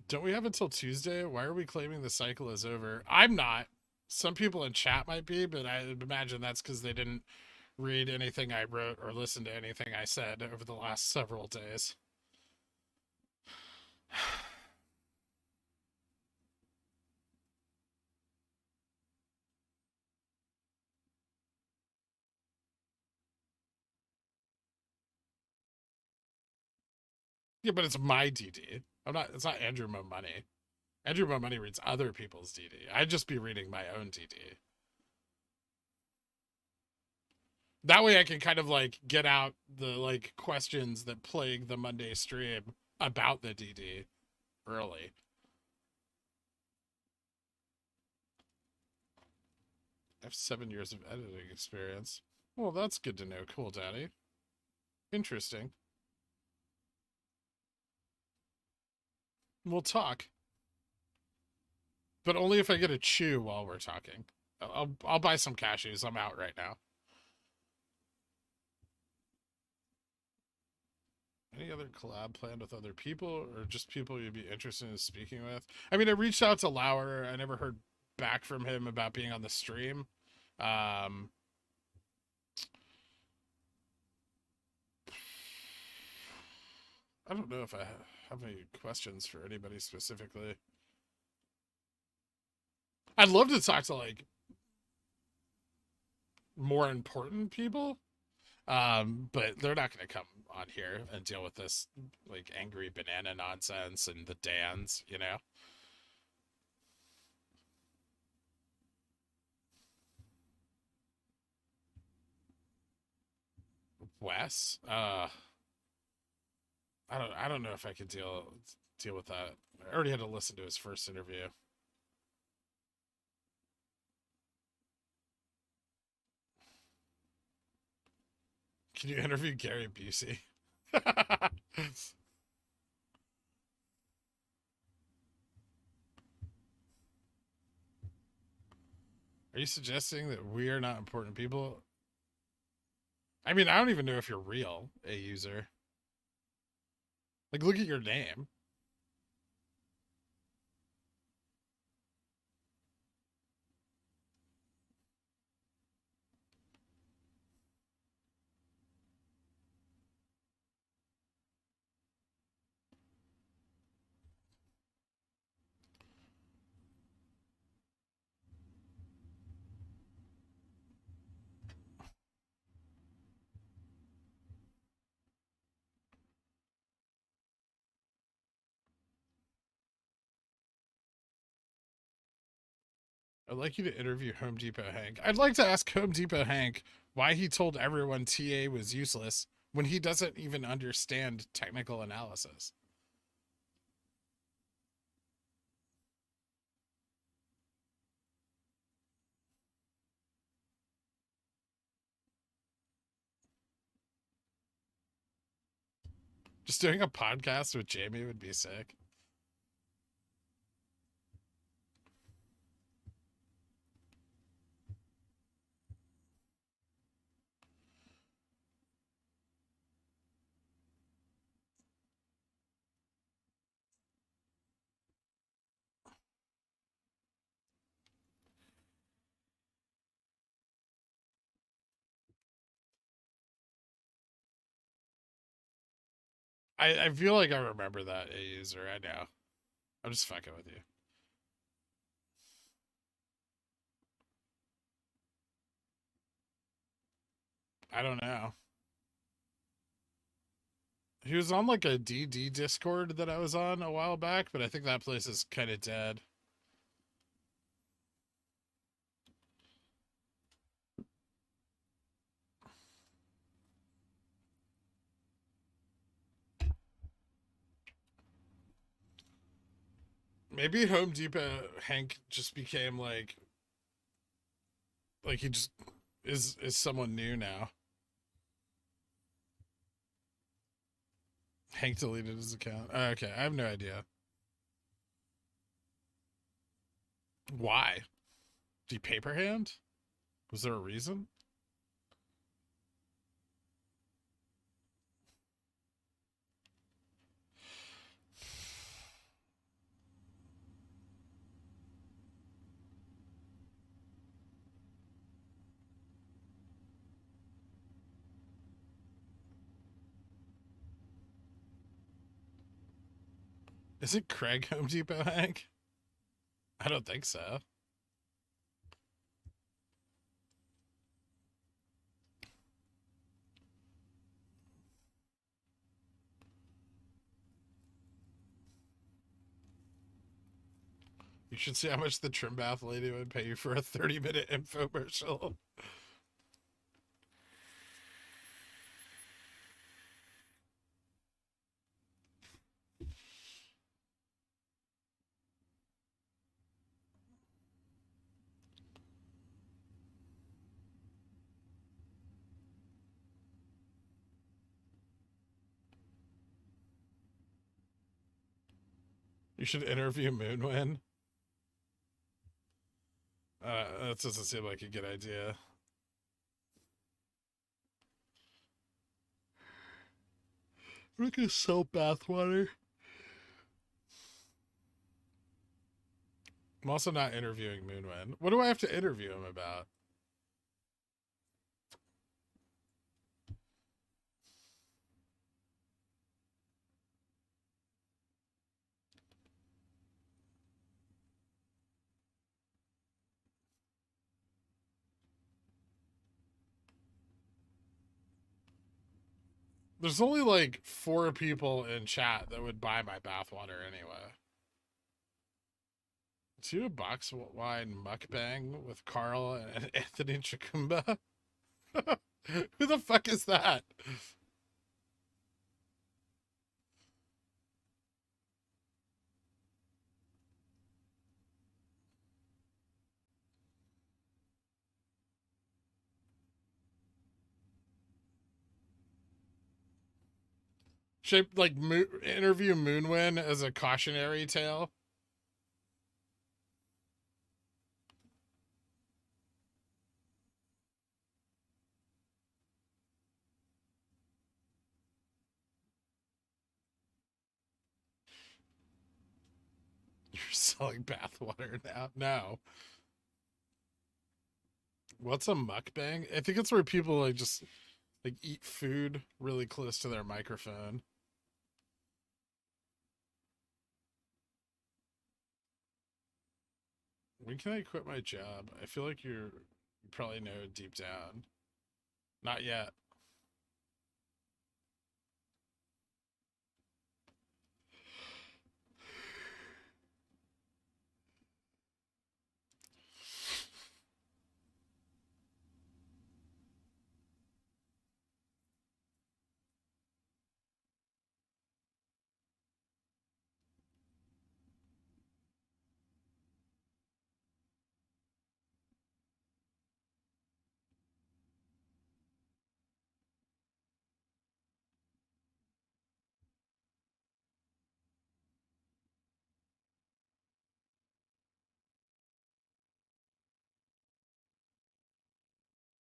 Don't we have until Tuesday? Why are we claiming the cycle is over? I'm not. Some people in chat might be, but I imagine that's because they didn't read anything I wrote or listen to anything I said over the last several days. Yeah, but it's my DD. It's not Andrew Mo Money. Andrew Mo Money reads other people's DD. I'd just be reading my own DD. That way I can kind of like get out the like questions that plague the Monday stream about the DD early. I have 7 years of editing experience. Well, that's good to know. Cool, Daddy. Interesting. We'll talk. But only if I get a chew while we're talking. I'll buy some cashews. I'm out right now. any other collab planned with other people or just people you'd be interested in speaking with? I mean, I reached out to Lauer. I never heard back from him about being on the stream. I don't know if I have any questions for anybody specifically. I'd love to talk to like more important people. But they're not going to come on here and deal with this like angry banana nonsense and the Dans, you know? Wes? I don't know if I could deal with that. I already had to listen to his first interview. Can you interview Gary Busey? Are you suggesting that we are not important people? I mean, I don't even know if you're real, a user. Like, look at your name. I'd like you to interview Home Depot Hank. I'd like to ask Home Depot Hank why he told everyone TA was useless when he doesn't even understand technical analysis. Just doing a podcast with Jamie would be sick. I feel like I remember that, a user. I know. I'm just fucking with you. I don't know. He was on like a DD Discord that I was on a while back, but I think that place is kind of dead. Maybe Home Depot Hank just became like he just is someone new now. Hank deleted his account. Okay, I have no idea. Why? Did he paper hand? Was there a reason? Is it Craig Home Depot Hank? I don't think so. You should see how much the trim bath lady would pay you for a 30-minute infomercial. You should interview Moonwind. That doesn't seem like a good idea. I'm gonna sell bathwater. I'm also not interviewing Moonwind. What do I have to interview him about? There's only like 4 people in chat that would buy my bathwater anyway. Do a box wine mukbang with Carl and Anthony Chikumba? Who the fuck is that? Shaped like interview Moonwind as a cautionary tale. You're selling bathwater now? No. What's a mukbang? I think it's where people like just like eat food really close to their microphone. When can I quit my job? I feel like you probably know deep down. Not yet.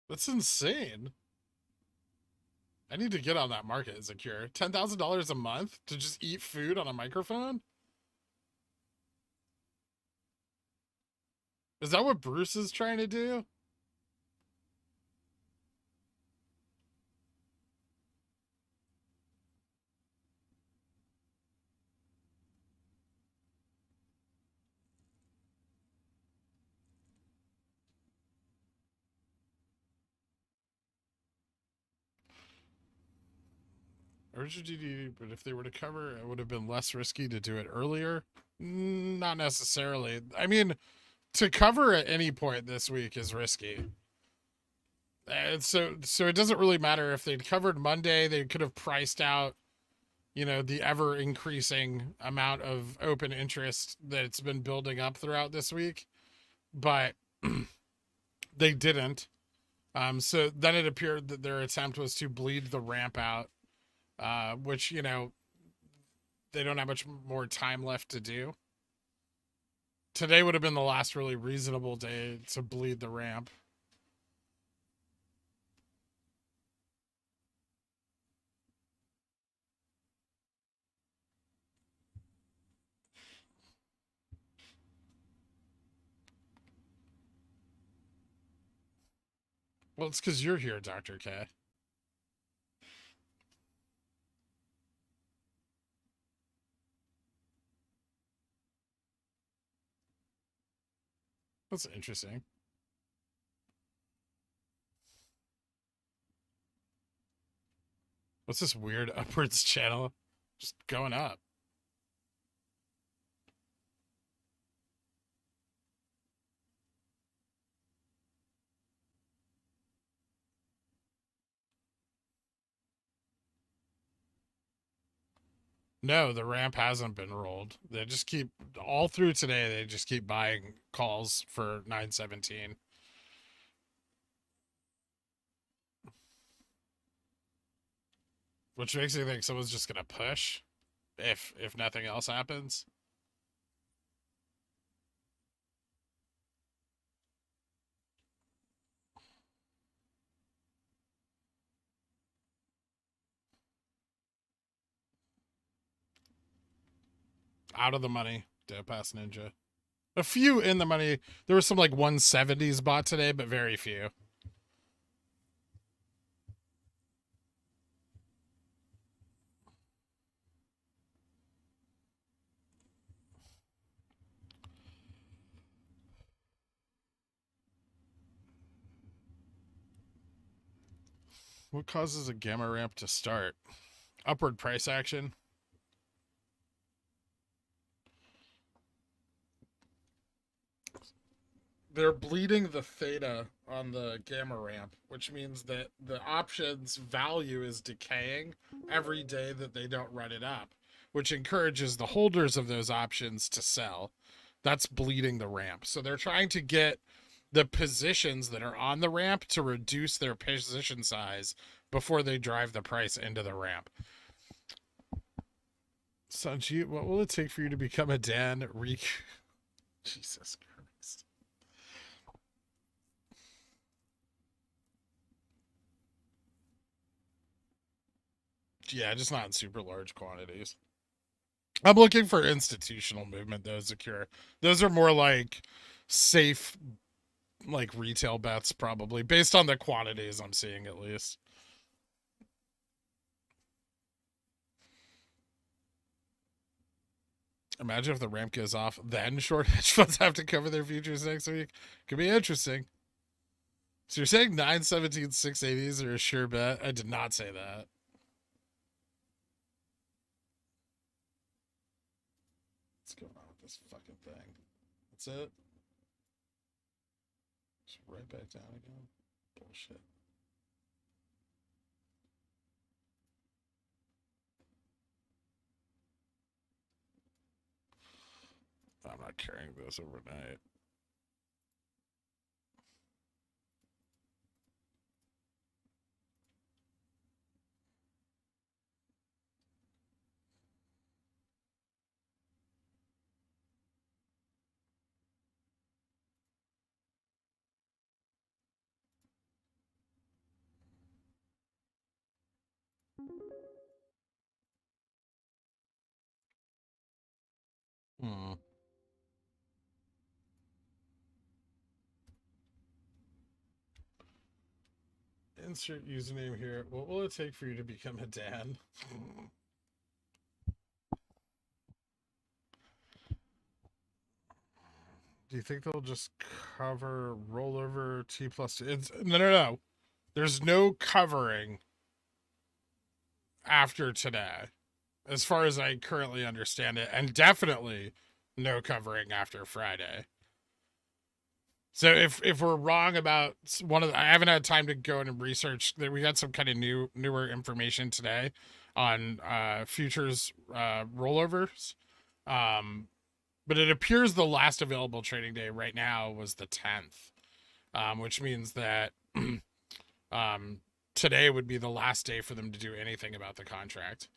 That's insane. I need to get on that market, Zakir. $10,000 a month to just eat food on a microphone? Is that what Bruce is trying to do? Urgent, but if they were to cover, it would have been less risky to do it earlier. Not necessarily. I mean, to cover at any point this week is risky. So it doesn't really matter if they'd covered Monday. They could have priced out, the ever increasing amount of open interest that's been building up throughout this week, but they didn't. So then it appeared that their attempt was to bleed the ramp out, which, they don't have much more time left to do. Today would have been the last really reasonable day to bleed the ramp. Well, it's because you're here, Dr. K. That's interesting. What's this weird upwards channel? Just going up. No, the ramp hasn't been rolled. They just keep all through today. They just keep buying calls for 917. Which makes me think someone's just gonna push if nothing else happens. out of the money. Pass Ninja. A few in the money. There were some like 170s bought today, but very few. What causes a gamma ramp to start? Upward price action. They're bleeding the theta on the gamma ramp, which means that the option's value is decaying every day that they don't run it up, which encourages the holders of those options to sell. That's bleeding the ramp. So they're trying to get the positions that are on the ramp to reduce their position size before they drive the price into the ramp. Sanjeev, what will it take for you to become a Dan? Jesus Christ. Yeah, just not in super large quantities. I'm looking for institutional movement, though, Zakura. Those are more like safe, like retail bets, probably, based on the quantities I'm seeing, at least. Imagine if the ramp goes off, then short hedge funds have to cover their futures next week. Could be interesting. So you're saying 917 680s are a sure bet? I did not say that. What's going on with this fucking thing? That's it? Just right back down again? Bullshit. I'm not carrying this overnight. Hmm. Insert username here. What will it take for you to become a Dan? Do you think they'll just cover rollover T plus 2? No. There's no covering after today, as far as I currently understand it, and definitely no covering after Friday. So if we're wrong about one of I haven't had time to go in and research that. We got some kind of newer information today on futures rollovers. But it appears the last available trading day right now was the 10th, which means that today would be the last day for them to do anything about the contract.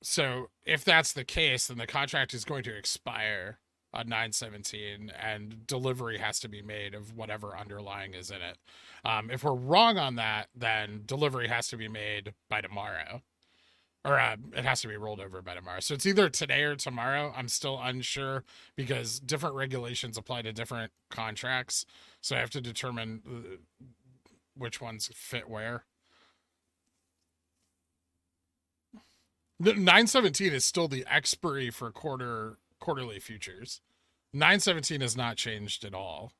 So if that's the case, then the contract is going to expire on 9/17, and delivery has to be made of whatever underlying is in it. If we're wrong on that, then delivery has to be made by tomorrow, or it has to be rolled over by tomorrow. So it's either today or tomorrow. I'm still unsure because different regulations apply to different contracts. So I have to determine which ones fit where. 9/17 is still the expiry for quarterly futures. 9/17 has not changed at all.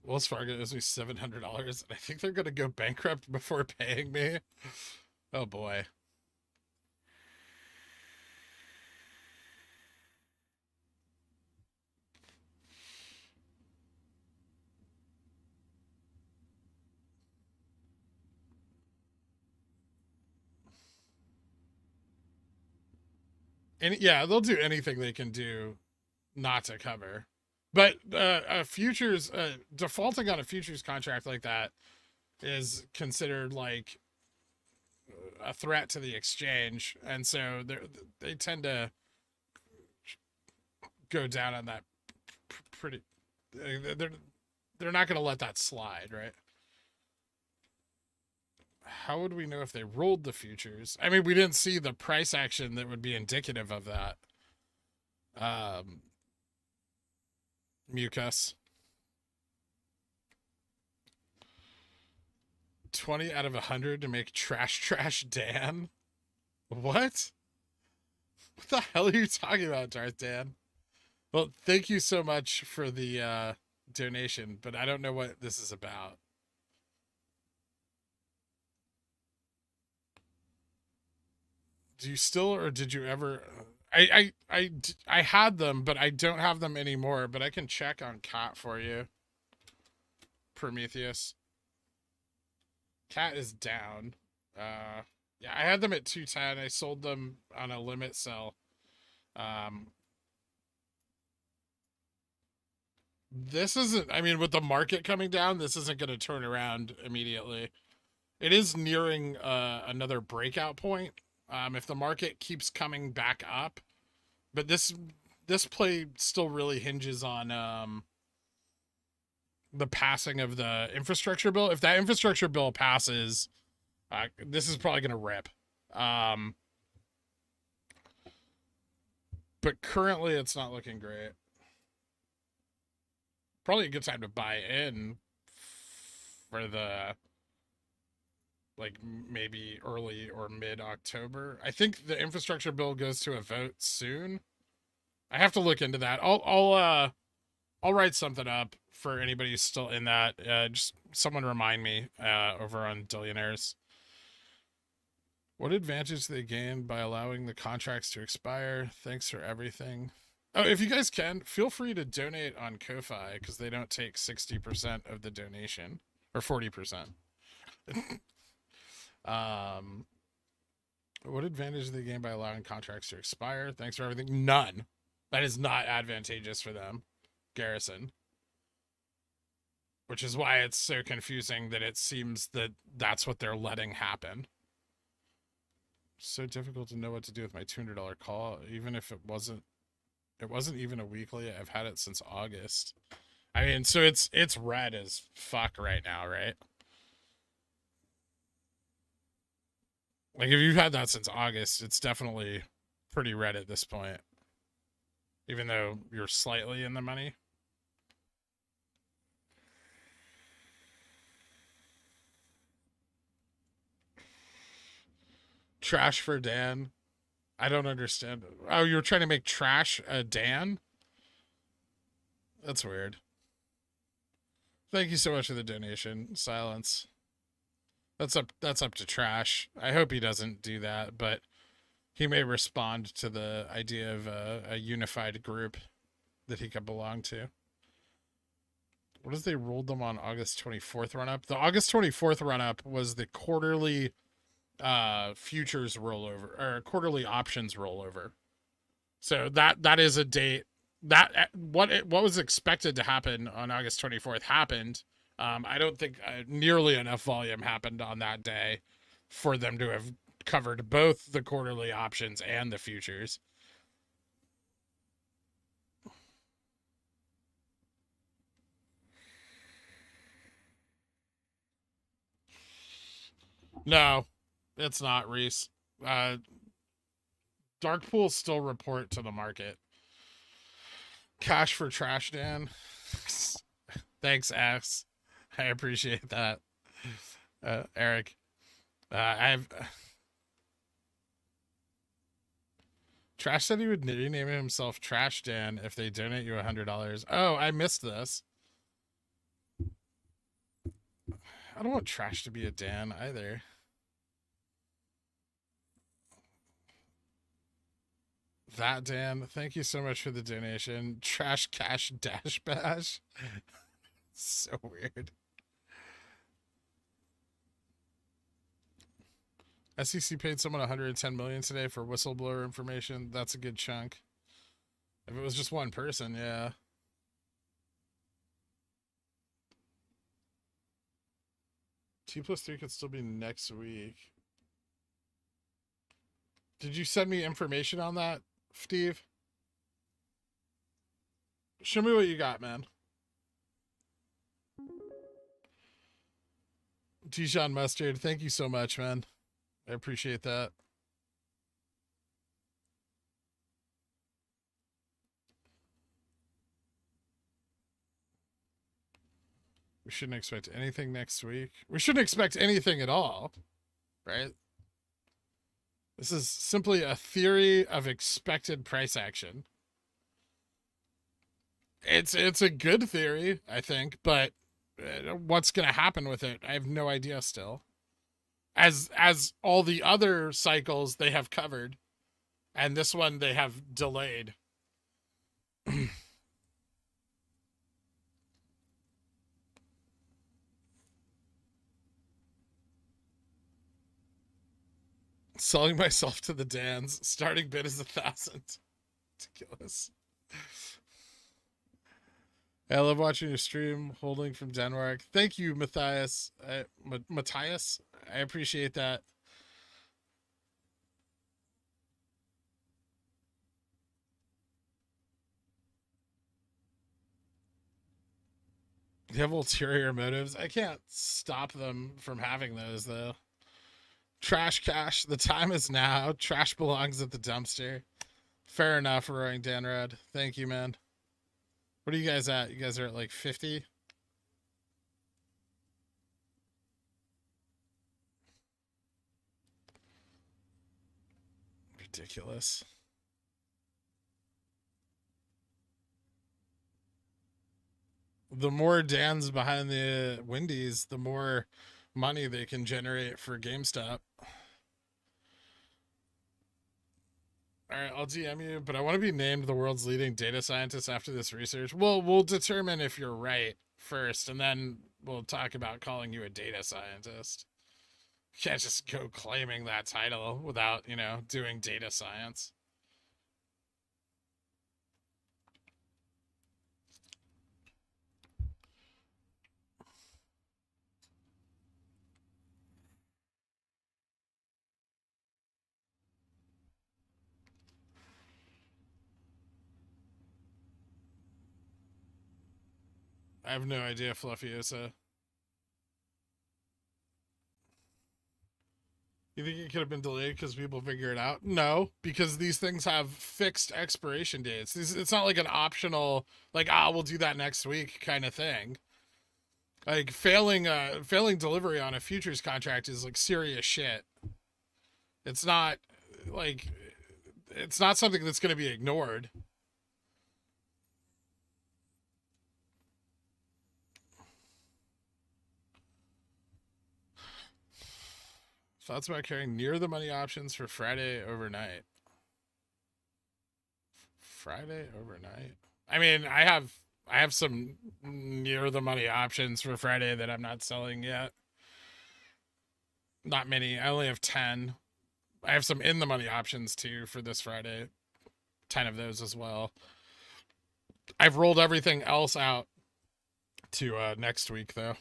Wells Fargo owes me $700, and I think they're going to go bankrupt before paying me. Oh boy. And yeah, they'll do anything they can do not to cover. But futures defaulting on a futures contract like that is considered like a threat to the exchange, and so they tend to go down on that pretty. They're not going to let that slide, right? How would we know if they rolled the futures? I mean, we didn't see the price action that would be indicative of that. Mucus. 20 out of 100 to make trash Dan. What? What the hell are you talking about, Darth Dan? Well, thank you so much for the donation, but I don't know what this is about. Do you still, or did you ever? I had them, but I don't have them anymore. But I can check on Cat for you. Prometheus. Cat is down. Yeah, I had them at 210. I sold them on a limit sell. This isn't, I mean, with the market coming down, this isn't going to turn around immediately. It is nearing another breakout point. If the market keeps coming back up, but this play still really hinges on the passing of the infrastructure bill. If that infrastructure bill passes, this is probably going to rip. But currently it's not looking great. Probably a good time to buy in for the, like, maybe early or mid-October. I think the infrastructure bill goes to a vote soon. I have to look into that. I'll write something up for anybody who's still in that. Just someone remind me over on Billionaires. What advantage do they gain by allowing the contracts to expire? Thanks for everything. Oh, if you guys can, feel free to donate on Ko-Fi, because they don't take 60% of the donation, or 40%. What advantage do they gain by allowing contracts to expire? Thanks for everything. None. That is not advantageous for them. Garrison. Which is why it's so confusing that it seems that that's what they're letting happen. So difficult to know what to do with my $200 call, even if it wasn't even a weekly. I've had it since August. I mean, so it's red as fuck right now, right? Like, if you've had that since August, it's definitely pretty red at this point. Even though you're slightly in the money. Trash for Dan. I don't understand. Oh, you were trying to make trash a Dan? That's weird. Thank you so much for the donation. Silence. That's up to Trash. I hope he doesn't do that, but he may respond to the idea of a unified group that he could belong to. What if they rolled them on August 24th run up? The August 24th run up was the quarterly futures rollover, or quarterly options rollover. So that is a date that what was expected to happen on August 24th happened. I don't think nearly enough volume happened on that day for them to have covered both the quarterly options and the futures. No, it's not, Reese. Dark pools still report to the market. Cash for trash, Dan. Thanks, Ax. I appreciate that. Eric. Trash said he would rename himself Trash Dan if they donate you $100. Oh, I missed this. I don't want Trash to be a Dan either. That Dan, thank you so much for the donation. Trash Cash Dash Bash. So weird. SEC paid someone $110 million today for whistleblower information. That's a good chunk. If it was just one person, yeah. T+3 could still be next week. Did you send me information on that, Steve? Show me what you got, man. Dijon Mustard, thank you so much, man. I appreciate that. We shouldn't expect anything next week. We shouldn't expect anything at all, right? This is simply a theory of expected price action. It's a good theory, I think, but what's going to happen with it, I have no idea still. As all the other cycles they have covered, and this one they have delayed. Selling myself to the Dans. Starting bid is 1,000. Ridiculous. I love watching your stream. Holding from Denmark. Thank you, Matthias. Matthias, I appreciate that. They have ulterior motives. I can't stop them from having those, though. Trash cash. The time is now. Trash belongs at the dumpster. Fair enough, Roaring Danrod. Thank you, man. What are you guys at? You guys are at like 50? Ridiculous. The more Dan's behind the Wendy's, the more money they can generate for GameStop. All right, I'll DM you, but I want to be named the world's leading data scientist after this research. Well, we'll determine if you're right first, and then we'll talk about calling you a data scientist. You can't just go claiming that title without, doing data science. I have no idea, Fluffyosa. You think it could have been delayed because people figure it out? No, because these things have fixed expiration dates. It's not like an optional, like, we'll do that next week kind of thing. Like failing delivery on a futures contract is like serious shit. It's not like, it's not something that's going to be ignored. Thoughts about carrying near the money options for Friday overnight. Friday overnight. I mean, I have some near the money options for Friday that I'm not selling yet. Not many. I only have 10. I have some in the money options too for this Friday. 10 of those as well. I've rolled everything else out to next week though.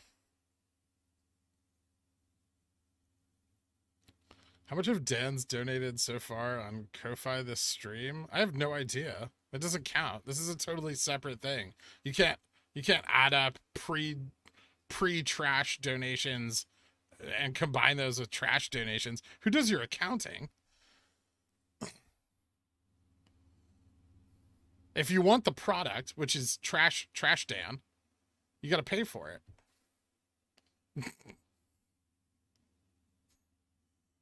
How much have Dan's donated so far on Ko-Fi this stream? I have no idea. It doesn't count. This is a totally separate thing. You can't add up pre-trash donations and combine those with trash donations. Who does your accounting? If you want the product, which is trash Dan, you got to pay for it.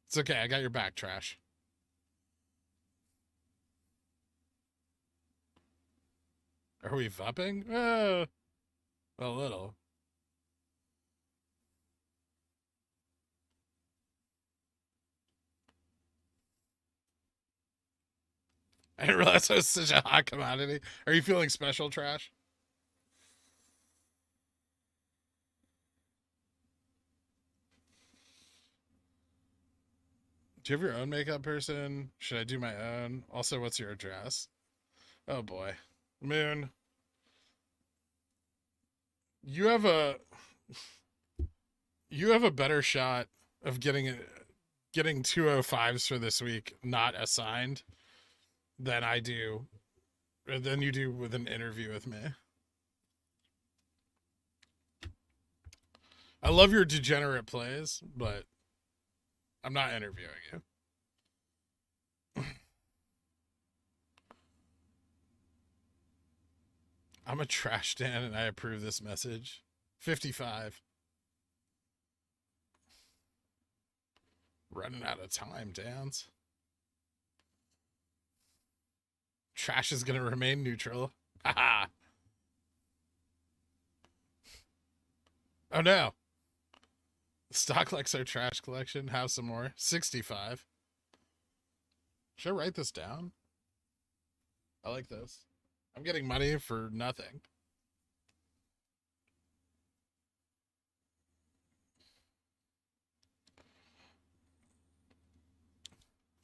It's okay. I got your back, trash. Are we vupping? A little. I didn't realize that was such a hot commodity. Are you feeling special, trash? Do you have your own makeup person? Should I do my own? Also, what's your address? Oh boy. Moon. You have a better shot of getting 205s for this week not assigned than I do And then you do with an interview with me. I love your degenerate plays, but I'm not interviewing you. I'm a trash Dan and I approve this message. 55. Running out of time, Dan's. Trash is going to remain neutral. Haha. Oh no. Stock likes our trash collection. Have some more. 65. Should I write this down? I like this. I'm getting money for nothing.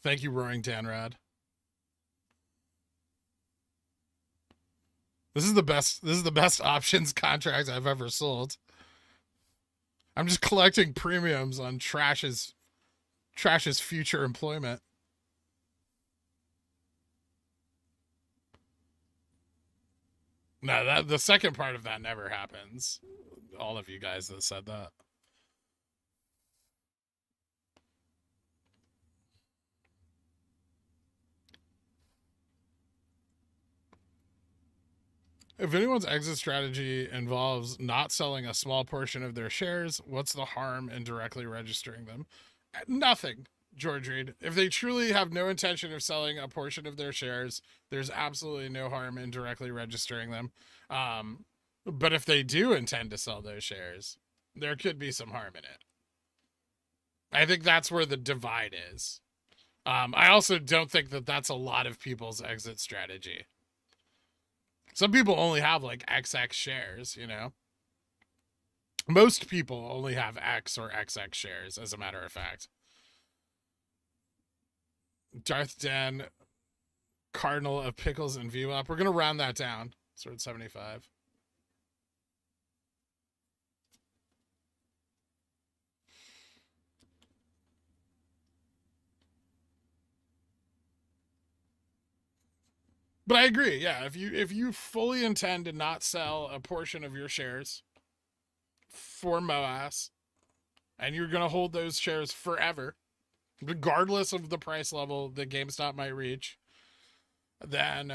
Thank you, Roaring Danrad. This is the best options contract I've ever sold. I'm just collecting premiums on Trash's future employment. No, the second part of that never happens. All of you guys that said that. If anyone's exit strategy involves not selling a small portion of their shares, what's the harm in directly registering them? Nothing, George Reed. If they truly have no intention of selling a portion of their shares, there's absolutely no harm in directly registering them. But if they do intend to sell those shares, there could be some harm in it. I think that's where the divide is. I also don't think that that's a lot of people's exit strategy. Some people only have like XX shares, you know? Most people only have X or XX shares, as a matter of fact. Darth Den, Cardinal of Pickles and VWAP. We're going to round that down. So we're at 75. But I agree, yeah. If you fully intend to not sell a portion of your shares for Moass, and you're gonna hold those shares forever, regardless of the price level that GameStop might reach, then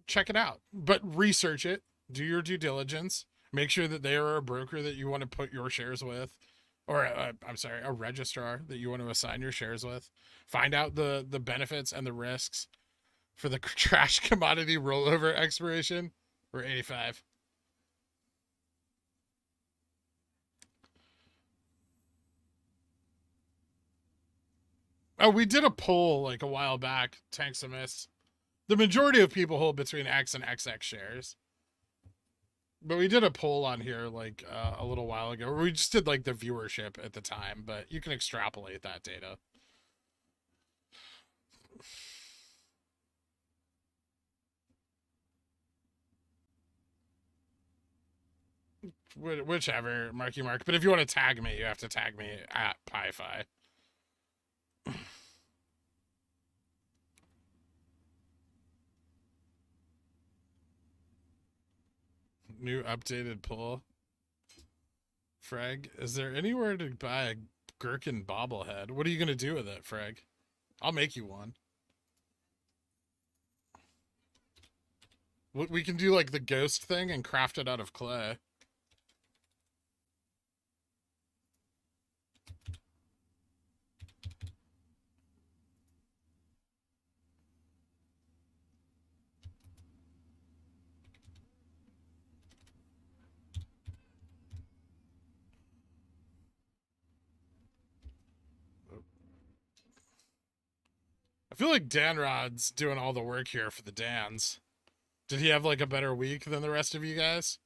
check it out. But research it, do your due diligence, make sure that they are a broker that you want to put your shares with, or a registrar that you want to assign your shares with. Find out the benefits and the risks for the trash commodity rollover expiration. We're 85. Oh, we did a poll like a while back, Tanksimus. The majority of people hold between X and XX shares. But we did a poll on here like a little while ago. We just did like the viewership at the time, but you can extrapolate that data. Whichever, Marky Mark. But if you want to tag me, you have to tag me at PieFi. New updated poll. Freg, is there anywhere to buy a gherkin bobblehead? What are you going to do with it, Freg? I'll make you one. We can do like the ghost thing and craft it out of clay. I feel like Dan Rod's doing all the work here for the Dans. Did he have like a better week than the rest of you guys?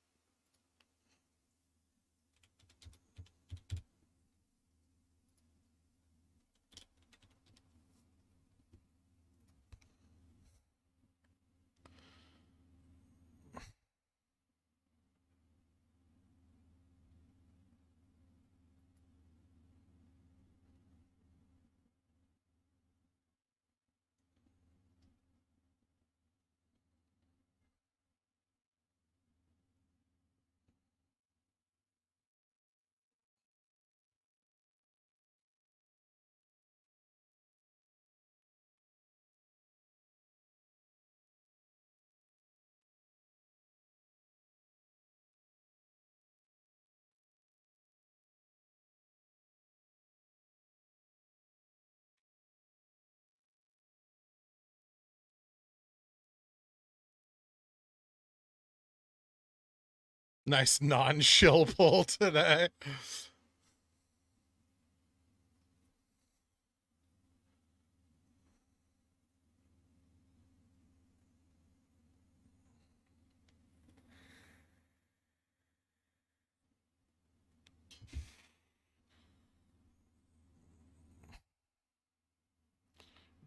Nice non-shill pull today.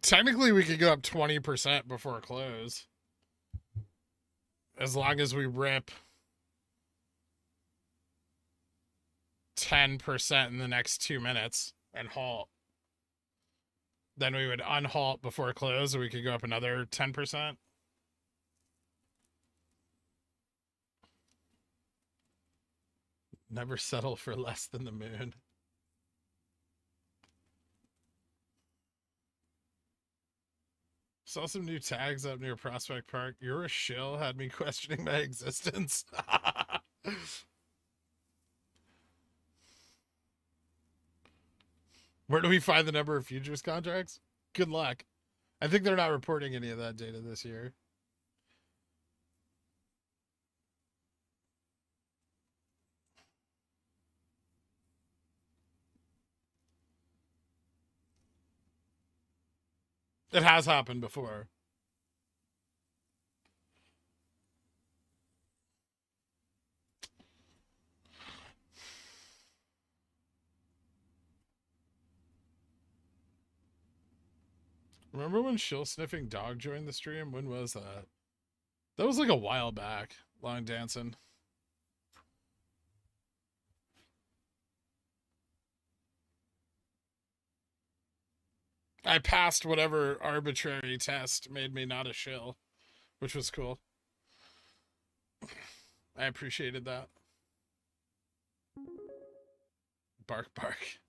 Technically, we could go up 20% before close. As long as we rip 10% in the next 2 minutes and halt. Then we would unhalt before close, and we could go up another 10%. Never settle for less than the moon. Saw some new tags up near Prospect Park. You're a shill had me questioning my existence. Where do we find the number of futures contracts? Good luck. I think they're not reporting any of that data this year. It has happened before. Remember when shill sniffing dog joined the stream? When was that? That was like a while back. Long dancing. I passed whatever arbitrary test made me not a shill, which was cool. I appreciated that. Bark, bark.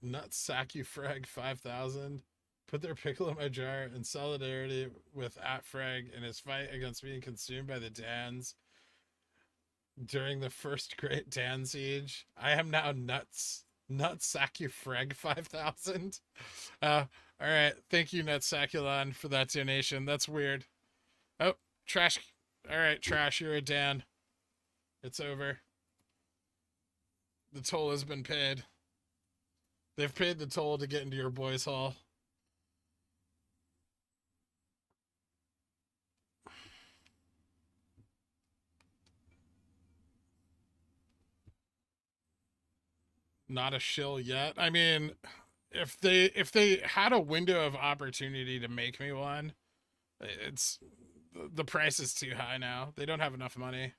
Nutsackufrag 5000. Put their pickle in my jar in solidarity with @frag in his fight against being consumed by the Dans during the first Great Dan Siege. I am now Nutsackufrag 5000. All right. Thank you, Nutsaculon, for that donation. That's weird. Oh, Trash. All right, Trash, you're a Dan. It's over. The toll has been paid. They've paid the toll to get into your boys' hall. Not a shill yet. I mean, if they had a window of opportunity to make me one, it's the price is too high now. They don't have enough money.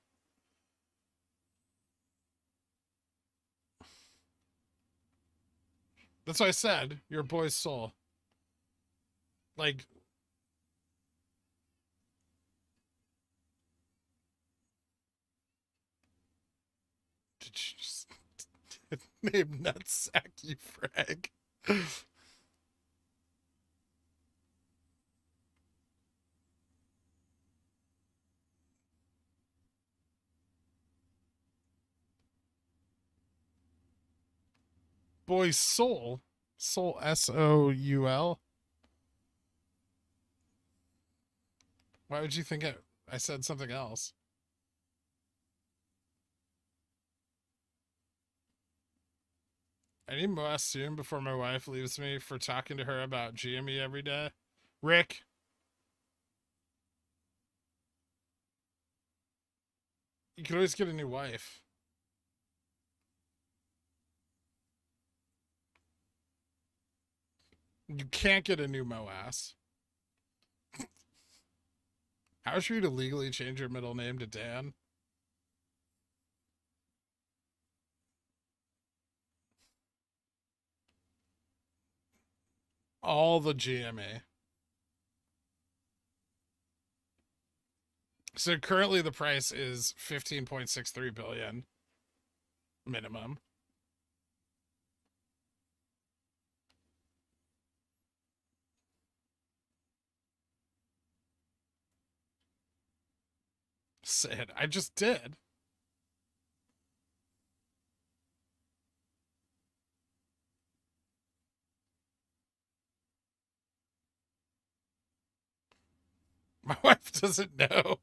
That's what I said. Your boy's soul. Like, did you just name Nutsack, you frag? Boy's soul. Soul, S-O-U-L. Why would you think I said something else? I need Moass soon before my wife leaves me for talking to her about GME every day. Rick. You can always get a new wife. You can't get a new Moass. How should you legally change your middle name to Dan? All the GMA. So currently the price is 15.63 billion minimum. Say it. I just did. My wife doesn't know.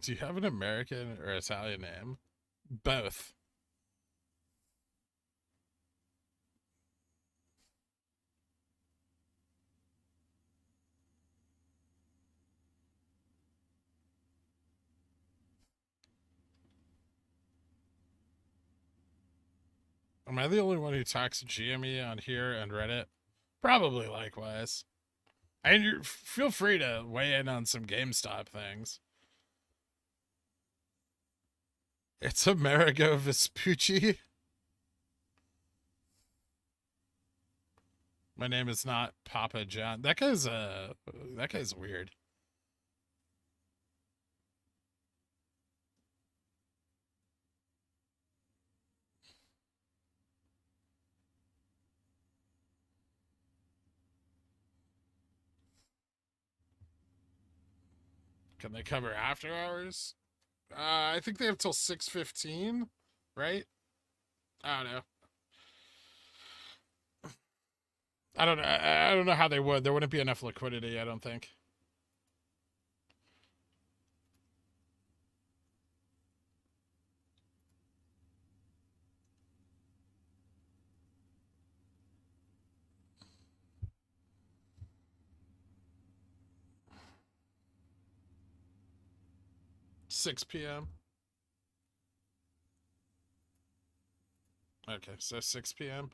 Do you have an American or Italian name? Both. Am I the only one who talks GME on here and Reddit? Probably likewise. And you feel free to weigh in on some GameStop things. It's Amerigo Vespucci. My name is not Papa John. That guy's weird. Can they cover after hours? I think they have till 6:15, right? I don't know. I don't know. I don't know how they would. There wouldn't be enough liquidity, I don't think. Six p.m. Okay, so 6 p.m.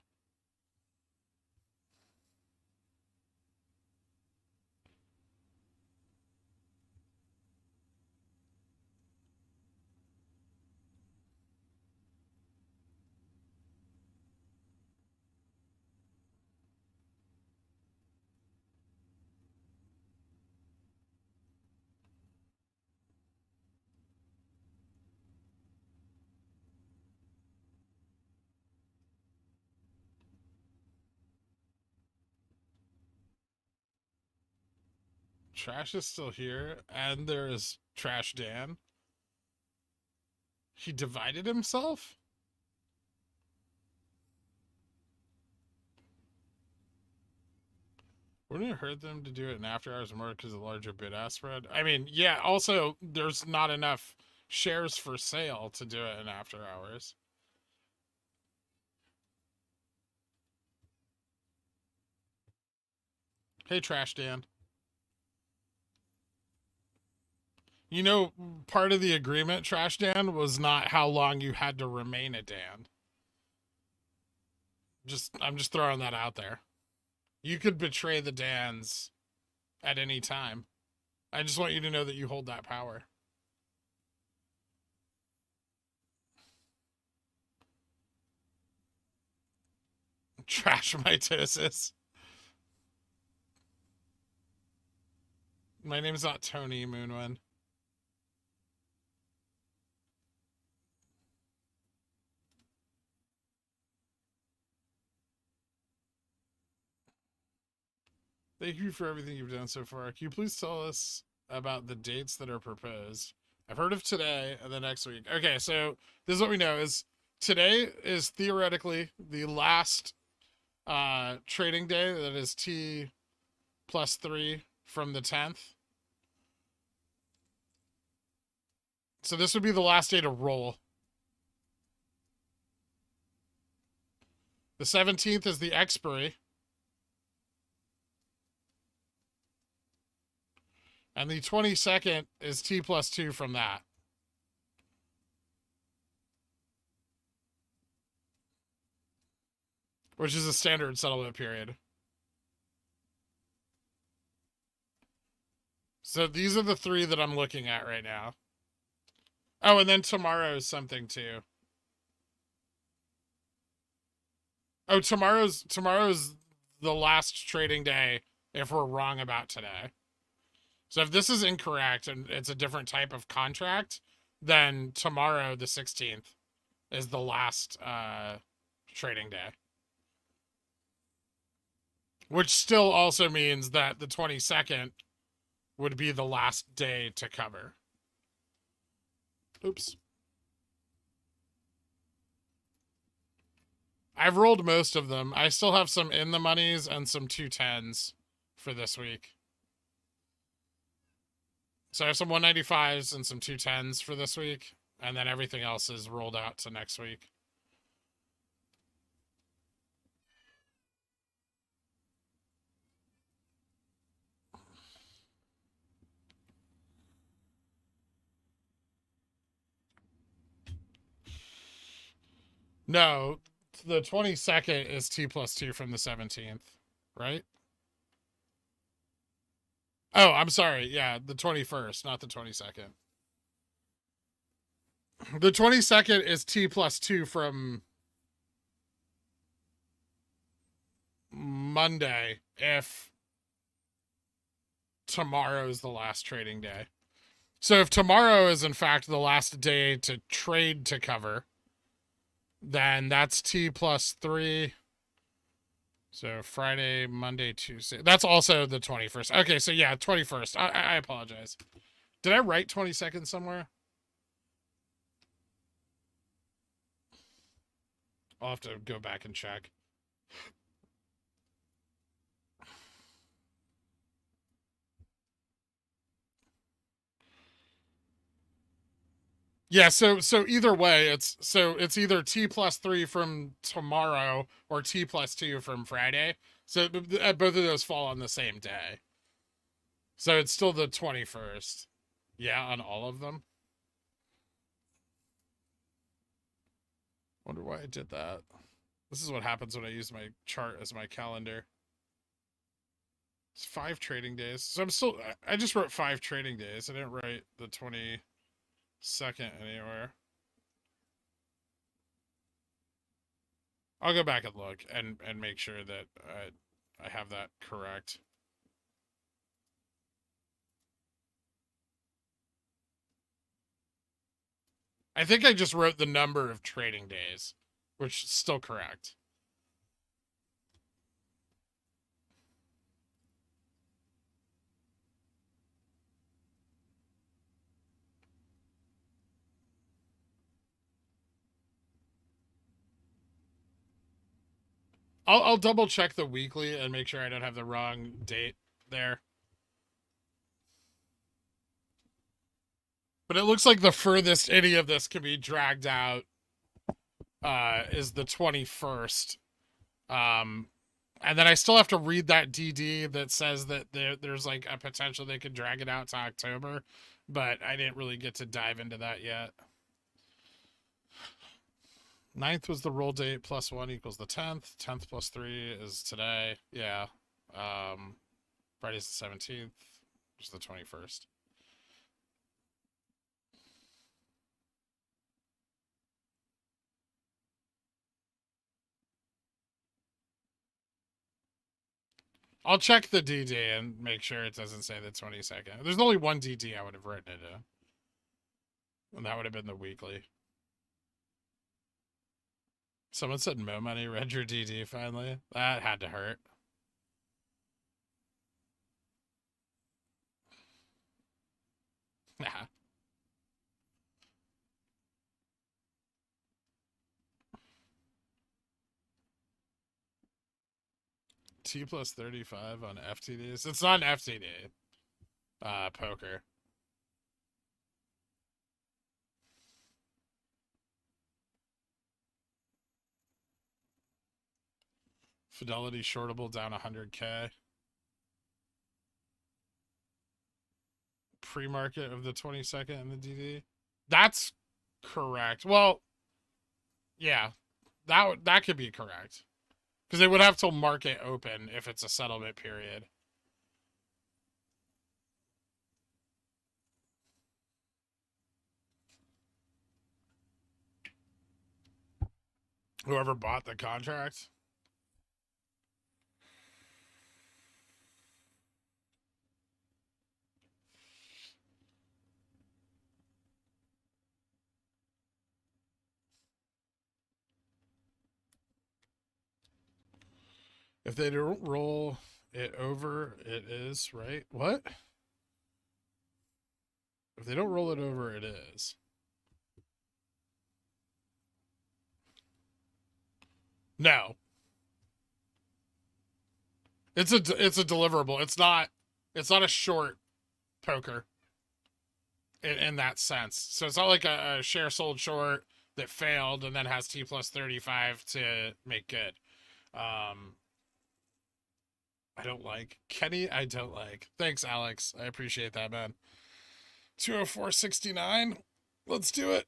Trash is still here, and there is Trash Dan. He divided himself? Wouldn't it hurt them to do it in after hours more because of the larger bid-ask spread? I mean, yeah, also, there's not enough shares for sale to do it in after hours. Hey, Trash Dan. You know, part of the agreement, Trash Dan, was not how long you had to remain a Dan. I'm just throwing that out there. You could betray the Dans at any time. I just want you to know that you hold that power. Trash mitosis. My name's not Tony Moonwin. Thank you for everything you've done so far. Can you please tell us about the dates that are proposed? I've heard of today and the next week. Okay, so this is what we know is today is theoretically the last trading day. That is T plus 3 from the 10th. So this would be the last day to roll. The 17th is the expiry. And the 22nd is T plus 2 from that. Which is a standard settlement period. So these are the three that I'm looking at right now. Oh, and then tomorrow is something too. Oh, tomorrow's the last trading day if we're wrong about today. So if this is incorrect and it's a different type of contract, then tomorrow, the 16th, is the last trading day. Which still also means that the 22nd would be the last day to cover. Oops. I've rolled most of them. I still have some in the monies and some 210s for this week. So I have some 195s and some 210s for this week, and then everything else is rolled out to next week. No, the 22nd is T plus 2 from the 17th, right? Oh, I'm sorry. Yeah, the 21st, not the 22nd. The 22nd is T plus 2 from Monday if tomorrow is the last trading day. So if tomorrow is in fact the last day to trade to cover, then that's T plus 3. So Friday, Monday, Tuesday. That's also the 21st. Okay, so yeah, 21st. I apologize. Did I write 22nd somewhere? I'll have to go back and check. Yeah, so either way, it's either T plus 3 from tomorrow or T plus 2 from Friday. So both of those fall on the same day. So it's still the 21st. Yeah, on all of them. Wonder why I did that. This is what happens when I use my chart as my calendar. It's 5 trading days. So I just wrote 5 trading days. I didn't write the 22nd anywhere. I'll go back and look and make sure that I have that correct. I think I just wrote the number of trading days, which is still correct. I'll double check the weekly and make sure I don't have the wrong date there. But it looks like the furthest any of this can be dragged out is the 21st. And then I still have to read that DD that says that there's like a potential they could drag it out to October, but I didn't really get to dive into that yet. 9th was the roll date, plus 1 equals the 10th. 10th plus 3 is today. Yeah. Friday's the 17th, which is the 21st. I'll check the DD and make sure it doesn't say the 22nd. There's only one DD I would have written it in. And that would have been the weekly. Someone said Mo Money read your DD finally. That had to hurt. Nah. T plus 35 on FTDs. It's not an FTD. Poker. Fidelity shortable down 100K. Pre-market of the 22nd and the DD. That's correct. Well, yeah, that could be correct. Because they would have till market open if it's a settlement period. Whoever bought the contract. If they don't roll it over, it is, right? What? If they don't roll it over, it is. No. It's a deliverable. It's not a short poker. in that sense. So it's not like a share sold short that failed and then has T plus 35 to make good. I don't like Kenny. I don't like. Thanks, Alex. I appreciate that, man. 204.69. Let's do it.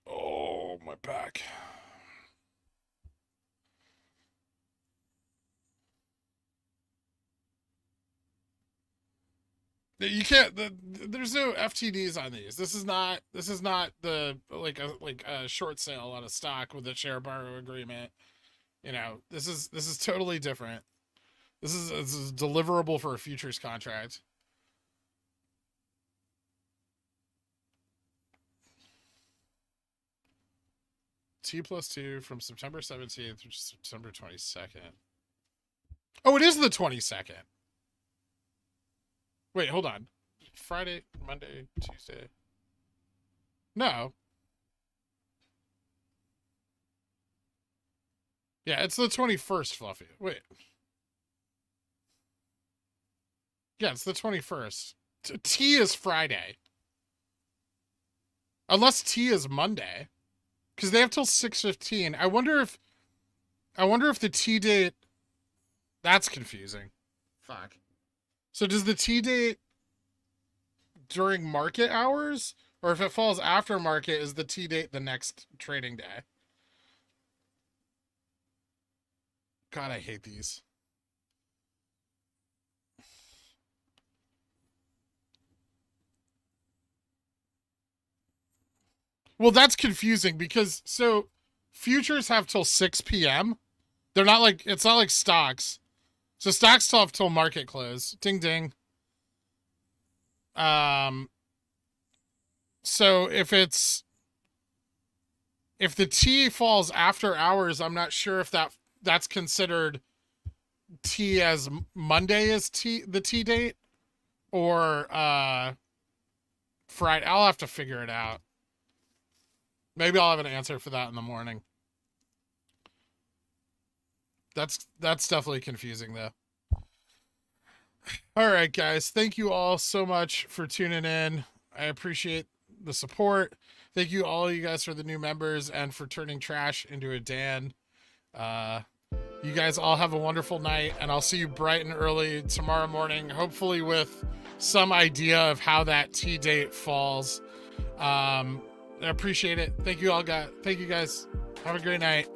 Oh, my back. You can't. There's no FTDs on these. This is not the like a short sale on a stock with a share borrow agreement. You know, this is totally different. This is deliverable for a futures contract. T plus 2 from September 17th through September 22nd. Oh, it is the 22nd. Wait, hold on. Friday, Monday, Tuesday. No. Yeah, it's the 21st, Fluffy. Wait. Yeah, it's the 21st. T is Friday. Unless T is Monday. Because they have till 6:15. I wonder if the T date... That's confusing. Fuck. So does the T date during market hours? Or if it falls after market, is the T date the next trading day? God, I hate these. Well, that's confusing because so futures have till 6 p.m. They're not like, it's not like stocks. So stocks still have till market close. Ding ding. So if the T falls after hours, I'm not sure if that's considered T as Monday is the T date or Friday. I'll have to figure it out. Maybe I'll have an answer for that in the morning. That's definitely confusing though. All right, guys. Thank you all so much for tuning in. I appreciate the support. Thank you all you guys for the new members and for turning trash into a Dan. You guys all have a wonderful night, and I'll see you bright and early tomorrow morning, hopefully with some idea of how that T date falls. I appreciate it. Thank you all, guys. Have a great night.